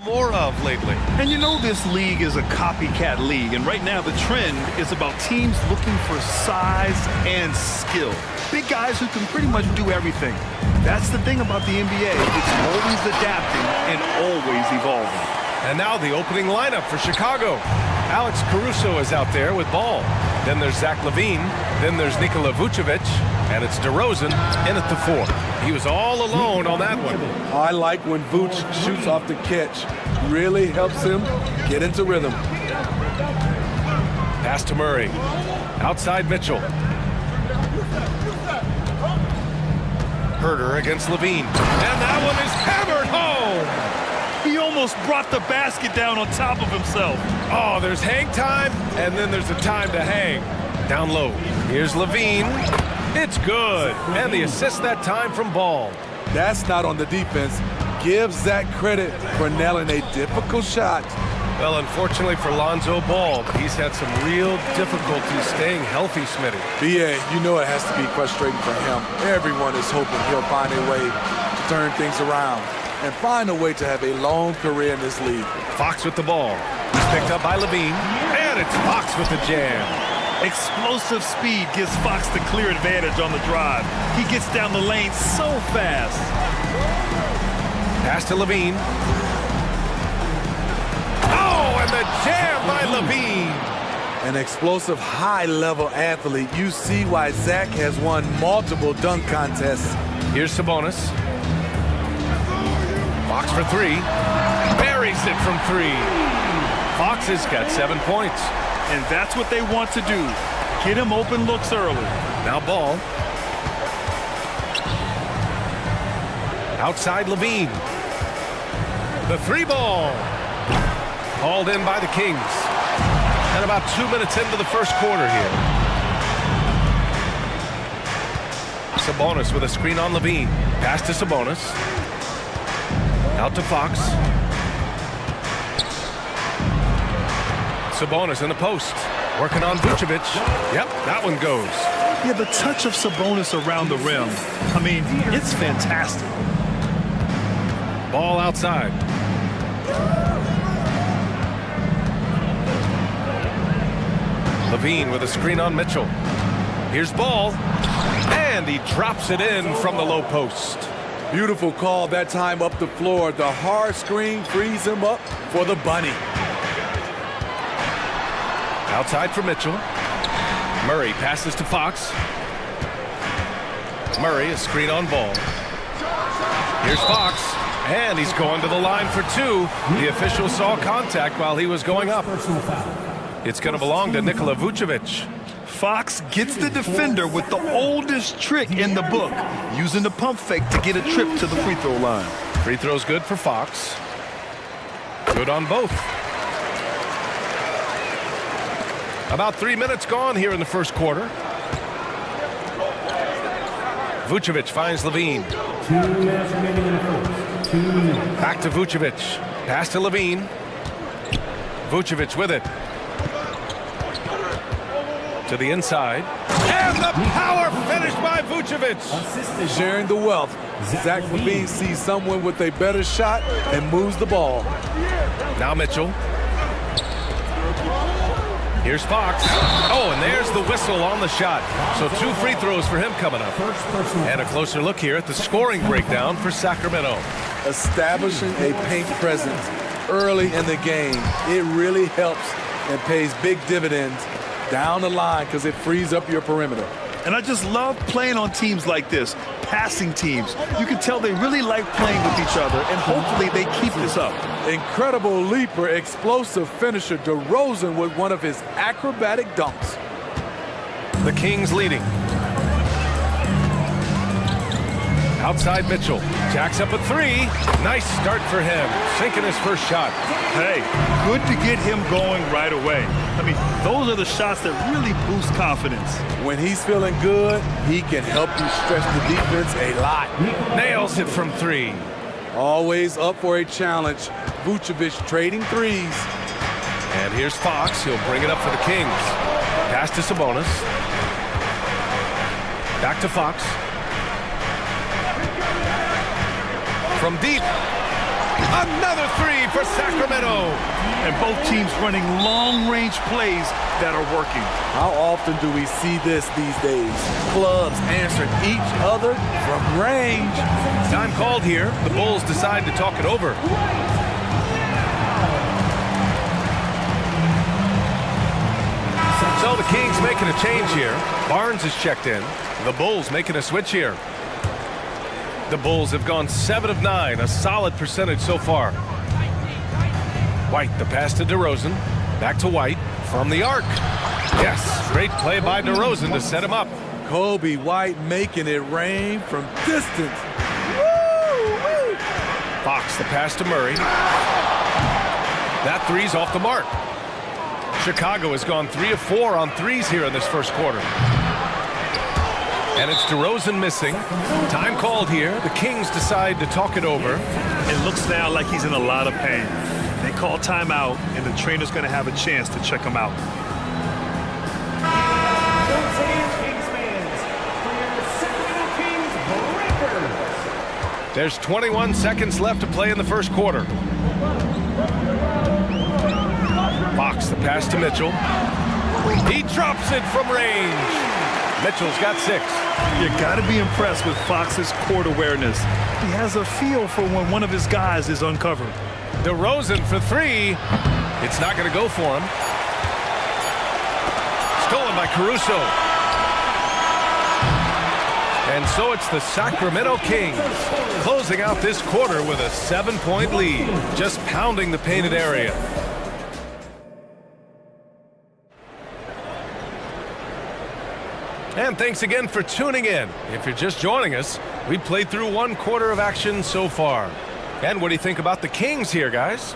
[SPEAKER 7] More of lately. And you know this league is a copycat league, and right now the trend is about teams looking for size and skill. Big guys who can pretty much do everything. That's the thing about the NBA. It's always adapting and always evolving.
[SPEAKER 8] And now the opening lineup for Chicago. Alex Caruso is out there with ball. Then there's Zach LaVine. Then there's Nikola Vucevic. And it's DeRozan in at the 4. He was all alone on that one.
[SPEAKER 12] I like when Vooch shoots off the catch. Really helps him get into rhythm.
[SPEAKER 8] Pass to Murray. Outside Mitchell. Herter against LaVine. And that one is hammered home.
[SPEAKER 10] He almost brought the basket down on top of himself.
[SPEAKER 8] Oh, there's hang time, and then there's a time to hang. Down low. Here's LaVine. It's good. And the assist that time from Ball.
[SPEAKER 12] That's not on the defense. Give Zach credit for nailing a difficult shot.
[SPEAKER 8] Well, unfortunately for Lonzo Ball, he's had some real difficulty staying healthy, Smitty.
[SPEAKER 12] BA, you know it has to be frustrating for him. Everyone is hoping he'll find a way to turn things around and find a way to have a long career in this league.
[SPEAKER 8] Fox with the ball. He's picked up by LaVine, and it's Fox with the jam.
[SPEAKER 10] Explosive speed gives Fox the clear advantage on the drive. He gets down the lane so fast.
[SPEAKER 8] Pass to LaVine. Oh, and the jam by LaVine.
[SPEAKER 12] An explosive, high-level athlete. You see why Zach has won multiple dunk contests.
[SPEAKER 8] Here's Sabonis. Fox for 3. Buries it from 3. Fox has got 7 points.
[SPEAKER 10] And that's what they want to do. Get him open looks early.
[SPEAKER 8] Now Ball. Outside LaVine. The 3 ball. Hauled in by the Kings. And about 2 minutes into the first quarter here. Sabonis with a screen on LaVine. Pass to Sabonis. Out to Fox. Sabonis in the post. Working on Vucevic. Yep, that one goes.
[SPEAKER 10] Yeah, the touch of Sabonis around the rim. I mean, it's fantastic.
[SPEAKER 8] Ball outside. LaVine with a screen on Mitchell. Here's Ball. And he drops it in from the low post.
[SPEAKER 12] Beautiful call that time up the floor. The hard screen frees him up for the bunny.
[SPEAKER 8] Outside for Mitchell. Murray passes to Fox. Murray, a screen on Ball. Here's Fox. And he's going to the line for 2. The official saw contact while he was going up. It's going to belong to Nikola Vucevic.
[SPEAKER 10] Fox gets the defender with the oldest trick in the book, using the pump fake to get a trip to the free throw line.
[SPEAKER 8] Free throw's good for Fox. Good on both. About 3 minutes gone here in the first quarter. Vucevic finds LaVine. Back to Vucevic. Pass to LaVine. Vucevic with it. To the inside. And the power finish by Vucevic.
[SPEAKER 12] Sharing the wealth. Zach LaVine sees someone with a better shot and moves the ball.
[SPEAKER 8] Now Mitchell. Here's Fox. Oh, and there's the whistle on the shot. So 2 free throws for him coming up. And a closer look here at the scoring breakdown for Sacramento.
[SPEAKER 12] Establishing a paint presence early in the game. It really helps and pays big dividends down the line because it frees up your perimeter.
[SPEAKER 10] And I just love playing on teams like this, passing teams. You can tell they really like playing with each other, and hopefully they keep this up.
[SPEAKER 12] Incredible leaper, explosive finisher, DeRozan with one of his acrobatic dunks.
[SPEAKER 8] The Kings leading. Outside Mitchell. Jacks up a 3. Nice start for him. Sinking his first shot.
[SPEAKER 10] Hey, good to get him going right away. I mean, those are the shots that really boost confidence.
[SPEAKER 12] When he's feeling good, he can help you stretch the defense a lot.
[SPEAKER 8] Nails it from 3.
[SPEAKER 12] Always up for a challenge. Vucevic trading threes.
[SPEAKER 8] And here's Fox. He'll bring it up for the Kings. Pass to Sabonis. Back to Fox. From deep. Another three for Sacramento.
[SPEAKER 10] And both teams running long-range plays that are working.
[SPEAKER 12] How often do we see this these days? Clubs answering each other from range.
[SPEAKER 8] Time called here. The Bulls decide to talk it over. So the Kings making a change here. Barnes is checked in. The Bulls making a switch here. The Bulls have gone 7 of 9, a solid percentage so far. White, the pass to DeRozan. Back to White from the arc. Yes, great play by DeRozan to set him up.
[SPEAKER 12] Kobe White making it rain from distance.
[SPEAKER 8] Fox, the pass to Murray. That three's off the mark. Chicago has gone 3 of 4 on threes here in this first quarter. And it's DeRozan missing. Time called here. The Kings decide to talk it over.
[SPEAKER 10] It looks now like he's in a lot of pain. They call timeout, and the trainer's going to have a chance to check him out.
[SPEAKER 8] There's 21 seconds left to play in the first quarter. Fox, the pass to Mitchell. He drops it from range. Mitchell's got 6.
[SPEAKER 10] You got to be impressed with Fox's court awareness. He has a feel for when one of his guys is uncovered.
[SPEAKER 8] DeRozan for 3. It's not going to go for him. Stolen by Caruso. And so it's the Sacramento Kings closing out this quarter with a 7-point lead, just pounding the painted area. And thanks again for tuning in. If you're just joining us, we played through 1 quarter of action so far. And what do you think about the Kings here, guys?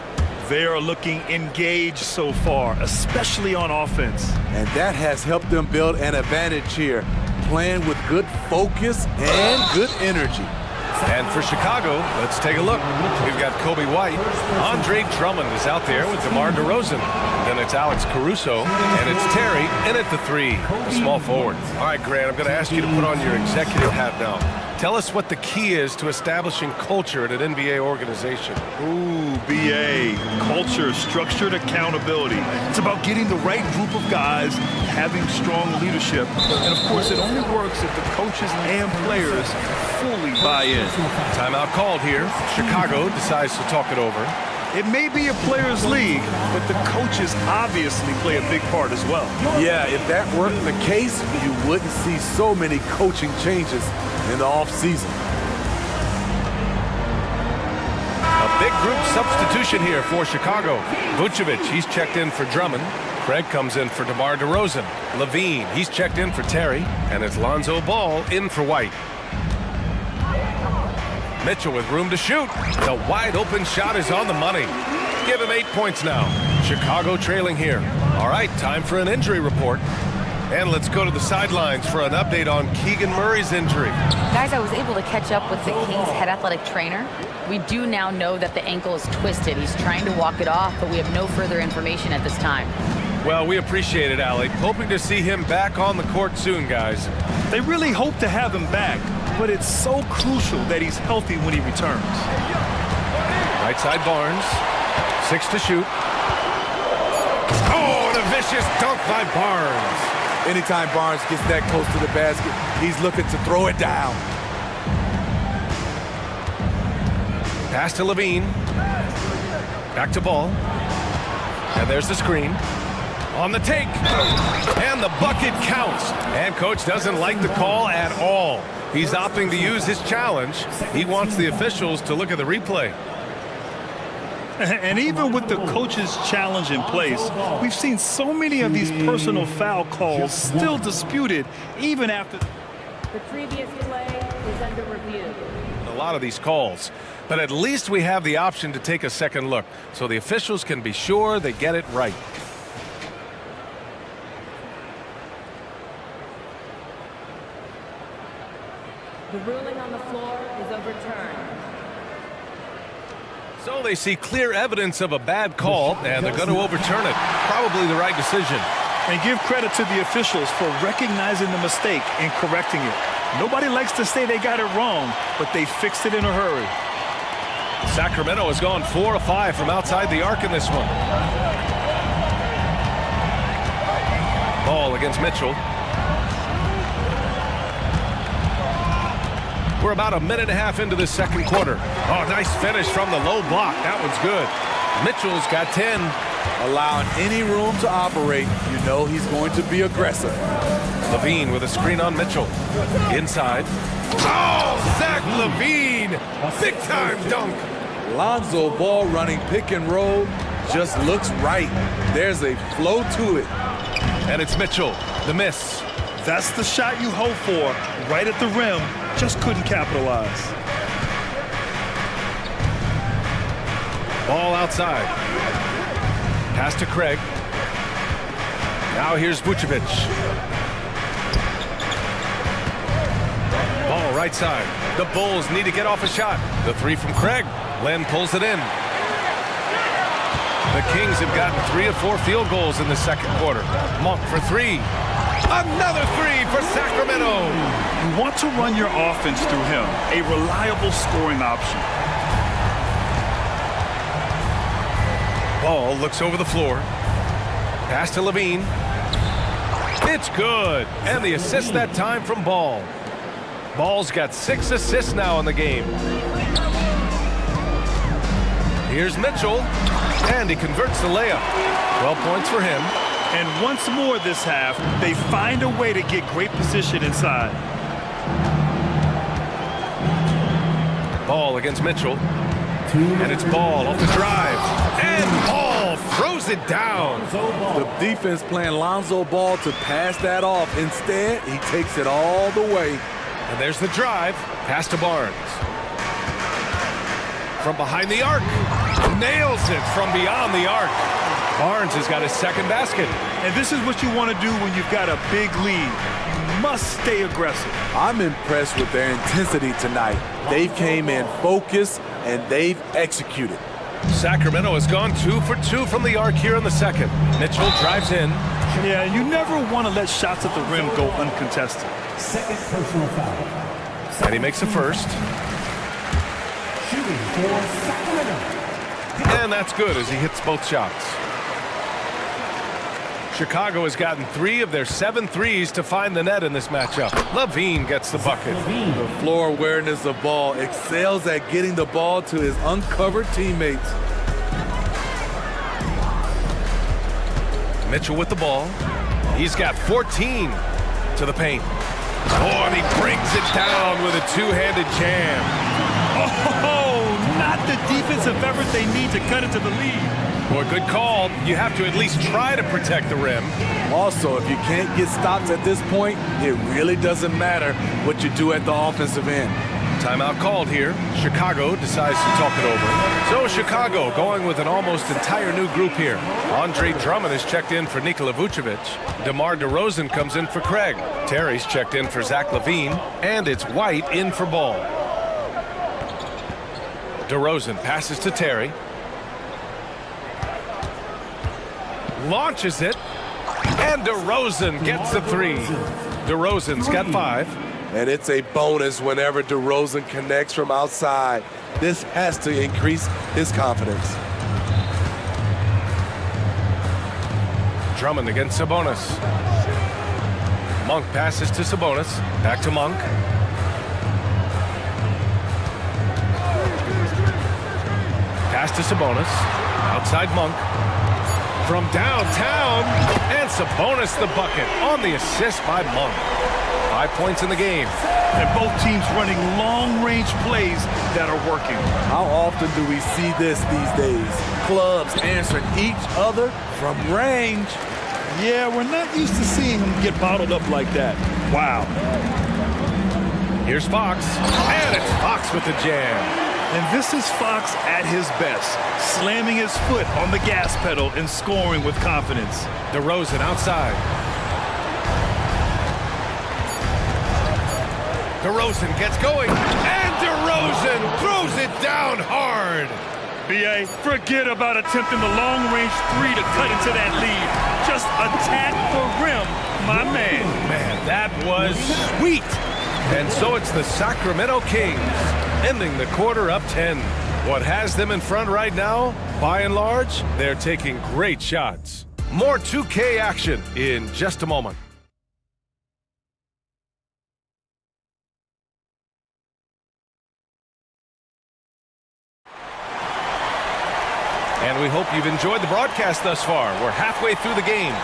[SPEAKER 10] They are looking engaged so far, especially on offense.
[SPEAKER 12] And that has helped them build an advantage here, playing with good focus and good energy.
[SPEAKER 8] And for Chicago, let's take a look. We've got Kobe White. Andre Drummond is out there with DeMar DeRozan. Then it's Alex Caruso, and it's Terry in at the 3, the small forward. All right, Grant, I'm going to ask you to put on your executive hat now. Tell us what the key is to establishing culture at an NBA organization.
[SPEAKER 10] Ooh, BA. Culture, structured accountability. It's about getting the right group of guys, having strong leadership. And, of course, it only works if the coaches and players fully buy in.
[SPEAKER 8] Timeout called here. Chicago decides to talk it over.
[SPEAKER 10] It may be a players' league, but the coaches obviously play a big part as well.
[SPEAKER 12] Yeah, if that weren't the case, you wouldn't see so many coaching changes in the offseason.
[SPEAKER 8] A big group substitution here for Chicago. Vucevic, he's checked in for Drummond. Craig comes in for DeMar DeRozan. Levine, he's checked in for Terry. And it's Lonzo Ball in for White. Mitchell with room to shoot. The wide open shot is on the money. Give him 8 points now. Chicago trailing here. All right, time for an injury report. And let's go to the sidelines for an update on Keegan Murray's injury.
[SPEAKER 11] Guys, I was able to catch up with the Kings head athletic trainer. We do now know that the ankle is twisted. He's trying to walk it off, but we have no further information at this time.
[SPEAKER 8] Well, we appreciate it, Allie. Hoping to see him back on the court soon, guys.
[SPEAKER 10] They really hope to have him back, but it's so crucial that he's healthy when he returns.
[SPEAKER 8] Right side Barnes. 6 to shoot. Oh, and a vicious dunk by Barnes.
[SPEAKER 12] Anytime Barnes gets that close to the basket, he's looking to throw it down.
[SPEAKER 8] Pass to Levine. Back to Ball. And there's the screen. On the take. And the bucket counts. And coach doesn't like the call at all. He's opting to use his challenge. He wants the officials to look at the replay.
[SPEAKER 10] And even with the coach's challenge in place, we've seen so many of these personal foul calls still disputed even after.
[SPEAKER 11] The previous play is under review.
[SPEAKER 8] A lot of these calls. But at least we have the option to take a second look so the officials can be sure they get it right.
[SPEAKER 11] The ruling on the floor is overturned.
[SPEAKER 8] So they see clear evidence of a bad call, and they're going to overturn it. Probably the right decision.
[SPEAKER 10] And give credit to the officials for recognizing the mistake and correcting it. Nobody likes to say they got it wrong, but they fixed it in a hurry.
[SPEAKER 8] Sacramento has gone 4 of 5 from outside the arc in this one. Ball against Mitchell. We're about a minute and a half into this second quarter. Oh, nice finish from the low block. That one's good. Mitchell's got 10.
[SPEAKER 12] Allowing any room to operate, you know he's going to be aggressive.
[SPEAKER 8] Levine with a screen on Mitchell. Inside. Oh, Zach Levine! Big time dunk.
[SPEAKER 12] Lonzo Ball running pick and roll just looks right. There's a flow to it.
[SPEAKER 8] And it's Mitchell, the miss.
[SPEAKER 10] That's the shot you hope for, right at the rim. Just couldn't capitalize.
[SPEAKER 8] Ball outside. Pass to Craig. Now here's Vucevic. Ball right side. The Bulls need to get off a shot. The three from Craig. Len pulls it in. The Kings have gotten 3 of 4 field goals in the second quarter. Monk for 3. Another 3 for Sacramento.
[SPEAKER 10] You want to run your offense through him, a reliable scoring option.
[SPEAKER 8] Ball looks over the floor. Pass to Levine. It's good. And the assist that time from Ball. Ball's got 6 assists now in the game. Here's Mitchell. And he converts the layup. 12 points for him.
[SPEAKER 10] And once more this half, they find a way to get great position inside.
[SPEAKER 8] Ball against Mitchell. And it's Ball off the drive. And Ball throws it down.
[SPEAKER 12] The defense playing Lonzo Ball to pass that off. Instead, he takes it all the way.
[SPEAKER 8] And there's the drive. Pass to Barnes. From behind the arc. Nails it from beyond the arc. Barnes has got his second basket.
[SPEAKER 10] And this is what you want to do when you've got a big lead. You must stay aggressive.
[SPEAKER 12] I'm impressed with their intensity tonight. They came in focused and they've executed.
[SPEAKER 8] Sacramento has gone 2 for 2 from the arc here in the second. Mitchell drives in.
[SPEAKER 10] Yeah, you never want to let shots at the rim go uncontested.
[SPEAKER 5] Second personal foul.
[SPEAKER 8] And he makes the first.
[SPEAKER 5] Shooting for Sacramento.
[SPEAKER 8] And that's good as he hits both shots. Chicago has gotten 3 of their 7 threes to find the net in this matchup. Levine gets the bucket.
[SPEAKER 12] The floor awareness of Ball excels at getting the ball to his uncovered teammates.
[SPEAKER 8] Mitchell with the ball. He's got 14 to the paint. Oh, and he brings it down with a two-handed jam.
[SPEAKER 10] Oh, not the defensive effort they need to cut it to the lead.
[SPEAKER 8] Boy, good call. You have to at least try to protect the rim.
[SPEAKER 12] Also, if you can't get stops at this point, it really doesn't matter what you do at the offensive end.
[SPEAKER 8] Timeout called here. Chicago decides to talk it over. So Chicago going with an almost entire new group here. Andre Drummond is checked in for Nikola Vucevic. DeMar DeRozan comes in for Craig. Terry's checked in for Zach Levine. And it's White in for Ball. DeRozan passes to Terry. Launches it. And DeRozan gets the 3. DeRozan's got 5.
[SPEAKER 12] And it's a bonus whenever DeRozan connects from outside. This has to increase his confidence.
[SPEAKER 8] Drummond against Sabonis. Monk passes to Sabonis. Back to Monk. Pass to Sabonis. Outside Monk. From downtown. And Sabonis the bucket on the assist by Monk. 5 points in the game.
[SPEAKER 10] And both teams running long-range plays that are working.
[SPEAKER 12] How often do we see this these days? Clubs answering each other from range.
[SPEAKER 10] Yeah, we're not used to seeing them get bottled up like that. Wow.
[SPEAKER 8] Here's Fox. And it's Fox with the jam.
[SPEAKER 10] And this is Fox at his best, slamming his foot on the gas pedal and scoring with confidence.
[SPEAKER 8] DeRozan outside. DeRozan gets going, and DeRozan throws it down hard.
[SPEAKER 10] B.A., forget about attempting the long-range 3 to cut into that lead. Just attack the rim, my man.
[SPEAKER 8] Man, that was sweet. And so it's the Sacramento Kings ending the quarter up 10. What has them in front right now, by and large, they're taking great shots. More 2K action in just a moment. And we hope you've enjoyed the broadcast thus far. We're halfway through the game.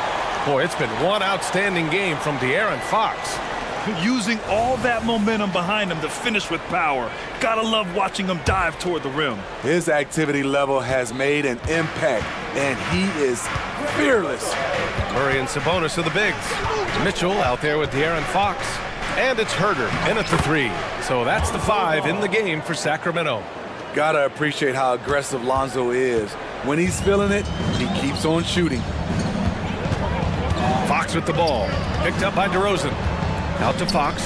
[SPEAKER 8] Boy, it's been one outstanding game from De'Aaron Fox.
[SPEAKER 10] Using all that momentum behind him to finish with power. Gotta love watching him dive toward the rim.
[SPEAKER 12] His activity level has made an impact, and he is fearless.
[SPEAKER 8] Murray and Sabonis are the bigs. Mitchell out there with De'Aaron Fox. And it's Herder in at the 3. So that's the 5 in the game for Sacramento.
[SPEAKER 12] Gotta appreciate how aggressive Lonzo is. When he's feeling it, he keeps on shooting.
[SPEAKER 8] Fox with the ball. Picked up by DeRozan. Out to Fox.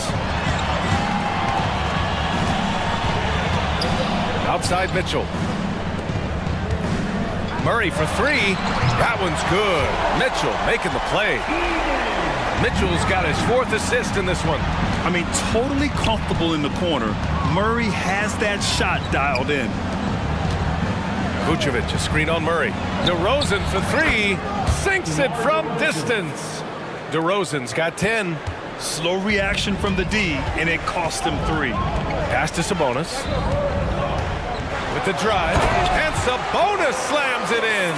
[SPEAKER 8] Outside Mitchell. Murray for 3. That one's good. Mitchell making the play. Mitchell's got his 4th assist in this one.
[SPEAKER 10] I mean, totally comfortable in the corner. Murray has that shot dialed in.
[SPEAKER 8] Vucevic, a screen on Murray. DeRozan for 3. Sinks it from distance. DeRozan's got 10.
[SPEAKER 10] Slow reaction from the D, and it cost him 3.
[SPEAKER 8] Pass to Sabonis. With the drive, and Sabonis slams it in.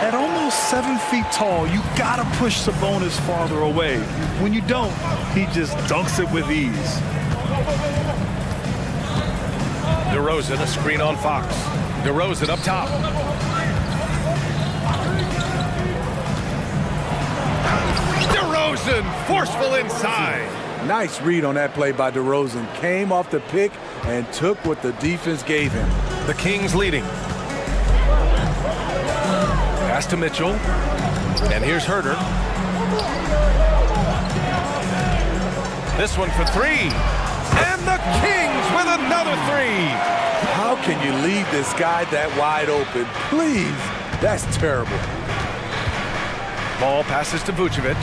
[SPEAKER 10] At almost 7 feet tall, you gotta push Sabonis farther away. When you don't, he just dunks it with ease.
[SPEAKER 8] DeRozan, a screen on Fox. DeRozan up top. DeRozan, forceful inside.
[SPEAKER 12] Nice read on that play by DeRozan. Came off the pick and took what the defense gave him.
[SPEAKER 8] The Kings leading. Pass to Mitchell. And here's Herder. This one for 3. And the Kings with another 3.
[SPEAKER 12] How can you leave this guy that wide open? Please. That's terrible.
[SPEAKER 8] Ball passes to Vucevic.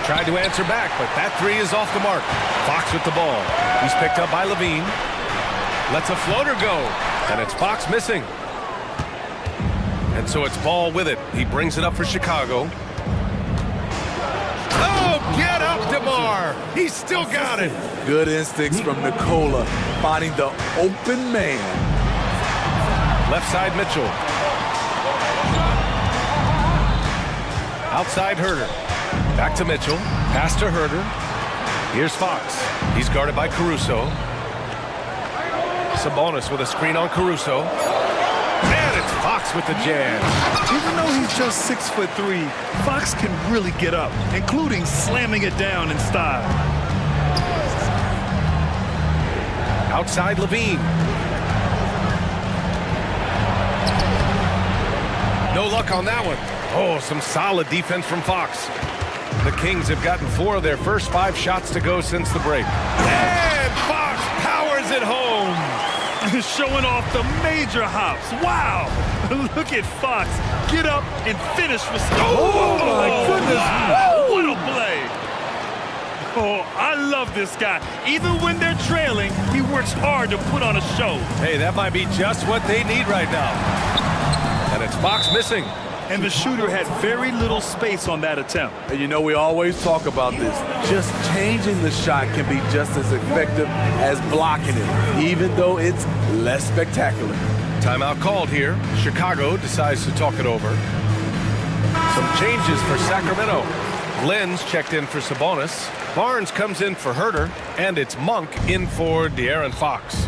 [SPEAKER 8] Tried to answer back, but that 3 is off the mark. Fox with the ball. He's picked up by Levine. Lets a floater go, and it's Fox missing. And so it's Ball with it. He brings it up for Chicago. Oh, get up, DeMar! He's still got it.
[SPEAKER 12] Good instincts from Nikola, finding the open man.
[SPEAKER 8] Left side, Mitchell. Outside Herder. Back to Mitchell. Pass to Herder. Here's Fox. He's guarded by Caruso. Sabonis with a screen on Caruso. And it's Fox with the jam.
[SPEAKER 10] Even though he's just 6'3", Fox can really get up, including slamming it down in style.
[SPEAKER 8] Outside Levine. No luck on that one. Oh, some solid defense from Fox. The Kings have gotten 4 of their first 5 shots to go since the break. And Fox powers it home.
[SPEAKER 10] Showing off the major hops. Wow. Look at Fox. Get up and finish with...
[SPEAKER 12] Oh my goodness.
[SPEAKER 10] Wow. What a play. Oh, I love this guy. Even when they're trailing, he works hard to put on a show.
[SPEAKER 8] Hey, that might be just what they need right now. And it's Fox missing.
[SPEAKER 10] And the shooter had very little space on that attempt.
[SPEAKER 12] And you know, we always talk about this. Just changing the shot can be just as effective as blocking it, even though it's less spectacular.
[SPEAKER 8] Timeout called here. Chicago decides to talk it over. Some changes for Sacramento. Lynn's checked in for Sabonis. Barnes comes in for Herder. And it's Monk in for De'Aaron Fox.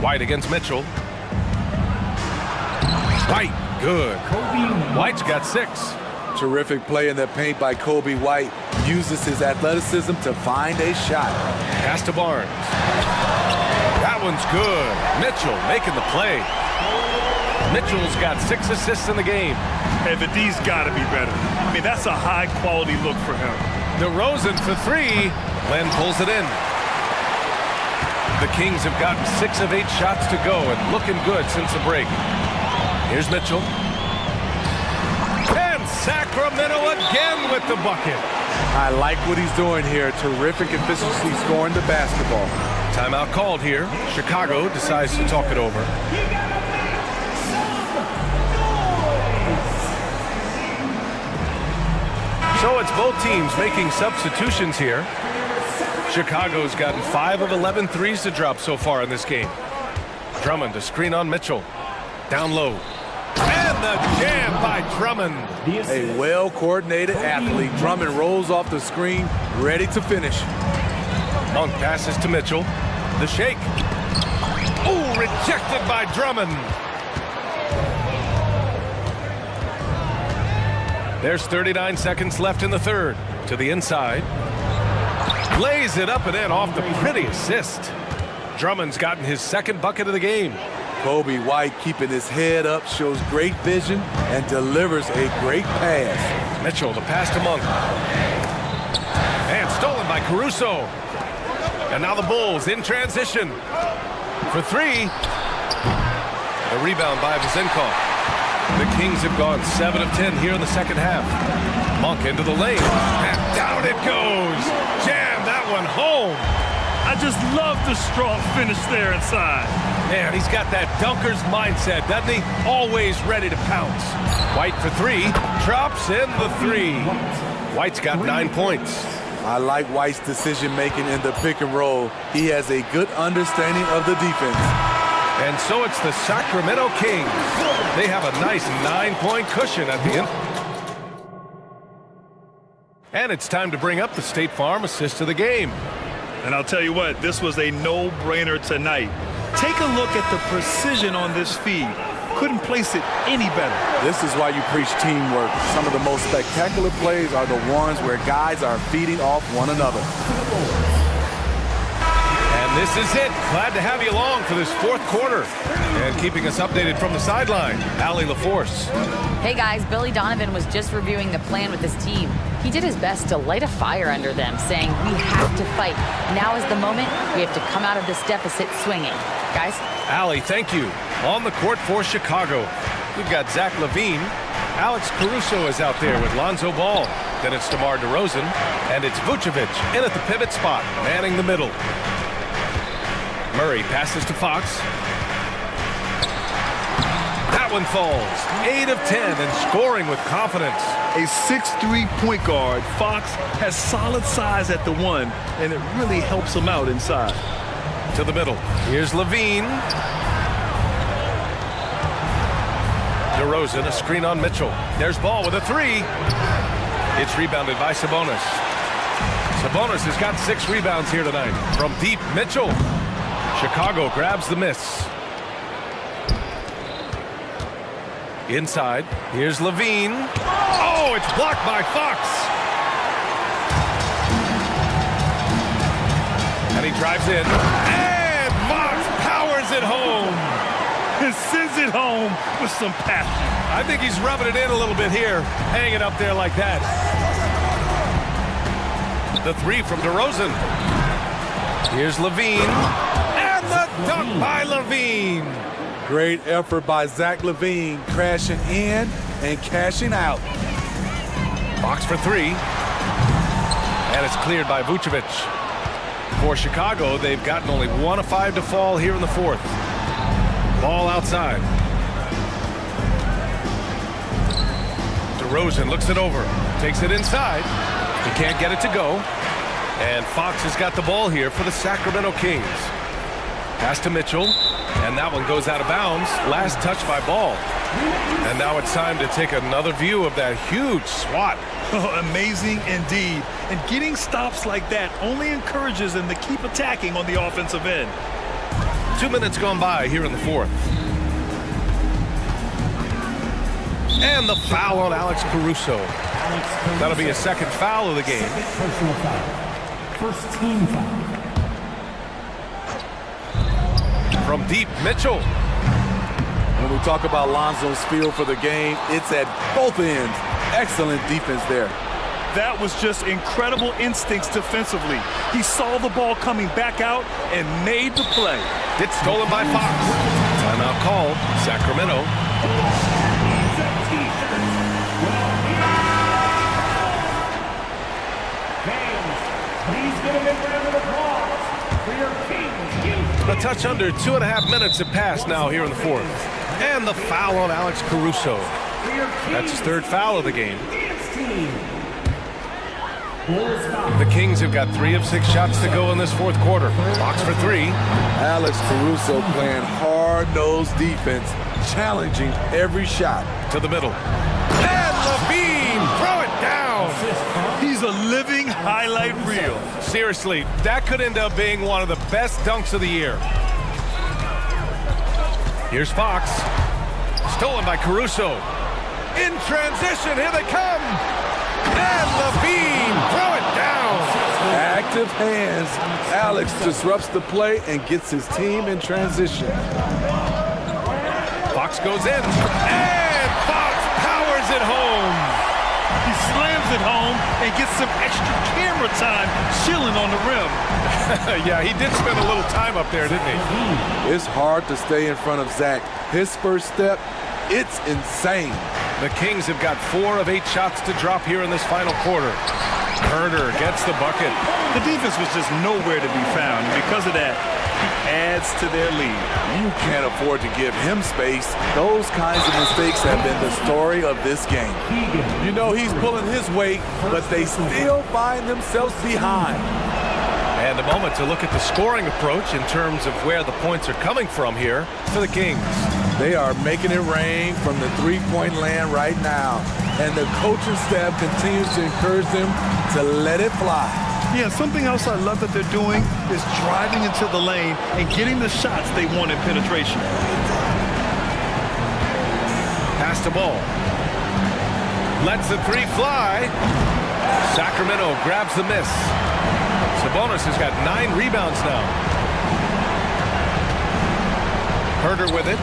[SPEAKER 8] White against Mitchell. White, good. White's got 6.
[SPEAKER 12] Terrific play in the paint by Kobe White. Uses his athleticism to find a shot.
[SPEAKER 8] Pass to Barnes. That one's good. Mitchell making the play. Mitchell's got 6 assists in the game.
[SPEAKER 10] Hey, the D's got to be better. I mean, that's a high-quality look for him.
[SPEAKER 8] DeRozan for 3. Len pulls it in. The Kings have gotten 6 of 8 shots to go and looking good since the break. Here's Mitchell. And Sacramento again with the bucket.
[SPEAKER 12] I like what he's doing here. Terrific efficiency scoring the basketball.
[SPEAKER 8] Timeout called here. Chicago decides to talk it over. So it's both teams making substitutions here. Chicago's gotten 5 of 11 threes to drop so far in this game. Drummond to screen on Mitchell. Down low. And the jam by Drummond.
[SPEAKER 12] A well-coordinated athlete. Drummond rolls off the screen, ready to finish.
[SPEAKER 8] Monk passes to Mitchell. The shake. Oh, rejected by Drummond. There's 39 seconds left in the third. To the inside. Lays it up and in off the pretty assist. Drummond's gotten his second bucket of the game.
[SPEAKER 12] Kobe White keeping his head up, shows great vision, and delivers a great pass.
[SPEAKER 8] Mitchell to pass to Monk. And stolen by Caruso. And now the Bulls in transition. For three. A rebound by Vazenkov. The Kings have gone 7 of 10 here in the second half. Monk into the lane. And down it goes. Jam that one home.
[SPEAKER 10] I just love the strong finish there inside.
[SPEAKER 8] Man, he's got that dunker's mindset, doesn't he? Always ready to pounce. White for three. Drops in the three. White's got 9 points.
[SPEAKER 12] I like White's decision-making in the pick and roll. He has a good understanding of the defense.
[SPEAKER 8] And so it's the Sacramento Kings. They have a nice 9-point cushion at the end. And it's time to bring up the State Farm assist of the game.
[SPEAKER 10] And I'll tell you what, this was a no-brainer tonight. Take a look at the precision on this feed. Couldn't place it any better.
[SPEAKER 12] This is why you preach teamwork. Some of the most spectacular plays are the ones where guys are feeding off one another.
[SPEAKER 8] And this is it. Glad to have you along for this fourth quarter. And keeping us updated from the sideline, Allie LaForce.
[SPEAKER 11] Hey guys, Billy Donovan was just reviewing the plan with his team. He did his best to light a fire under them, saying, we have to fight. Now is the moment. We have to come out of this deficit swinging. Guys?
[SPEAKER 8] Allie, thank you. On the court for Chicago, we've got Zach LaVine. Alex Caruso is out there with Lonzo Ball. Then it's DeMar DeRozan. And it's Vucevic in at the pivot spot, manning the middle. Murray passes to Fox. That one falls. 8 of 10 and scoring with confidence.
[SPEAKER 10] A 6'3" point guard, Fox has solid size at the one, and it really helps him out inside.
[SPEAKER 8] To the middle. Here's LaVine. DeRozan, a screen on Mitchell. There's Ball with a three. It's rebounded by Sabonis. Sabonis has got 6 rebounds here tonight. From deep, Mitchell. Chicago grabs the miss. Inside, here's LaVine. Oh, it's blocked by Fox. And he drives in. And Fox powers it home.
[SPEAKER 10] And sends it home with some passion.
[SPEAKER 8] I think he's rubbing it in a little bit here. Hang it up there like that. The three from DeRozan. Here's LaVine. And the dunk by LaVine.
[SPEAKER 12] Great effort by Zach LaVine, crashing in and cashing out.
[SPEAKER 8] Fox for three. And it's cleared by Vucevic. For Chicago, they've gotten only 1 of 5 to fall here in the fourth. Ball outside. DeRozan looks it over. Takes it inside. He can't get it to go. And Fox has got the ball here for the Sacramento Kings. Pass to Mitchell. And that one goes out of bounds. Last touch by Ball. And now it's time to take another view of that huge swat.
[SPEAKER 10] Oh, amazing indeed. And getting stops like that only encourages them to keep attacking on the offensive end.
[SPEAKER 8] 2 minutes gone by here in the fourth. And the foul on Alex Caruso. That'll be a second foul of the game.
[SPEAKER 5] Personal foul. First team foul.
[SPEAKER 8] From deep, Mitchell.
[SPEAKER 12] When we talk about Lonzo's feel for the game, it's at both ends. Excellent defense there.
[SPEAKER 10] That was just incredible instincts defensively. He saw the ball coming back out and made the play.
[SPEAKER 8] It's stolen by Fox. Timeout called. Sacramento. A touch under 2.5 minutes have passed now here in the fourth. And the foul on Alex Caruso. That's his third foul of the game. The Kings have got 3 of 6 shots to go in this fourth quarter. Fox for 3.
[SPEAKER 12] Alex Caruso playing hard-nosed defense, challenging every shot.
[SPEAKER 8] To the middle. And Levine, throw it down.
[SPEAKER 10] He's a living highlight reel.
[SPEAKER 8] Seriously, that could end up being one of the best dunks of the year. Here's Fox. Stolen by Caruso. In transition, here they come. And Levine, throw it down.
[SPEAKER 12] Active hands. Alex disrupts the play and gets his team in transition.
[SPEAKER 8] Fox goes in. And Fox powers it home.
[SPEAKER 10] He slams it home and gets some extra camera time chilling on the rim.
[SPEAKER 8] Yeah, he did spend a little time up there, didn't he?
[SPEAKER 12] It's hard to stay in front of Zach. His first step, it's insane.
[SPEAKER 8] The Kings have got 4 of 8 shots to drop here in this final quarter. Herder gets the bucket.
[SPEAKER 10] The defense was just nowhere to be found. And because of that, he adds to their lead.
[SPEAKER 12] You can't afford to give him space. Those kinds of mistakes have been the story of this game. You know he's pulling his weight, but they still find themselves behind.
[SPEAKER 8] And a moment to look at the scoring approach in terms of where the points are coming from here for the Kings.
[SPEAKER 12] They are making it rain from the three-point land right now. And the coaching staff continues to encourage them to let it fly.
[SPEAKER 10] Yeah, something else I love that they're doing is driving into the lane and getting the shots they want in penetration.
[SPEAKER 8] Pass the ball. Lets the 3 fly. Sacramento grabs the miss. Sabonis has got 9 rebounds now. Herder with it.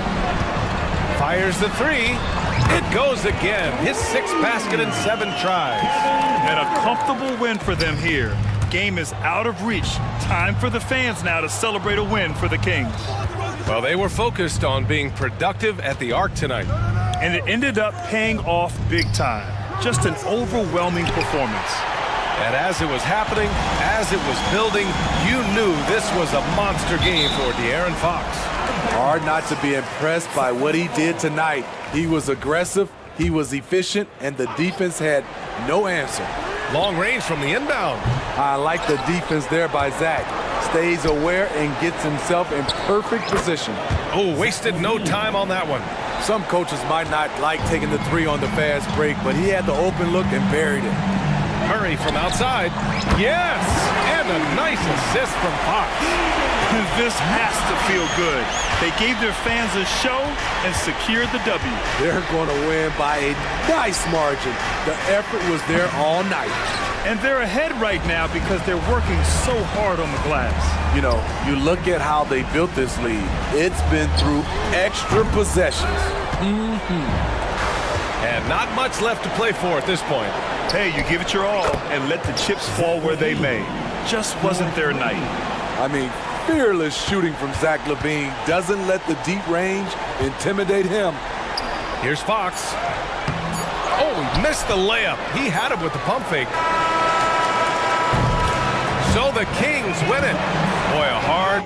[SPEAKER 8] Fires the 3. It goes again. His 6th basket in 7 tries.
[SPEAKER 10] And a comfortable win for them here. Game is out of reach. Time for the fans now to celebrate a win for the Kings.
[SPEAKER 8] Well, they were focused on being productive at the arc tonight.
[SPEAKER 10] And it ended up paying off big time. Just an overwhelming performance.
[SPEAKER 8] And as it was happening, as it was building, you knew this was a monster game for De'Aaron Fox.
[SPEAKER 12] Hard not to be impressed by what he did tonight. He was aggressive, he was efficient, and the defense had no answer.
[SPEAKER 8] Long range from the inbound.
[SPEAKER 12] I like the defense there by Zach. Stays aware and gets himself in perfect position.
[SPEAKER 8] Oh, wasted no time on that one.
[SPEAKER 12] Some coaches might not like taking the 3 on the fast break, but he had the open look and buried it.
[SPEAKER 8] Murray from outside. Yes! And a nice assist from Fox.
[SPEAKER 10] This has to feel good. They gave their fans a show and secured the W.
[SPEAKER 12] They're going to win by a nice margin. The effort was there all night.
[SPEAKER 10] And they're ahead right now because they're working so hard on the glass.
[SPEAKER 12] You know, you look at how they built this lead. It's been through extra possessions.
[SPEAKER 8] And not much left to play for at this point.
[SPEAKER 10] Hey, you give it your all and let the chips fall where they may. Just wasn't their night.
[SPEAKER 12] I mean, fearless shooting from Zach LaVine doesn't let the deep range intimidate him.
[SPEAKER 8] Here's Fox. Oh, he missed the layup. He had it with the pump fake. So the Kings win it. Boy, a hard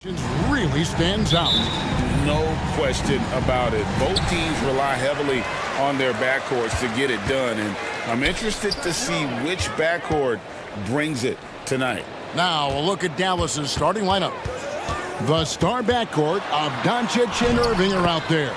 [SPEAKER 1] Really stands out.
[SPEAKER 14] No question about it. Both teams rely heavily on their backcourts to get it done, and I'm interested to see which backcourt brings it tonight.
[SPEAKER 1] Now a look at Dallas's starting lineup. The star backcourt of Doncic and Irving are out there.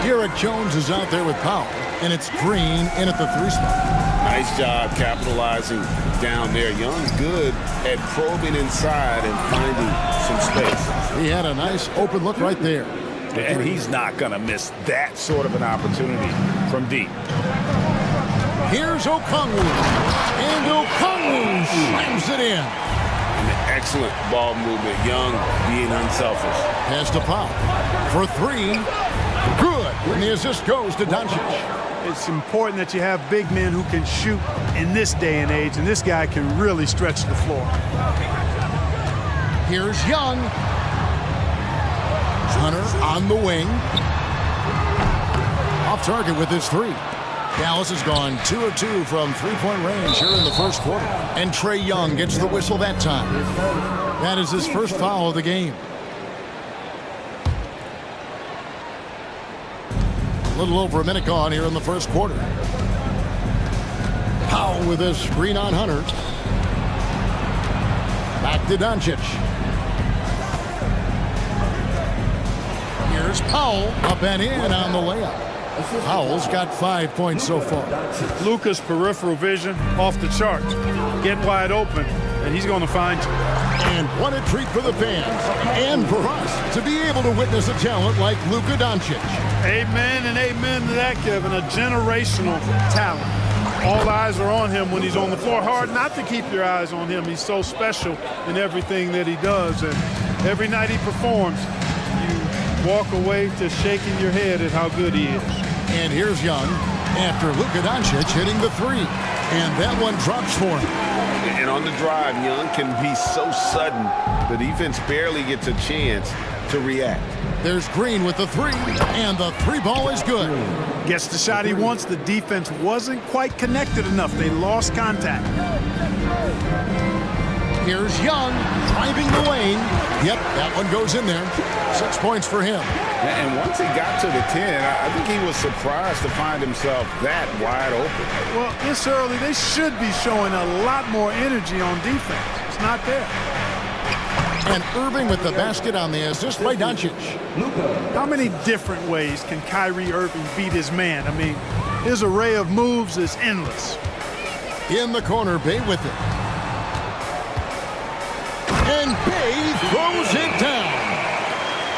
[SPEAKER 1] Derek Jones is out there with Powell, and it's Green in at the 3 spot.
[SPEAKER 14] Nice job capitalizing down there. Young's good at probing inside and finding some space.
[SPEAKER 1] He had a nice open look right there.
[SPEAKER 14] And he's not going to miss that sort of an opportunity from deep.
[SPEAKER 1] Here's Okongwu, and Okongwu slams it in.
[SPEAKER 14] An excellent ball movement. Young being unselfish.
[SPEAKER 1] Pass to Powell for 3. Good. And the assist goes to Doncic.
[SPEAKER 15] It's important that you have big men who can shoot in this day and age, and this guy can really stretch the floor.
[SPEAKER 1] Here's Young. Hunter on the wing. Off target with his 3. Dallas has gone 2 of 2 from 3-point range here in the first quarter. And Trae Young gets the whistle that time. That is his first foul of the game. A little over a minute gone here in the first quarter. Powell with a screen on Hunter. Back to Doncic. Here's Powell up and in on the layup. Powell's got 5 points so far.
[SPEAKER 15] Luka's peripheral vision off the chart. Get wide open, and he's going to find you.
[SPEAKER 1] And what a treat for the fans and for us to be able to witness a talent like Luka Doncic.
[SPEAKER 15] Amen and amen to that, Kevin. A generational talent. All eyes are on him when he's on the floor. Hard not to keep your eyes on him. He's so special in everything that he does. And every night he performs, you walk away to shaking your head at how good he is.
[SPEAKER 1] And here's Young after Luka Doncic hitting the 3. And that one drops for him.
[SPEAKER 14] And on the drive, Young can be so sudden, the defense barely gets a chance to react.
[SPEAKER 1] There's Green with the 3, and the 3 ball is good.
[SPEAKER 15] Gets the shot he wants. The defense wasn't quite connected enough. They lost contact.
[SPEAKER 1] Here's Young driving the lane. Yep, that one goes in there. 6 points for him.
[SPEAKER 14] And once he got to the 10, I think he was surprised to find himself that wide open.
[SPEAKER 15] Well, this early, they should be showing a lot more energy on defense. It's not there.
[SPEAKER 1] And Irving with the basket on the assist by Doncic.
[SPEAKER 15] How many different ways can Kyrie Irving beat his man? I mean, his array of moves is endless.
[SPEAKER 1] In the corner, Bay with it. And Bay throws it down.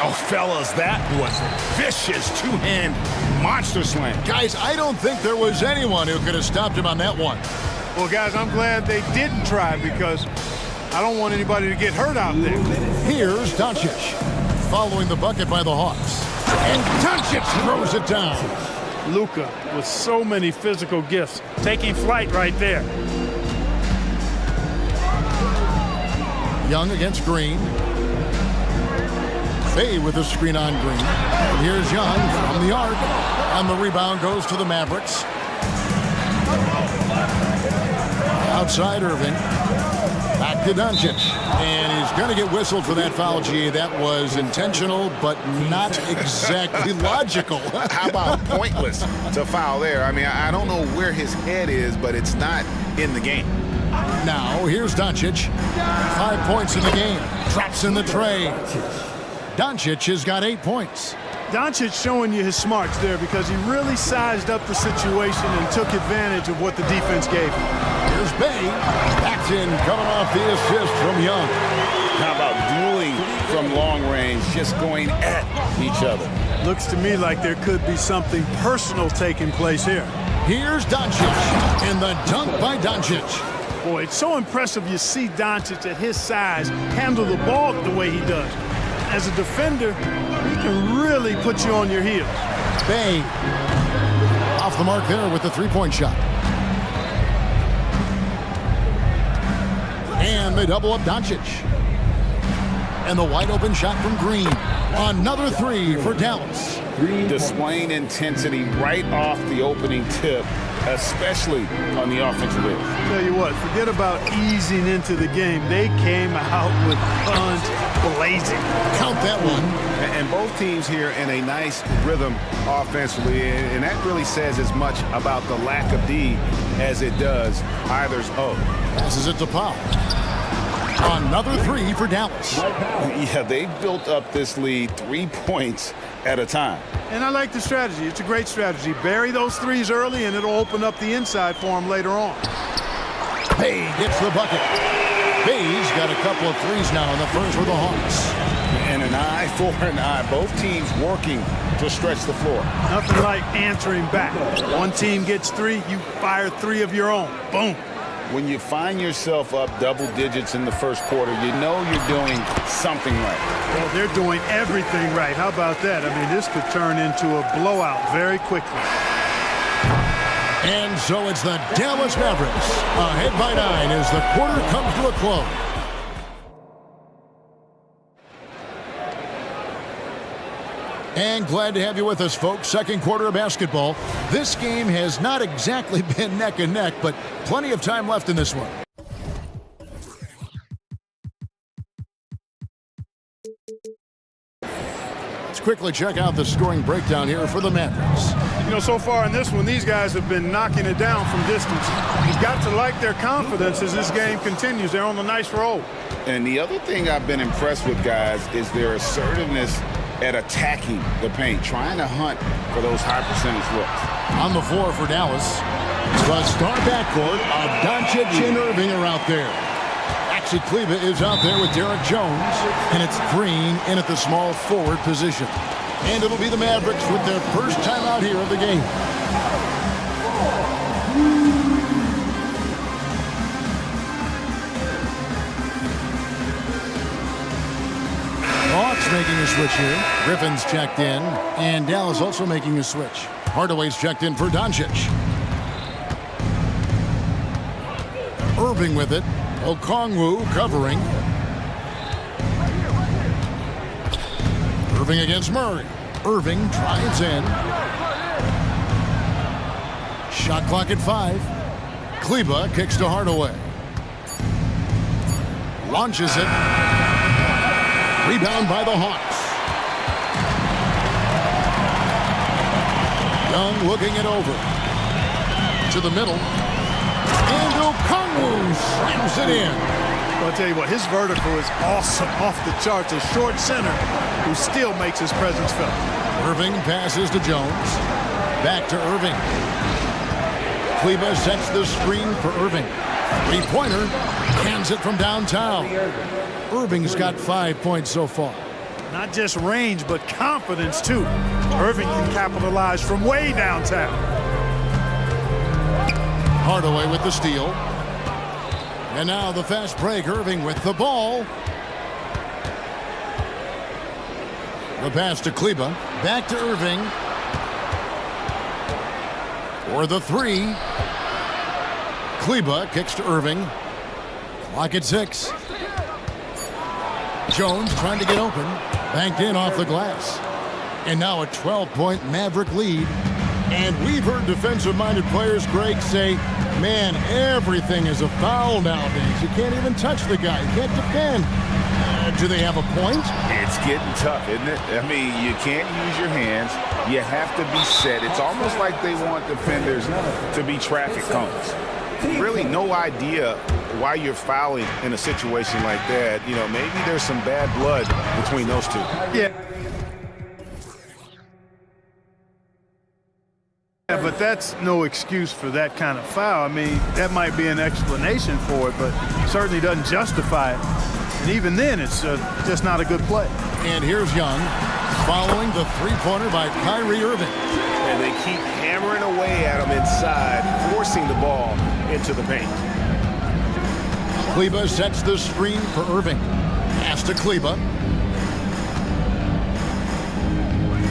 [SPEAKER 14] Oh, fellas, that was a vicious two-hand monster slam.
[SPEAKER 1] Guys, I don't think there was anyone who could have stopped him on that one.
[SPEAKER 15] Well, guys, I'm glad they didn't try because I don't want anybody to get hurt out there.
[SPEAKER 1] Here's Doncic following the bucket by the Hawks. And Doncic throws it down.
[SPEAKER 15] Luka with so many physical gifts, taking flight right there.
[SPEAKER 1] Young against Green. Bay with a screen on Green. And here's Young from the arc. And the rebound goes to the Mavericks. Outside Irving. Back to Doncic. And he's going to get whistled for that foul, G. That was intentional, but not exactly logical.
[SPEAKER 14] How about pointless to foul there? I mean, I don't know where his head is, but it's not in the game.
[SPEAKER 1] Now, here's Doncic. 5 points in the game. Drops in the tray. Doncic has got 8 points.
[SPEAKER 15] Doncic showing you his smarts there because he really sized up the situation and took advantage of what the defense gave him.
[SPEAKER 1] Here's Bay. That's in, coming off the assist from Young.
[SPEAKER 14] How about dueling from long range, just going at each other?
[SPEAKER 15] Looks to me like there could be something personal taking place here.
[SPEAKER 1] Here's Doncic, and the dunk by Doncic.
[SPEAKER 15] Boy, it's so impressive you see Doncic at his size handle the ball the way he does. As a defender, he can really put you on your heels.
[SPEAKER 1] Bay off the mark there with the three-point shot. And they double up Doncic. And the wide open shot from Green. Another 3 for Dallas.
[SPEAKER 14] Displaying intensity right off the opening tip, especially on the offensive end.
[SPEAKER 15] Tell you what, forget about easing into the game. They came out with punch blazing.
[SPEAKER 1] Count that one.
[SPEAKER 4] And both teams here in a nice rhythm offensively, and that really says as much about the lack of D as it does either's O.
[SPEAKER 1] Passes it to Pop. Another three for Dallas.
[SPEAKER 14] Yeah, they've built up this lead 3 points at a time.
[SPEAKER 15] And I like the strategy. It's a great strategy. Bury those threes early, and it'll open up the inside for him later on.
[SPEAKER 1] Bay gets the bucket. Bay's got a couple of threes now in the first for the Hawks.
[SPEAKER 14] And an eye for an eye. Both teams working to stretch the floor.
[SPEAKER 15] Nothing like answering back. One team gets three, you fire three of your own. Boom.
[SPEAKER 14] When you find yourself up double digits in the first quarter, you know you're doing something right.
[SPEAKER 15] Well, they're doing everything right. How about that? I mean, this could turn into a blowout very quickly.
[SPEAKER 1] And so it's the Dallas Mavericks ahead by 9 as the quarter comes to a close. And glad to have you with us, folks. Second quarter of basketball. This game has not exactly been neck and neck, but plenty of time left in this one. Let's quickly check out the scoring breakdown here for the Mavericks.
[SPEAKER 15] You know, so far in this one, these guys have been knocking it down from distance. You've got to like their confidence as this game continues. They're on a nice roll.
[SPEAKER 14] And the other thing I've been impressed with, guys, is their assertiveness at attacking the paint, trying to hunt for those high percentage looks.
[SPEAKER 1] On the floor for Dallas, the star backcourt of Doncic and Irving are out there. Maxi Kleber is out there with Derek Jones, and it's Green in at the small forward position. And it'll be the Mavericks with their first time out here of the game. Hawks making a switch here. Griffin's checked in, and Dallas also making a switch. Hardaway's checked in for Doncic. Irving with it. Okongwu covering. Irving against Murray. Irving drives in. Shot clock at 5. Kleber kicks to Hardaway. Launches it. Rebound by the Hawks. Young looking it over. To the middle. And Okongwu slams it in.
[SPEAKER 15] Well, I'll tell you what, his vertical is awesome, off the charts. A short center who still makes his presence felt.
[SPEAKER 1] Irving passes to Jones. Back to Irving. Kleber sets the screen for Irving. Three-pointer. Cans it from downtown. Irving's got 5 points so far.
[SPEAKER 15] Not just range, but confidence, too. Irving can capitalize from way downtown.
[SPEAKER 1] Hardaway with the steal. And now the fast break. Irving with the ball. The pass to Kleber. Back to Irving. For the three. Kleber kicks to Irving. Clock at 6. Jones trying to get open. Banked in off the glass. And now a 12-point Maverick lead. And we've heard defensive-minded players, Greg, say, man, everything is a foul nowadays. You can't even touch the guy. You can't defend. Do they have a point?
[SPEAKER 3] It's getting tough, isn't it? I mean, you can't use your hands. You have to be set. It's almost like they want defenders to be traffic cones. Really no idea why you're fouling in a situation like that. You know, maybe there's some bad blood between those two.
[SPEAKER 15] Yeah, but that's no excuse for that kind of foul. I mean, that might be an explanation for it, but certainly doesn't justify it. And even then, it's just not a good play.
[SPEAKER 1] And here's Young following the three-pointer by Kyrie Irving.
[SPEAKER 3] And they keep hammering away at him inside, forcing the ball into the paint.
[SPEAKER 1] Kleber sets the screen for Irving. Pass to Kleber.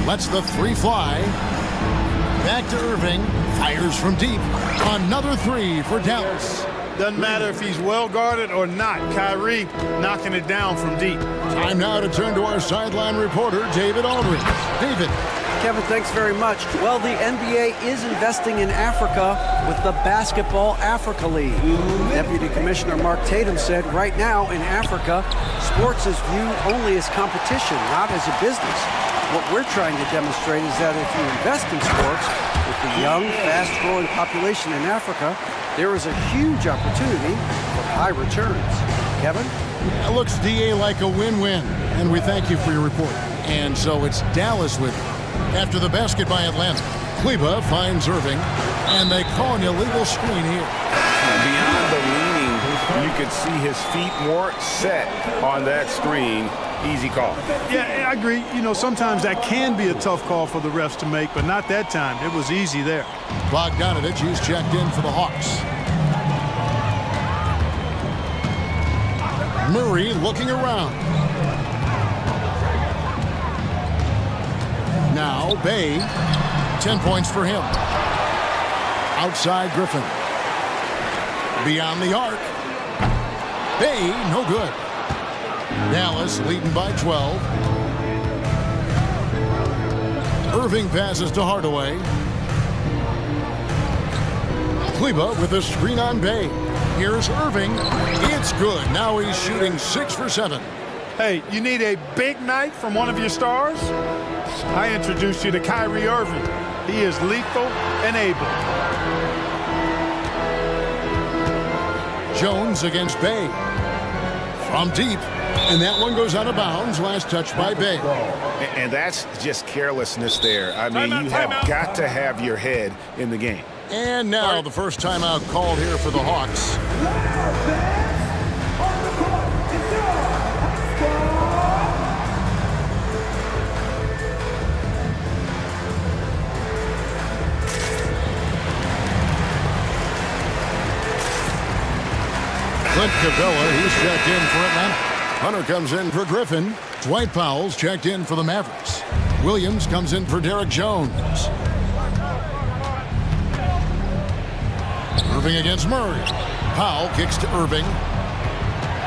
[SPEAKER 1] Lets the three fly. Back to Irving. Fires from deep. Another three for Dallas.
[SPEAKER 15] Doesn't matter if he's well guarded or not. Kyrie knocking it down from deep.
[SPEAKER 1] Time now to turn to our sideline reporter, David Aldridge. David.
[SPEAKER 6] Kevin, thanks very much. Well, the NBA is investing in Africa with the Basketball Africa League. Deputy Commissioner Mark Tatum said right now in Africa, sports is viewed only as competition, not as a business. What we're trying to demonstrate is that if you invest in sports, with the young, fast-growing population in Africa, there is a huge opportunity for high returns. Kevin?
[SPEAKER 1] It looks, DA, like a win-win, and we thank you for your report. And so it's Dallas with it. After the basket by Atlanta, Kleba finds Irving, and they call an illegal screen here.
[SPEAKER 3] Beyond the leaning, you could see his feet more set on that screen. Easy call.
[SPEAKER 15] Yeah, I agree. You know, sometimes that can be a tough call for the refs to make, but not that time. It was easy there.
[SPEAKER 1] Bogdanovich, he's checked in for the Hawks. Murray looking around. Now, Bay, 10 points for him. Outside Griffin. Beyond the arc. Bay, no good. Dallas leading by 12. Irving passes to Hardaway. Kleba with a screen on Bay. Here's Irving. It's good. Now he's shooting 6 for 7.
[SPEAKER 15] Hey, you need a big night from one of your stars? I introduced you to Kyrie Irving. He is lethal and able.
[SPEAKER 1] Jones against Bay. From deep. And that one goes out of bounds. Last touch by Bay.
[SPEAKER 3] And that's just carelessness there. I mean, you have got to have your head in the game.
[SPEAKER 1] And now the first timeout called here for the Hawks. Clint Capella, he's checked in for Atlanta. Hunter comes in for Griffin. Dwight Powell's checked in for the Mavericks. Williams comes in for Derek Jones. Irving against Murray. Powell kicks to Irving.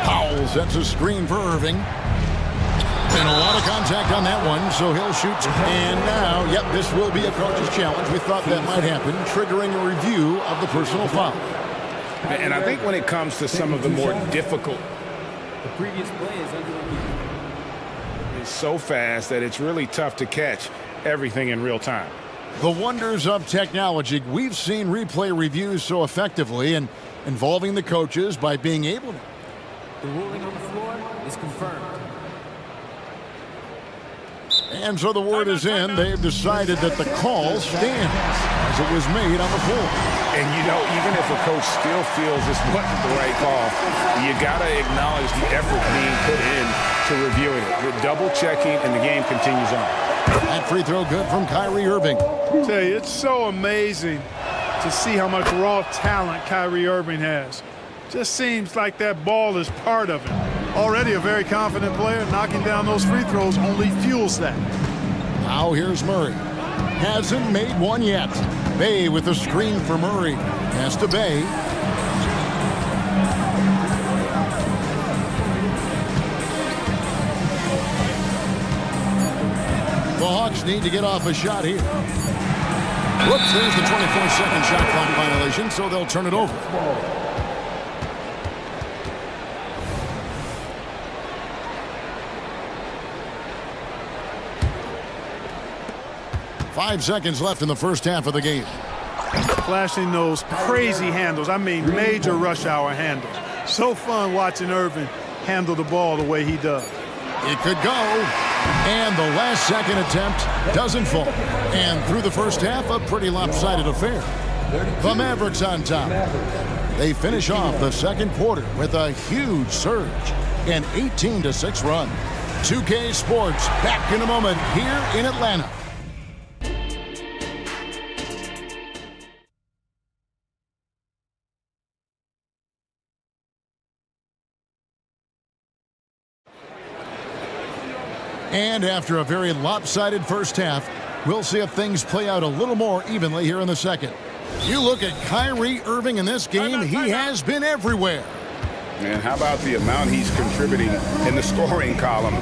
[SPEAKER 1] Powell sets a screen for Irving. And a lot of contact on that one, so he'll shoot. And now, yep, this will be a coach's challenge. We thought that might happen, triggering a review of the personal foul.
[SPEAKER 3] And I think when it comes to some of the more difficult,
[SPEAKER 17] the previous play is under review.
[SPEAKER 3] It's so fast that it's really tough to catch everything in real time.
[SPEAKER 1] The wonders of technology. We've seen replay reviews so effectively and involving the coaches by being able to.
[SPEAKER 17] The ruling on the floor is confirmed.
[SPEAKER 1] And so the word is in. They've decided that the call stands as it was made on the floor.
[SPEAKER 3] And, you know, even if a coach still feels this wasn't the right call, you got to acknowledge the effort being put in to reviewing it. The double checking, and the game continues on.
[SPEAKER 1] That free throw good from Kyrie Irving.
[SPEAKER 15] I tell you, it's so amazing to see how much raw talent Kyrie Irving has. Just seems like that ball is part of him. Already a very confident player, knocking down those free throws only fuels that.
[SPEAKER 1] Now here's Murray. Hasn't made one yet. Bay with a screen for Murray. Pass to Bay. The Hawks need to get off a shot here. Whoops, there's the 24-second shot clock violation, so they'll turn it over. Five seconds left in the first half of the game.
[SPEAKER 15] Flashing those crazy handles. I mean, major rush hour handles. So fun watching Irving handle the ball the way he does.
[SPEAKER 1] It could go. And the last second attempt doesn't fall. And through the first half, a pretty lopsided affair. The Mavericks on top. They finish off the second quarter with a huge surge. An 18-6 run. 2K Sports back in a moment here in Atlanta. And after a very lopsided first half, we'll see if things play out a little more evenly here in the second. You look at Kyrie Irving in this game, he has been everywhere.
[SPEAKER 14] And how about the amount he's contributing in the scoring column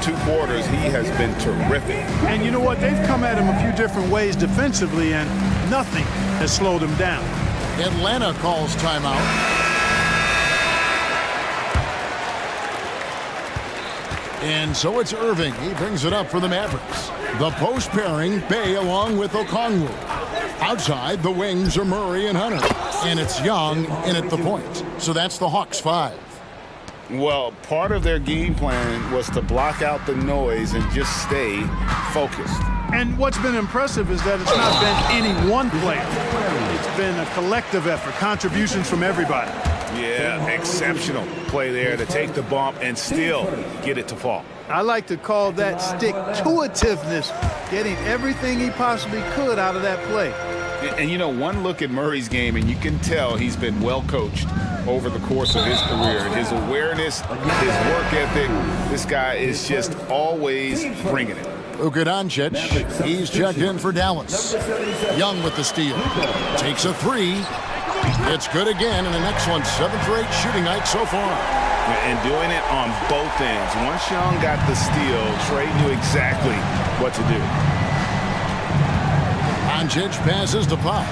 [SPEAKER 14] through 2 quarters? He has been terrific.
[SPEAKER 15] And you know what? They've come at him a few different ways defensively, and nothing has slowed him down.
[SPEAKER 1] Atlanta calls timeout. And so it's Irving. He brings it up for the Mavericks. The post pairing, Bay along with Okongwu. Outside, the wings are Murray and Hunter. And it's Young in at the point. So that's the Hawks 5.
[SPEAKER 14] Well, part of their game plan was to block out the noise and just stay focused.
[SPEAKER 15] And what's been impressive is that it's not been any one player. It's been a collective effort, contributions from everybody.
[SPEAKER 3] Yeah, exceptional play there to take the bump and still get it to fall.
[SPEAKER 15] I like to call that stick-to-itiveness, getting everything he possibly could out of that play.
[SPEAKER 14] And you know, one look at Murray's game, and you can tell he's been well coached over the course of his career. His awareness, his work ethic, this guy is just always bringing it.
[SPEAKER 1] Luka Doncic, he's checked in for Dallas. Young with the steal. Takes a 3. It's good again, and an excellent 7 for 8 shooting night so far.
[SPEAKER 3] And doing it on both ends. Once Young got the steal, Trey knew exactly what to do.
[SPEAKER 1] Doncic passes to Powell.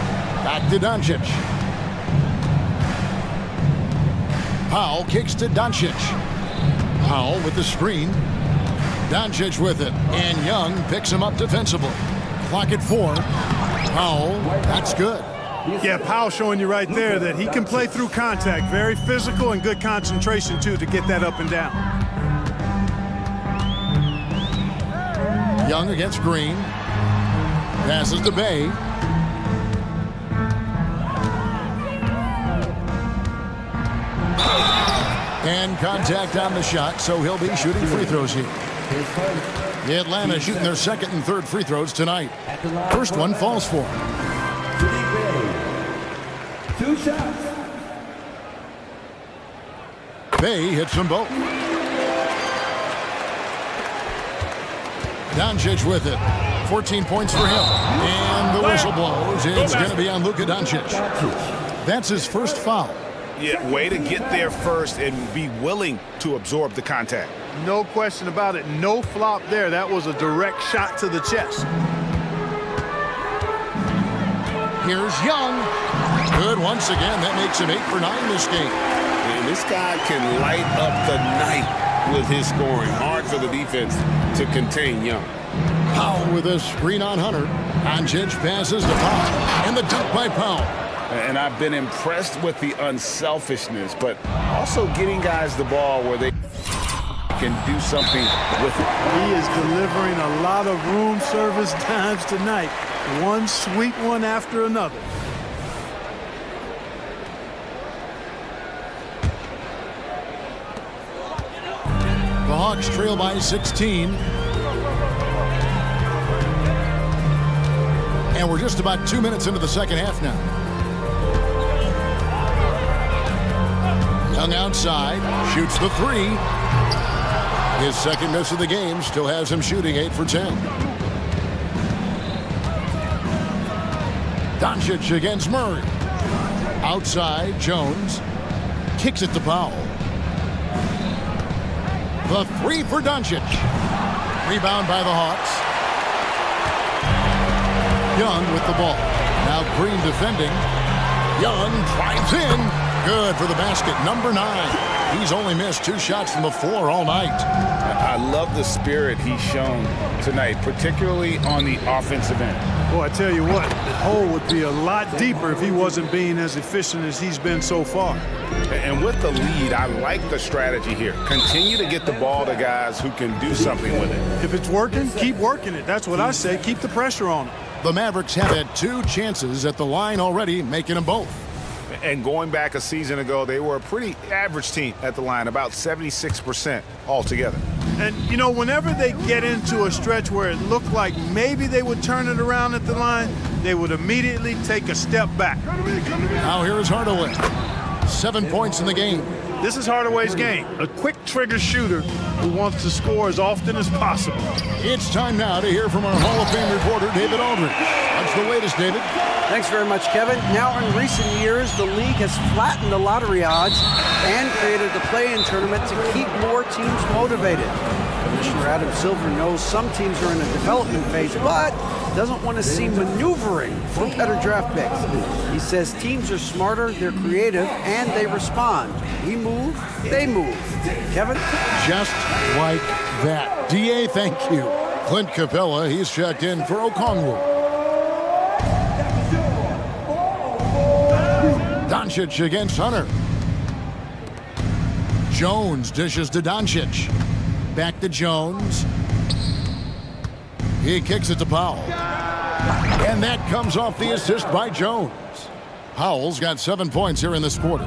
[SPEAKER 1] Back to Doncic. Powell kicks to Doncic. Powell with the screen. Doncic with it. And Young picks him up defensively. Clock at 4. Powell, that's good.
[SPEAKER 15] Yeah, Powell showing you right there that he can play through contact. Very physical and good concentration, too, to get that up and down.
[SPEAKER 1] Young against Green. Passes to Bay. And contact on the shot, so he'll be shooting free throws here. Atlanta shooting their 2nd and 3rd free throws tonight. First one falls for him.
[SPEAKER 5] 2 shots.
[SPEAKER 1] Bay hits them both. Doncic with it. 14 points for him. And the whistle blows. It's going to be on Luka Doncic. That's his first foul.
[SPEAKER 3] Yeah, way to get there first and be willing to absorb the contact.
[SPEAKER 15] No question about it. No flop there. That was a direct shot to the chest.
[SPEAKER 1] Here's Young. Good once again. That makes him 8 for 9 this game.
[SPEAKER 3] And this guy can light up the night with his scoring. Hard for the defense to contain Young.
[SPEAKER 1] Powell with a screen on Hunter. Doncic passes to Powell. And the dunk by Powell.
[SPEAKER 14] And I've been impressed with the unselfishness, but also getting guys the ball where they can do something with it.
[SPEAKER 15] He is delivering a lot of room service times tonight. One sweet one after another.
[SPEAKER 1] The Hawks trail by 16. And we're just about 2 minutes into the second half now. Young outside, shoots the 3. His 2nd miss of the game still has him shooting 8 for 10. Doncic against Murray. Outside, Jones kicks it to Powell. The 3 for Doncic. Rebound by the Hawks. Young with the ball. Now Green defending. Young drives in. Good for the basket, number 9. He's only missed 2 shots from the floor all night.
[SPEAKER 14] I love the spirit he's shown tonight, particularly on the offensive end.
[SPEAKER 15] Boy, I tell you what, the hole would be a lot deeper if he wasn't being as efficient as he's been so far.
[SPEAKER 3] And with the lead, I like the strategy here. Continue to get the ball to guys who can do something with it.
[SPEAKER 15] If it's working, keep working it. That's what I say. Keep the pressure on him.
[SPEAKER 1] The Mavericks have had 2 chances at the line already, making them both.
[SPEAKER 3] And going back a season ago, they were a pretty average team at the line, about 76% altogether.
[SPEAKER 15] And, you know, whenever they get into a stretch where it looked like maybe they would turn it around at the line, they would immediately take a step back.
[SPEAKER 1] Now here is Hardaway. 7 points in the game.
[SPEAKER 15] This is Hardaway's game, a quick trigger shooter who wants to score as often as possible.
[SPEAKER 1] It's time now to hear from our Hall of Fame reporter, David Aldridge. What's the latest, David?
[SPEAKER 6] Thanks very much, Kevin. Now, in recent years, the league has flattened the lottery odds and created the play-in tournament to keep more teams motivated. Commissioner Adam Silver knows some teams are in a development phase, but doesn't want to see maneuvering for better draft picks. He says teams are smarter, they're creative, and they respond. We move, they move. Kevin?
[SPEAKER 1] Just like that. DA, thank you. Clint Capella, he's checked in for Okongwu. Doncic against Hunter. Jones dishes to Doncic. Back to Jones. He kicks it to Powell. And that comes off the assist by Jones. Powell's got 7 points here in this quarter.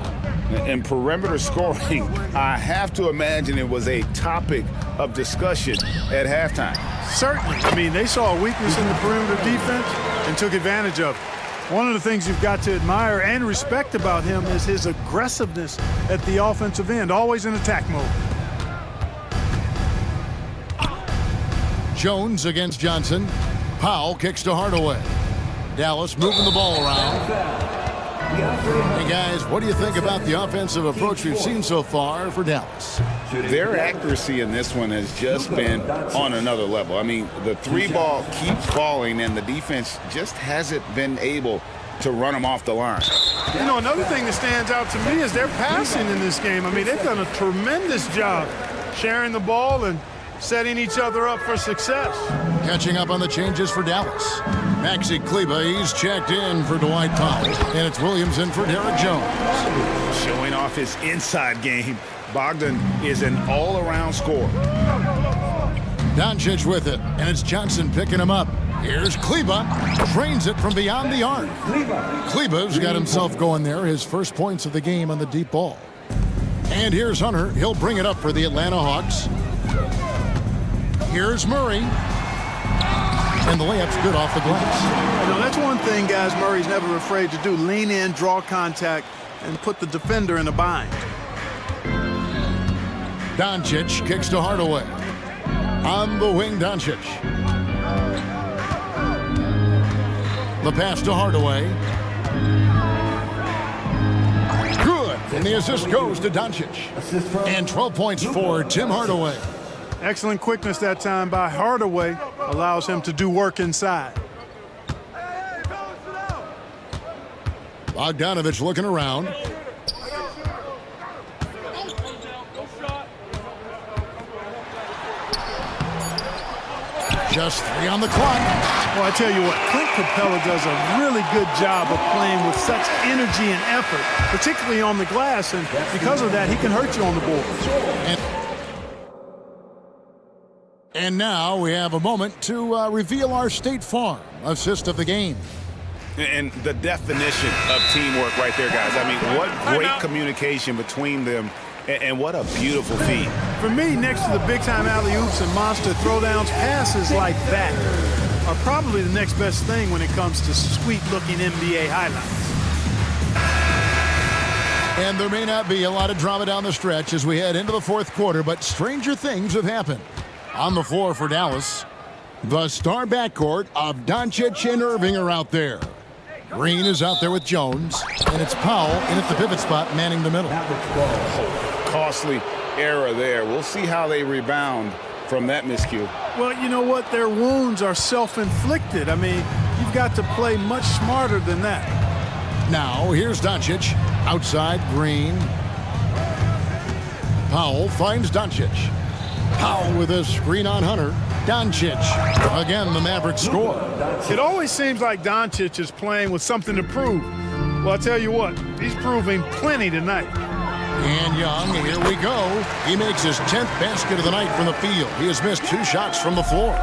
[SPEAKER 14] And perimeter scoring, I have to imagine it was a topic of discussion at halftime.
[SPEAKER 15] Certainly. I mean, they saw a weakness in the perimeter defense and took advantage of it. One of the things you've got to admire and respect about him is his aggressiveness at the offensive end, always in attack mode.
[SPEAKER 1] Jones against Johnson. Powell kicks to Hardaway. Dallas moving the ball around. Hey guys, what do you think about the offensive approach we've seen so far for Dallas?
[SPEAKER 14] Their accuracy in this one has just been on another level. I mean, the three ball keeps falling and the defense just hasn't been able to run them off the line.
[SPEAKER 15] You know, another thing that stands out to me is their passing in this game. I mean, they've done a tremendous job sharing the ball and setting each other up for success.
[SPEAKER 1] Catching up on the changes for Dallas. Maxi Kleber, he's checked in for Dwight Powell. And it's Williams in for Derek Jones.
[SPEAKER 14] Showing off his inside game. Bogdan is an all-around scorer.
[SPEAKER 1] Doncic with it, and it's Johnson picking him up. Here's Kleber, trains it from beyond the arc. Kleber's got himself going there, his first points of the game on the deep ball. And here's Hunter, he'll bring it up for the Atlanta Hawks. Here's Murray. And the layup's good off the glass.
[SPEAKER 15] You know, that's one thing, guys, Murray's never afraid to do. Lean in, draw contact, and put the defender in a bind.
[SPEAKER 1] Doncic kicks to Hardaway. On the wing, Doncic. The pass to Hardaway. Good. And the assist goes to Doncic. And 12 points for Tim Hardaway.
[SPEAKER 15] Excellent quickness that time by Hardaway. Allows him to do work inside.
[SPEAKER 1] Bogdanovich looking around. Just 3 on the clock.
[SPEAKER 15] Well, I tell you what, Clint Capella does a really good job of playing with such energy and effort, particularly on the glass, and because of that, he can hurt you on the board.
[SPEAKER 1] And now we have a moment to reveal our State Farm assist of the game.
[SPEAKER 14] And the definition of teamwork right there, guys. I mean, what great communication between them, and what a beautiful feed.
[SPEAKER 15] For me, next to the big-time alley-oops and monster throwdowns, passes like that are probably the next best thing when it comes to sweet-looking NBA highlights.
[SPEAKER 1] And there may not be a lot of drama down the stretch as we head into the fourth quarter, but stranger things have happened. On the floor for Dallas, the star backcourt of Doncic and Irving are out there. Green is out there with Jones, and it's Powell in at the pivot spot manning the middle.
[SPEAKER 14] Costly error there. We'll see how they rebound from that miscue.
[SPEAKER 15] Well, you know what? Their wounds are self-inflicted. I mean, you've got to play much smarter than that.
[SPEAKER 1] Now, here's Doncic. Outside, Green. Powell finds Doncic. Powell with a screen on Hunter. Doncic. Again, the Mavericks score.
[SPEAKER 15] It always seems like Doncic is playing with something to prove. Well, I'll tell you what, he's proving plenty tonight.
[SPEAKER 1] And Young, here we go. He makes his 10th basket of the night from the field. He has missed 2 shots from the floor.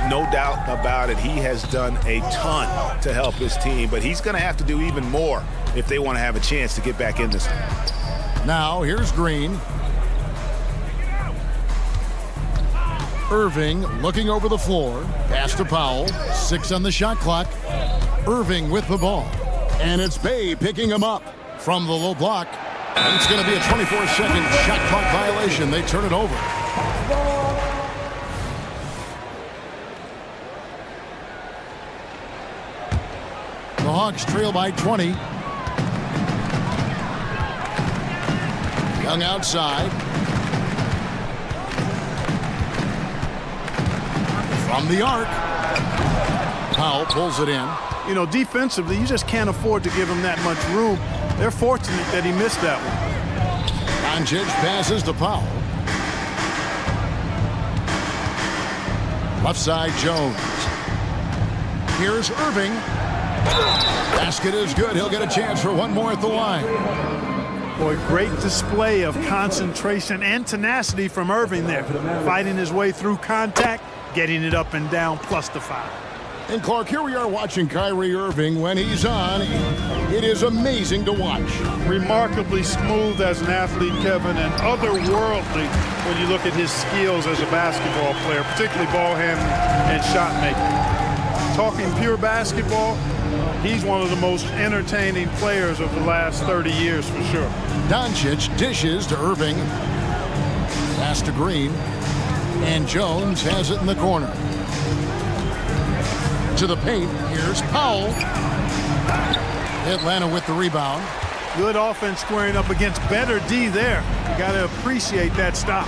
[SPEAKER 3] No doubt about it. He has done a ton to help his team, but he's going to have to do even more if they want to have a chance to get back in this.
[SPEAKER 1] Now, here's Green. Irving looking over the floor. Pass to Powell. 6 on the shot clock. Irving with the ball. And it's Bay picking him up from the low block. And it's going to be a 24-second shot clock violation. They turn it over. The Hawks trail by 20. Young outside. From the arc. Powell pulls it in.
[SPEAKER 15] You know, defensively, you just can't afford to give him that much room. They're fortunate that he missed that one.
[SPEAKER 1] Doncic passes to Powell. Left side, Jones. Here's Irving. Basket is good. He'll get a chance for one more at the line.
[SPEAKER 15] Boy, great display of concentration and tenacity from Irving there. Fighting his way through contact, getting it up and down, plus the foul.
[SPEAKER 1] And Clark, here we are watching Kyrie Irving. When he's on, it is amazing to watch.
[SPEAKER 15] Remarkably smooth as an athlete, Kevin, and otherworldly when you look at his skills as a basketball player, particularly ball handling and shot making. Talking pure basketball, he's one of the most entertaining players of the last 30 years for sure.
[SPEAKER 1] Doncic dishes to Irving. Pass to Green. And Jones has it in the corner. To the paint, here's Powell. Atlanta with the rebound.
[SPEAKER 15] Good offense squaring up against better D there. You got to appreciate that stop.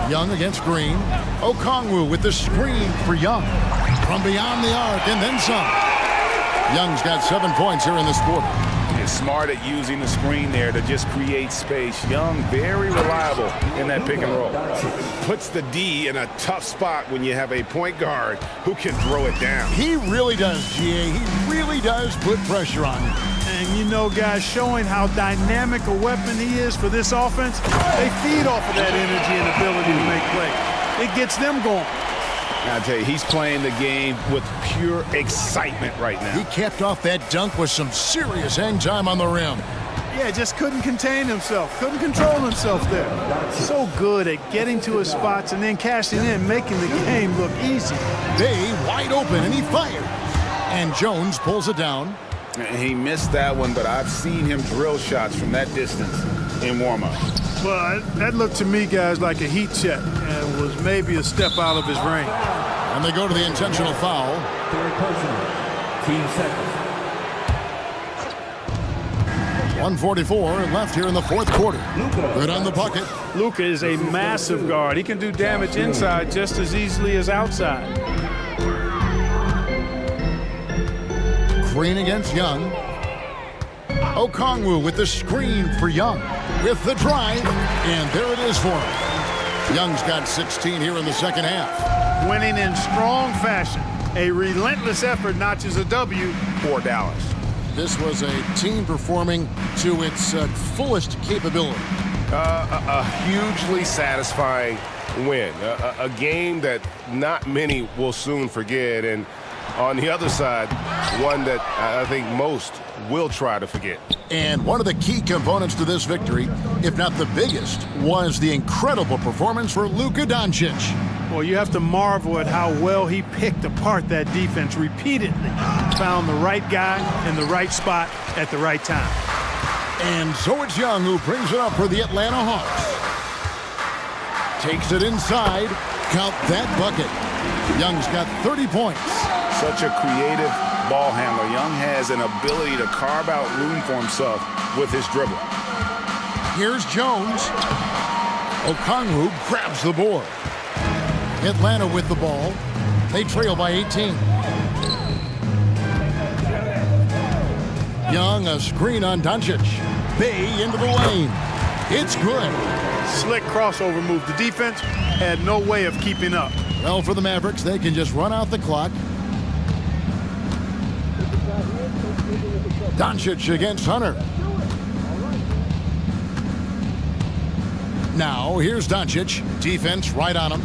[SPEAKER 1] Young against Green. Okongwu with the screen for Young. From beyond the arc and then some. Young's got 7 points here in this quarter.
[SPEAKER 3] He's smart at using the screen there to just create space. Young, very reliable in that pick and roll. Puts the D in a tough spot when you have a point guard who can throw it down.
[SPEAKER 1] He really does, GA. He really does put pressure on you.
[SPEAKER 15] And you know, guys, showing how dynamic a weapon he is for this offense, they feed off of that energy and ability to make plays. It gets them going.
[SPEAKER 3] I'll tell you, he's playing the game with pure excitement right now.
[SPEAKER 1] He capped off that dunk with some serious hang time on the rim.
[SPEAKER 15] Yeah, just couldn't contain himself, couldn't control himself there. So good at getting to his spots and then cashing in, making the game look easy.
[SPEAKER 1] They wide open, and he fires. And Jones pulls it down.
[SPEAKER 3] He missed that one, but I've seen him drill shots from that distance in warm-up.
[SPEAKER 15] Well, that looked to me, guys, like a heat check and was maybe a step out of his range.
[SPEAKER 1] And they go to the intentional foul.
[SPEAKER 17] Third personal. Team seconds.
[SPEAKER 1] 1:44 left here in the fourth quarter. Good on the bucket.
[SPEAKER 15] Luka is a massive guard. He can do damage inside just as easily as outside.
[SPEAKER 1] Green against Young. Okongwu with the screen for Young. With the drive, and there it is for him. Young's got 16 here in the second half.
[SPEAKER 15] Winning in strong fashion. A relentless effort notches a W for Dallas.
[SPEAKER 1] This was a team performing to its fullest capability.
[SPEAKER 3] A hugely satisfying win. A game that not many will soon forget. And on the other side, one that I think most will try to forget.
[SPEAKER 1] And one of the key components to this victory, if not the biggest, was the incredible performance for Luka Doncic.
[SPEAKER 15] Well, you have to marvel at how well he picked apart that defense repeatedly. Found the right guy in the right spot at the right time.
[SPEAKER 1] And so it's Young who brings it up for the Atlanta Hawks. Takes it inside. Count that bucket. Young's got 30 points.
[SPEAKER 3] Such a creative ball handler. Young has an ability to carve out room for himself with his dribble.
[SPEAKER 1] Here's Jones. Okongwu grabs the board. Atlanta with the ball. They trail by 18. Young, a screen on Doncic. Bay into the lane. It's good.
[SPEAKER 15] Slick crossover move. The defense had no way of keeping up.
[SPEAKER 1] Well, for the Mavericks, they can just run out the clock. Doncic against Hunter. Now, here's Doncic. Defense right on him.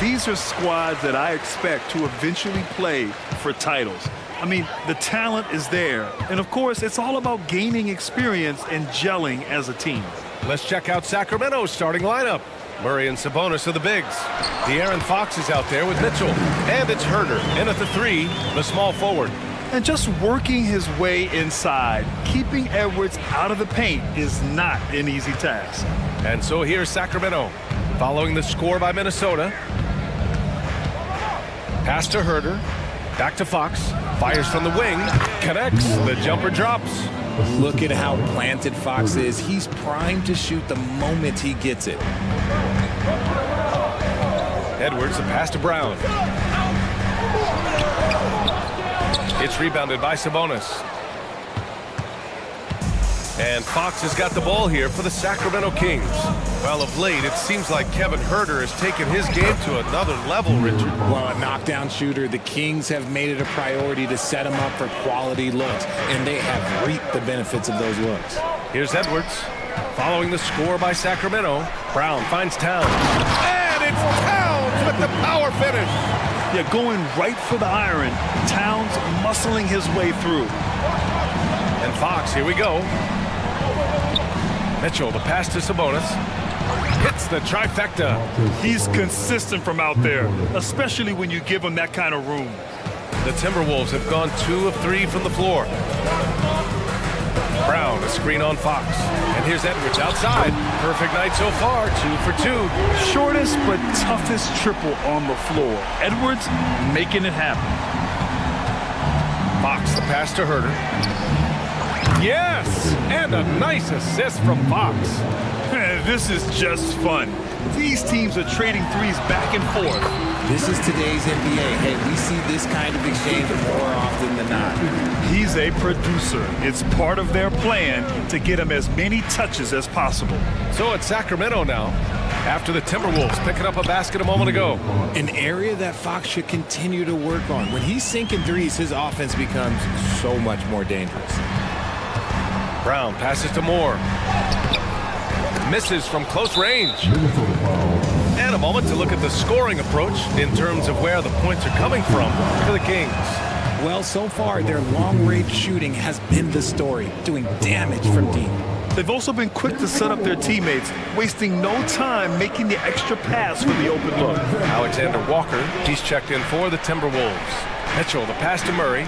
[SPEAKER 10] These are squads that I expect to eventually play for titles. I mean, the talent is there. And of course, it's all about gaining experience and gelling as a team.
[SPEAKER 8] Let's check out Sacramento's starting lineup. Murray and Sabonis are the bigs. De'Aaron Fox is out there with Mitchell. And it's Herder in at the 3, the small forward.
[SPEAKER 10] And just working his way inside, keeping Edwards out of the paint is not an easy task.
[SPEAKER 8] And so here's Sacramento, following the score by Minnesota. Pass to Herder, back to Fox, fires from the wing, connects, the jumper drops.
[SPEAKER 16] Look at how planted Fox is. He's primed to shoot the moment he gets it.
[SPEAKER 8] Edwards, the pass to Brown. It's rebounded by Sabonis. And Fox has got the ball here for the Sacramento Kings. Well, of late, it seems like Kevin Herder has taken his game to another level, Richard.
[SPEAKER 16] Well, a knockdown shooter, the Kings have made it a priority to set him up for quality looks, and they have reaped the benefits of those looks.
[SPEAKER 8] Here's Edwards, following the score by Sacramento. Brown finds Towns. And it's Towns with the power finish.
[SPEAKER 10] Yeah, going right for the iron. Towns muscling his way through.
[SPEAKER 8] And Fox, here we go. Mitchell, the pass to Sabonis. Hits the trifecta.
[SPEAKER 10] He's consistent from out there, especially when you give him that kind of room.
[SPEAKER 8] The Timberwolves have gone 2 of 3 from the floor. Brown, a screen on Fox. And here's Edwards outside. Perfect night so far, 2 for 2.
[SPEAKER 10] Shortest but toughest triple on the floor. Edwards making it happen.
[SPEAKER 8] Fox, the pass to Herder. Yes! And a nice assist from Fox.
[SPEAKER 10] This is just fun. These teams are trading threes back and forth.
[SPEAKER 16] This is today's NBA. Hey, we see this kind of exchange more often than not.
[SPEAKER 10] He's a producer. It's part of their plan to get him as many touches as possible.
[SPEAKER 8] So it's Sacramento now, after the Timberwolves picking up a basket a moment ago.
[SPEAKER 16] An area that Fox should continue to work on. When he's sinking threes, his offense becomes so much more dangerous.
[SPEAKER 8] Brown passes to Moore. Misses from close range. And a moment to look at the scoring approach in terms of where the points are coming from for the Kings.
[SPEAKER 16] Well, so far, their long-range shooting has been the story, doing damage from deep.
[SPEAKER 10] They've also been quick to set up their teammates, wasting no time making the extra pass for the open look.
[SPEAKER 8] Alexander Walker, he's checked in for the Timberwolves. Mitchell, the pass to Murray.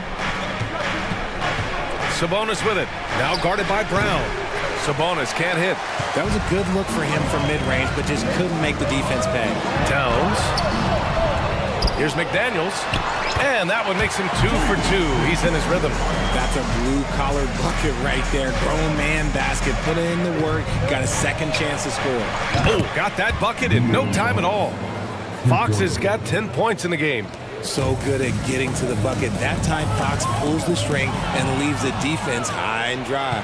[SPEAKER 8] Sabonis with it, now guarded by Brown. Sabonis can't hit.
[SPEAKER 16] That was a good look for him from mid-range, but just couldn't make the defense pay.
[SPEAKER 8] Towns. Here's McDaniels. And that one makes him 2 for 2. He's in his rhythm.
[SPEAKER 16] That's a blue-collar bucket right there. Grown man basket. Put in the work. Got a second chance to score.
[SPEAKER 8] Oh, got that bucket in no time at all. Fox has got 10 points in the game.
[SPEAKER 16] So good at getting to the bucket. That time, Fox pulls the string and leaves the defense high and dry.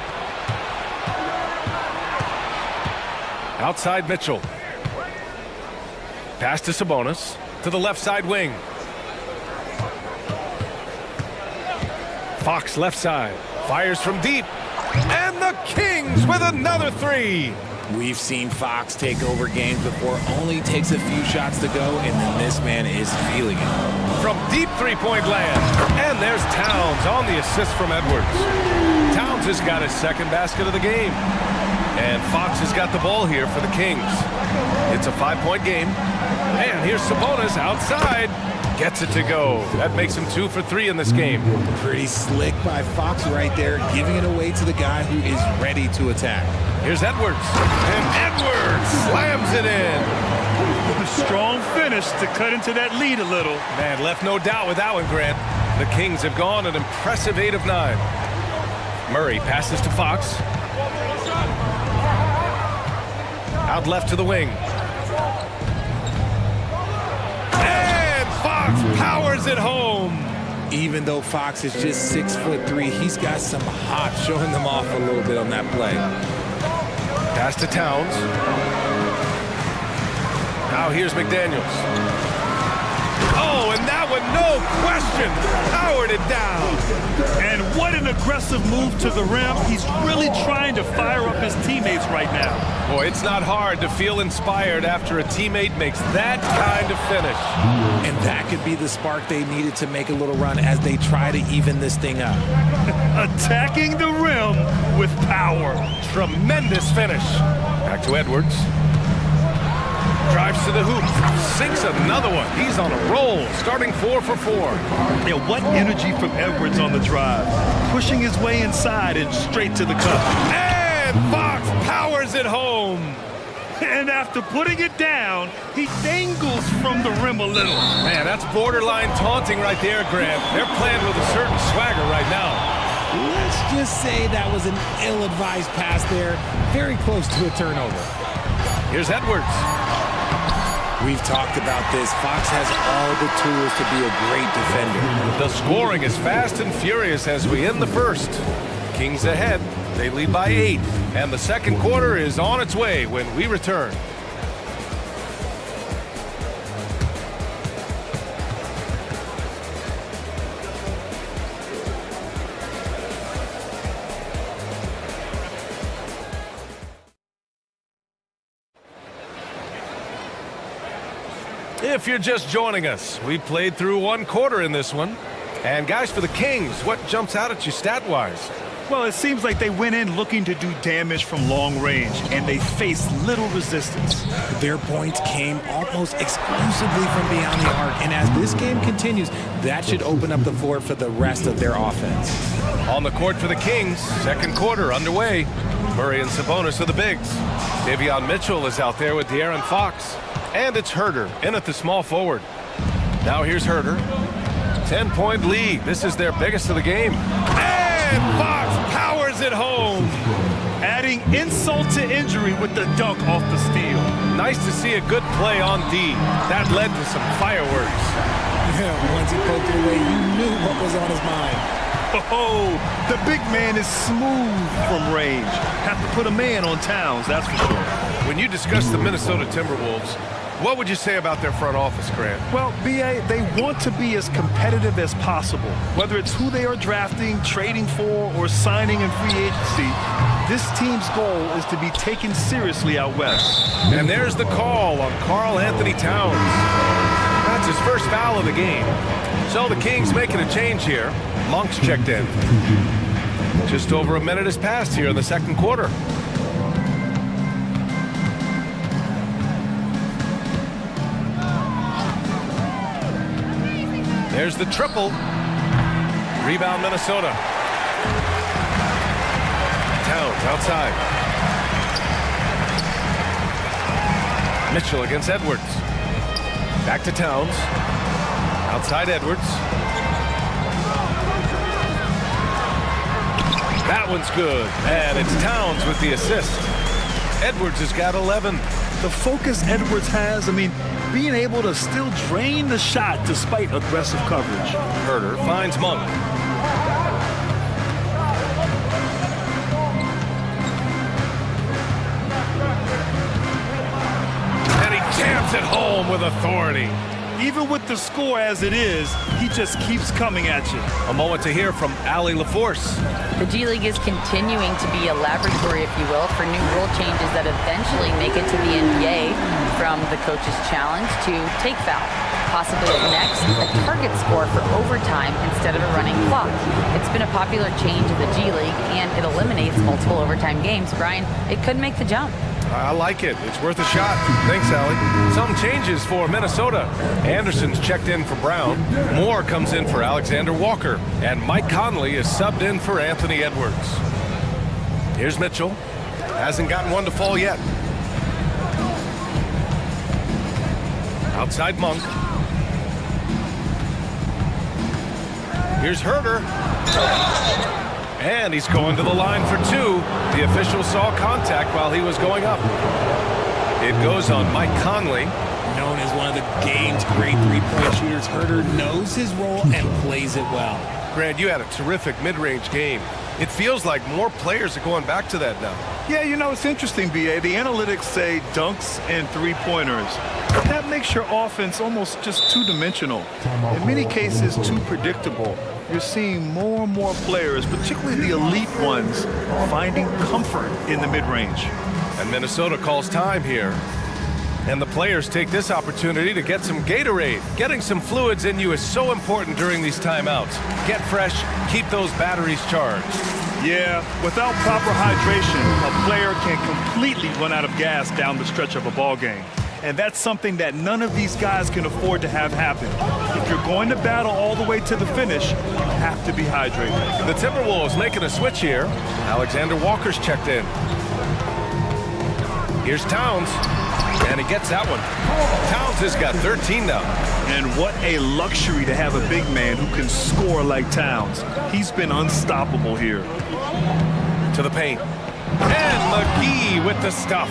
[SPEAKER 8] Outside Mitchell. Pass to Sabonis. To the left side wing. Fox left side. Fires from deep. And the Kings with another 3.
[SPEAKER 16] We've seen Fox take over games before. Only takes a few shots to go, and then this man is feeling it.
[SPEAKER 8] From deep three-point land. And there's Towns on the assist from Edwards. Towns has got his second basket of the game. And Fox has got the ball here for the Kings. It's a 5-point game. And here's Sabonis outside. Gets it to go. That makes him 2 for 3 in this game.
[SPEAKER 16] Pretty slick by Fox right there, giving it away to the guy who is ready to attack.
[SPEAKER 8] Here's Edwards. And Edwards slams it in.
[SPEAKER 10] A strong finish to cut into that lead a little.
[SPEAKER 8] Man, left no doubt with that one, Grant. The Kings have gone an impressive 8 of 9. Murray passes to Fox. Out left to the wing. And Fox powers it home.
[SPEAKER 16] Even though Fox is just 6'3", he's got some hop, showing them off a little bit on that play.
[SPEAKER 8] Pass to Towns. Now here's McDaniels. Oh, and that one, no question, powered it down.
[SPEAKER 10] And what an aggressive move to the rim. He's really trying to fire up his teammates right now.
[SPEAKER 8] Boy, it's not hard to feel inspired after a teammate makes that kind of finish.
[SPEAKER 16] And that could be the spark they needed to make a little run as they try to even this thing up.
[SPEAKER 10] Attacking the rim with power.
[SPEAKER 8] Tremendous finish. Back to Edwards. Drives to the hoop. Sinks another one. He's on a roll, starting 4 for 4.
[SPEAKER 10] Yeah, what energy from Edwards on the drive. Pushing his way inside and straight to the cup.
[SPEAKER 8] And Fox powers it home.
[SPEAKER 10] And after putting it down, he dangles from the rim a little.
[SPEAKER 8] Man, that's borderline taunting right there, Grant. They're playing with a certain swagger right now.
[SPEAKER 16] Let's just say that was an ill-advised pass there. Very close to a turnover.
[SPEAKER 8] Here's Edwards.
[SPEAKER 16] We've talked about this. Fox has all the tools to be a great defender.
[SPEAKER 8] The scoring is fast and furious as we end the first. Kings ahead. They lead by 8. And the second quarter is on its way when we return. If you're just joining us, we played through one quarter in this one. And guys, for the Kings, what jumps out at you stat-wise?
[SPEAKER 10] Well, it seems like they went in looking to do damage from long range, and they faced little resistance.
[SPEAKER 16] Their points came almost exclusively from beyond the arc, and as this game continues, that should open up the floor for the rest of their offense.
[SPEAKER 8] On the court for the Kings, second quarter underway. Murray and Sabonis are the bigs. Davion Mitchell is out there with De'Aaron Fox. And it's Herter in at the small forward. Now here's Herter. 10-point lead. This is their biggest of the game. And Fox powers it home.
[SPEAKER 10] Adding insult to injury with the dunk off the steal.
[SPEAKER 8] Nice to see a good play on D. That led to some fireworks.
[SPEAKER 16] Yeah, once he poked it away, you knew what was on his mind.
[SPEAKER 10] Oh, the big man is smooth from range. Have to put a man on Towns, that's for sure.
[SPEAKER 8] When you discuss the Minnesota Timberwolves, what would you say about their front office, Grant?
[SPEAKER 10] Well, B.A., they want to be as competitive as possible. Whether it's who they are drafting, trading for, or signing in free agency, this team's goal is to be taken seriously out west.
[SPEAKER 8] And there's the call on Karl Anthony Towns. That's his first foul of the game. So the Kings making a change here. Monk's checked in. Just over a minute has passed here in the second quarter. There's the triple. Rebound Minnesota. Towns outside. Mitchell against Edwards. Back to Towns. Outside Edwards. That one's good. And it's Towns with the assist. Edwards has got 11.
[SPEAKER 10] The focus Edwards has, being able to still drain the shot despite aggressive coverage.
[SPEAKER 8] Herter finds Monk. And he jams it home with authority.
[SPEAKER 10] Even with the score as it is, he just keeps coming at you.
[SPEAKER 8] A moment to hear from Allie LaForce.
[SPEAKER 11] The G League is continuing to be a laboratory, if you will, for new rule changes that eventually make it to the NBA, from the coach's challenge to take foul. Possibly next, a target score for overtime instead of a running clock. It's been a popular change in the G League, and it eliminates multiple overtime games. Brian, it could make the jump.
[SPEAKER 8] I like it. It's worth a shot. Thanks, Allie. Some changes for Minnesota. Anderson's checked in for Brown. Moore comes in for Alexander Walker. And Mike Conley is subbed in for Anthony Edwards. Here's Mitchell. Hasn't gotten one to fall yet. Outside Monk. Here's Herter. And he's going to the line for 2. The official saw contact while he was going up. It goes on Mike Conley.
[SPEAKER 16] Known as one of the game's great three-point shooters, Herter knows his role and plays it well.
[SPEAKER 8] Grant, you had a terrific mid-range game. It feels like more players are going back to that now.
[SPEAKER 10] Yeah, you know, it's interesting, B.A. The analytics say dunks and three-pointers. That makes your offense almost just two-dimensional. In many cases, too predictable. You're seeing more and more players, particularly the elite ones, finding comfort in the mid-range.
[SPEAKER 8] And Minnesota calls time here. And the players take this opportunity to get some Gatorade. Getting some fluids in you is so important during these timeouts. Get fresh, keep those batteries charged.
[SPEAKER 10] Yeah, without proper hydration, a player can completely run out of gas down the stretch of a ball game. And that's something that none of these guys can afford to have happen. If you're going to battle all the way to the finish, you have to be hydrated.
[SPEAKER 8] The Timberwolves making a switch here. Alexander Walker's checked in. Here's Towns. And he gets that one. Towns has got 13 now.
[SPEAKER 10] And what a luxury to have a big man who can score like Towns. He's been unstoppable here.
[SPEAKER 8] To the paint. And McGee with the stuff.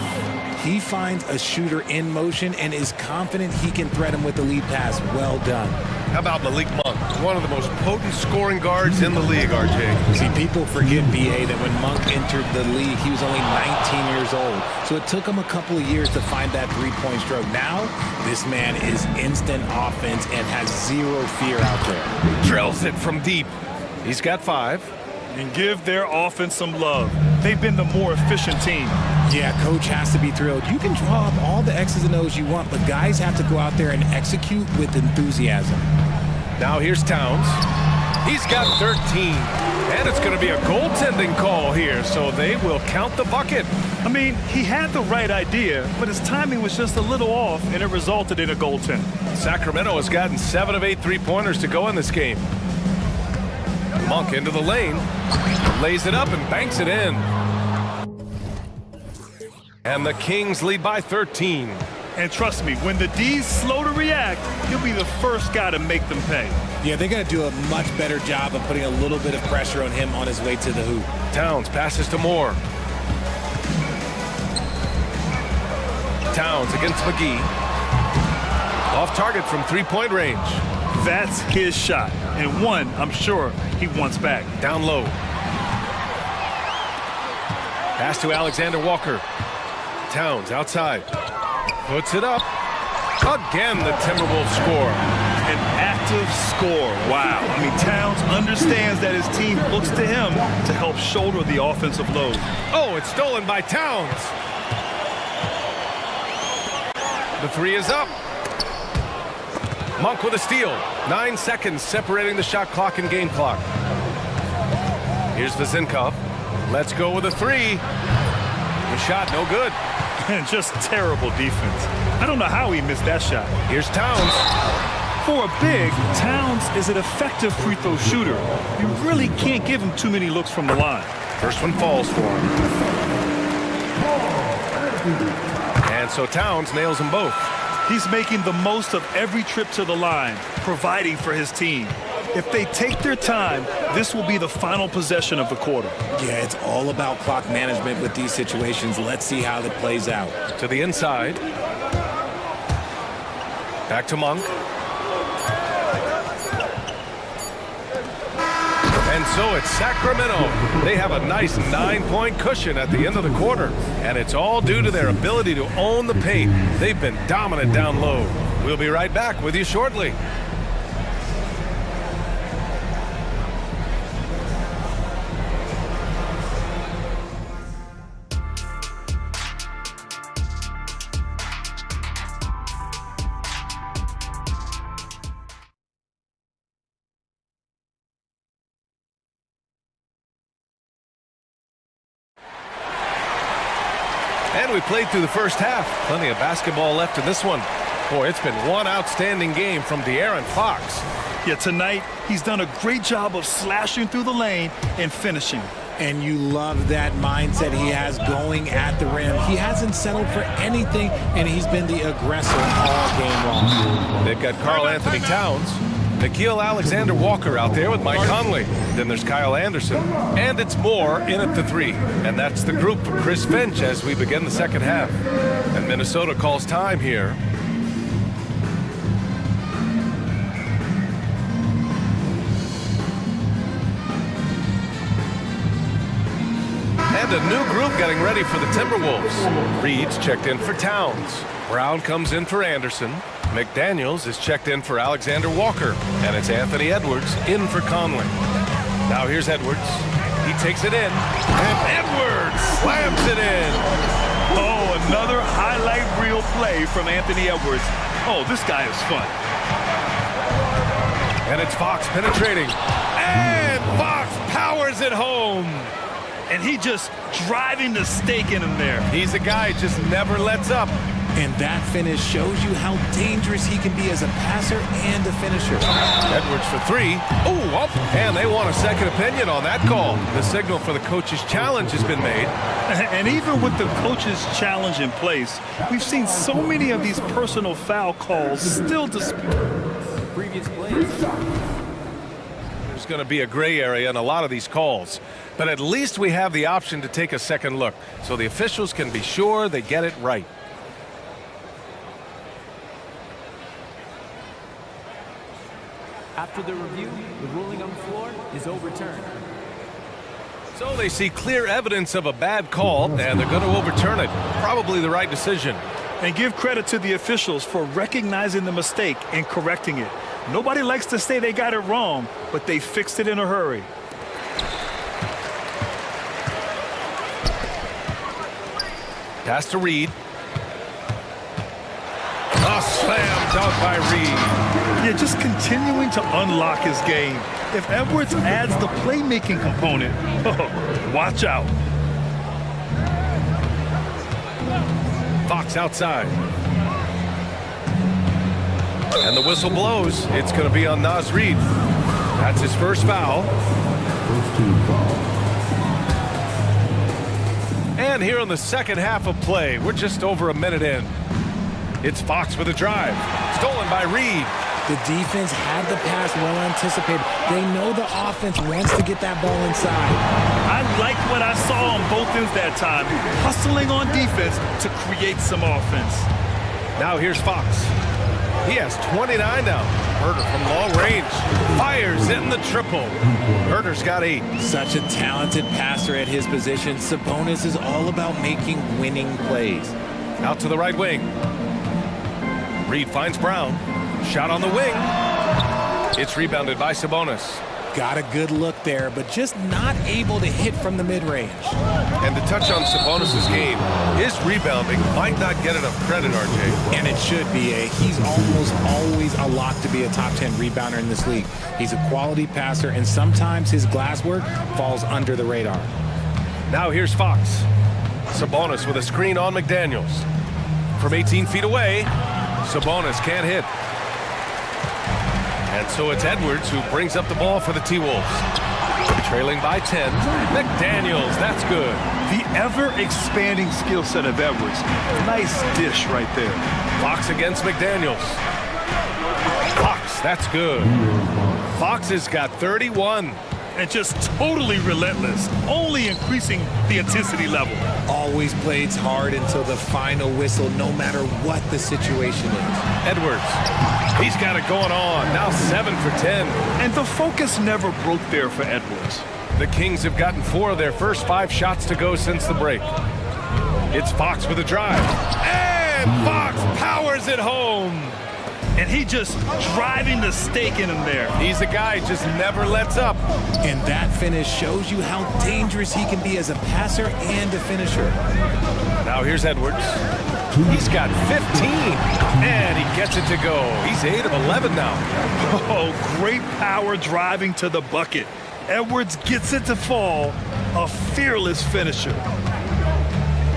[SPEAKER 16] He finds a shooter in motion and is confident he can thread him with the lead pass. Well done.
[SPEAKER 8] How about Malik Monk, one of the most potent scoring guards in the league, RJ?
[SPEAKER 16] See, people forget, B.A., that when Monk entered the league, he was only 19 years old. So it took him a couple of years to find that three-point stroke. Now, this man is instant offense and has zero fear out there.
[SPEAKER 8] Drills it from deep. He's got 5.
[SPEAKER 10] And give their offense some love. They've been the more efficient team.
[SPEAKER 16] Yeah, coach has to be thrilled. You can draw up all the X's and O's you want, but guys have to go out there and execute with enthusiasm.
[SPEAKER 8] Now here's Towns. He's got 13. And it's going to be a goaltending call here, so they will count the bucket.
[SPEAKER 10] I mean, he had the right idea, but his timing was just a little off, and it resulted in a goaltend.
[SPEAKER 8] Sacramento has gotten 7 of 8 three-pointers to go in this game. Monk into the lane, lays it up and banks it in. And the Kings lead by 13.
[SPEAKER 10] And trust me, when the D's slow to react, he'll be the first guy to make them pay.
[SPEAKER 16] Yeah, they're going to do a much better job of putting a little bit of pressure on him on his way to the hoop.
[SPEAKER 8] Towns passes to Moore. Towns against McGee. Off target from three-point range.
[SPEAKER 10] That's his shot, and one I'm sure he wants back.
[SPEAKER 8] Down low. Pass to Alexander Walker. Towns outside. Puts it up. Again, the Timberwolves score.
[SPEAKER 10] An active score. Wow. I mean, Towns understands that his team looks to him to help shoulder the offensive load.
[SPEAKER 8] Oh, it's stolen by Towns. The three is up. Monk with a steal. 9 seconds separating the shot clock and game clock. Here's Vezinkov. Let's go with a three. The shot, no good.
[SPEAKER 10] And just terrible defense. I don't know how he missed that shot.
[SPEAKER 8] Here's Towns.
[SPEAKER 10] For a big, Towns is an effective free throw shooter. You really can't give him too many looks from the line.
[SPEAKER 8] First one falls for him. And so Towns nails them both.
[SPEAKER 10] He's making the most of every trip to the line, providing for his team. If they take their time, this will be the final possession of the quarter.
[SPEAKER 16] Yeah, it's all about clock management with these situations. Let's see how it plays out.
[SPEAKER 8] To the inside. Back to Monk. And so it's Sacramento. They have a nice 9-point cushion at the end of the quarter. And it's all due to their ability to own the paint. They've been dominant down low. We'll be right back with you shortly. And we played through the first half. Plenty of basketball left in this one. Boy, it's been one outstanding game from De'Aaron Fox.
[SPEAKER 10] Yeah, tonight he's done a great job of slashing through the lane and finishing.
[SPEAKER 16] And you love that mindset he has going at the rim. He hasn't settled for anything, and he's been the aggressor all game long.
[SPEAKER 8] They've got Karl Anthony Towns, Nickeil Alexander-Walker out there with Mike Conley. Then there's Kyle Anderson. And it's Moore in at the three. And that's the group for Chris Finch as we begin the second half. And Minnesota calls time here. And a new group getting ready for the Timberwolves. Reed's checked in for Towns. Brown comes in for Anderson. McDaniels is checked in for Alexander Walker. And it's Anthony Edwards in for Conley. Now here's Edwards. He takes it in. And Edwards slams it in.
[SPEAKER 10] Oh, another highlight reel play from Anthony Edwards. Oh, this guy is fun.
[SPEAKER 8] And it's Fox penetrating. And Fox powers it home.
[SPEAKER 10] And he just driving the stake in him there.
[SPEAKER 8] He's a guy who just never lets up.
[SPEAKER 16] And that finish shows you how dangerous he can be as a passer and a finisher.
[SPEAKER 8] Edwards for three. Oh, and they want a second opinion on that call. The signal for the coach's challenge has been made.
[SPEAKER 10] And even with the coach's challenge in place, we've seen so many of these personal foul calls still previous plays.
[SPEAKER 8] There's going to be a gray area in a lot of these calls. But at least we have the option to take a second look, so the officials can be sure they get it right.
[SPEAKER 18] After the review, the ruling on the floor is overturned.
[SPEAKER 8] So they see clear evidence of a bad call, and they're going to overturn it. Probably the right decision.
[SPEAKER 10] And give credit to the officials for recognizing the mistake and correcting it. Nobody likes to say they got it wrong, but they fixed it in a hurry.
[SPEAKER 8] Pass to Reed. A slam dunk by Reed.
[SPEAKER 10] Yeah, just continuing to unlock his game. If Edwards adds the playmaking component, watch out.
[SPEAKER 8] Fox outside. And the whistle blows. It's going to be on Naz Reid. That's his first foul. And here in the second half of play, we're just over a minute in. It's Fox with a drive. Stolen by Reed.
[SPEAKER 16] The defense had the pass well anticipated. They know the offense wants to get that ball inside.
[SPEAKER 10] I like what I saw on both ends that time. Hustling on defense to create some offense.
[SPEAKER 8] Now here's Fox. He has 29 now. Herter from long range. Fires in the triple. Herter's got 8.
[SPEAKER 16] Such a talented passer at his position. Sabonis is all about making winning plays.
[SPEAKER 8] Out to the right wing. Reed finds Brown. Shot on the wing. It's rebounded by Sabonis.
[SPEAKER 16] Got a good look there, but just not able to hit from the mid-range.
[SPEAKER 8] And to touch on Sabonis' game, his rebounding might not get enough credit, RJ.
[SPEAKER 16] And it should be. He's almost always a lock to be a top 10 rebounder in this league. He's a quality passer, and sometimes his glass work falls under the radar.
[SPEAKER 8] Now here's Fox. Sabonis with a screen on McDaniels. From 18 feet away, Sabonis can't hit. And so it's Edwards who brings up the ball for the T-Wolves. Trailing by 10. McDaniels, that's good.
[SPEAKER 10] The ever-expanding skill set of Edwards. Nice dish right there.
[SPEAKER 8] Fox against McDaniels. Fox, that's good. Fox has got 31.
[SPEAKER 10] And just totally relentless, only increasing the intensity level.
[SPEAKER 16] Always plays hard until the final whistle, no matter what the situation is.
[SPEAKER 8] Edwards, he's got it going on. Now 7 for 10.
[SPEAKER 10] And the focus never broke there for Edwards.
[SPEAKER 8] The Kings have gotten 4 of their first 5 shots to go since the break. It's Fox with a drive. And Fox powers it home.
[SPEAKER 10] And he just driving the stake in him there.
[SPEAKER 8] He's a guy who just never lets up.
[SPEAKER 16] And that finish shows you how dangerous he can be as a passer and a finisher.
[SPEAKER 8] Now here's Edwards. He's got 15. And he gets it to go. He's 8 of 11 now.
[SPEAKER 10] Oh, great power driving to the bucket. Edwards gets it to fall. A fearless finisher.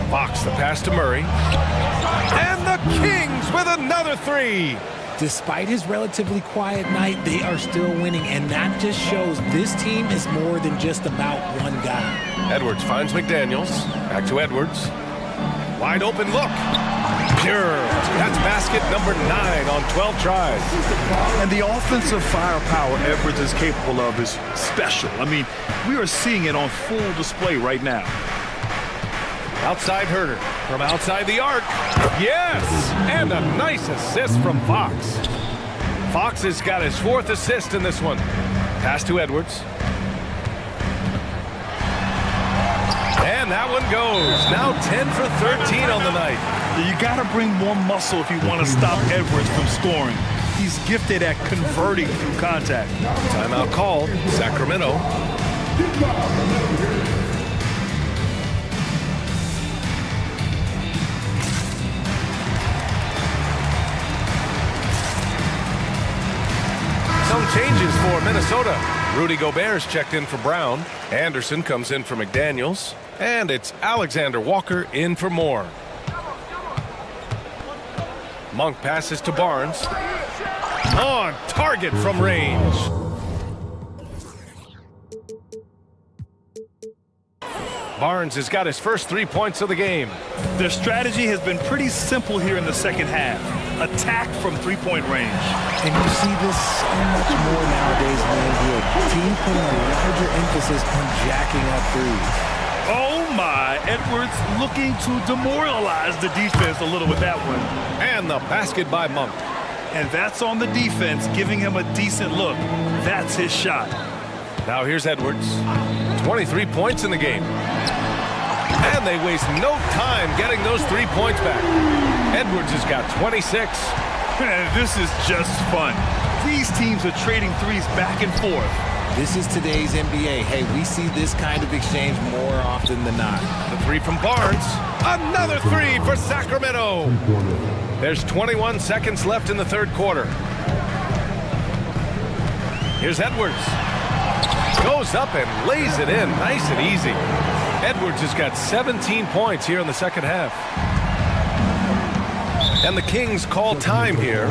[SPEAKER 8] Fox the pass to Murray. And the Kings with another 3.
[SPEAKER 16] Despite his relatively quiet night, they are still winning, and that just shows this team is more than just about one guy.
[SPEAKER 8] Edwards finds McDaniels. Back to Edwards. Wide open look. Pure. That's basket number 9 on 12 tries.
[SPEAKER 10] And the offensive firepower Edwards is capable of is special. I mean, we are seeing it on full display right now.
[SPEAKER 8] Outside Herter from outside the arc. Yes! And a nice assist from Fox. Fox has got his 4th assist in this one. Pass to Edwards. And And that one goes. Now 10 for 13 on the night.
[SPEAKER 10] You got to bring more muscle if you want to stop Edwards from scoring. He's gifted at converting through contact.
[SPEAKER 8] Timeout called. Sacramento. Some changes for Minnesota. Rudy Gobert's checked in for Brown. Anderson comes in for McDaniels. And it's Alexander Walker in for Moore. Monk passes to Barnes. On target from range. Barnes has got his first 3 points of the game.
[SPEAKER 10] Their strategy has been pretty simple here in the second half. Attack from three-point range.
[SPEAKER 16] And you see this so much more nowadays in the NBA. Teams putting a larger emphasis on jacking up threes.
[SPEAKER 10] Oh my, Edwards looking to demoralize the defense a little with that one.
[SPEAKER 8] And the basket by Monk.
[SPEAKER 10] And that's on the defense, giving him a decent look. That's his shot.
[SPEAKER 8] Now here's Edwards. 23 points in the game. And they waste no time getting those 3 points back. Edwards has got 26.
[SPEAKER 10] And this is just fun. These teams are trading threes back and forth.
[SPEAKER 16] This is today's NBA. Hey, we see this kind of exchange more often than not.
[SPEAKER 8] The three from Barnes. Another three for Sacramento. There's 21 seconds left in the third quarter. Here's Edwards. Goes up and lays it in nice and easy. Edwards has got 17 points here in the second half. And the Kings call time here.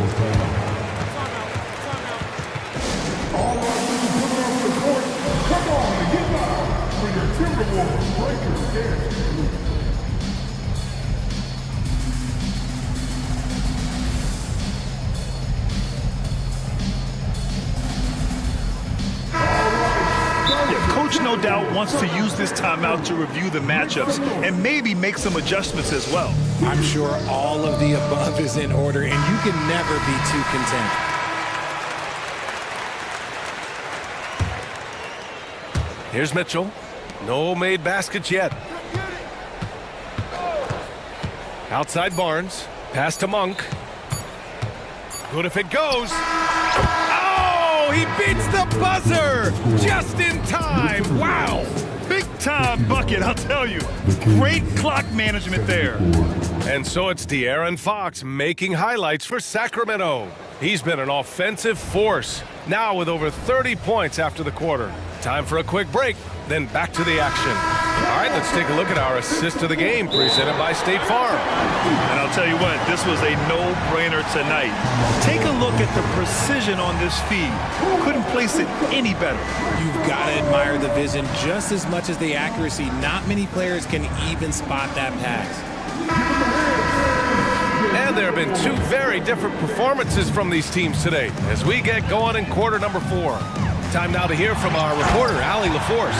[SPEAKER 10] Coach no doubt wants to use this timeout to review the matchups and maybe make some adjustments as well.
[SPEAKER 16] I'm sure all of the above is in order, and you can never be too content.
[SPEAKER 8] Here's Mitchell. No made baskets yet. Outside Barnes. Pass to Monk. Good if it goes. Oh, he beats the buzzer just in time. Wow.
[SPEAKER 10] Big time bucket, I'll tell you. Great clock management there.
[SPEAKER 8] And so it's De'Aaron Fox making highlights for Sacramento. He's been an offensive force, now with over 30 points after the quarter. Time for a quick break, then back to the action. All right, let's take a look at our assist of the game presented by State Farm.
[SPEAKER 10] And I'll tell you what, this was a no-brainer tonight. Take a look at the precision on this feed. Couldn't place it any better.
[SPEAKER 16] You've got to admire the vision just as much as the accuracy. Not many players can even spot that pass.
[SPEAKER 8] And there have been two very different performances from these teams today as we get going in quarter number 4. Time now to hear from our reporter, Allie LaForce.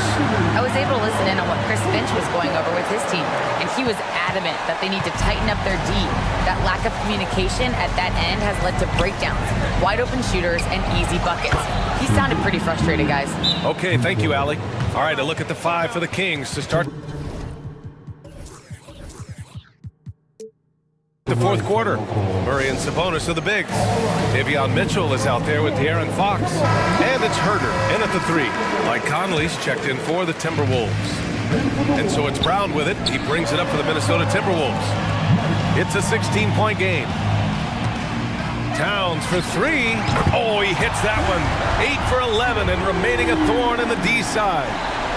[SPEAKER 11] I was able to listen in on what Chris Finch was going over with his team, and he was adamant that they need to tighten up their D. That lack of communication at that end has led to breakdowns, wide open shooters, and easy buckets. He sounded pretty frustrated, guys.
[SPEAKER 8] Okay, thank you, Allie. All right, a look at the 5 for the Kings to start the fourth quarter. Murray and Sabonis are the bigs. Davion Mitchell is out there with De'Aaron Fox. And it's Herder in at the 3. Mike Conley's checked in for the Timberwolves. And so it's Brown with it. He brings it up for the Minnesota Timberwolves. It's a 16-point game. Towns for 3. Oh, he hits that one. 8 for 11 and remaining a thorn in the D side.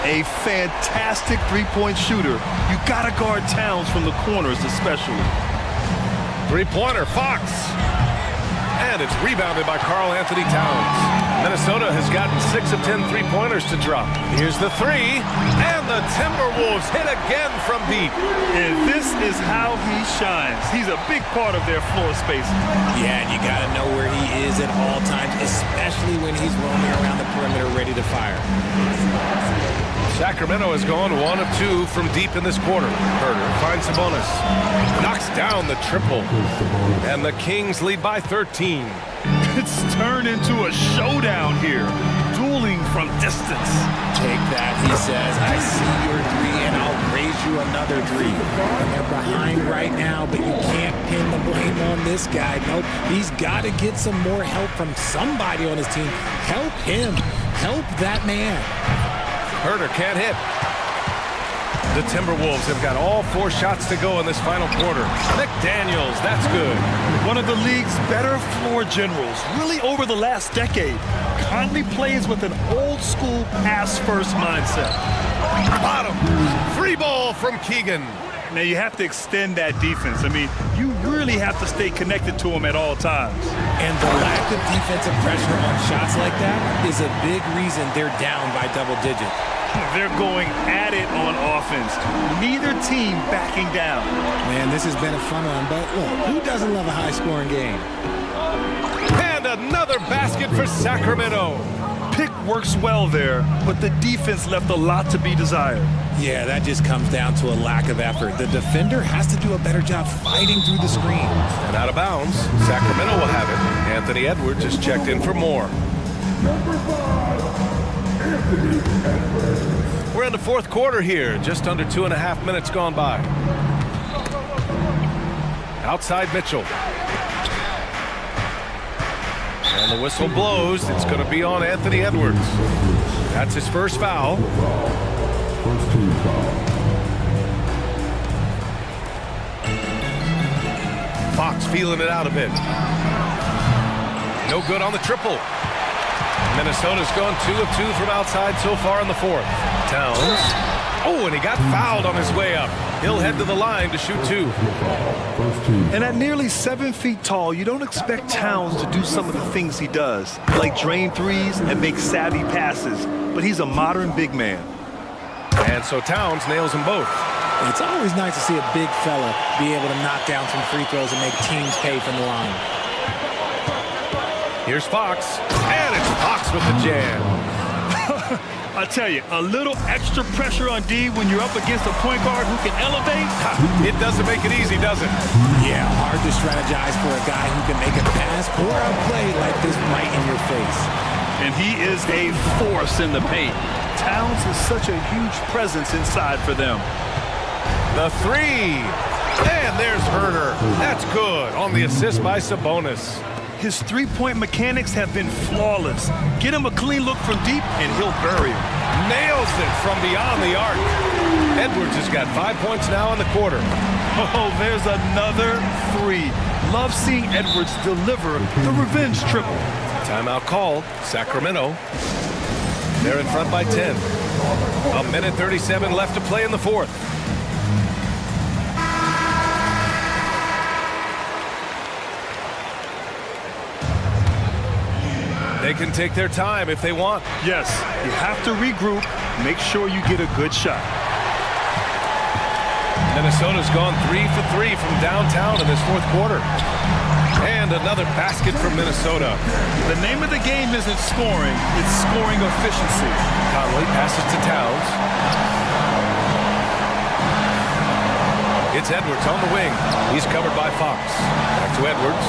[SPEAKER 10] A fantastic three-point shooter. You gotta guard Towns from the corners especially.
[SPEAKER 8] Three-pointer, Fox. And it's rebounded by Karl Anthony Towns. Minnesota has gotten 6 of 10 three-pointers to drop. Here's the 3. And the Timberwolves hit again from deep.
[SPEAKER 10] And this is how he shines. He's a big part of their floor space.
[SPEAKER 16] Yeah, and you got to know where he is at all times, especially when he's roaming around the perimeter ready to fire.
[SPEAKER 8] Sacramento has gone 1 of 2 from deep in this quarter. Herder finds Sabonis. Knocks down the triple. And the Kings lead by 13.
[SPEAKER 10] It's turned into a showdown here. Dueling from distance.
[SPEAKER 16] Take that, he says. I see your 3 and I'll raise you another three. And they're behind right now, but you can't pin the blame on this guy. Nope, he's got to get some more help from somebody on his team. Help him. Help that man.
[SPEAKER 8] Herder can't hit. The Timberwolves have got all 4 shots to go in this final quarter. McDaniels, that's good.
[SPEAKER 10] One of the league's better floor generals, really over the last decade. Conley plays with an old-school pass-first mindset.
[SPEAKER 8] Bottom. Free ball from Keegan.
[SPEAKER 10] Now, you have to extend that defense. I mean, you really have to stay connected to him at all times.
[SPEAKER 16] And the lack of defensive pressure on shots like that is a big reason they're down by double digits.
[SPEAKER 10] They're going at it on offense. Neither team backing down.
[SPEAKER 16] Man, this has been a fun one, but look, who doesn't love a high-scoring game?
[SPEAKER 8] And another basket for Sacramento.
[SPEAKER 10] Pick works well there, but the defense left a lot to be desired.
[SPEAKER 16] Yeah, that just comes down to a lack of effort. The defender has to do a better job fighting through the screen.
[SPEAKER 8] And out of bounds, Sacramento will have it. Anthony Edwards is checked in for more. We're in the fourth quarter here, just under 2.5 minutes gone by. Outside Mitchell. And the whistle blows. It's going to be on Anthony Edwards. That's his first foul.
[SPEAKER 5] First team foul.
[SPEAKER 8] Fox feeling it out a bit. No good on the triple. Minnesota's gone 2 of 2 from outside so far in the fourth. Towns. Oh, and he got fouled on his way up. He'll head to the line to shoot 2.
[SPEAKER 10] And at nearly 7 feet tall, you don't expect Towns to do some of the things he does, like drain threes and make savvy passes. But he's a modern big man.
[SPEAKER 8] And so Towns nails them both.
[SPEAKER 16] It's always nice to see a big fella be able to knock down some free throws and make teams pay from the line.
[SPEAKER 8] Here's Fox, and it's Fox with the jam.
[SPEAKER 10] I tell you, a little extra pressure on D when you're up against a point guard who can elevate.
[SPEAKER 8] It doesn't make it easy, does it?
[SPEAKER 16] Yeah, hard to strategize for a guy who can make a pass or a play like this right in your face.
[SPEAKER 10] And he is a force in the paint. Towns is such a huge presence inside for them.
[SPEAKER 8] The 3. And there's Herder. That's good on the assist by Sabonis.
[SPEAKER 10] His three-point mechanics have been flawless. Get him a clean look from deep, and he'll bury him.
[SPEAKER 8] Nails it from beyond the arc. Edwards has got 5 points now in the quarter.
[SPEAKER 10] Oh, there's another 3. Love seeing Edwards deliver the revenge triple.
[SPEAKER 8] Timeout called. Sacramento. They're in front by 10. 1:37 left to play in the fourth. They can take their time if they want.
[SPEAKER 10] Yes, you have to regroup. Make sure you get a good shot.
[SPEAKER 8] Minnesota's gone 3 for 3 from downtown in this fourth quarter. And another basket from Minnesota.
[SPEAKER 10] The name of the game isn't scoring, it's scoring efficiency.
[SPEAKER 8] Conley passes to Towns. It's Edwards on the wing. He's covered by Fox. Back to Edwards.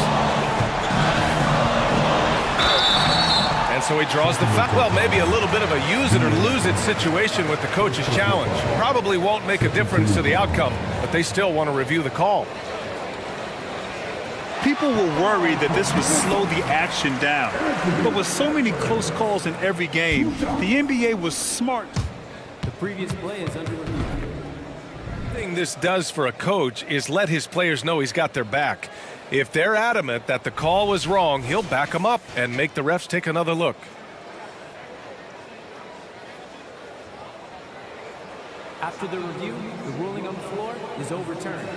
[SPEAKER 8] And so he draws the foul. Well, maybe a little bit of a use it or lose it situation with the coach's challenge. Probably won't make a difference to the outcome, but they still want to review the call.
[SPEAKER 10] People were worried that this would slow the action down. But with so many close calls in every game, the NBA was smart.
[SPEAKER 18] The previous play is under review.
[SPEAKER 8] The thing this does for a coach is let his players know he's got their back. If they're adamant that the call was wrong, he'll back them up and make the refs take another look.
[SPEAKER 18] After the review, the ruling on the floor is overturned.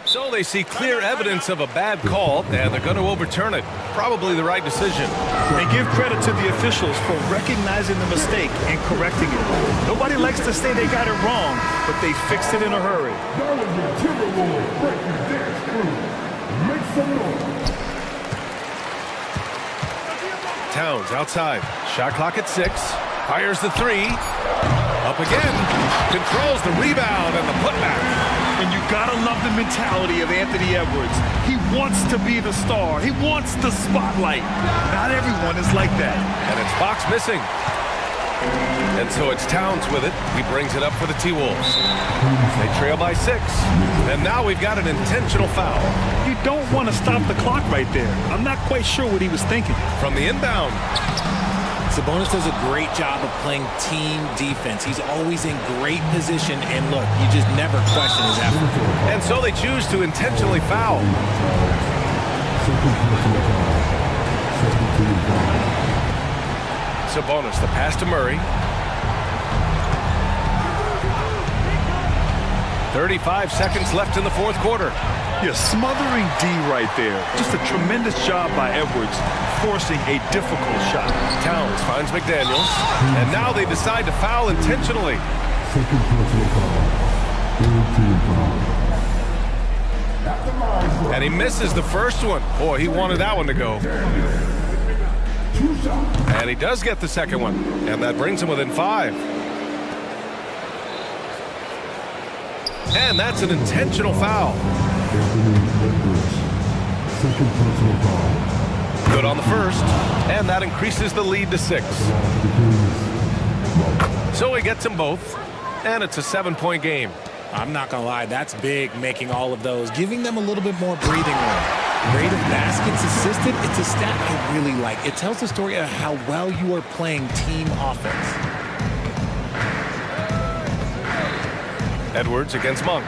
[SPEAKER 8] So they see clear evidence of a bad call, and they're going to overturn it. Probably the right decision.
[SPEAKER 10] And give credit to the officials for recognizing the mistake and correcting it. Nobody likes to say they got it wrong, but they fixed it in a hurry.
[SPEAKER 8] Towns outside. Shot clock at 6. Fires the 3. Up again. Controls the rebound and the putback.
[SPEAKER 10] And you gotta love the mentality of Anthony Edwards. He wants to be the star. He wants the spotlight. Not everyone is like that.
[SPEAKER 8] And it's Fox missing. And so it's Towns with it. He brings it up for the T-Wolves. They trail by 6. And now we've got an intentional foul.
[SPEAKER 10] You don't want to stop the clock right there. I'm not quite sure what he was thinking.
[SPEAKER 8] From the inbound.
[SPEAKER 16] Sabonis does a great job of playing team defense. He's always in great position, and look, you just never question his effort.
[SPEAKER 8] And so they choose to intentionally foul. Sabonis, the pass to Murray. 35 seconds left in the fourth quarter.
[SPEAKER 10] Yeah, smothering D right there. Just a tremendous job by Edwards, forcing a difficult shot.
[SPEAKER 8] Towns finds McDaniels, and now they decide to foul intentionally. And he misses the first one. Boy, he wanted that one to go. And he does get the second one, and that brings him within 5. And that's an intentional foul. Good on the first, and that increases the lead to 6. So he gets them both, and it's a 7-point game.
[SPEAKER 16] I'm not going to lie, that's big, making all of those, giving them a little bit more breathing room. Rate of baskets assisted, it's a stat I really like. It tells the story of how well you are playing team offense.
[SPEAKER 8] Edwards against Monk.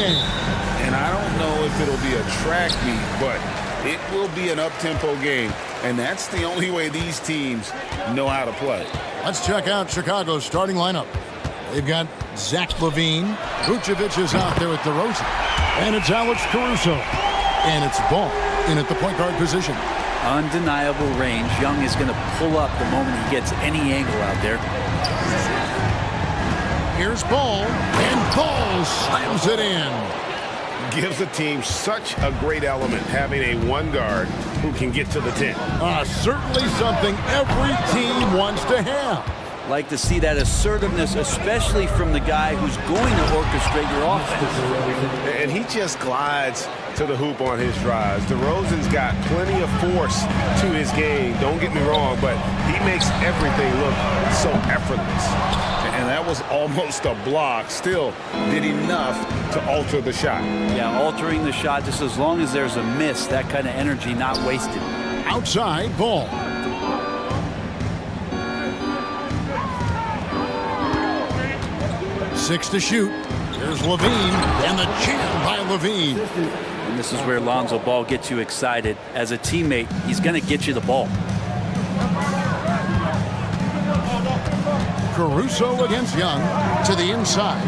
[SPEAKER 1] NBA.
[SPEAKER 14] And I don't know if it'll be a track meet, but it will be an up-tempo game. And that's the only way these teams know how to play.
[SPEAKER 1] Let's check out Chicago's starting lineup. They've got Zach LaVine. Vucevic is out there at DeRozan. And it's Alex Caruso. And it's Ball in at the point guard position.
[SPEAKER 2] Undeniable range. Young is going to pull up the moment he gets any angle out there.
[SPEAKER 1] Here's Ball. And Ball slams it in.
[SPEAKER 3] Gives the team such a great element having a one guard who can get to the 10.
[SPEAKER 1] Certainly something every team wants to have.
[SPEAKER 2] Like to see that assertiveness, especially from the guy who's going to orchestrate your offense.
[SPEAKER 3] And he just glides to the hoop on his drives. DeRozan's got plenty of force to his game, don't get me wrong, but he makes everything look so effortless.
[SPEAKER 14] And that was almost a block. Still did enough to alter the shot.
[SPEAKER 2] Yeah, altering the shot just as long as there's a miss, that kind of energy not wasted.
[SPEAKER 1] Outside Ball. Six to shoot. Here's LaVine, and the jam by LaVine.
[SPEAKER 2] And this is where Lonzo Ball gets you excited. As a teammate, he's going to get you the ball.
[SPEAKER 1] Caruso against Young to the inside.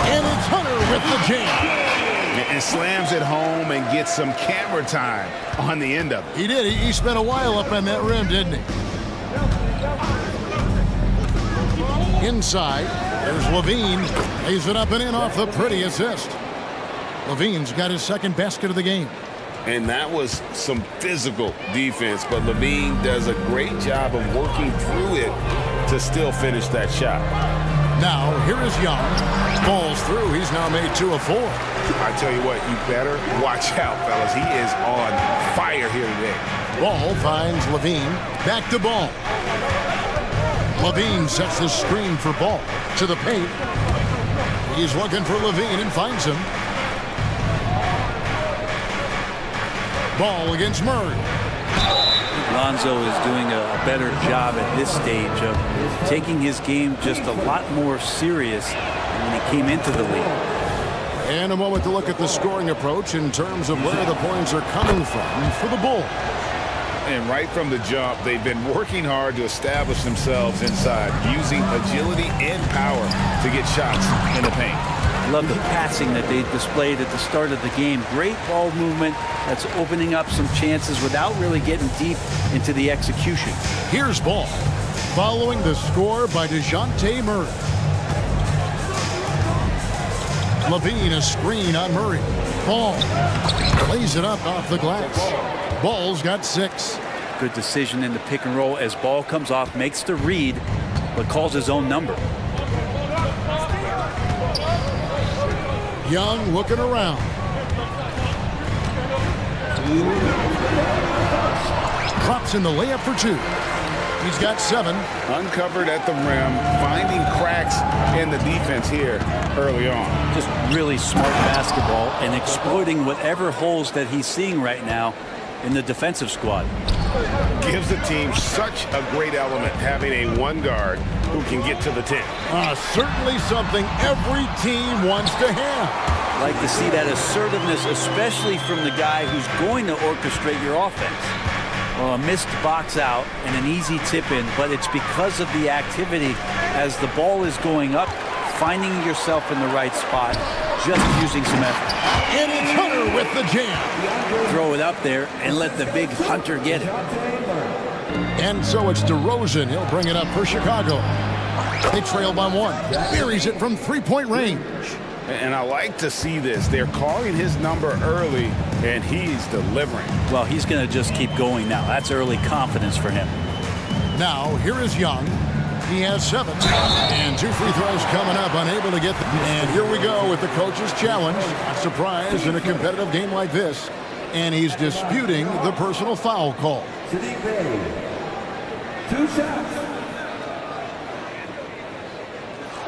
[SPEAKER 1] And it's Hunter with the jam.
[SPEAKER 3] And slams it home and gets some camera time on the end of it.
[SPEAKER 1] He did. He spent a while up on that rim, didn't he? Inside. There's LaVine. Lays it up and in off the pretty assist. LaVine's got his second basket of the game.
[SPEAKER 3] And that was some physical defense, but LaVine does a great job of working through it to still finish that shot.
[SPEAKER 1] Now, here is Young. Falls through. He's now made 2 of 4.
[SPEAKER 3] I tell you what, you better watch out, fellas. He is on fire here today.
[SPEAKER 1] Ball finds LaVine. Back to Ball. LaVine sets the screen for Ball to the paint. He's looking for LaVine and finds him. Ball against Murray.
[SPEAKER 2] Lonzo is doing a better job at this stage of taking his game just a lot more serious than when he came into the league.
[SPEAKER 1] And a moment to look at the scoring approach in terms of where the points are coming from for the Bulls.
[SPEAKER 14] And right from the jump, they've been working hard to establish themselves inside, using agility and power to get shots in the paint.
[SPEAKER 2] Love the passing that they displayed at the start of the game. Great ball movement that's opening up some chances without really getting deep into the execution.
[SPEAKER 1] Here's Ball, following the score by DeJounte Murray. LaVine a screen on Murray. Ball lays it up off the glass. Ball's got 6.
[SPEAKER 2] Good decision in the pick and roll as Ball comes off, makes the read, but calls his own number.
[SPEAKER 1] Young looking around. Drops in the layup for 2. He's got 7.
[SPEAKER 14] Uncovered at the rim, finding cracks in the defense here early on.
[SPEAKER 2] Just really smart basketball and exploiting whatever holes that he's seeing right now in the defensive squad.
[SPEAKER 3] Gives the team such a great element having a one guard who can get to the 10.
[SPEAKER 1] Certainly something every team wants to have.
[SPEAKER 2] Like to see that assertiveness, especially from the guy who's going to orchestrate your offense. Well, a missed box out and an easy tip in, but it's because of the activity as the ball is going up, finding yourself in the right spot, just using some effort.
[SPEAKER 1] And it's Hunter with the jam.
[SPEAKER 2] Throw it up there and let the big Hunter get it.
[SPEAKER 1] And so it's DeRozan. He'll bring it up for Chicago. They trail by 1. Buries it from 3-point range.
[SPEAKER 3] And I like to see this. They're calling his number early, and he's delivering.
[SPEAKER 2] Well, he's going to just keep going now. That's early confidence for him.
[SPEAKER 1] Now, here is Young. He has 7. And 2 free throws coming up, unable to get them. And here we go with the coach's challenge. A surprise in a competitive game like this. And he's disputing the personal foul call.
[SPEAKER 17] 2 shots.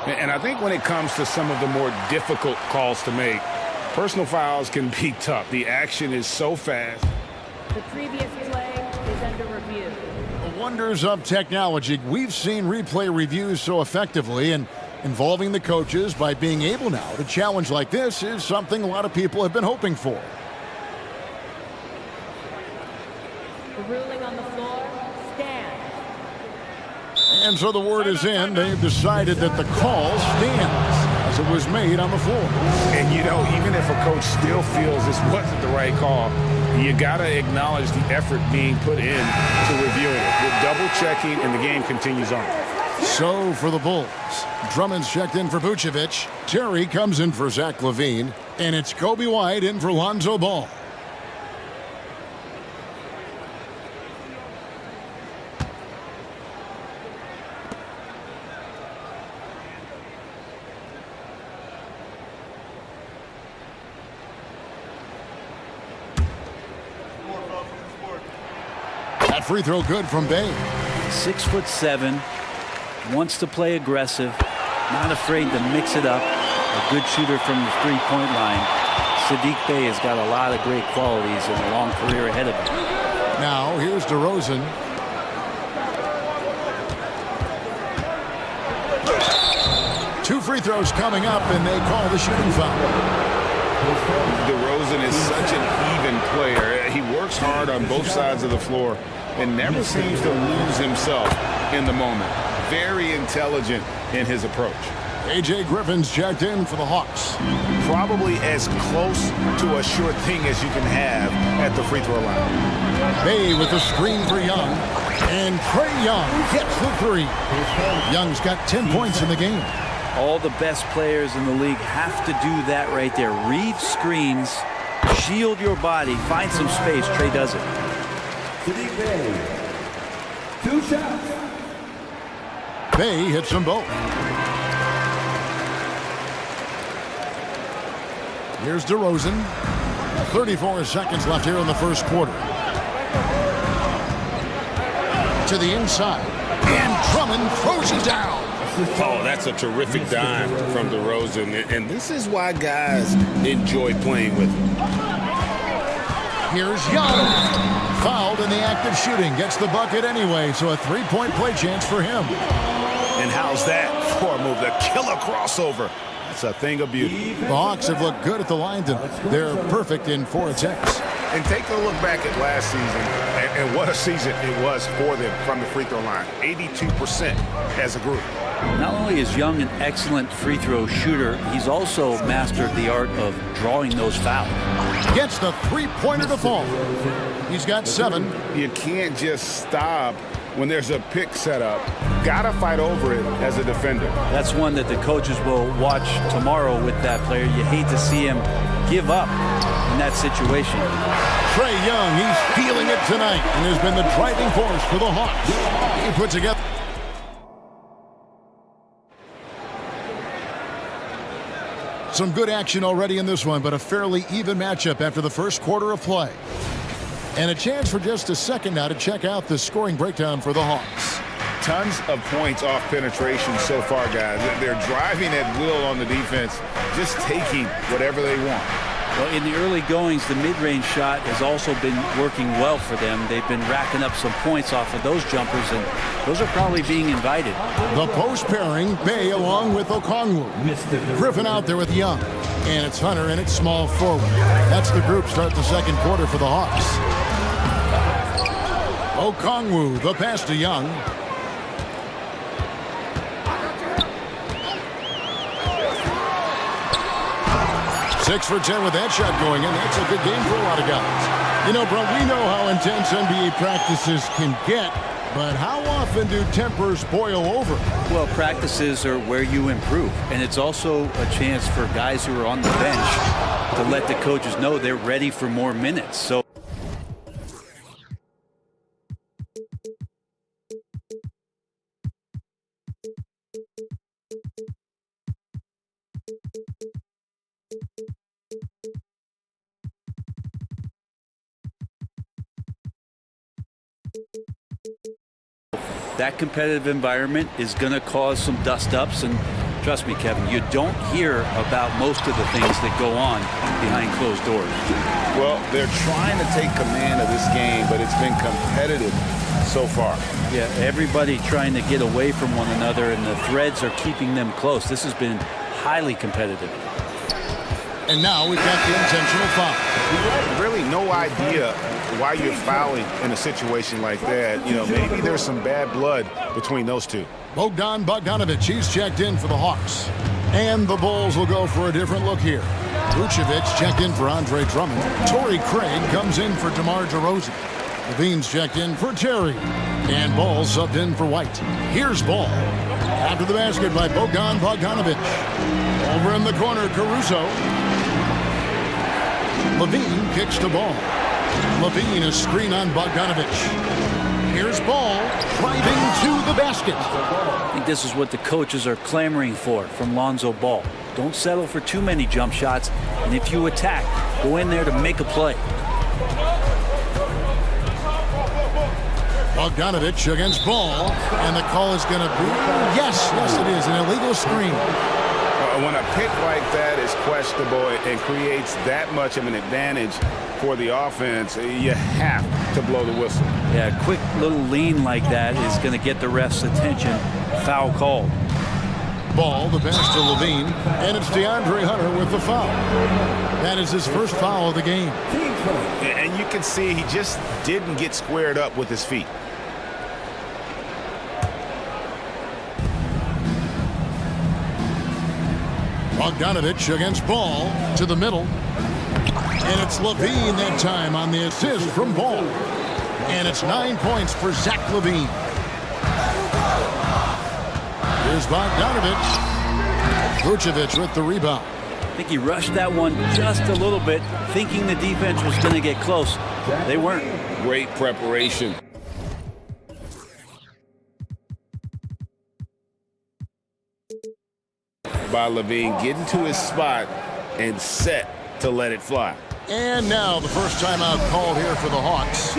[SPEAKER 14] And I think when it comes to some of the more difficult calls to make, personal fouls can be tough. The action is so fast.
[SPEAKER 19] The previous play is under review.
[SPEAKER 1] The wonders of technology. We've seen replay reviews so effectively, and Involving the coaches by being able now to challenge like this is something a lot of people have been hoping for.
[SPEAKER 19] The ruling on the floor stands.
[SPEAKER 1] And so the word is in. They've decided that the call stands as it was made on the floor.
[SPEAKER 14] And, you know, even if a coach still feels this wasn't the right call, you got to acknowledge the effort being put in to reviewing it. With double-checking, and the game continues on.
[SPEAKER 1] So for the Bulls, Drummond's checked in for Vucevic. Terry comes in for Zach LaVine. And it's Kobe White in for Lonzo Ball. That free throw good from Bay.
[SPEAKER 2] 6'7", wants to play aggressive, not afraid to mix it up. A good shooter from the three-point line. Saddiq Bey has got a lot of great qualities and a long career ahead of him.
[SPEAKER 1] Now here's DeRozan. Two free throws coming up, and they call the shooting foul.
[SPEAKER 14] DeRozan is such an even player. He works hard on both sides of the floor and never seems to lose himself in the moment. Very intelligent in his approach.
[SPEAKER 1] A.J. Griffin's checked in for the Hawks.
[SPEAKER 3] Probably as close to a sure thing as you can have at the free throw line.
[SPEAKER 1] Bay with the screen for Young. And Trae Young hits the three. Young's got 10 points in the game.
[SPEAKER 2] All the best players in the league have to do that right there. Read screens, shield your body, find some space. Trae does it.
[SPEAKER 5] Saddiq Bey. 2 shots.
[SPEAKER 1] Bay hits them both. Here's DeRozan. 34 seconds left here in the first quarter. To the inside. And Drummond throws it down.
[SPEAKER 14] Oh, that's a terrific dime from DeRozan. And this is why guys enjoy playing with him.
[SPEAKER 1] Here's Young. Fouled in the act of shooting. Gets the bucket anyway, so a three-point play chance for him.
[SPEAKER 3] And how's that for a move? The killer crossover. That's a thing of beauty.
[SPEAKER 1] The Hawks have looked good at the line tonight. They're perfect in 4 attempts.
[SPEAKER 3] And take a look back at last season, and what a season it was for them from the free throw line. 82% as a group.
[SPEAKER 2] Not only is Young an excellent free throw shooter, he's also mastered the art of drawing those fouls.
[SPEAKER 1] Gets the three-pointer to fall. He's got 7.
[SPEAKER 14] You can't just stop when there's a pick set up.
[SPEAKER 3] Gotta fight over it as a defender.
[SPEAKER 2] That's one that the coaches will watch tomorrow with that player. You hate to see him give up in that situation.
[SPEAKER 1] Trae Young, he's feeling it tonight and has been the driving force for the Hawks. He put together. Some good action already in this one, but a fairly even matchup after the first quarter of play. And a chance for just a second now to check out the scoring breakdown for the Hawks.
[SPEAKER 14] Tons of points off penetration so far, guys. They're driving at will on the defense, just taking whatever they want.
[SPEAKER 2] Well, in the early goings, the mid-range shot has also been working well for them. They've been racking up some points off of those jumpers, and those are probably being invited.
[SPEAKER 1] The post pairing, Bay along with Okongwu. Griffin out there with Young. And it's Hunter and it's small forward. That's the group start the second quarter for the Hawks. Okongwu, the pass to Young. Six for 10 with that shot going in. That's a good game for a lot of guys. You know, bro, we know how intense NBA practices can get, but how often do tempers boil over?
[SPEAKER 2] Well, practices are where you improve, and it's also a chance for guys who are on the bench to let the coaches know they're ready for more minutes. So that competitive environment is going to cause some dust-ups, and Trust me, Kevin, you don't hear about most of the things that go on behind closed doors.
[SPEAKER 14] Well, they're trying to take command of this game, but it's been competitive so far.
[SPEAKER 2] Yeah, everybody trying to get away from one another, and the threads are keeping them close. This has been highly competitive.
[SPEAKER 1] And now we've got the intentional foul.
[SPEAKER 3] Really no idea why you're fouling in a situation like that. You know, maybe there's some bad blood between those two.
[SPEAKER 1] Bogdan Bogdanovic, he's checked in for the Hawks. And the Bulls will go for a different look here. Vucevic checked in for Andre Drummond. Torrey Craig comes in for DeMar DeRozan. Levine's checked in for Terry. And Ball subbed in for White. Here's Ball. After the basket by Bogdan Bogdanovic. Over in the corner, Caruso. Levine kicks to Ball. Levine, a screen on Bogdanovic. Here's Ball driving to the basket.
[SPEAKER 2] I think this is what the coaches are clamoring for from Lonzo Ball. Don't settle for too many jump shots, and if you attack, go in there to make a play.
[SPEAKER 1] Bogdanovic against Ball, and the call is going to be, yes, it is, an illegal screen.
[SPEAKER 3] When a pick like that is questionable and creates that much of an advantage for the offense, you have to blow the whistle.
[SPEAKER 2] Yeah, a quick little lean like that is going to get the ref's attention. Foul called.
[SPEAKER 1] Ball, the pass to Levine, and it's DeAndre Hunter with the foul. That is his first foul of the game.
[SPEAKER 3] And you can see he just didn't get squared up with his feet.
[SPEAKER 1] Bogdanovic against Ball to the middle. And it's Levine that time on the assist from Ball. And it's 9 points for Zach Levine. Here's Bogdanovic. Vucevic with the rebound.
[SPEAKER 2] I think he rushed that one just a little bit, thinking the defense was going to get close. They weren't.
[SPEAKER 14] Great preparation. By Levine, getting to his spot and set to let it fly.
[SPEAKER 1] And now the first timeout called here for the Hawks.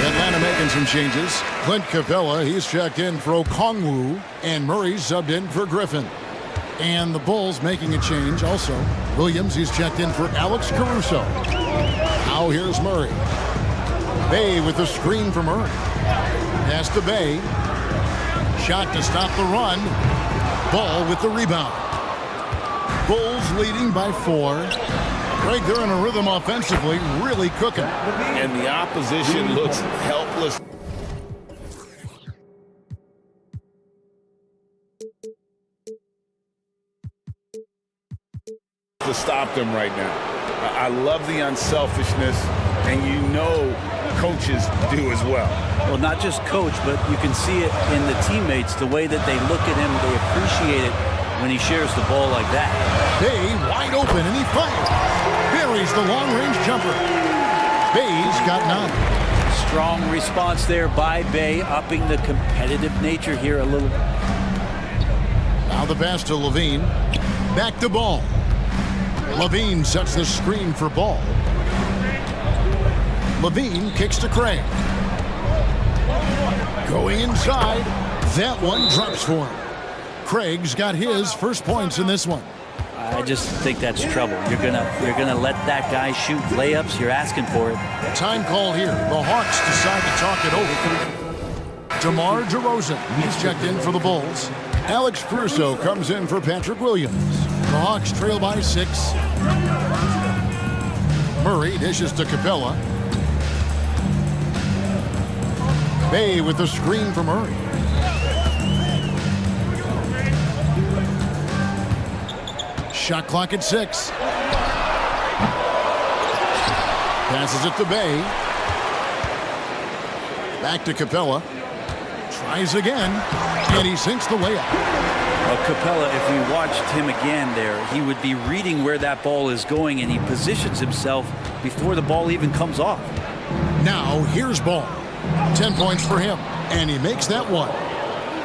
[SPEAKER 1] Atlanta making some changes. Clint Capella, he's checked in for Okongwu, and Murray's subbed in for Griffin. And the Bulls making a change also. Williams, he's checked in for Alex Caruso. Now here's Murray. Bay with the screen for Murray. Pass to Bay. Shot to stop the run. Ball with the rebound. Bulls leading by 4. Greg, they're in a rhythm offensively, really cooking.
[SPEAKER 14] And the opposition looks helpless. To stop them right now. I love the unselfishness, and you know coaches do as well.
[SPEAKER 2] Well, not just coach, but you can see it in the teammates, the way that they look at him, they appreciate it when he shares the ball like that.
[SPEAKER 1] Bay wide open, and he fires. Buries the long-range jumper. Bay's got 9.
[SPEAKER 2] Strong response there by Bay, upping the competitive nature here a little.
[SPEAKER 1] Now the pass to Levine. Back to Ball. Levine sets the screen for Ball. Levine kicks to Craig. Going inside. That one drops for him. Craig's got his first points in this one.
[SPEAKER 2] I just think that's trouble. You're gonna let that guy shoot layups. You're asking for it.
[SPEAKER 1] Time call here. The Hawks decide to talk it over. DeMar DeRozan, he's checked in for the Bulls. Alex Caruso comes in for Patrick Williams. The Hawks trail by 6. Murray dishes to Capella. Bay with the screen for Murray. Shot clock at 6. Passes it to Bay. Back to Capella. Tries again, and he sinks the layup.
[SPEAKER 2] Well, Capella, if we watched him again there, he would be reading where that ball is going, and he positions himself before the ball even comes off.
[SPEAKER 1] Now, here's Ball. 10 points for him, and he makes that one.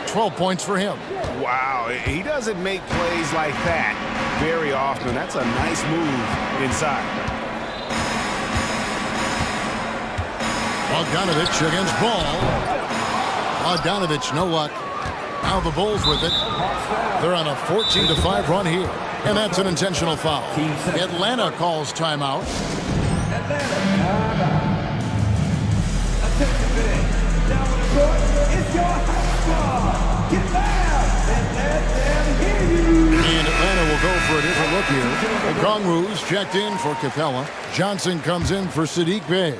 [SPEAKER 1] 12 points for him.
[SPEAKER 3] Wow, he doesn't make plays like that very often. That's a nice move inside.
[SPEAKER 1] Bogdanovich against Ball. Bogdanovich, no luck. Now the Bulls with it. They're on a 14-5 run here. And that's an intentional foul. Atlanta calls timeout. And Atlanta will go for a different look here. Okongwu's checked in for Capella. Johnson comes in for Sadiq Bey.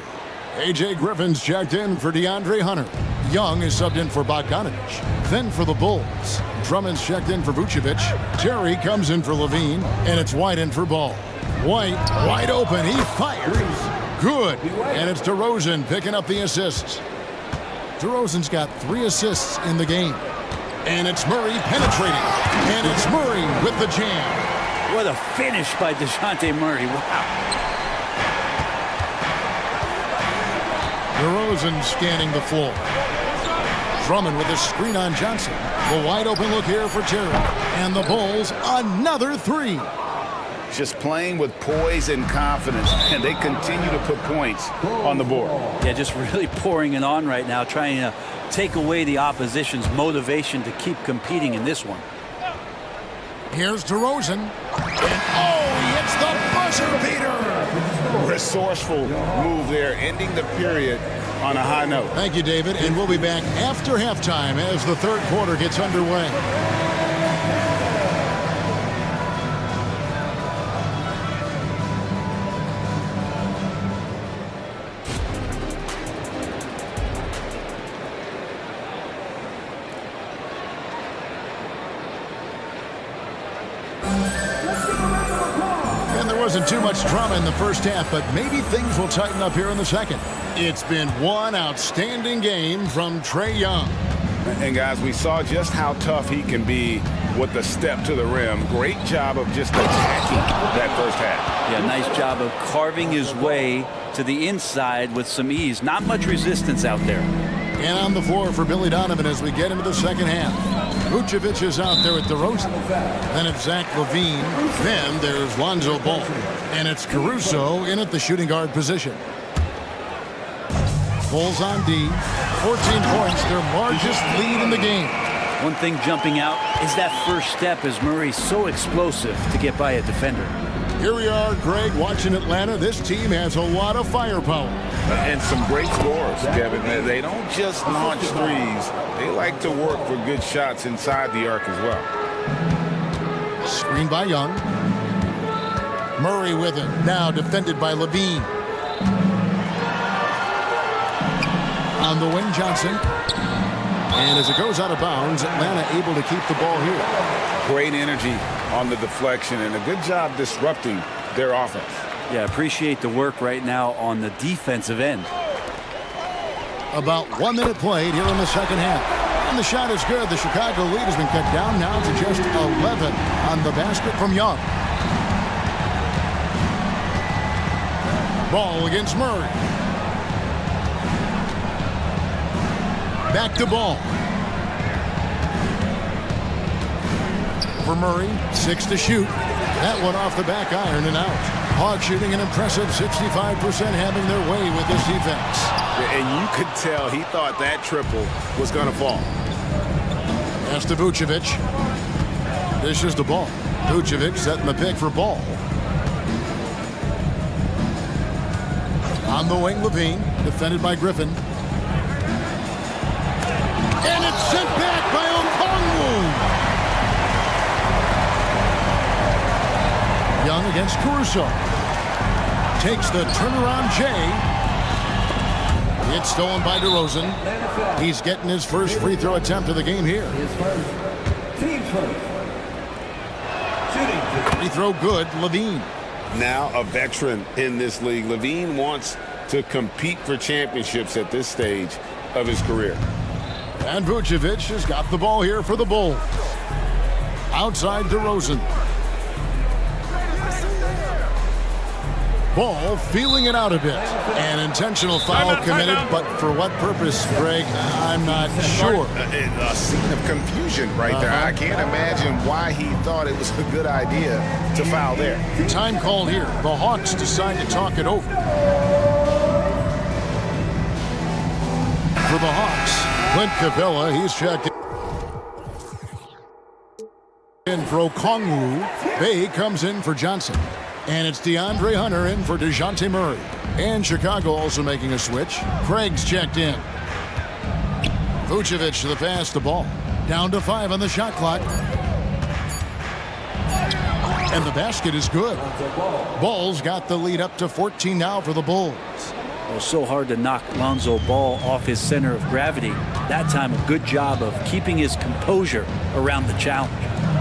[SPEAKER 1] A.J. Griffin's checked in for DeAndre Hunter. Young is subbed in for Bogdanovich. Then for the Bulls, Drummond's checked in for Vucevic. Terry comes in for Levine, and it's White in for Ball. White, wide open, he fires. Good, and it's DeRozan picking up the assists. DeRozan's got 3 assists in the game. And it's Murray penetrating. And it's Murray with the jam.
[SPEAKER 2] What a finish by DeJounte Murray. Wow.
[SPEAKER 1] DeRozan scanning the floor. Drummond with a screen on Johnson. The wide open look here for Terry. And the Bulls, another 3.
[SPEAKER 14] Just playing with poise and confidence, and they continue to put points on the board.
[SPEAKER 2] Yeah, just really pouring it on right now, trying to take away the opposition's motivation to keep competing in this one.
[SPEAKER 1] Here's DeRozan. And he hits the buzzer beater.
[SPEAKER 14] Resourceful move there, ending the period on a high note.
[SPEAKER 1] Thank you, David. And we'll be back after halftime as the third quarter gets underway. Wasn't too much drama in the first half, but maybe things will tighten up here in the second. It's been one outstanding game from Trae Young.
[SPEAKER 3] And guys, we saw just how tough he can be with the step to the rim. Great job of just attacking that first half.
[SPEAKER 2] Yeah, nice job of carving his way to the inside with some ease. Not much resistance out there.
[SPEAKER 1] And on the floor for Billy Donovan as we get into the second half. Vucevic is out there at DeRozan. Then it's Zach LaVine. Then there's Lonzo Ball. And it's Caruso in at the shooting guard position. Bulls on D. 14 points, their largest lead in the game.
[SPEAKER 2] One thing jumping out is that first step as Murray's so explosive to get by a defender.
[SPEAKER 1] Here we are, Greg, watching Atlanta. This team has a lot of firepower.
[SPEAKER 14] And some great scores, Kevin. They don't just launch threes. They like to work for good shots inside the arc as well.
[SPEAKER 1] Screen by Young. Murray with it. Now defended by Levine. On the wing, Johnson. And as it goes out of bounds, Atlanta able to keep the ball here.
[SPEAKER 14] Great energy on the deflection and a good job disrupting their offense.
[SPEAKER 2] Yeah, appreciate the work right now on the defensive end.
[SPEAKER 1] About 1 minute played here in the second half. And the shot is good. The Chicago lead has been cut down now to just 11 on the basket from Young. Ball against Murray. Back to Ball. For Murray, 6 to shoot. That one off the back iron and out. Hawks shooting an impressive 65%, having their way with this defense.
[SPEAKER 3] And you could tell he thought that triple was going to fall.
[SPEAKER 1] Pass to Vucevic. Dishes the ball. Vucevic setting the pick for Ball. On the wing, Levine, defended by Griffin. And it's sent back by Okongwu. Young against Caruso. Takes the turnaround J. It's stolen by DeRozan. He's getting his first free throw attempt of the game here. Free throw good, Levine.
[SPEAKER 3] Now a veteran in this league. Levine wants to compete for championships at this stage of his career.
[SPEAKER 1] And Vucevic has got the ball here for the Bulls. Outside DeRozan. Ball feeling it out a bit. An intentional foul committed, but for what purpose, Greg? I'm not sure.
[SPEAKER 3] A scene of confusion right there. I can't imagine why he thought it was a good idea to foul there.
[SPEAKER 1] Time called here. The Hawks decide to talk it over. For the Hawks, Clint Capella, he's checked in for Okongwu. Bay comes in for Johnson. And it's DeAndre Hunter in for DeJounte Murray. And Chicago also making a switch. Craig's checked in. Vucevic to the pass, the ball. Down to 5 on the shot clock. And the basket is good. Bulls got the lead up to 14 now for the Bulls.
[SPEAKER 2] It was so hard to knock Lonzo Ball off his center of gravity. That time, a good job of keeping his composure around the challenge.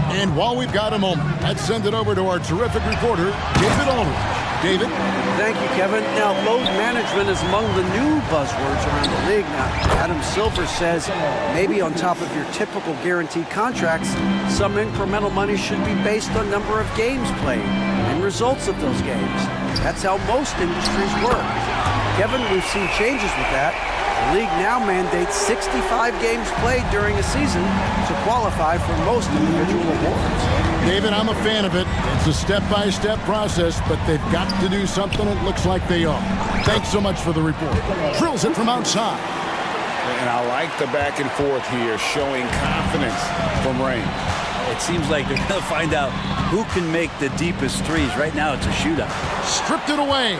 [SPEAKER 1] And while we've got a moment, let's send it over to our terrific reporter, David Aldridge. David?
[SPEAKER 6] Thank you, Kevin. Now, load management is among the new buzzwords around the league. Now, Adam Silver says maybe on top of your typical guaranteed contracts, some incremental money should be based on number of games played and results of those games. That's how most industries work. Kevin, we've seen changes with that. The league now mandates 65 games played during a season to qualify for most individual awards.
[SPEAKER 1] David, I'm a fan of it. It's a step-by-step process, but they've got to do something. It looks like they are. Thanks so much for the report. Drills it from outside.
[SPEAKER 3] And I like the back and forth here, showing confidence from Rain.
[SPEAKER 2] It seems like they're going to find out who can make the deepest threes. Right now, it's a shootout.
[SPEAKER 1] Stripped it away.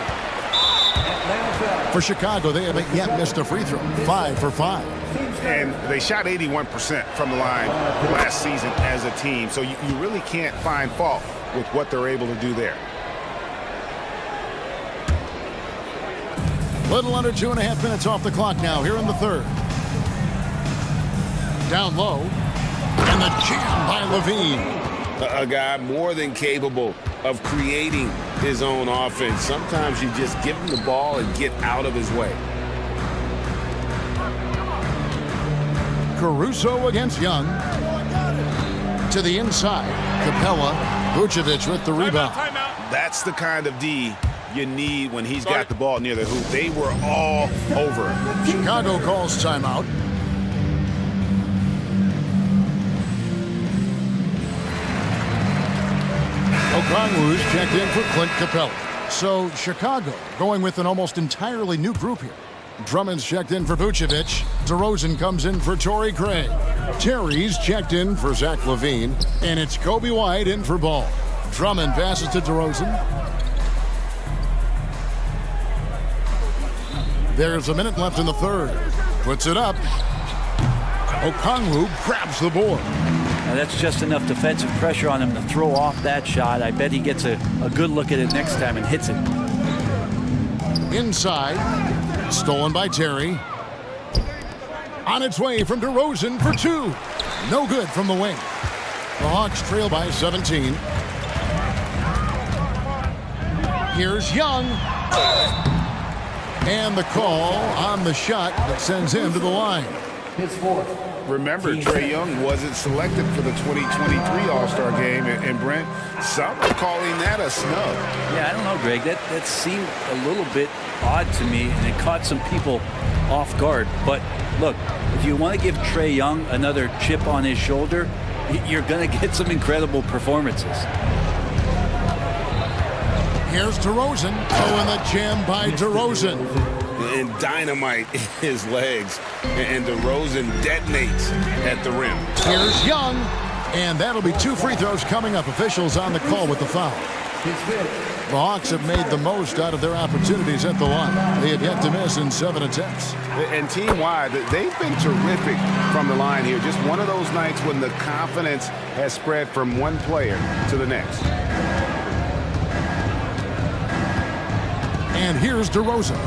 [SPEAKER 1] For Chicago, they haven't yet missed a free throw. 5 for 5.
[SPEAKER 3] And they shot 81% from the line last season as a team. So you really can't find fault with what they're able to do there.
[SPEAKER 1] Little under 2.5 minutes off the clock now here in the third. Down low. And the jam by Levine.
[SPEAKER 3] A guy more than capable of creating his own offense. Sometimes you just give him the ball and get out of his way.
[SPEAKER 1] Caruso against Young. To the inside. Capella. Vucevic with the rebound.
[SPEAKER 3] That's the kind of D you need when he's got the ball near the hoop. They were all over him.
[SPEAKER 1] Chicago calls timeout. Okongwu's checked in for Clint Capella. So Chicago going with an almost entirely new group here. Drummond's checked in for Vucevic. DeRozan comes in for Torrey Craig. Terry's checked in for Zach LaVine. And it's Kobe White in for Ball. Drummond passes to DeRozan. There's a minute left in the third. Puts it up. Okongwu grabs the board.
[SPEAKER 2] Now that's just enough defensive pressure on him to throw off that shot. I bet he gets a good look at it next time and hits it.
[SPEAKER 1] Inside. Stolen by Terry. On its way from DeRozan for 2. No good from the wing. The Hawks trail by 17. Here's Young. And the call on the shot that sends him to the line.
[SPEAKER 18] His fourth.
[SPEAKER 3] Remember, Trae Young wasn't selected for the 2023 All-Star game, and Brent, some are calling that a snub.
[SPEAKER 2] Yeah, I don't know, Greg. That seemed a little bit odd to me, and it caught some people off guard. But look, if you want to give Trae Young another chip on his shoulder, you're going to get some incredible performances.
[SPEAKER 1] Here's DeRozan. Oh, and the jam by DeRozan.
[SPEAKER 3] And dynamite in his legs. And DeRozan detonates at the rim.
[SPEAKER 1] Here's Young. And that'll be 2 free throws coming up. Officials on the call with the foul. The Hawks have made the most out of their opportunities at the line. They have yet to miss in 7 attempts.
[SPEAKER 3] And team-wide, they've been terrific from the line here. Just one of those nights when the confidence has spread from one player to the next.
[SPEAKER 1] And here's DeRozan.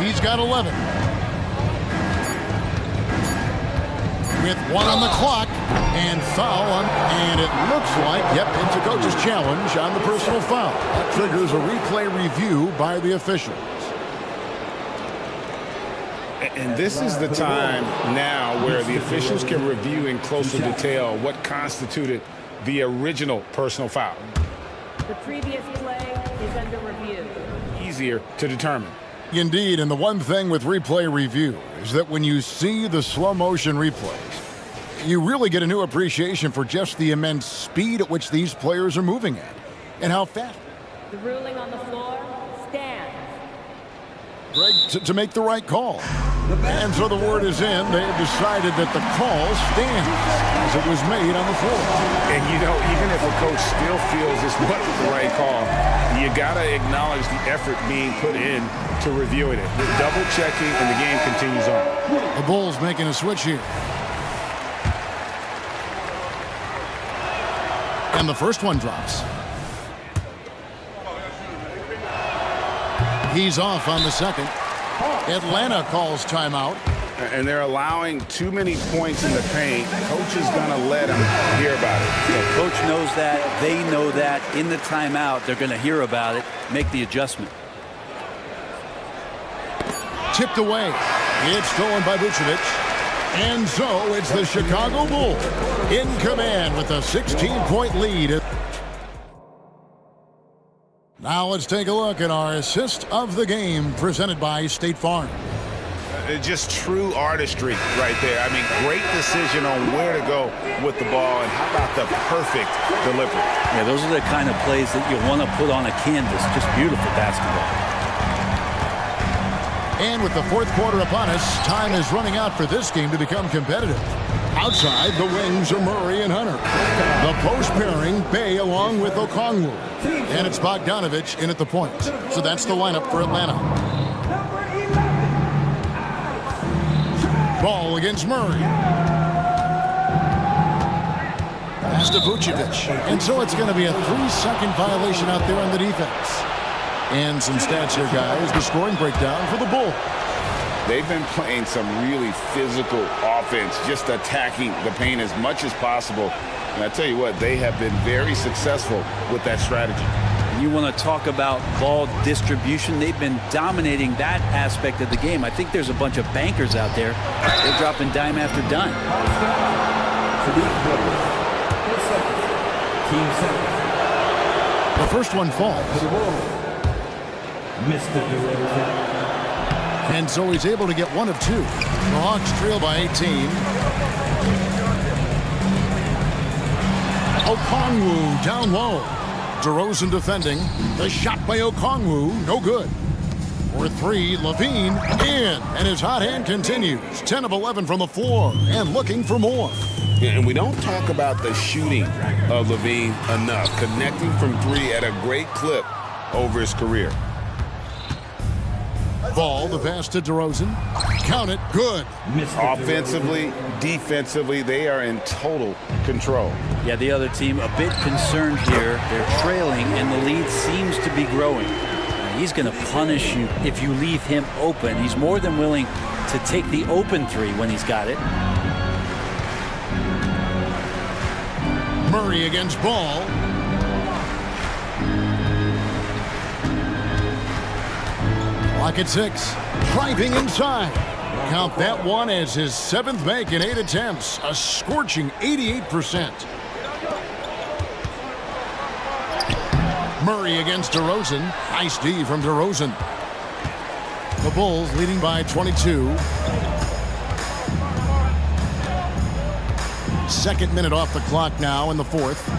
[SPEAKER 1] He's got 11. With 1 on the clock and foul on, and it looks like, yep, it's a coach's challenge on the personal foul. That triggers a replay review by the officials.
[SPEAKER 3] And this is the time now where the officials can review in closer detail what constituted the original personal foul.
[SPEAKER 19] The previous play is under review.
[SPEAKER 14] easier to determine.
[SPEAKER 1] Indeed, and the one thing with replay review is that when you see the slow motion replays, you really get a new appreciation for just the immense speed at which these players are moving at and how fast.
[SPEAKER 19] The ruling on the floor stands.
[SPEAKER 1] Greg, to make the right call. And so the word is in. They have decided that the call stands as it was made on the floor.
[SPEAKER 14] And, you know, even if a coach still feels this wasn't the right call, you got to acknowledge the effort being put in to reviewing it. The double checking, and the game continues on.
[SPEAKER 1] The Bulls making a switch here. And the first one drops. He's off on the second. Atlanta calls timeout.
[SPEAKER 14] And they're allowing too many points in the paint. Coach is going to let them hear about it.
[SPEAKER 2] Yeah, coach knows that. They know that. In the timeout, they're going to hear about it, make the adjustment.
[SPEAKER 1] Tipped away. It's stolen by Vucevic. And so it's the Chicago Bulls in command with a 16-point lead. Now let's take a look at our assist of the game presented by State Farm.
[SPEAKER 14] Just true artistry right there. I mean, great decision on where to go with the ball, and how about the perfect delivery.
[SPEAKER 2] Yeah, those are the kind of plays that you want to put on a canvas. Just beautiful basketball.
[SPEAKER 1] And with the fourth quarter upon us, time is running out for this game to become competitive. Outside, the wings are Murray and Hunter. The post pairing, Bay along with Okongwu. And it's Bogdanovich in at the point. So that's the lineup for Atlanta. Ball against Murray. Pass to Vucevic. And so it's going to be a 3-second violation out there on the defense. And some stats here, guys. The scoring breakdown for the Bulls.
[SPEAKER 14] They've been playing some really physical offense, just attacking the paint as much as possible. And I tell you what, they have been very successful with that strategy.
[SPEAKER 2] You want to talk about ball distribution. They've been dominating that aspect of the game. I think there's a bunch of bankers out there. They're dropping dime after dime.
[SPEAKER 1] The first one falls. And so he's able to get one of two. The Hawks trail by 18. Okongwu down low. DeRozan defending. The shot by Okongwu, no good. For three, Levine in. And his hot hand continues. 10 of 11 from the floor and looking for more.
[SPEAKER 14] And we don't talk about the shooting of Levine enough. Connecting from three at a great clip over his career.
[SPEAKER 1] Ball, the pass to DeRozan. Count it, good.
[SPEAKER 14] Offensively, defensively, they are in total control.
[SPEAKER 2] Yeah, the other team a bit concerned here. They're trailing, and the lead seems to be growing. He's going to punish you if you leave him open. He's more than willing to take the open three when he's got it.
[SPEAKER 1] Murray against Ball. Clock at 6. Driving inside. Count that one as his 7th make in 8 attempts. A scorching 88%. Murray against DeRozan. Nice D from DeRozan. The Bulls leading by 22. Second minute off the clock now in the fourth.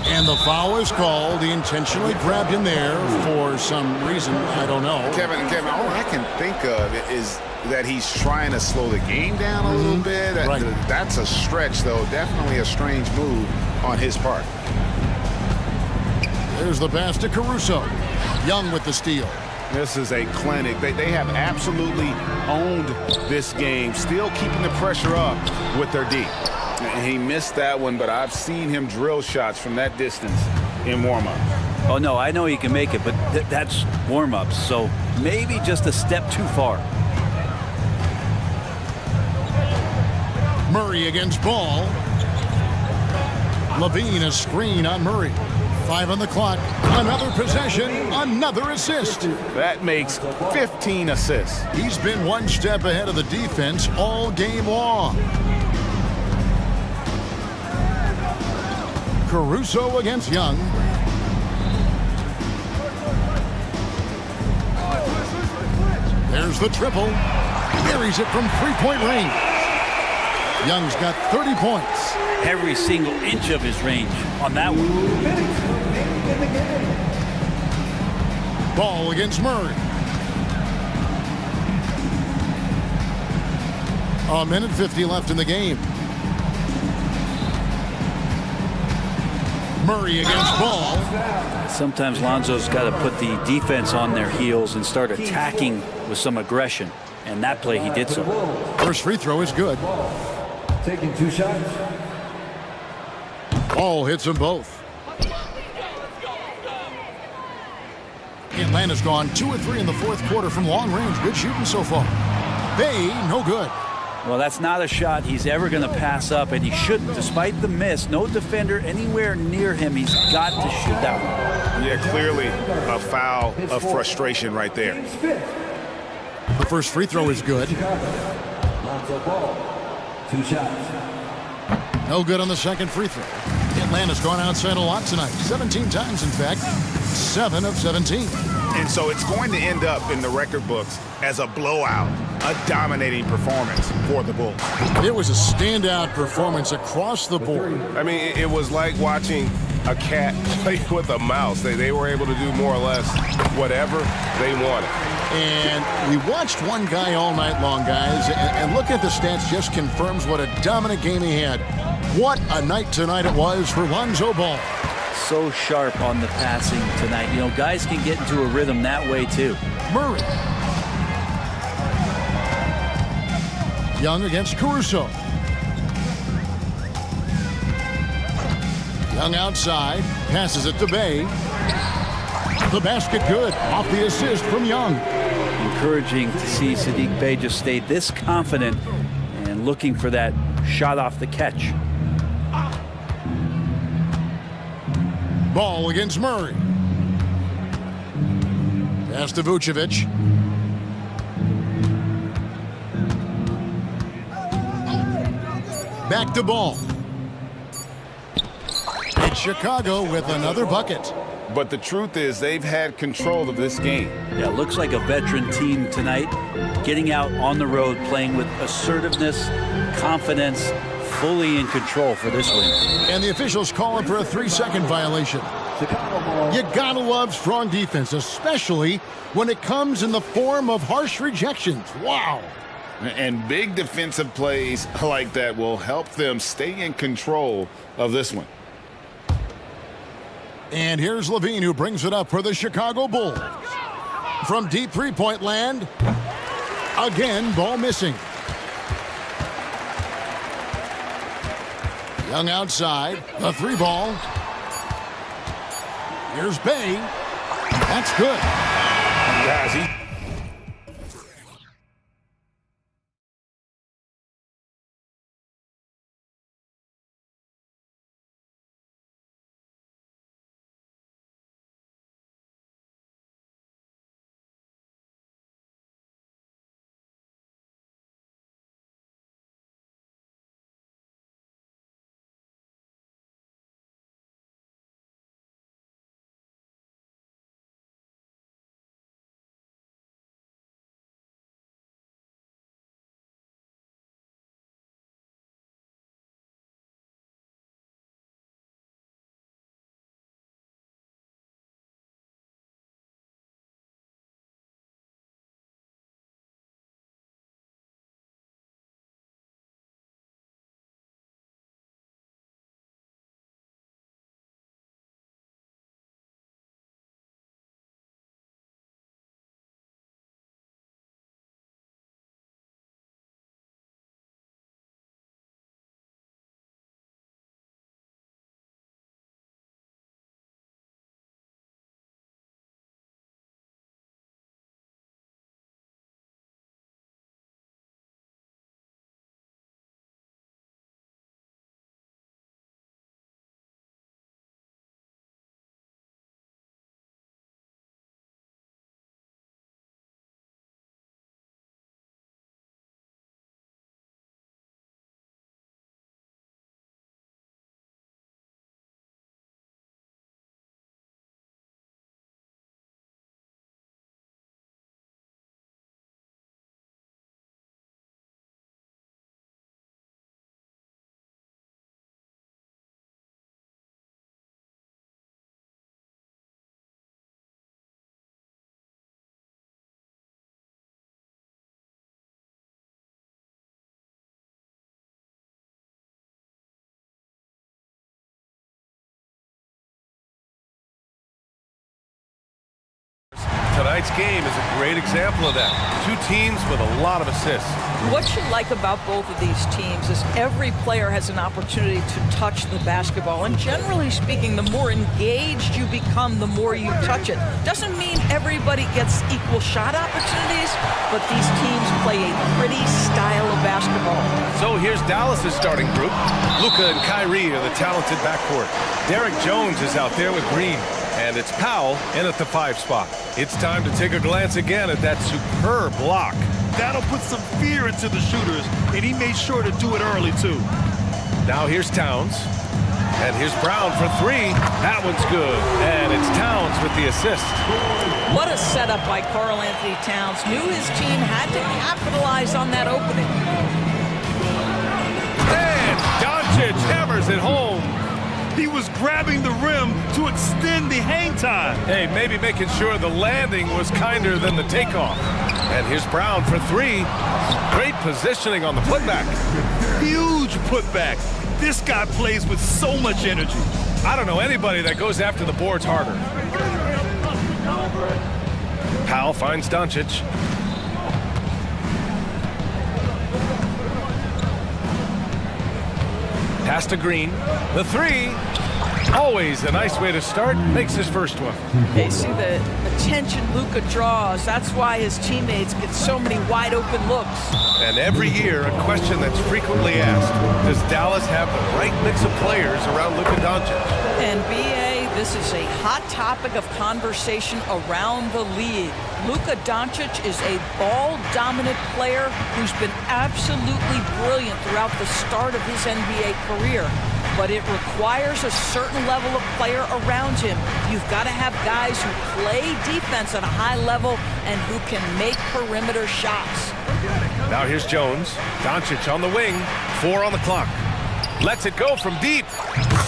[SPEAKER 1] And the foul is called. He intentionally grabbed him there for some reason. I don't know.
[SPEAKER 14] Kevin, all I can think of is that he's trying to slow the game down a little bit.
[SPEAKER 1] Right.
[SPEAKER 14] That's a stretch, though. Definitely a strange move on his part.
[SPEAKER 1] There's the pass to Caruso. Young with the steal.
[SPEAKER 14] This is a clinic. They have absolutely owned this game, still keeping the pressure up with their D. He missed that one, but I've seen him drill shots from that distance in warm-up.
[SPEAKER 2] Oh, no, I know he can make it, but that's warm-ups, so maybe just a step too far.
[SPEAKER 1] Murray against Ball. Levine a screen on Murray. 5 on the clock. Another possession, another assist.
[SPEAKER 14] That makes 15 assists.
[SPEAKER 1] He's been one step ahead of the defense all game long. Caruso against Young. There's the triple. Buries it from three-point range. Young's got 30 points.
[SPEAKER 2] Every single inch of his range on that one.
[SPEAKER 1] Ball against Murray. A minute 50 left in the game. Murray against Ball.
[SPEAKER 2] Sometimes Lonzo's got to put the defense on their heels and start attacking with some aggression. And that play, he did so.
[SPEAKER 1] First free throw is good.
[SPEAKER 17] Taking 2 shots.
[SPEAKER 1] Ball hits them both. Atlanta's gone 2 of 3 in the fourth quarter from long range. Good shooting so far. Bay, no good.
[SPEAKER 2] Well, that's not a shot he's ever going to pass up, and he shouldn't. Despite the miss, no defender anywhere near him. He's got to shoot that one.
[SPEAKER 3] Yeah, clearly a foul of frustration right there.
[SPEAKER 1] The first free throw is good.
[SPEAKER 17] 2 shots.
[SPEAKER 1] No good on the second free throw. Atlanta's gone outside a lot tonight. 17 times, in fact. 7 of 17.
[SPEAKER 14] And so it's going to end up in the record books as a blowout, a dominating performance for the Bulls.
[SPEAKER 1] It was a standout performance across the board.
[SPEAKER 3] I mean, it was like watching a cat play with a mouse. They were able to do more or less whatever they wanted.
[SPEAKER 1] And we watched one guy all night long, guys, and look at the stats, just confirms what a dominant game he had. What a night tonight it was for Lonzo Ball.
[SPEAKER 2] So sharp on the passing tonight. You know, guys can get into a rhythm that way, too.
[SPEAKER 1] Murray. Young against Caruso. Young outside, passes it to Bay. The basket good, off the assist from Young.
[SPEAKER 2] Encouraging to see Saddiq Bey just stay this confident and looking for that shot off the catch.
[SPEAKER 1] Ball against Murray. Pass to Vucevic. Back to Ball. It's Chicago with another bucket.
[SPEAKER 14] But the truth is they've had control of this game.
[SPEAKER 2] Yeah, looks like a veteran team tonight, getting out on the road, playing with assertiveness, confidence, fully in control for this win.
[SPEAKER 1] And the officials calling for a 3-second violation. You gotta love strong defense, especially when it comes in the form of harsh rejections. Wow.
[SPEAKER 14] And big defensive plays like that will help them stay in control of this one.
[SPEAKER 1] And here's Levine, who brings it up for the Chicago Bulls. From deep three-point land, again, ball missing. Young outside, the 3-ball. Here's Bay. That's good.
[SPEAKER 14] Guys, he
[SPEAKER 8] Tonight's game is a great example of that. Two teams with a lot of assists.
[SPEAKER 9] What you like about both of these teams is every player has an opportunity to touch the basketball. And generally speaking, the more engaged you become, the more you touch it. Doesn't mean everybody gets equal shot opportunities, but these teams play a pretty style of basketball.
[SPEAKER 8] So here's Dallas's starting group. Luka and Kyrie are the talented backcourt. Derek Jones is out there with Green. And it's Powell in at the 5 spot. It's time to take a glance again at that superb block.
[SPEAKER 10] That'll put some fear into the shooters, and he made sure to do it early, too.
[SPEAKER 8] Now here's Towns. And here's Brown for 3. That one's good. And it's Towns with the assist.
[SPEAKER 9] What a setup by Karl Anthony Towns. Knew his team had to capitalize on that opening.
[SPEAKER 8] And Doncic hammers it home.
[SPEAKER 10] He was grabbing the rim to extend the hang time.
[SPEAKER 8] Hey, maybe making sure the landing was kinder than the takeoff. And here's Brown for 3. Great positioning on the putback.
[SPEAKER 10] Huge putback. This guy plays with so much energy.
[SPEAKER 8] I don't know anybody that goes after the boards harder. Powell finds Doncic. Pass to Green. The 3. Always a nice way to start. Makes his first one.
[SPEAKER 9] They see the attention Luka draws. That's why his teammates get so many wide open looks.
[SPEAKER 8] And every year, a question that's frequently asked, does Dallas have the right mix of players around Luka Doncic?
[SPEAKER 9] And BA, this is a hot topic of conversation around the league. Luka Doncic is a ball-dominant player who's been absolutely brilliant throughout the start of his NBA career. But it requires a certain level of player around him. You've got to have guys who play defense at a high level and who can make perimeter shots.
[SPEAKER 8] Now here's Jones. Doncic on the wing. 4 on the clock. Lets it go from deep.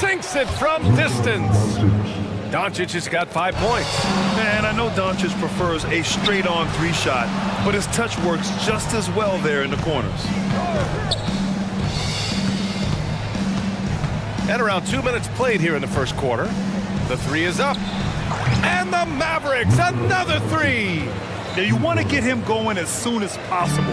[SPEAKER 8] Sinks it from distance. Doncic has got 5 points.
[SPEAKER 10] Man, I know Doncic prefers a straight-on 3 shot, but his touch works just as well there in the corners.
[SPEAKER 8] And around 2 minutes played here in the first quarter. The 3 is up. And the Mavericks, another 3.
[SPEAKER 10] Now you want to get him going as soon as possible.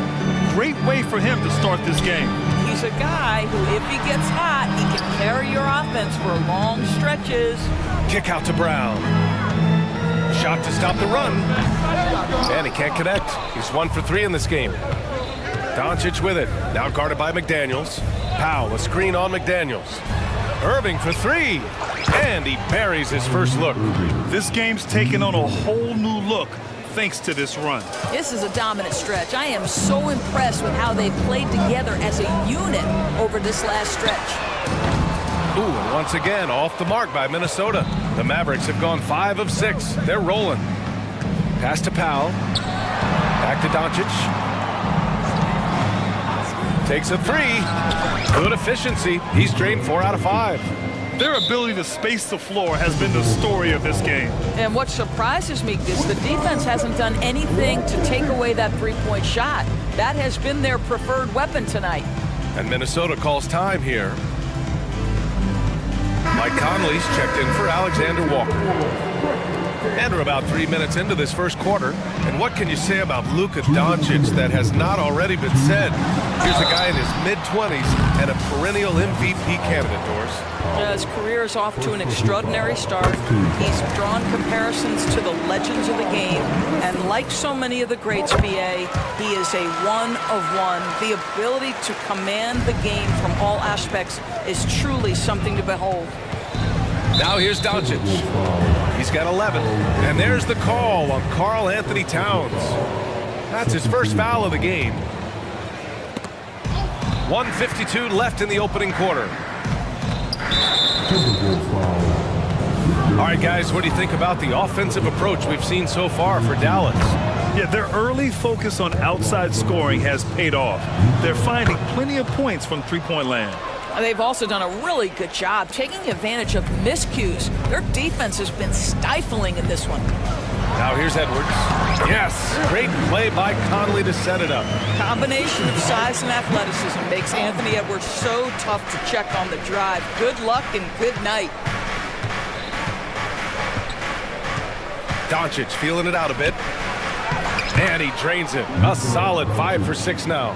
[SPEAKER 10] Great way for him to start this game.
[SPEAKER 9] He's a guy who, if he gets hot, he can carry your offense for long stretches.
[SPEAKER 8] Kick out to Brown. Shot to stop the run. And he can't connect. He's 1 for 3 in this game. Doncic with it. Now guarded by McDaniels. Powell, a screen on McDaniels. Irving for 3. And he buries his first look.
[SPEAKER 10] This game's taken on a whole new look thanks to this run.
[SPEAKER 9] This is a dominant stretch. I am so impressed with how they've played together as a unit over this last stretch.
[SPEAKER 8] Ooh, and once again, off the mark by Minnesota. The Mavericks have gone 5 of 6. They're rolling. Pass to Powell. Back to Doncic. Takes a 3. Good efficiency. He's drained 4 out of 5.
[SPEAKER 10] Their ability to space the floor has been the story of this game.
[SPEAKER 9] And what surprises me is the defense hasn't done anything to take away that 3-point shot. That has been their preferred weapon tonight.
[SPEAKER 8] And Minnesota calls time here. Mike Conley's checked in for Alexander Walker. And we're about 3 minutes into this first quarter. And what can you say about Luka Doncic that has not already been said? Here's a guy in his mid-20s and a perennial MVP candidate, Doris.
[SPEAKER 9] His career is off to an extraordinary start. He's drawn comparisons to the legends of the game. And like so many of the greats, BA, he is a one of one. The ability to command the game from all aspects is truly something to behold.
[SPEAKER 8] Now here's Doncic. He's got 11. And there's the call on Karl Anthony Towns. That's his first foul of the game. 1:52 left in the opening quarter. All right, guys, what do you think about the offensive approach we've seen so far for Dallas?
[SPEAKER 10] Yeah, their early focus on outside scoring has paid off. They're finding plenty of points from three-point land.
[SPEAKER 9] They've also done a really good job taking advantage of miscues. Their defense has been stifling in this one.
[SPEAKER 8] Now here's Edwards. Yes, great play by Conley to set it up.
[SPEAKER 9] Combination of size and athleticism makes Anthony Edwards so tough to check on the drive. Good luck and good night.
[SPEAKER 8] Doncic feeling it out a bit. And he drains it. A solid 5 for 6 now.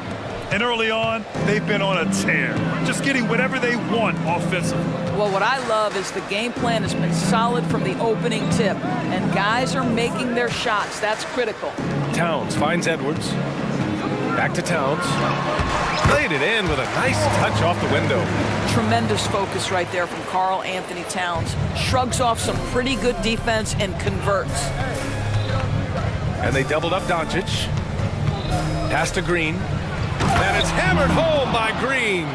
[SPEAKER 10] And early on, they've been on a tear, just getting whatever they want offensively.
[SPEAKER 9] Well, what I love is the game plan has been solid from the opening tip, and guys are making their shots. That's critical.
[SPEAKER 8] Towns finds Edwards. Back to Towns. Played it in with a nice touch off the window.
[SPEAKER 9] Tremendous focus right there from Karl Anthony Towns. Shrugs off some pretty good defense and converts.
[SPEAKER 8] And they doubled up Doncic. Pass to Green. And it's hammered home by Green.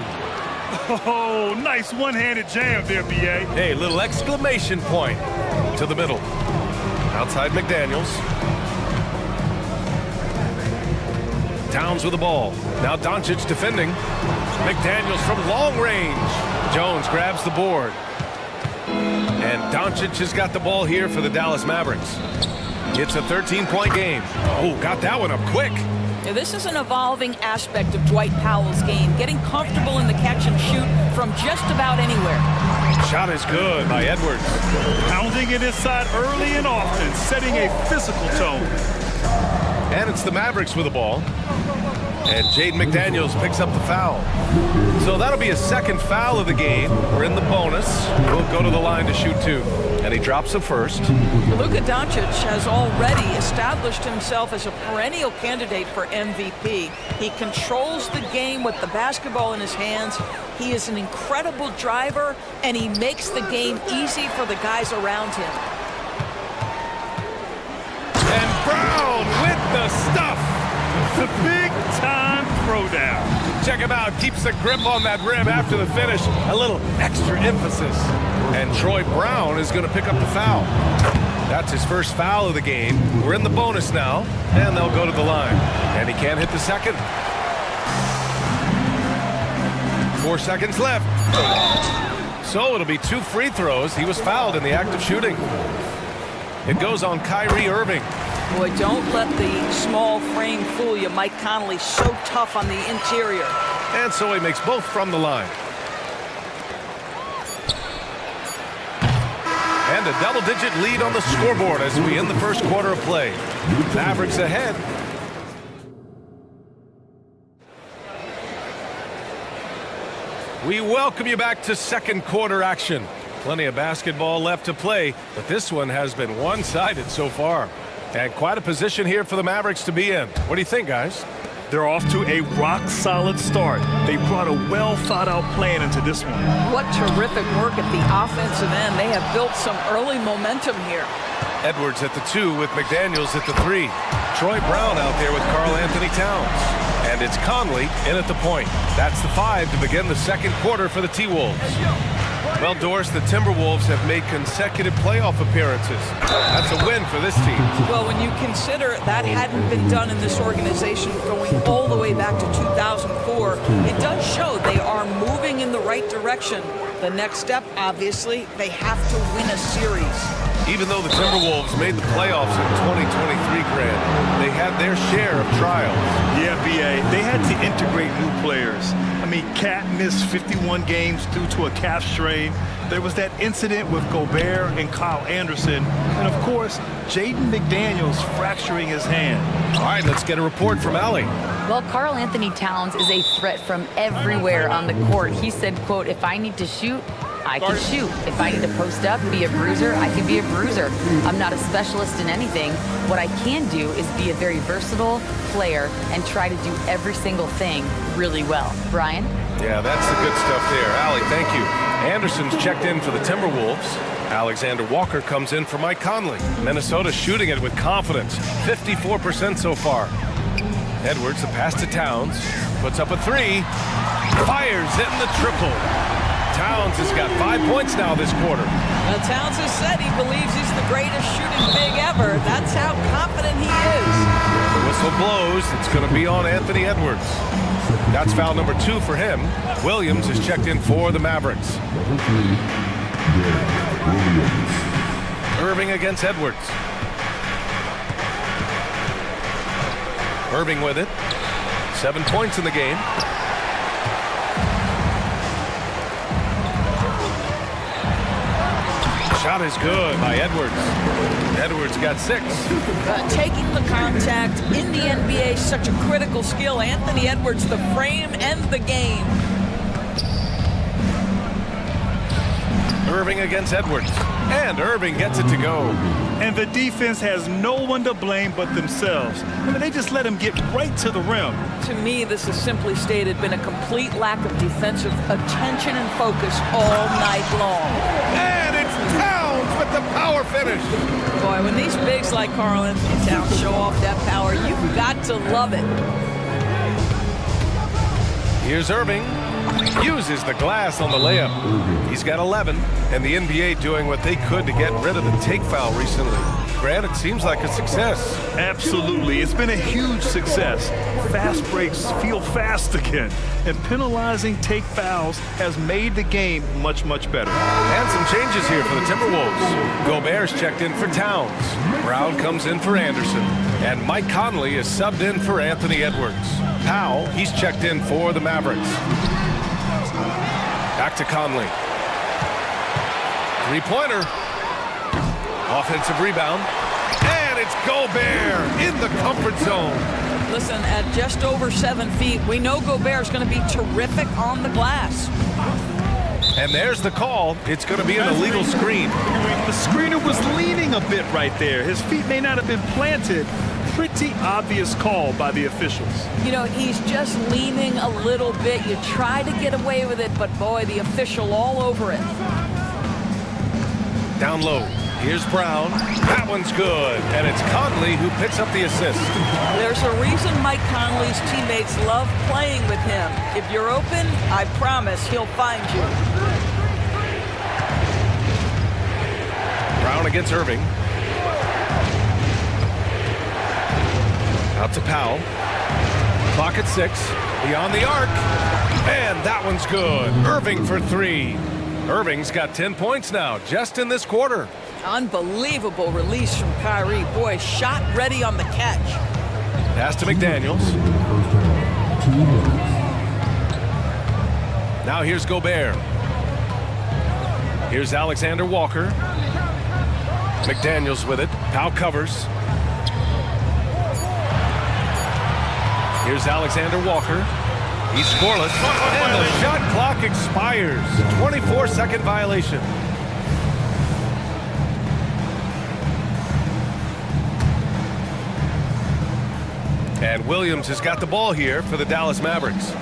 [SPEAKER 10] Oh, nice one-handed jam there, B.A.
[SPEAKER 8] Hey, little exclamation point to the middle. Outside McDaniels. Towns with the ball. Now Doncic defending. McDaniels from long range. Jones grabs the board. And Doncic has got the ball here for the Dallas Mavericks. It's a 13-point game. Oh, got that one up quick.
[SPEAKER 9] Yeah, this is an evolving aspect of Dwight Powell's game, getting comfortable in the catch and shoot from just about anywhere.
[SPEAKER 8] Shot is good by Edwards.
[SPEAKER 10] Pounding it inside early and often, setting a physical tone.
[SPEAKER 8] And it's the Mavericks with the ball. And Jaden McDaniels picks up the foul. So that'll be a second foul of the game. We're in the bonus. We'll go to the line to shoot 2. And he drops the first.
[SPEAKER 9] Luka Doncic has already established himself as a perennial candidate for MVP. He controls the game with the basketball in his hands. He is an incredible driver, and he makes the game easy for the guys around him.
[SPEAKER 8] And Brown with the stuff.
[SPEAKER 10] The big-time throwdown.
[SPEAKER 8] Check him out. Keeps the grip on that rim after the finish. A little extra emphasis. And Troy Brown is going to pick up the foul. That's his first foul of the game. We're in the bonus now, and they'll go to the line. And he can't hit the second. 4 seconds left. So it'll be 2 free throws. He was fouled in the act of shooting. It goes on Kyrie Irving.
[SPEAKER 9] Boy, don't let the small frame fool you. Mike Conley so tough on the interior.
[SPEAKER 8] And so he makes both from the line. And a double-digit lead on the scoreboard as we end the first quarter of play. Mavericks ahead. We welcome you back to second quarter action. Plenty of basketball left to play, but this one has been one-sided so far. And quite a position here for the Mavericks to be in. What do you think, guys?
[SPEAKER 10] They're off to a rock-solid start. They brought a well-thought-out plan into this one.
[SPEAKER 9] What terrific work at the offensive end. They have built some early momentum here.
[SPEAKER 8] Edwards at the 2 with McDaniels at the 3. Troy Brown out there with Karl Anthony Towns. And it's Conley in at the point. That's the 5 to begin the second quarter for the T-Wolves. Well, Doris, the Timberwolves have made consecutive playoff appearances. That's a win for this team.
[SPEAKER 9] Well, when you consider that hadn't been done in this organization going all the way back to 2004, it does show they are moving in the right direction. The next step, obviously, they have to win a series.
[SPEAKER 8] Even though the Timberwolves made the playoffs in 2023, Grant, they had their share of trials.
[SPEAKER 10] Yeah, B.A., they had to integrate new players. I mean, Cat missed 51 games due to a calf strain. There was that incident with Gobert and Kyle Anderson. And, of course, Jaden McDaniels fracturing his hand.
[SPEAKER 8] All right, let's get a report from Allie.
[SPEAKER 11] Well, Karl Anthony Towns is a threat from everywhere on the court. He said, quote, if I need to shoot, I can shoot. If I need to post up, be a bruiser, I can be a bruiser. I'm not a specialist in anything. What I can do is be a very versatile player and try to do every single thing really well. Brian?
[SPEAKER 8] Yeah, that's the good stuff there. Allie, thank you. Anderson's checked in for the Timberwolves. Alexander Walker comes in for Mike Conley. Minnesota shooting it with confidence. 54% so far. Edwards, the pass to Towns. Puts up a 3. Fires in the triple. Towns has got 5 points now this quarter.
[SPEAKER 9] Well, Towns has said he believes he's the greatest shooting big ever. That's how confident he is.
[SPEAKER 8] The whistle blows. It's going to be on Anthony Edwards. That's foul number 2 for him. Williams is checked in for the Mavericks. Irving against Edwards. Irving with it. 7 points in the game. Shot is good by Edwards. Edwards got 6.
[SPEAKER 9] Taking the contact in the NBA is such a critical skill. Anthony Edwards, the frame and the game.
[SPEAKER 8] Irving against Edwards. And Irving gets it to go.
[SPEAKER 10] And the defense has no one to blame but themselves. I mean, they just let him get right to the rim.
[SPEAKER 9] To me, this is simply stated been a complete lack of defensive attention and focus all night long.
[SPEAKER 8] And it's Towns with the power finish.
[SPEAKER 9] Boy, when these bigs like Karl Anthony Towns show off that power, you've got to love it.
[SPEAKER 8] Here's Irving. Uses the glass on the layup. He's got 11, and the NBA doing what they could to get rid of the take foul recently. Grant, it seems like a success.
[SPEAKER 10] Absolutely. It's been a huge success. Fast breaks feel fast again, and penalizing take fouls has made the game much, much better.
[SPEAKER 8] And some changes here for the Timberwolves. Gobert's checked in for Towns. Brown comes in for Anderson. And Mike Conley is subbed in for Anthony Edwards. Powell, he's checked in for the Mavericks. Back to Conley. Three-pointer. Offensive rebound. And it's Gobert in the comfort zone.
[SPEAKER 9] Listen, at just over 7 feet, we know Gobert is going to be terrific on the glass.
[SPEAKER 8] And there's the call. It's going to be an illegal screen.
[SPEAKER 10] The screener was leaning a bit right there. His feet may not have been planted. Pretty obvious call by the officials.
[SPEAKER 9] You know, he's just leaning a little bit. You try to get away with it, but boy, the official all over it.
[SPEAKER 8] Down low. Here's Brown. That one's good. And it's Conley who picks up the assist.
[SPEAKER 9] There's a reason Mike Conley's teammates love playing with him. If you're open, I promise he'll find you.
[SPEAKER 8] Brown against Irving. Out to Powell. Clock at 6. Beyond the arc. And that one's good. Irving for 3. Irving's got 10 points now, just in this quarter.
[SPEAKER 9] Unbelievable release from Kyrie. Boy, shot ready on the catch.
[SPEAKER 8] Pass to McDaniels. Now here's Gobert. Here's Alexander Walker. McDaniels with it. Powell covers. Here's Alexander Walker. He's scoreless. And the shot clock expires. 24-second violation. And Williams has got the ball here for the Dallas Mavericks.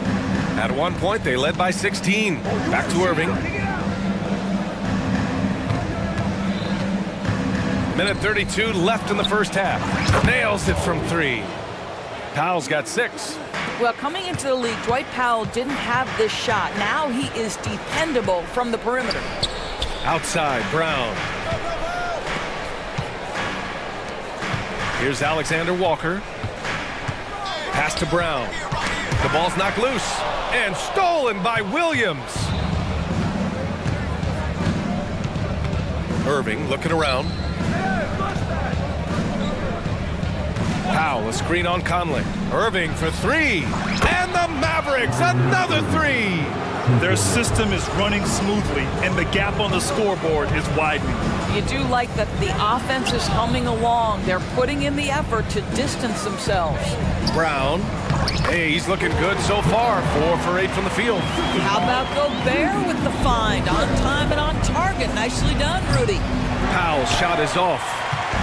[SPEAKER 8] At one point, they led by 16. Back to Irving. Minute 32 left in the first half. Nails it from 3. Powell's got 6.
[SPEAKER 9] Well, coming into the league, Dwight Powell didn't have this shot. Now he is dependable from the perimeter.
[SPEAKER 8] Outside, Brown. Here's Alexander Walker. Pass to Brown. The ball's knocked loose and stolen by Williams. Irving looking around. Powell, a screen on Conley. Irving for 3. And the Mavericks, another 3.
[SPEAKER 10] Their system is running smoothly, and the gap on the scoreboard is widening.
[SPEAKER 9] You do like that the offense is humming along. They're putting in the effort to distance themselves.
[SPEAKER 8] Brown. Hey, he's looking good so far. 4 for 8 from the field.
[SPEAKER 9] How about Gobert with the find? On time and on target. Nicely done, Rudy.
[SPEAKER 8] Powell's shot is off.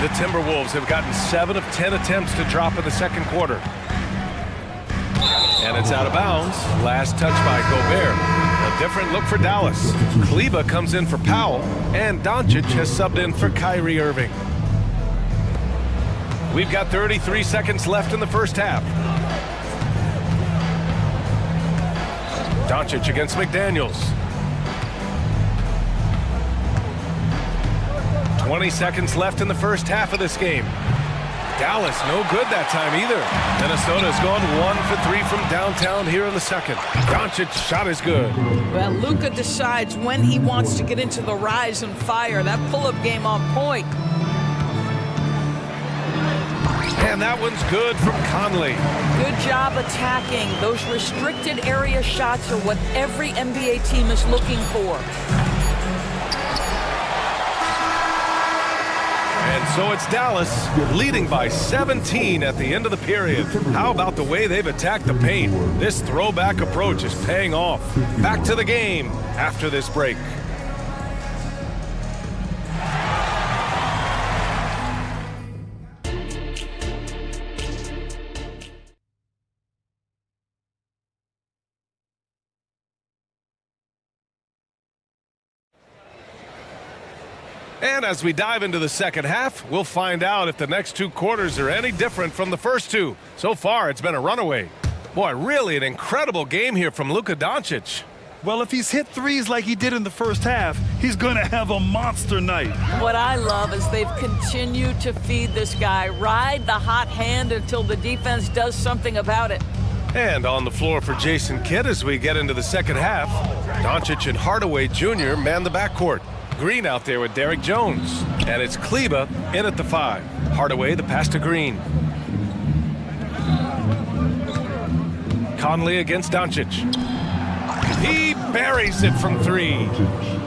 [SPEAKER 8] The Timberwolves have gotten 7 of 10 attempts to drop in the second quarter. And it's out of bounds. Last touch by Gobert. A different look for Dallas. Kleba comes in for Powell, and Doncic has subbed in for Kyrie Irving. We've got 33 seconds left in the first half. Doncic against McDaniels. 20 seconds left in the first half of this game. Dallas no good that time either. Minnesota's gone 1 for 3 from downtown here in the second. Doncic's shot is good.
[SPEAKER 9] Well, Luka decides when he wants to get into the rise and fire. That pull-up game on point.
[SPEAKER 8] And that one's good from Conley.
[SPEAKER 9] Good job attacking. Those restricted area shots are what every NBA team is looking for.
[SPEAKER 8] And so it's Dallas leading by 17 at the end of the period. How about the way they've attacked the paint? This throwback approach is paying off. Back to the game after this break. And as we dive into the second half, we'll find out if the next two quarters are any different from the first two. So far, it's been a runaway. Boy, really an incredible game here from Luka Doncic.
[SPEAKER 10] Well, if he's hit threes like he did in the first half, he's going to have a monster night.
[SPEAKER 9] What I love is they've continued to feed this guy, ride the hot hand until the defense does something about it.
[SPEAKER 8] And on the floor for Jason Kidd as we get into the second half, Doncic and Hardaway Jr. man the backcourt. Green out there with Derek Jones. And it's Kleba in at the 5. Hardaway the pass to Green. Conley against Doncic. He buries it from 3.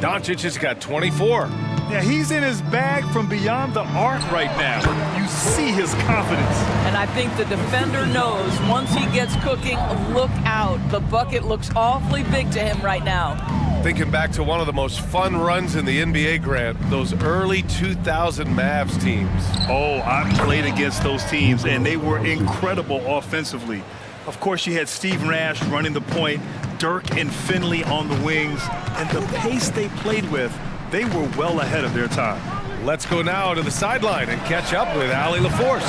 [SPEAKER 8] Doncic has got 24.
[SPEAKER 10] Yeah, he's in his bag from beyond the arc right now. You see his confidence.
[SPEAKER 9] And I think the defender knows once he gets cooking, look out. The bucket looks awfully big to him right now.
[SPEAKER 8] Thinking back to one of the most fun runs in the NBA, Grant, those early 2000 Mavs teams.
[SPEAKER 10] Oh, I played against those teams, and they were incredible offensively. Of course, you had Steve Nash running the point, Dirk and Finley on the wings, and the pace they played with, they were well ahead of their time.
[SPEAKER 8] Let's go now to the sideline and catch up with Allie LaForce.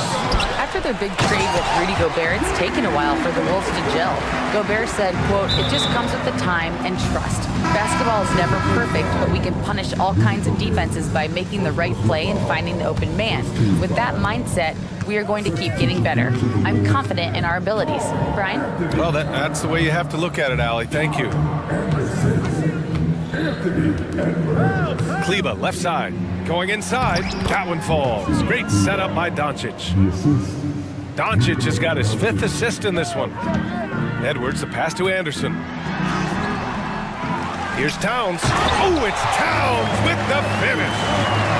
[SPEAKER 11] After their big trade with Rudy Gobert, it's taken a while for the Wolves to gel. Gobert said, quote, "It just comes with the time and trust. Basketball is never perfect, but we can punish all kinds of defenses by making the right play and finding the open man. With that mindset, we are going to keep getting better. I'm confident in our abilities." Brian?
[SPEAKER 8] Well, that's the way you have to look at it, Allie. Thank you. Kleba, left side. Going inside. That one falls. Great setup by Doncic. Doncic has got his 5th assist in this one. Edwards, the pass to Anderson. Here's Towns. Oh, it's Towns with the finish.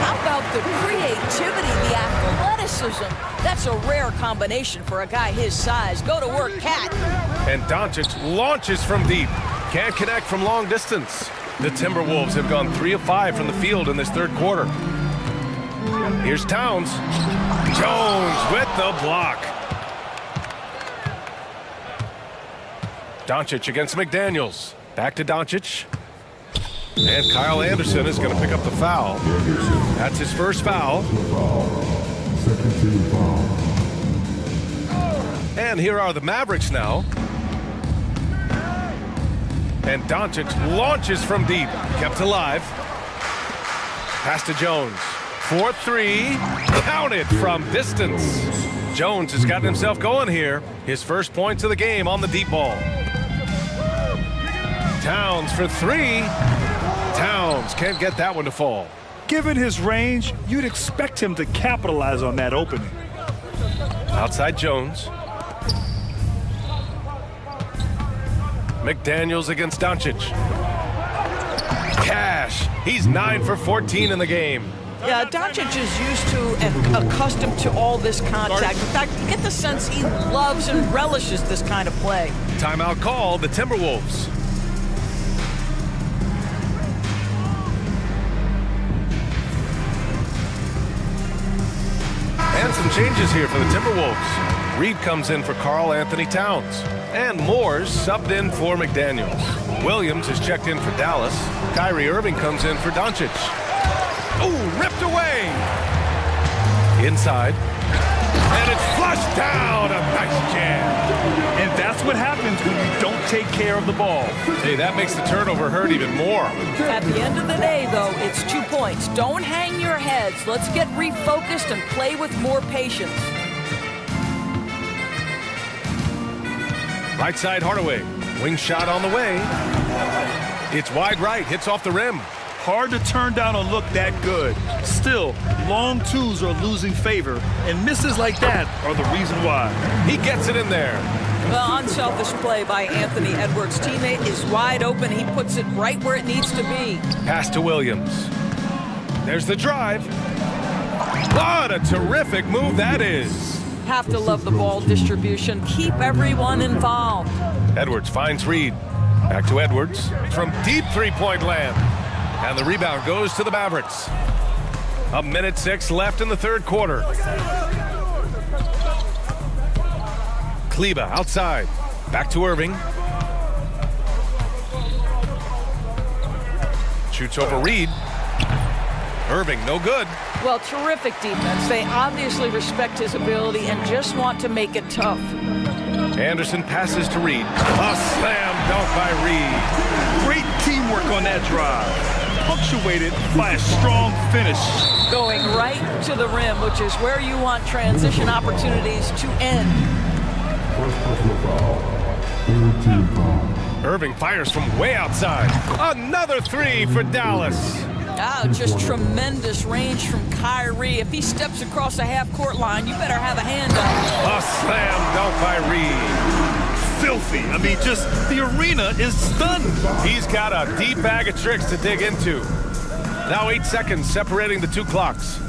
[SPEAKER 9] How about the creativity, the athleticism? That's a rare combination for a guy his size. Go to work, Cat.
[SPEAKER 8] And Doncic launches from deep. Can't connect from long distance. The Timberwolves have gone 3 of 5 from the field in this third quarter. Here's Towns. Jones with the block. Doncic against McDaniels. Back to Doncic. And Kyle Anderson is going to pick up the foul. That's his first foul. And here are the Mavericks now. And Doncic launches from deep. Kept alive. Pass to Jones. 4-3. Counted from distance. Jones has gotten himself going here. His first points of the game on the deep ball. Towns for 3. Towns can't get that one to fall.
[SPEAKER 10] Given his range, you'd expect him to capitalize on that opening.
[SPEAKER 8] Outside Jones. McDaniels against Doncic. Cash. He's 9 for 14 in the game.
[SPEAKER 9] Yeah, Doncic is used to and accustomed to all this contact. In fact, you get the sense he loves and relishes this kind of play.
[SPEAKER 8] Timeout call, the Timberwolves. And some changes here for the Timberwolves. Reed comes in for Karl Anthony Towns. And Moore's subbed in for McDaniels. Williams is checked in for Dallas. Kyrie Irving comes in for Doncic. Oh, ripped away. Inside. And it's flushed down. A nice jam.
[SPEAKER 10] And that's what happens when you don't take care of the ball.
[SPEAKER 8] Hey, that makes the turnover hurt even more.
[SPEAKER 9] At the end of the day, though, it's 2 points. Don't hang your heads. Let's get refocused and play with more patience.
[SPEAKER 8] Right side Hardaway. Wing shot on the way. It's wide right. Hits off the rim.
[SPEAKER 10] Hard to turn down a look that good. Still, long twos are losing favor, and misses like that are the reason why.
[SPEAKER 8] He gets it in there.
[SPEAKER 9] Well, unselfish play by Anthony Edwards. Teammate is wide open. He puts it right where it needs to be.
[SPEAKER 8] Pass to Williams. There's the drive. What a terrific move that is.
[SPEAKER 9] Have to love the ball distribution. Keep everyone involved.
[SPEAKER 8] Edwards finds Reed. Back to Edwards from deep three-point land. And the rebound goes to the Mavericks. 1:06 left in the third quarter. Kleba outside. Back to Irving. Shoots over Reed. Irving, no good.
[SPEAKER 9] Well, terrific defense. They obviously respect his ability and just want to make it tough.
[SPEAKER 8] Anderson passes to Reed. A slam dunk by Reed.
[SPEAKER 10] Great teamwork on that drive. Punctuated by a strong finish.
[SPEAKER 9] Going right to the rim, which is where you want transition opportunities to end.
[SPEAKER 8] Irving fires from way outside. Another three for Dallas.
[SPEAKER 9] Oh, just tremendous range from Kyrie. If he steps across the half-court line, you better have a hand up.
[SPEAKER 8] A slam dunk by Reed.
[SPEAKER 10] Filthy. I mean, just the arena is stunned.
[SPEAKER 8] He's got a deep bag of tricks to dig into. Now 8 seconds separating the two clocks.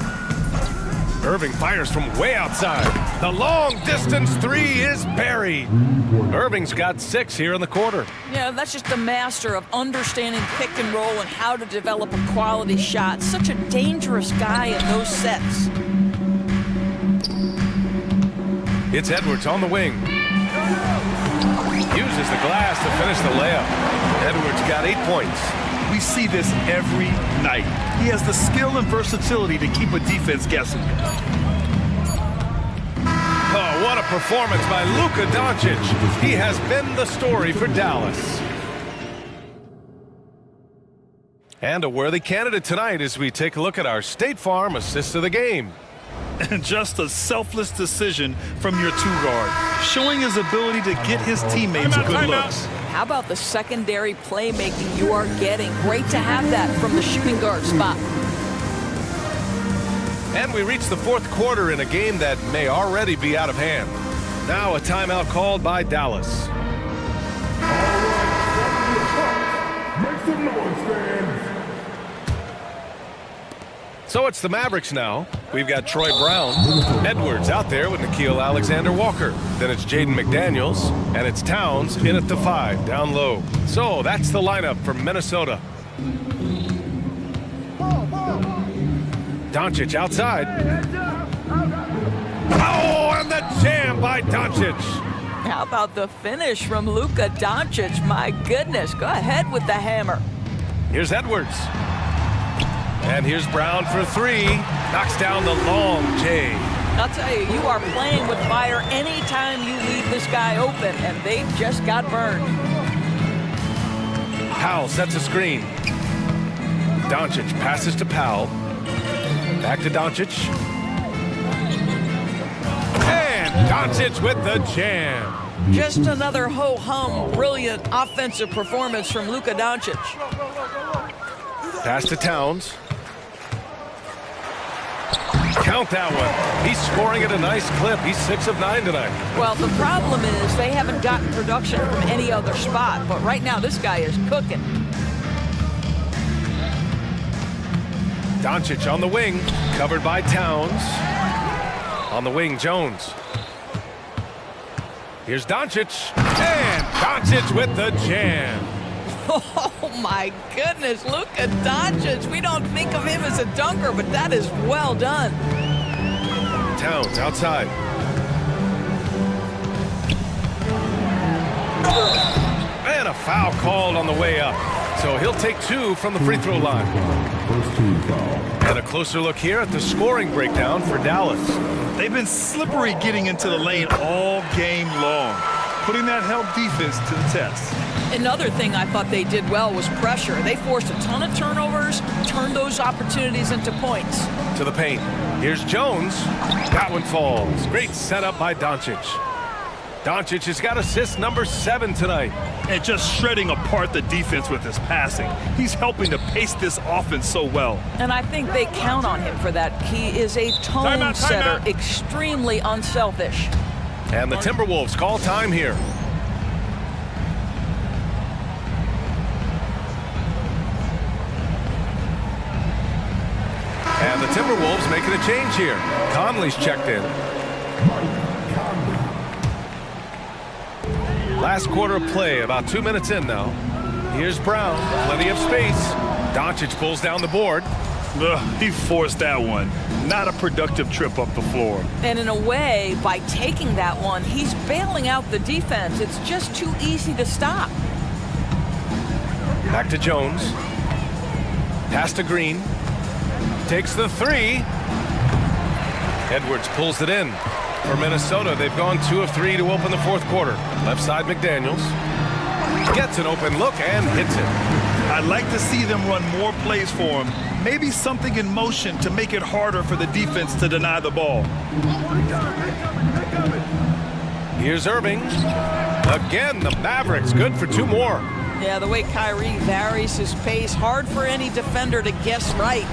[SPEAKER 8] Irving fires from way outside. The long-distance three is buried. Irving's got 6 here in the quarter.
[SPEAKER 9] Yeah, that's just the master of understanding pick and roll and how to develop a quality shot. Such a dangerous guy in those sets.
[SPEAKER 8] It's Edwards on the wing. Uses the glass to finish the layup. Edwards got 8 points.
[SPEAKER 10] We see this every night. He has the skill and versatility to keep a defense guessing.
[SPEAKER 8] Oh, what a performance by Luka Doncic. He has been the story for Dallas. And a worthy candidate tonight as we take a look at our State Farm assist of the game.
[SPEAKER 10] And just a selfless decision from your two-guard, showing his ability to get his teammates good looks.
[SPEAKER 9] How about the secondary playmaking you are getting? Great to have that from the shooting guard spot.
[SPEAKER 8] And we reach the fourth quarter in a game that may already be out of hand. Now a timeout called by Dallas.
[SPEAKER 5] Make some noise, fans.
[SPEAKER 8] So it's the Mavericks now. We've got Troy Brown, Edwards out there with Nickeil Alexander-Walker. Then it's Jaden McDaniels, and it's Towns in at the 5, down low. So that's the lineup for Minnesota. Doncic outside. Oh, and the jam by Doncic.
[SPEAKER 9] How about the finish from Luka Doncic? My goodness, go ahead with the hammer.
[SPEAKER 8] Here's Edwards. And here's Brown for 3. Knocks down the long J.
[SPEAKER 9] I'll tell you, you are playing with fire anytime you leave this guy open, and they just got burned.
[SPEAKER 8] Powell sets a screen. Doncic passes to Powell. Back to Doncic. And Doncic with the jam.
[SPEAKER 9] Just another ho-hum, brilliant offensive performance from Luka Doncic.
[SPEAKER 8] Pass to Towns. Count that one. He's scoring at a nice clip. He's 6 of 9 tonight.
[SPEAKER 9] Well, the problem is they haven't gotten production from any other spot, but right now this guy is cooking.
[SPEAKER 8] Doncic on the wing, covered by Towns. On the wing, Jones. Here's Doncic, and Doncic with the jam.
[SPEAKER 9] Oh my goodness, Luka Doncic. We don't think of him as a dunker, but that is well done.
[SPEAKER 8] Towns outside. And a foul called on the way up. So he'll take 2 from the free throw line. And a closer look here at the scoring breakdown for Dallas.
[SPEAKER 10] They've been slippery getting into the lane all game long, putting that help defense to the test.
[SPEAKER 9] Another thing I thought they did well was pressure. They forced a ton of turnovers, turned those opportunities into points.
[SPEAKER 8] To the paint. Here's Jones. That one falls. Great setup by Doncic. Doncic has got assist number 7 tonight.
[SPEAKER 10] And just shredding apart the defense with his passing. He's helping to pace this offense so well.
[SPEAKER 9] And I think they count on him for that. He is a tone setter, extremely unselfish.
[SPEAKER 8] And the Timberwolves call time here. And the Timberwolves making a change here. Conley's checked in. Last quarter of play, about 2 minutes in now. Here's Brown, plenty of space. Doncic pulls down the board.
[SPEAKER 10] He forced that one. Not a productive trip up the floor.
[SPEAKER 9] And in a way, by taking that one, he's bailing out the defense. It's just too easy to stop.
[SPEAKER 8] Back to Jones. Pass to Green. Takes the three. Edwards pulls it in. For Minnesota, they've gone 2 of 3 to open the fourth quarter. Left side, McDaniels. Gets an open look and hits it.
[SPEAKER 10] I'd like to see them run more plays for him. Maybe something in motion to make it harder for the defense to deny the ball.
[SPEAKER 8] Here's Irving. Again, the Mavericks good for 2 more.
[SPEAKER 9] Yeah, the way Kyrie varies his pace, hard for any defender to guess right.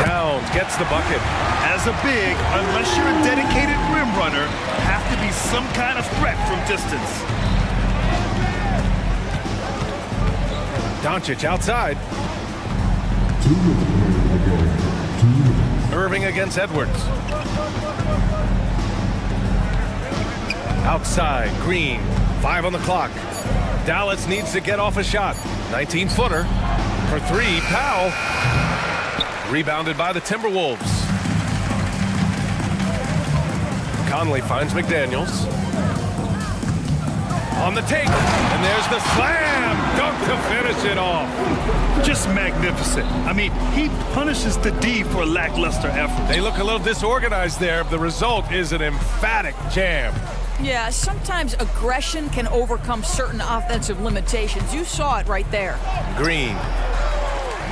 [SPEAKER 8] Towns gets the bucket.
[SPEAKER 10] As a big, unless you're a dedicated rim runner, have to be some kind of threat from distance.
[SPEAKER 8] Doncic outside. Irving against Edwards. Outside, Green. 5 on the clock. Dallas needs to get off a shot. 19-footer. For 3, Powell. Rebounded by the Timberwolves. Conley finds McDaniels. On the take, and there's the slam dunk to finish it off.
[SPEAKER 10] Just magnificent. I mean, he punishes the D for lackluster effort.
[SPEAKER 8] They look a little disorganized there. The result is an emphatic jam.
[SPEAKER 9] Yeah, sometimes aggression can overcome certain offensive limitations. You saw it right there.
[SPEAKER 8] Green.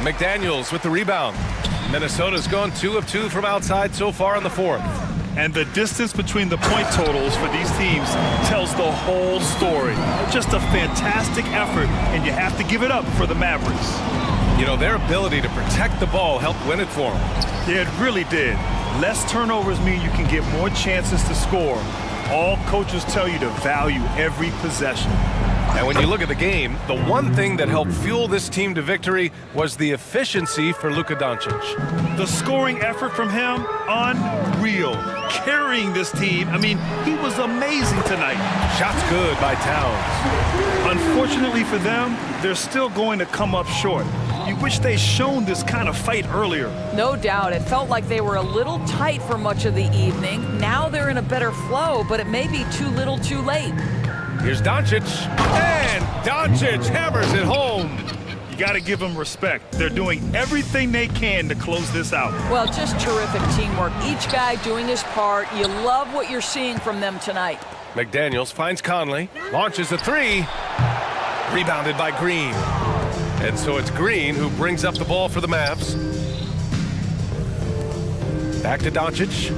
[SPEAKER 8] McDaniels with the rebound. Minnesota's gone 2 of 2 from outside so far in the fourth.
[SPEAKER 10] And the distance between the point totals for these teams tells the whole story. Just a fantastic effort, and you have to give it up for the Mavericks.
[SPEAKER 8] You know, their ability to protect the ball helped win it for them.
[SPEAKER 10] Yeah, it really did. Less turnovers mean you can get more chances to score. All coaches tell you to value every possession.
[SPEAKER 8] And when you look at the game, the one thing that helped fuel this team to victory was the efficiency for Luka Doncic.
[SPEAKER 10] The scoring effort from him, unreal. Carrying this team, I mean, he was amazing tonight.
[SPEAKER 8] Shots good by Towns.
[SPEAKER 10] Unfortunately for them, they're still going to come up short. You wish they'd shown this kind of fight earlier.
[SPEAKER 9] No doubt. It felt like they were a little tight for much of the evening. Now they're in a better flow, but it may be too little too late.
[SPEAKER 8] Here's Doncic, and Doncic hammers it home.
[SPEAKER 10] You got to give them respect. They're doing everything they can to close this out.
[SPEAKER 9] Well, just terrific teamwork. Each guy doing his part. You love what you're seeing from them tonight.
[SPEAKER 8] McDaniels finds Conley, launches a 3, rebounded by Green. And so it's Green who brings up the ball for the Mavs. Back to Doncic.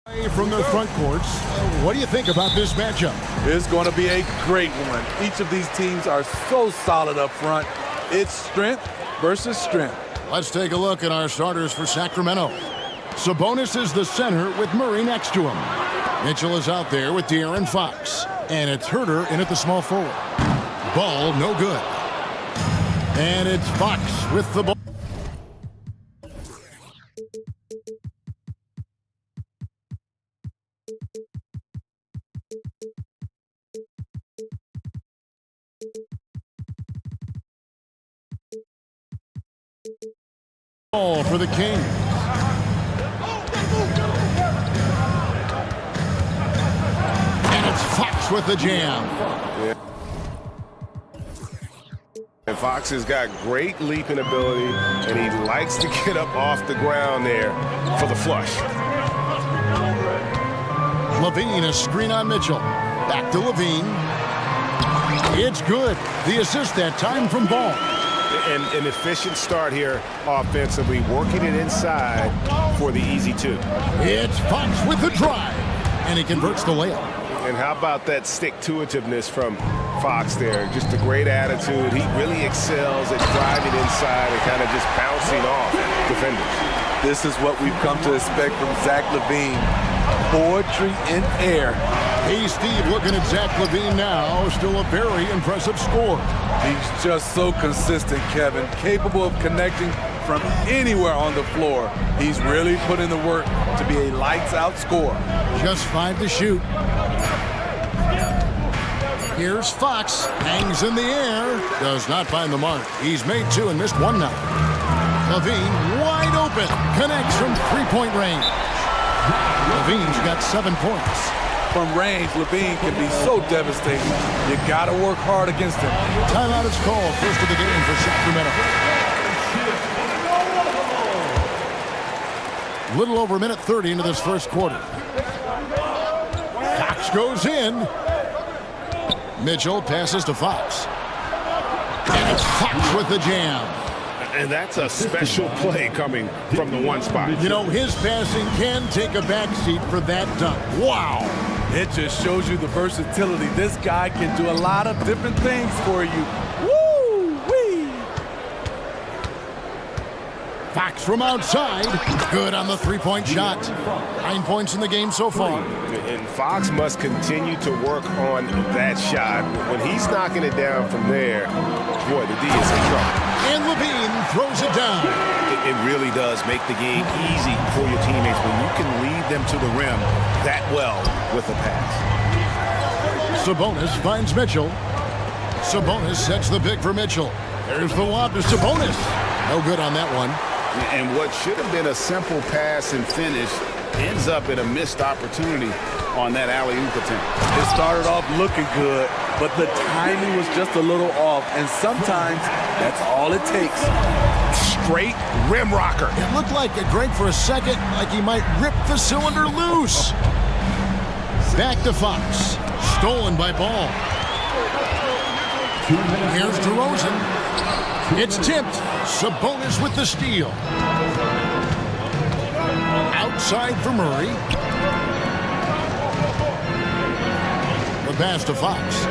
[SPEAKER 1] From their front courts, what do you think about this matchup?
[SPEAKER 12] It's going to be a great one. Each of these teams are so solid up front. It's strength versus strength.
[SPEAKER 1] Let's take a look at our starters for Sacramento. Sabonis is the center with Murray next to him. Mitchell is out there with De'Aaron Fox. And it's Herter in at the small forward. Ball, no good. And it's Fox with the ball. Ball for the Kings. And it's Fox with the jam.
[SPEAKER 3] Yeah. And Fox has got great leaping ability, and he likes to get up off the ground there for the flush.
[SPEAKER 1] Levine, a screen on Mitchell. Back to Levine. It's good. The assist that time from Ball.
[SPEAKER 3] And an efficient start here offensively, working it inside for the easy two.
[SPEAKER 1] It's Fox with the drive, and he converts the layup.
[SPEAKER 3] And how about that stick-to-itiveness from Fox there? Just a great attitude. He really excels at driving inside and kind of just bouncing off defenders.
[SPEAKER 12] This is what we've come to expect from Zach LaVine. Poetry in air.
[SPEAKER 1] Hey, Steve, looking at Zach LaVine now, still a very impressive scorer.
[SPEAKER 12] He's just so consistent, Kevin, capable of connecting from anywhere on the floor. He's really put in the work to be a lights-out scorer.
[SPEAKER 1] Just 5 to shoot. Here's Fox, hangs in the air, does not find the mark. He's made 2 and missed 1 now. LaVine wide open, connects from three-point range. LaVine's got 7 points.
[SPEAKER 12] From range, LaVine can be so devastating. You gotta work hard against him.
[SPEAKER 1] Timeout is called, first of the game for Sacramento. Little over a minute 30 into this first quarter. Fox goes in. Mitchell passes to Fox. And it's Fox with the jam.
[SPEAKER 3] And that's a special play coming from the one spot.
[SPEAKER 1] You know, his passing can take a backseat for that dunk. Wow.
[SPEAKER 12] It just shows you the versatility. This guy can do a lot of different things for you. Woo-wee!
[SPEAKER 1] Fox from outside. Good on the three-point shot. 9 points in the game so far.
[SPEAKER 3] And Fox must continue to work on that shot. When he's knocking it down from there, boy, the D is in trouble.
[SPEAKER 1] And Levine throws it down.
[SPEAKER 14] It really does make the game easy for your teammates when you can lead them to the rim that well with a pass.
[SPEAKER 1] Sabonis finds Mitchell. Sabonis sets the pick for Mitchell. There's the lob to Sabonis. No good on that one.
[SPEAKER 14] And what should have been a simple pass and finish ends up in a missed opportunity on that alley-oop attempt.
[SPEAKER 12] It started off looking good, but the timing was just a little off, and sometimes that's all it takes.
[SPEAKER 3] Straight rim rocker.
[SPEAKER 1] It looked like a Greg for a second, like he might rip the cylinder loose. Back to Fox. Stolen by Ball. Here's DeRozan. It's tipped. Sabonis with the steal. Outside for Murray. The pass to Fox.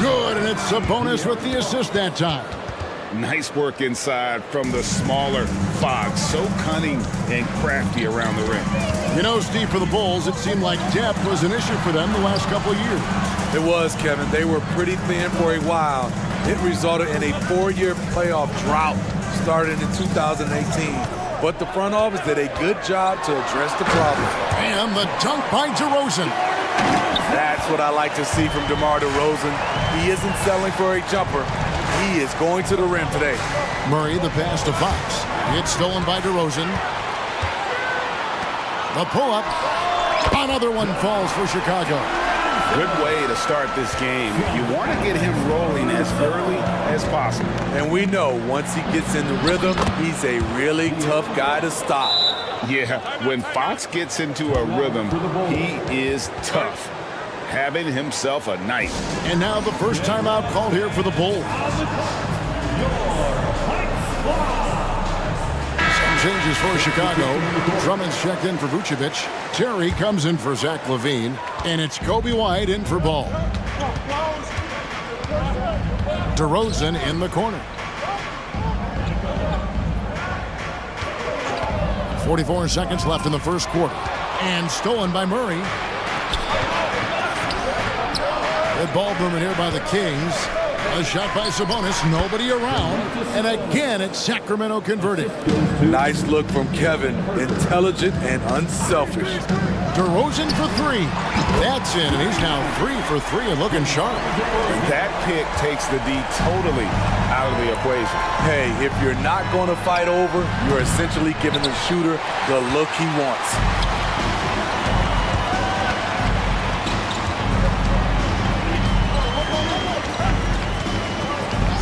[SPEAKER 1] Good, and it's Sabonis with the assist that time.
[SPEAKER 14] Nice work inside from the smaller Fox. So cunning and crafty around the rim.
[SPEAKER 1] You know, Steve, for the Bulls, it seemed like depth was an issue for them the last couple of years.
[SPEAKER 12] It was, Kevin. They were pretty thin for a while. It resulted in a 4-year playoff drought started in 2018. But the front office did a good job to address the problem.
[SPEAKER 1] And the dunk by DeRozan.
[SPEAKER 12] That's what I like to see from DeMar DeRozan. He isn't settling for a jumper. He is going to the rim today.
[SPEAKER 1] Murray, the pass to Fox. It's stolen by DeRozan. The pull-up. Another one falls for Chicago.
[SPEAKER 14] Good way to start this game. You want to get him rolling as early as possible.
[SPEAKER 12] And we know once he gets in the rhythm, he's a really tough guy to stop.
[SPEAKER 14] Yeah, when Fox gets into a rhythm, he is tough. Having himself a night.
[SPEAKER 1] And now the first timeout called here for the Bulls. Some changes for Chicago. Drummond's checked in for Vucevic. Terry comes in for Zach LaVine. And it's Kobe White in for Ball. DeRozan in the corner. 44 seconds left in the first quarter. And stolen by Murray. Good ball movement here by the Kings. A shot by Sabonis, nobody around, and again it's Sacramento converted.
[SPEAKER 12] Nice look from Kevin, intelligent and unselfish.
[SPEAKER 1] DeRozan for three. That's in, and he's now 3 for 3 and looking sharp.
[SPEAKER 3] That pick takes the D totally out of the equation.
[SPEAKER 12] Hey, if you're not going to fight over, you're essentially giving the shooter the look he wants.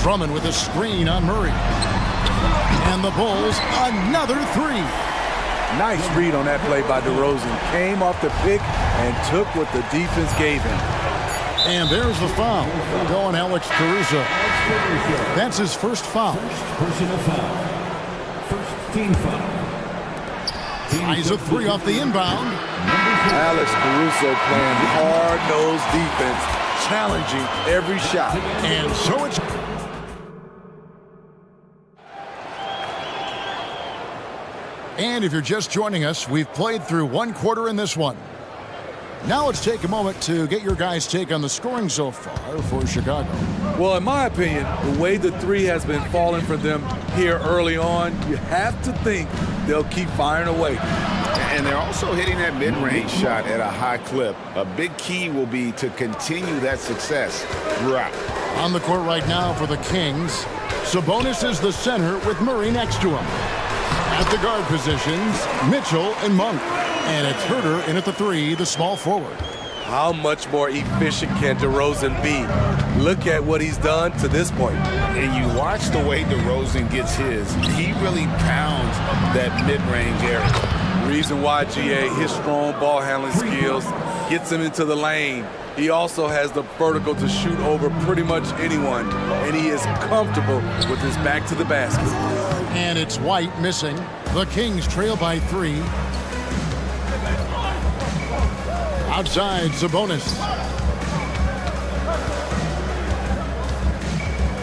[SPEAKER 1] Drummond with a screen on Murray. And the Bulls, another three.
[SPEAKER 12] Nice read on that play by DeRozan. Came off the pick and took what the defense gave him.
[SPEAKER 1] And there's the foul. Going Alex Caruso. That's his first foul.
[SPEAKER 5] Personal foul. First team foul.
[SPEAKER 1] He's a three off the inbound.
[SPEAKER 12] Alex Caruso playing hard-nosed defense, challenging every shot.
[SPEAKER 1] And so it's... And if you're just joining us, we've played through one quarter in this one. Now let's take a moment to get your guys' take on the scoring so far for Chicago.
[SPEAKER 12] Well, in my opinion, the way the three has been falling for them here early on, you have to think they'll keep firing away.
[SPEAKER 3] And they're also hitting that mid-range shot at a high clip. A big key will be to continue that success throughout.
[SPEAKER 1] On the court right now for the Kings, Sabonis is the center with Murray next to him. At the guard positions, Mitchell and Monk. And it's Herter in at the three, the small forward.
[SPEAKER 12] How much more efficient can DeRozan be? Look at what he's done to this point.
[SPEAKER 3] And you watch the way DeRozan gets his. He really pounds that mid-range area.
[SPEAKER 12] Reason why, GA, his strong ball handling skills gets him into the lane. He also has the vertical to shoot over pretty much anyone, and he is comfortable with his back to the basket.
[SPEAKER 1] And it's White missing. The Kings trail by 3. Outside, Sabonis.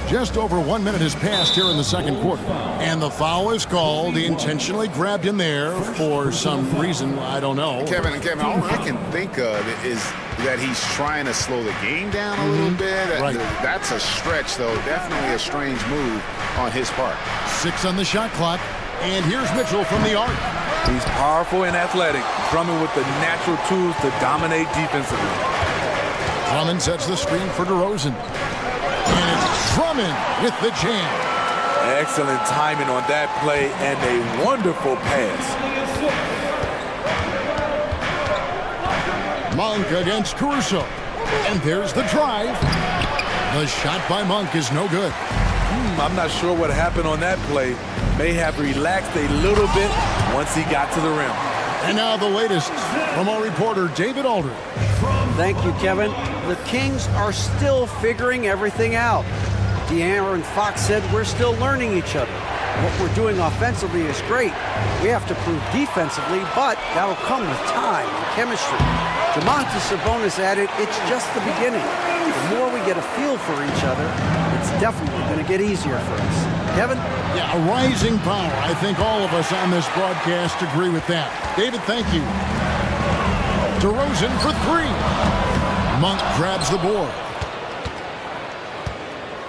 [SPEAKER 1] Just over 1 minute has passed here in the second quarter. And the foul is called. He intentionally grabbed him there for some reason, I don't know.
[SPEAKER 14] Kevin, all I can think of is that he's trying to slow the game down a little bit.
[SPEAKER 1] Right.
[SPEAKER 14] That's a stretch, though. Definitely a strange move on his part.
[SPEAKER 1] 6 on the shot clock. And here's Mitchell from the arc.
[SPEAKER 12] He's powerful and athletic, Drummond with the natural tools to dominate defensively.
[SPEAKER 1] Drummond sets the screen for DeRozan. And it's Drummond with the jam.
[SPEAKER 12] Excellent timing on that play and a wonderful pass.
[SPEAKER 1] Monk against Caruso. And there's the drive. The shot by Monk is no good.
[SPEAKER 12] I'm not sure what happened on that play. May have relaxed a little bit once he got to the rim.
[SPEAKER 1] And now the latest from our reporter, David Aldridge.
[SPEAKER 6] Thank you, Kevin. The Kings are still figuring everything out. De'Aaron Fox said we're still learning each other. What we're doing offensively is great. We have to prove defensively, but that'll come with time and chemistry. Domantas Sabonis added, it's just the beginning. The more we get a feel for each other, it's definitely going to get easier for us. Kevin?
[SPEAKER 1] Yeah, a rising power. I think all of us on this broadcast agree with that. David, thank you. DeRozan for 3. Monk grabs the board.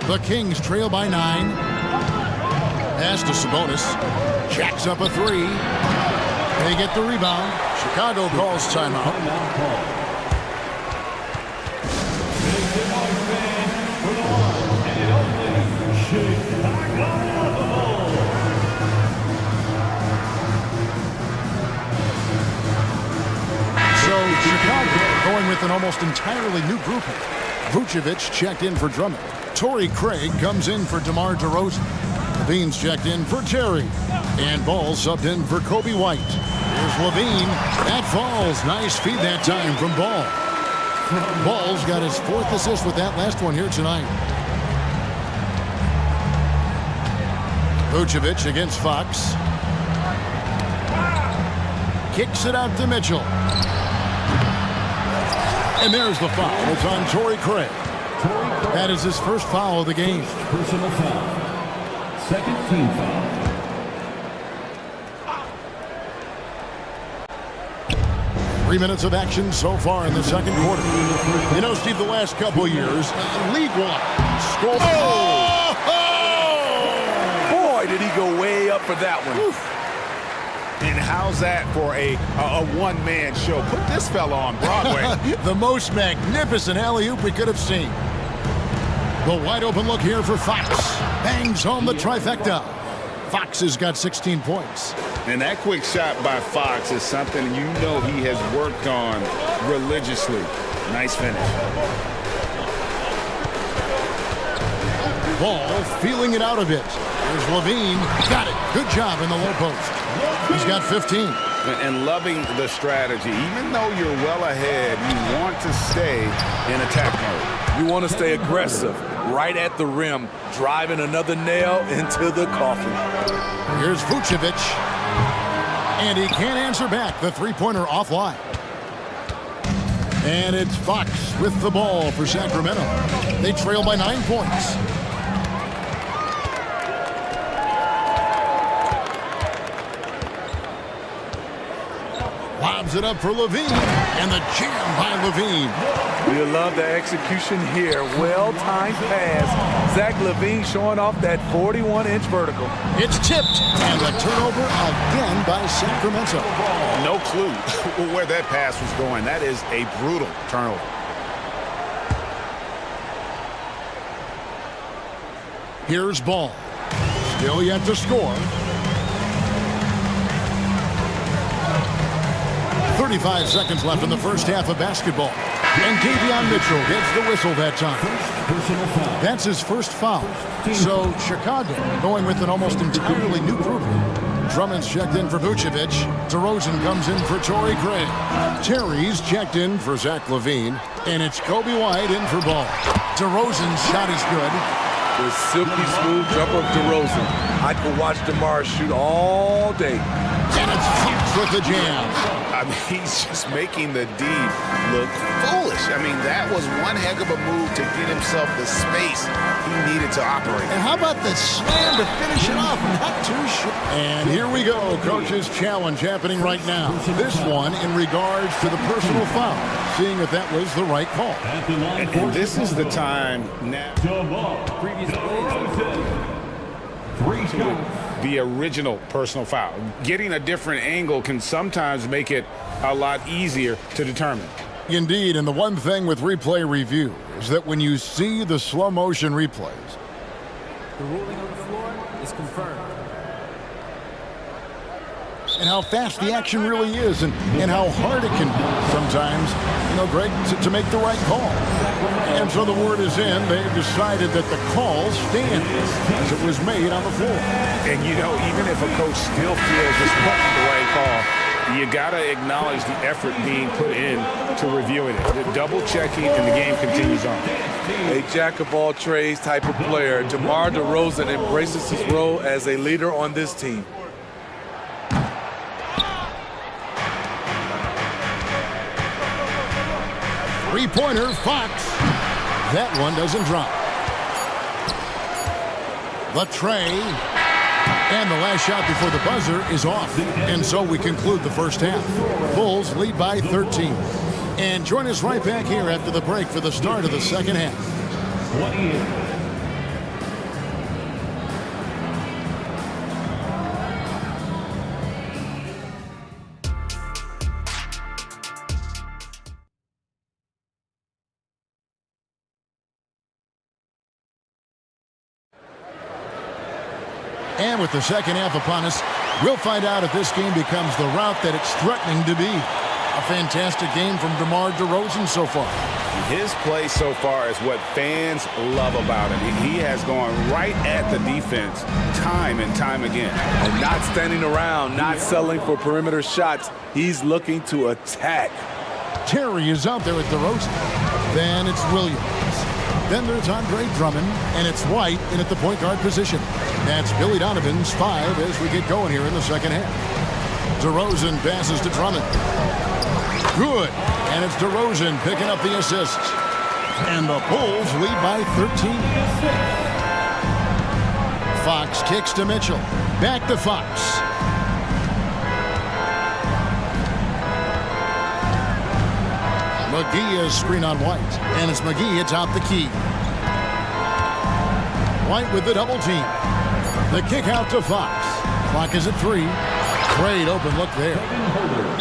[SPEAKER 1] The Kings trail by 9. Pass to Sabonis. Jacks up a 3. They get the rebound. Chicago calls timeout. So Chicago going with an almost entirely new grouping. Vucevic checked in for Drummond. Torrey Craig comes in for DeMar DeRozan. LaVine's checked in for Terry. And Ball subbed in for Kobe White. Here's LaVine. That falls. Nice feed that time from Ball. Ball's got his 4th assist with that last one here tonight. Vucevic against Fox. kicks it out to Mitchell. And there's the foul. It's on Torrey Craig. That is his first foul of the game.
[SPEAKER 5] Personal foul. Second team foul.
[SPEAKER 1] Three minutes of action so far in the second quarter. You know, Steve, the last couple of years, league-wide, score.
[SPEAKER 12] Oh! Boy, did he go way up for that one.
[SPEAKER 14] Oof. And how's that for a one-man show? Put this fella on Broadway.
[SPEAKER 1] The most magnificent alley-oop we could have seen. The wide-open look here for Fox. Bangs home the trifecta. Fox has got 16 points.
[SPEAKER 14] And that quick shot by Fox is something you know he has worked on religiously. Nice finish.
[SPEAKER 1] Ball feeling it out a bit. Here's Levine. Got it. Good job in the low post. He's got 15.
[SPEAKER 14] And loving the strategy. Even though you're well ahead, you want to stay in attack mode.
[SPEAKER 12] You want to stay aggressive, right at the rim, driving another nail into the coffin.
[SPEAKER 1] Here's Vucevic. And he can't answer back. The three-pointer offline. And it's Fox with the ball for Sacramento. They trail by 9 points. Lobs it up for Levine. And the jam by Levine.
[SPEAKER 12] You love the execution here. Well-timed pass. Zach Levine showing off that 41-inch vertical.
[SPEAKER 1] It's tipped. And the turnover again by Sacramento.
[SPEAKER 14] No clue where that pass was going. That is a brutal turnover.
[SPEAKER 1] Here's Ball. Still yet to score. 35 seconds left in the first half of basketball. And Davion Mitchell gets the whistle that time. That's his first foul. So Chicago going with an almost entirely new grouping. Drummond's checked in for Vucevic. DeRozan comes in for Torrey Craig. Terry's checked in for Zach Levine. And it's Kobe White in for Ball. DeRozan's shot is good.
[SPEAKER 12] The silky smooth jumper of DeRozan. I could watch DeMar shoot all day.
[SPEAKER 1] And it's Fox with the jam.
[SPEAKER 14] I mean, he's just making the D look foolish. I mean, that was one heck of a move to get himself the space he needed to operate.
[SPEAKER 1] And how about the slam to finish it off? Not too short. And here we go. Coach's challenge happening right now. This one in regards to the personal foul. Seeing if that was the right call.
[SPEAKER 14] And this is the time now.
[SPEAKER 5] Previous
[SPEAKER 14] The original personal foul. Getting a different angle can sometimes make it a lot easier to determine.
[SPEAKER 1] Indeed, and the one thing with replay review is that when you see the slow motion replays,
[SPEAKER 18] the ruling on the floor is confirmed.
[SPEAKER 1] And how fast the action really is and how hard it can be sometimes, you know, Greg, to make the right call. And so the word is in. They've decided that the call stands as it was made on the floor.
[SPEAKER 14] And, you know, even if a coach still feels this wasn't the right call, you got to acknowledge the effort being put in to reviewing it. The double checking, and the game continues on.
[SPEAKER 12] A jack-of-all-trades type of player, DeMar DeRozan embraces his role as a leader on this team.
[SPEAKER 1] Three-pointer, Fox. That one doesn't drop. The tray. And the last shot before the buzzer is off. And so we conclude the first half. Bulls lead by 13. And join us right back here after the break for the start of the second half. And with the second half upon us, we'll find out if this game becomes the route that it's threatening to be. A fantastic game from DeMar DeRozan so far.
[SPEAKER 14] His play so far is what fans love about him. He has gone right at the defense time and time again.
[SPEAKER 12] And not standing around, not settling for perimeter shots. He's looking to attack.
[SPEAKER 1] Terry is out there with DeRozan. Then it's Williams. Then there's Andre Drummond, and it's White in at the point guard position. That's Billy Donovan's 5 as we get going here in the second half. DeRozan passes to Drummond. Good. And it's DeRozan picking up the assist. And the Bulls lead by 13. Fox kicks to Mitchell. Back to Fox. McGee is screen on White. And it's McGee atop the key. White with the double team. The kick out to Fox. Clock is at 3. Great open look there.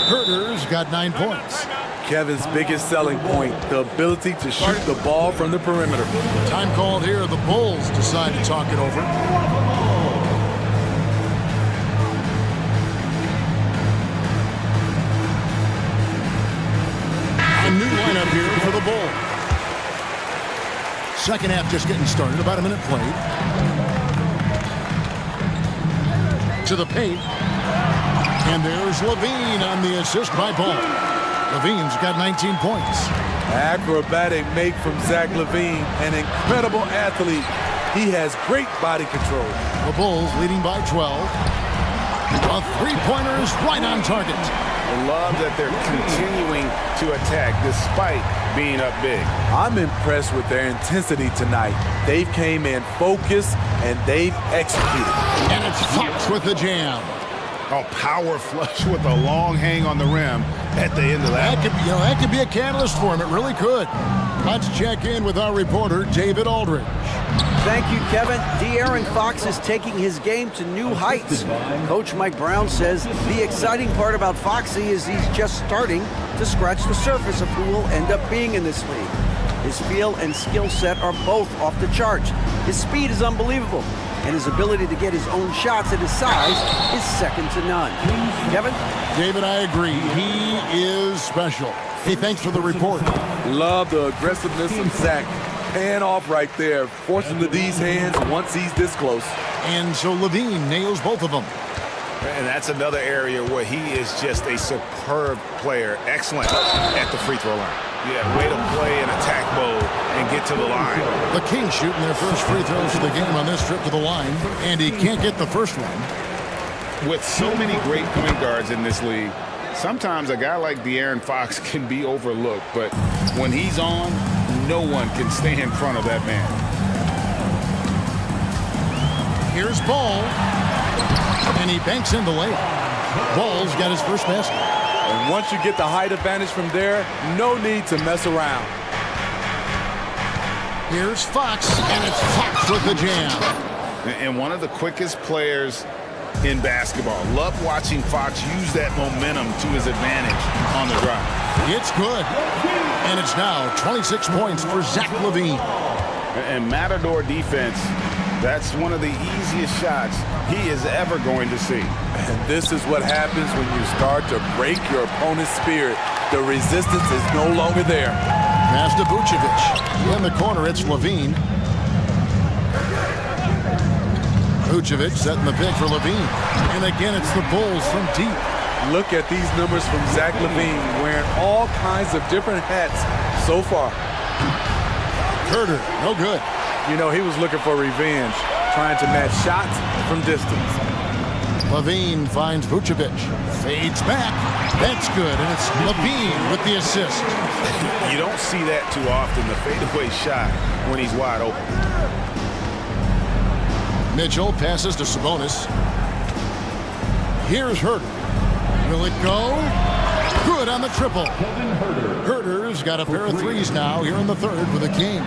[SPEAKER 1] Herter's got 9 points.
[SPEAKER 12] Kevin's biggest selling point, the ability to shoot the ball from the perimeter.
[SPEAKER 1] Time called here. The Bulls decide to talk it over. A new lineup here for the Bulls. Second half just getting started. About a minute played. To the paint. And there's Levine on the assist by Ball. Levine's got 19 points.
[SPEAKER 12] Acrobatic make from Zach Levine, an incredible athlete. He has great body control.
[SPEAKER 1] The Bulls leading by 12. A three-pointer is right on target.
[SPEAKER 3] I love that they're continuing to attack despite being up big.
[SPEAKER 12] I'm impressed with their intensity tonight. They've came in focused and they've executed.
[SPEAKER 1] And it's Fox with the jam.
[SPEAKER 14] A power flush with a long hang on the rim at the end of that.
[SPEAKER 1] That could be a catalyst for him. It really could. Let's check in with our reporter, David Aldridge.
[SPEAKER 6] Thank you, Kevin. De'Aaron Fox is taking his game to new heights. Coach Mike Brown says the exciting part about Foxy is he's just starting to scratch the surface of who will end up being in this league. His feel and skill set are both off the charts. His speed is unbelievable, and his ability to get his own shots at his size is second to none. Kevin?
[SPEAKER 1] David, I agree. He is special. Hey, thanks for the report.
[SPEAKER 12] Love the aggressiveness of Zach. Hand off right there, forcing the D's hands once he's this close.
[SPEAKER 1] And so Levine nails both of them.
[SPEAKER 14] And that's another area where he is just a superb player. Excellent at the free throw line. Yeah, way to play in attack mode and get to the line.
[SPEAKER 1] The Kings shooting their first free throws of the game on this trip to the line, and he can't get the first one.
[SPEAKER 14] With so many great point guards in this league, sometimes a guy like De'Aaron Fox can be overlooked, but when he's on, no one can stay in front of that man.
[SPEAKER 1] Here's Ball, and he banks in the layup. Ball's got his first basket.
[SPEAKER 12] And once you get the height advantage from there, no need to mess around.
[SPEAKER 1] Here's Fox, and it's Fox with the jam.
[SPEAKER 14] And one of the quickest players in basketball. Love watching Fox use that momentum to his advantage on the drive.
[SPEAKER 1] It's good. And it's now 26 points for Zach Levine.
[SPEAKER 3] And Matador defense, that's one of the easiest shots he is ever going to see.
[SPEAKER 12] And this is what happens when you start to break your opponent's spirit. The resistance is no longer there.
[SPEAKER 1] Pass to Vucevic. In the corner, it's Levine. Vucevic setting the pick for Levine. And again, it's the Bulls from deep.
[SPEAKER 12] Look at these numbers from Zach Levine, wearing all kinds of different hats so far.
[SPEAKER 1] Herter, no good.
[SPEAKER 12] You know, he was looking for revenge, trying to match shots from distance.
[SPEAKER 1] Levine finds Vucevic. Fades back. That's good, and it's Levine with the assist.
[SPEAKER 3] You don't see that too often, the fadeaway shot when he's wide open.
[SPEAKER 1] Mitchell passes to Sabonis. Here's Herter. Will it go? Good on the triple. Herter's got a pair of threes now here in the third for the Kings.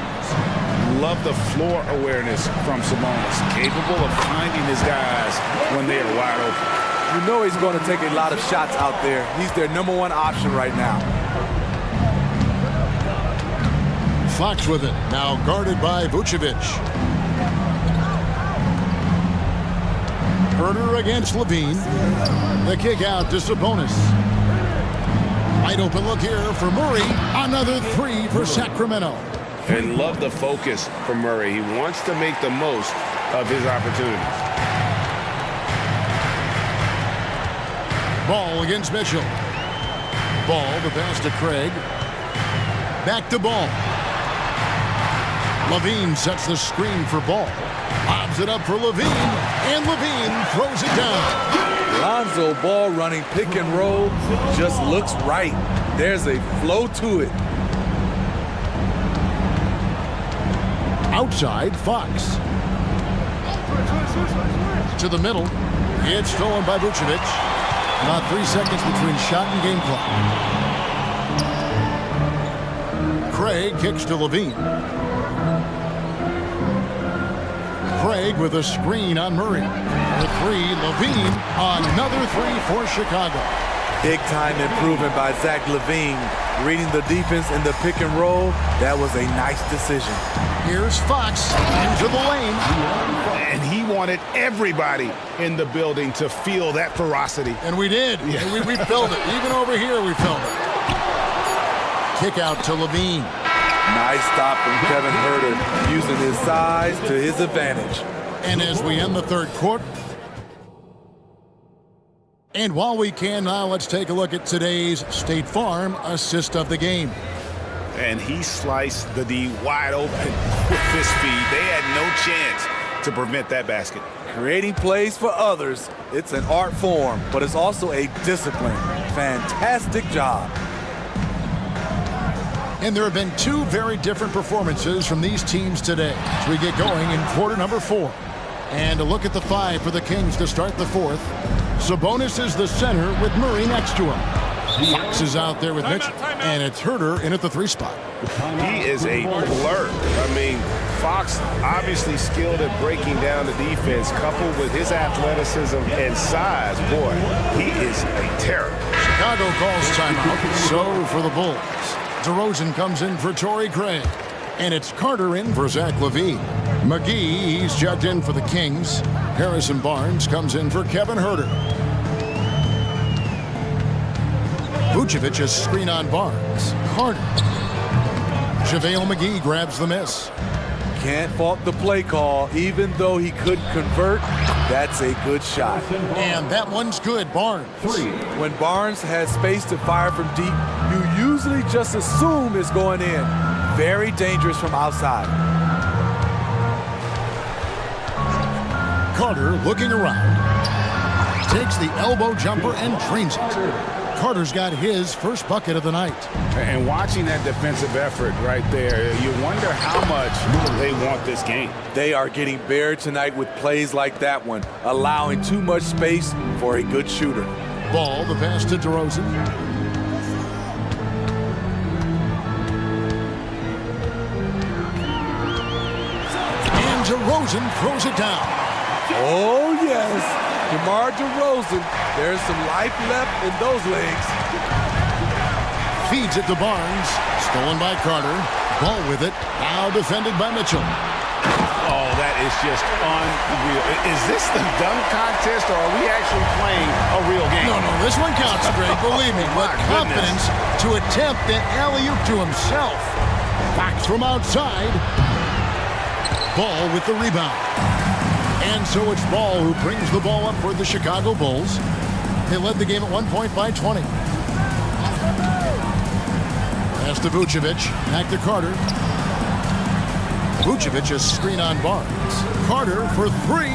[SPEAKER 14] Love the floor awareness from Sabonis. Capable of finding his guys when they are wide open.
[SPEAKER 12] You know he's going to take a lot of shots out there. He's their #1 option right now.
[SPEAKER 1] Fox with it. Now guarded by Vucevic. Herter against Levine. The kick out to Sabonis. Wide open look here for Murray. Another three for Sacramento.
[SPEAKER 3] And love the focus from Murray. He wants to make the most of his opportunities.
[SPEAKER 1] Ball against Mitchell. Ball, the pass to Craig. Back to Ball. Levine sets the screen for Ball. Lobs it up for Levine, and Levine throws it down.
[SPEAKER 12] Lonzo Ball running pick and roll just looks right. There's a flow to it.
[SPEAKER 1] Outside, Fox. To the middle. It's stolen by Vucevic. About 3 seconds between shot and game clock. Craig kicks to Levine. Craig with a screen on Murray. The three, Levine, another three for Chicago.
[SPEAKER 12] Big-time improvement by Zach LaVine. Reading the defense in the pick and roll, that was a nice decision.
[SPEAKER 1] Here's Fox into the lane.
[SPEAKER 3] And he wanted everybody in the building to feel that ferocity.
[SPEAKER 1] And we did. Yeah. We felt it. Even over here, we felt it. Kick out to Levine.
[SPEAKER 12] Nice stop from Kevin Huerter, using his size to his advantage.
[SPEAKER 1] And as we end the third quarter, and while we can now, let's take a look at today's State Farm assist of the game.
[SPEAKER 3] And he sliced the D wide open with his speed. They had no chance to prevent that basket.
[SPEAKER 12] Creating plays for others, it's an art form, but it's also a discipline. Fantastic job.
[SPEAKER 1] And there have been two very different performances from these teams today as we get going in quarter number 4. And a look at the 5 for the Kings to start the 4th. Sabonis is the center with Murray next to him. Fox is out there with Mitchell, and it's Huerter in at the 3 spot.
[SPEAKER 3] He is a blur. I mean, Fox obviously skilled at breaking down the defense, coupled with his athleticism and size. Boy, he is a terror.
[SPEAKER 1] Chicago calls timeout. So for the Bulls, DeRozan comes in for Torrey Craig. And it's Carter in for Zach LaVine. McGee, he's checked in for the Kings. Harrison Barnes comes in for Kevin Huerter. Vucevic is screen on Barnes. Carter. JaVale McGee grabs the miss.
[SPEAKER 12] Can't fault the play call. Even though he couldn't convert, that's a good shot.
[SPEAKER 1] And that one's good, Barnes.
[SPEAKER 12] When Barnes has space to fire from deep, you usually just assume it's going in. Very dangerous from outside.
[SPEAKER 1] Carter looking around. Takes the elbow jumper and drains it. Carter's got his first bucket of the night.
[SPEAKER 3] And watching that defensive effort right there, you wonder how much they want this game.
[SPEAKER 12] They are getting buried tonight with plays like that one, allowing too much space for a good shooter.
[SPEAKER 1] Ball, the pass to DeRozan. And DeRozan throws it down.
[SPEAKER 12] Oh, yes. DeMar DeRozan, there's some life left in those legs.
[SPEAKER 1] Feeds it to Barnes. Stolen by Carter. Ball with it. Now defended by Mitchell.
[SPEAKER 3] Oh, that is just unreal. Is this the dunk contest, or are we actually playing a real game?
[SPEAKER 1] No, this one counts, Greg. Believe me. With confidence to attempt an alley-oop to himself. Fox from outside. Ball with the rebound. And so it's Ball who brings the ball up for the Chicago Bulls. They led the game at 1 point by 20. Pass to Vucevic. Back to Carter. Vucevic is screen on Barnes. Carter for 3.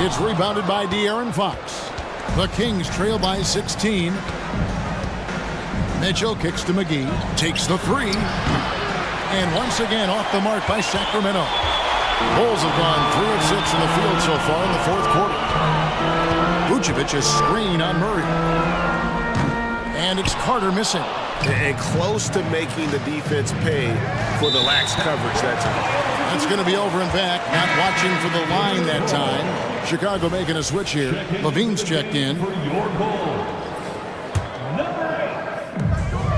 [SPEAKER 1] It's rebounded by De'Aaron Fox. The Kings trail by 16. Mitchell kicks to McGee. Takes the 3. And once again off the mark by Sacramento. Bulls have gone 3 of 6 in the field so far in the 4th quarter. Vucevic is screen on Murray. And it's Carter missing.
[SPEAKER 3] And close to making the defense pay for the lax coverage that time.
[SPEAKER 1] That's going to be over and back. Not watching for the line that time. Chicago making a switch here. Levine's checked in.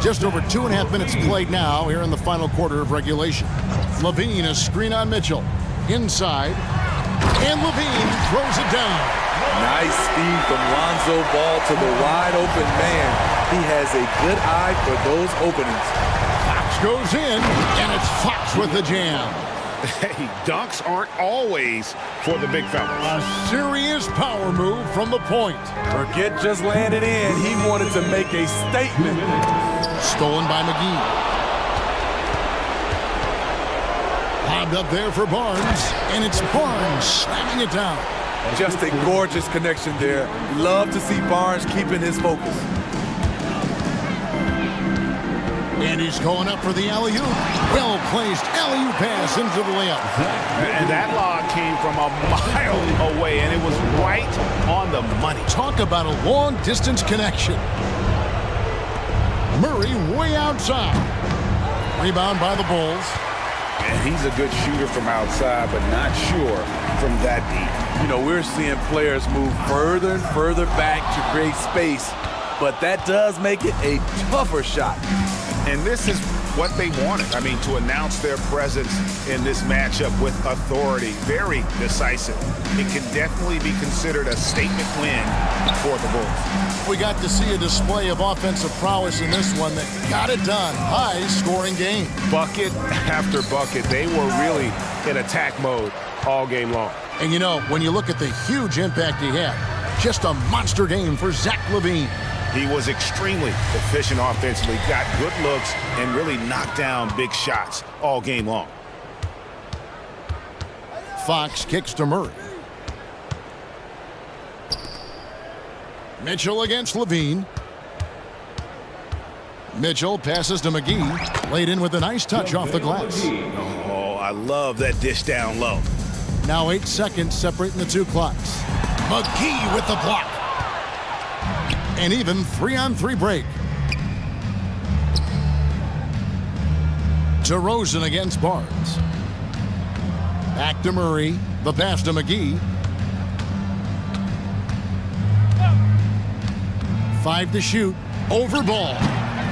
[SPEAKER 1] Just over 2.5 minutes played now here in the final quarter of regulation. Levine is screen on Mitchell. Inside. And Levine throws it down.
[SPEAKER 12] Nice speed from Lonzo Ball to the wide open man. He has a good eye for those openings.
[SPEAKER 1] Fox goes in, and it's Fox with the jam.
[SPEAKER 3] Hey, dunks aren't always for the big fellas.
[SPEAKER 1] A serious power move from the point.
[SPEAKER 12] Forget just landing in. He wanted to make a statement.
[SPEAKER 1] Stolen by McGee. Lobbed up there for Barnes, and it's Barnes slamming it down.
[SPEAKER 12] Just a gorgeous connection there. Love to see Barnes keeping his focus.
[SPEAKER 1] And he's going up for the alley-oop. Well-placed alley-oop pass into the layup.
[SPEAKER 3] And that lob came from a mile away, and it was right on the money.
[SPEAKER 1] Talk about a long-distance connection. Murray way outside. Rebound by the Bulls.
[SPEAKER 3] And he's a good shooter from outside, but not sure from that deep.
[SPEAKER 12] You know, we're seeing players move further and further back to create space, but that does make it a tougher shot.
[SPEAKER 3] And this is what they wanted. I mean, to announce their presence in this matchup with authority, very decisive. It can definitely be considered a statement win for the Bulls.
[SPEAKER 1] We got to see a display of offensive prowess in this one that got it done. High-scoring game.
[SPEAKER 3] Bucket after bucket. They were really in attack mode all game long.
[SPEAKER 1] And you know, when you look at the huge impact he had, just a monster game for Zach LaVine.
[SPEAKER 3] He was extremely efficient offensively, got good looks, and really knocked down big shots all game long.
[SPEAKER 1] Fox kicks to Murray. Mitchell against LaVine. Mitchell passes to McGee. Laid in with a nice touch off the glass.
[SPEAKER 3] Oh, I love that dish down low.
[SPEAKER 1] Now 8 seconds separating the two clocks. McGee with the block. An even 3-on-3 break. DeRozan against Barnes. Back to Murray. The pass to McGee. 5 to shoot. Over ball.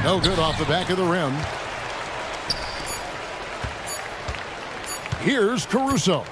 [SPEAKER 1] No good off the back of the rim. Here's Caruso.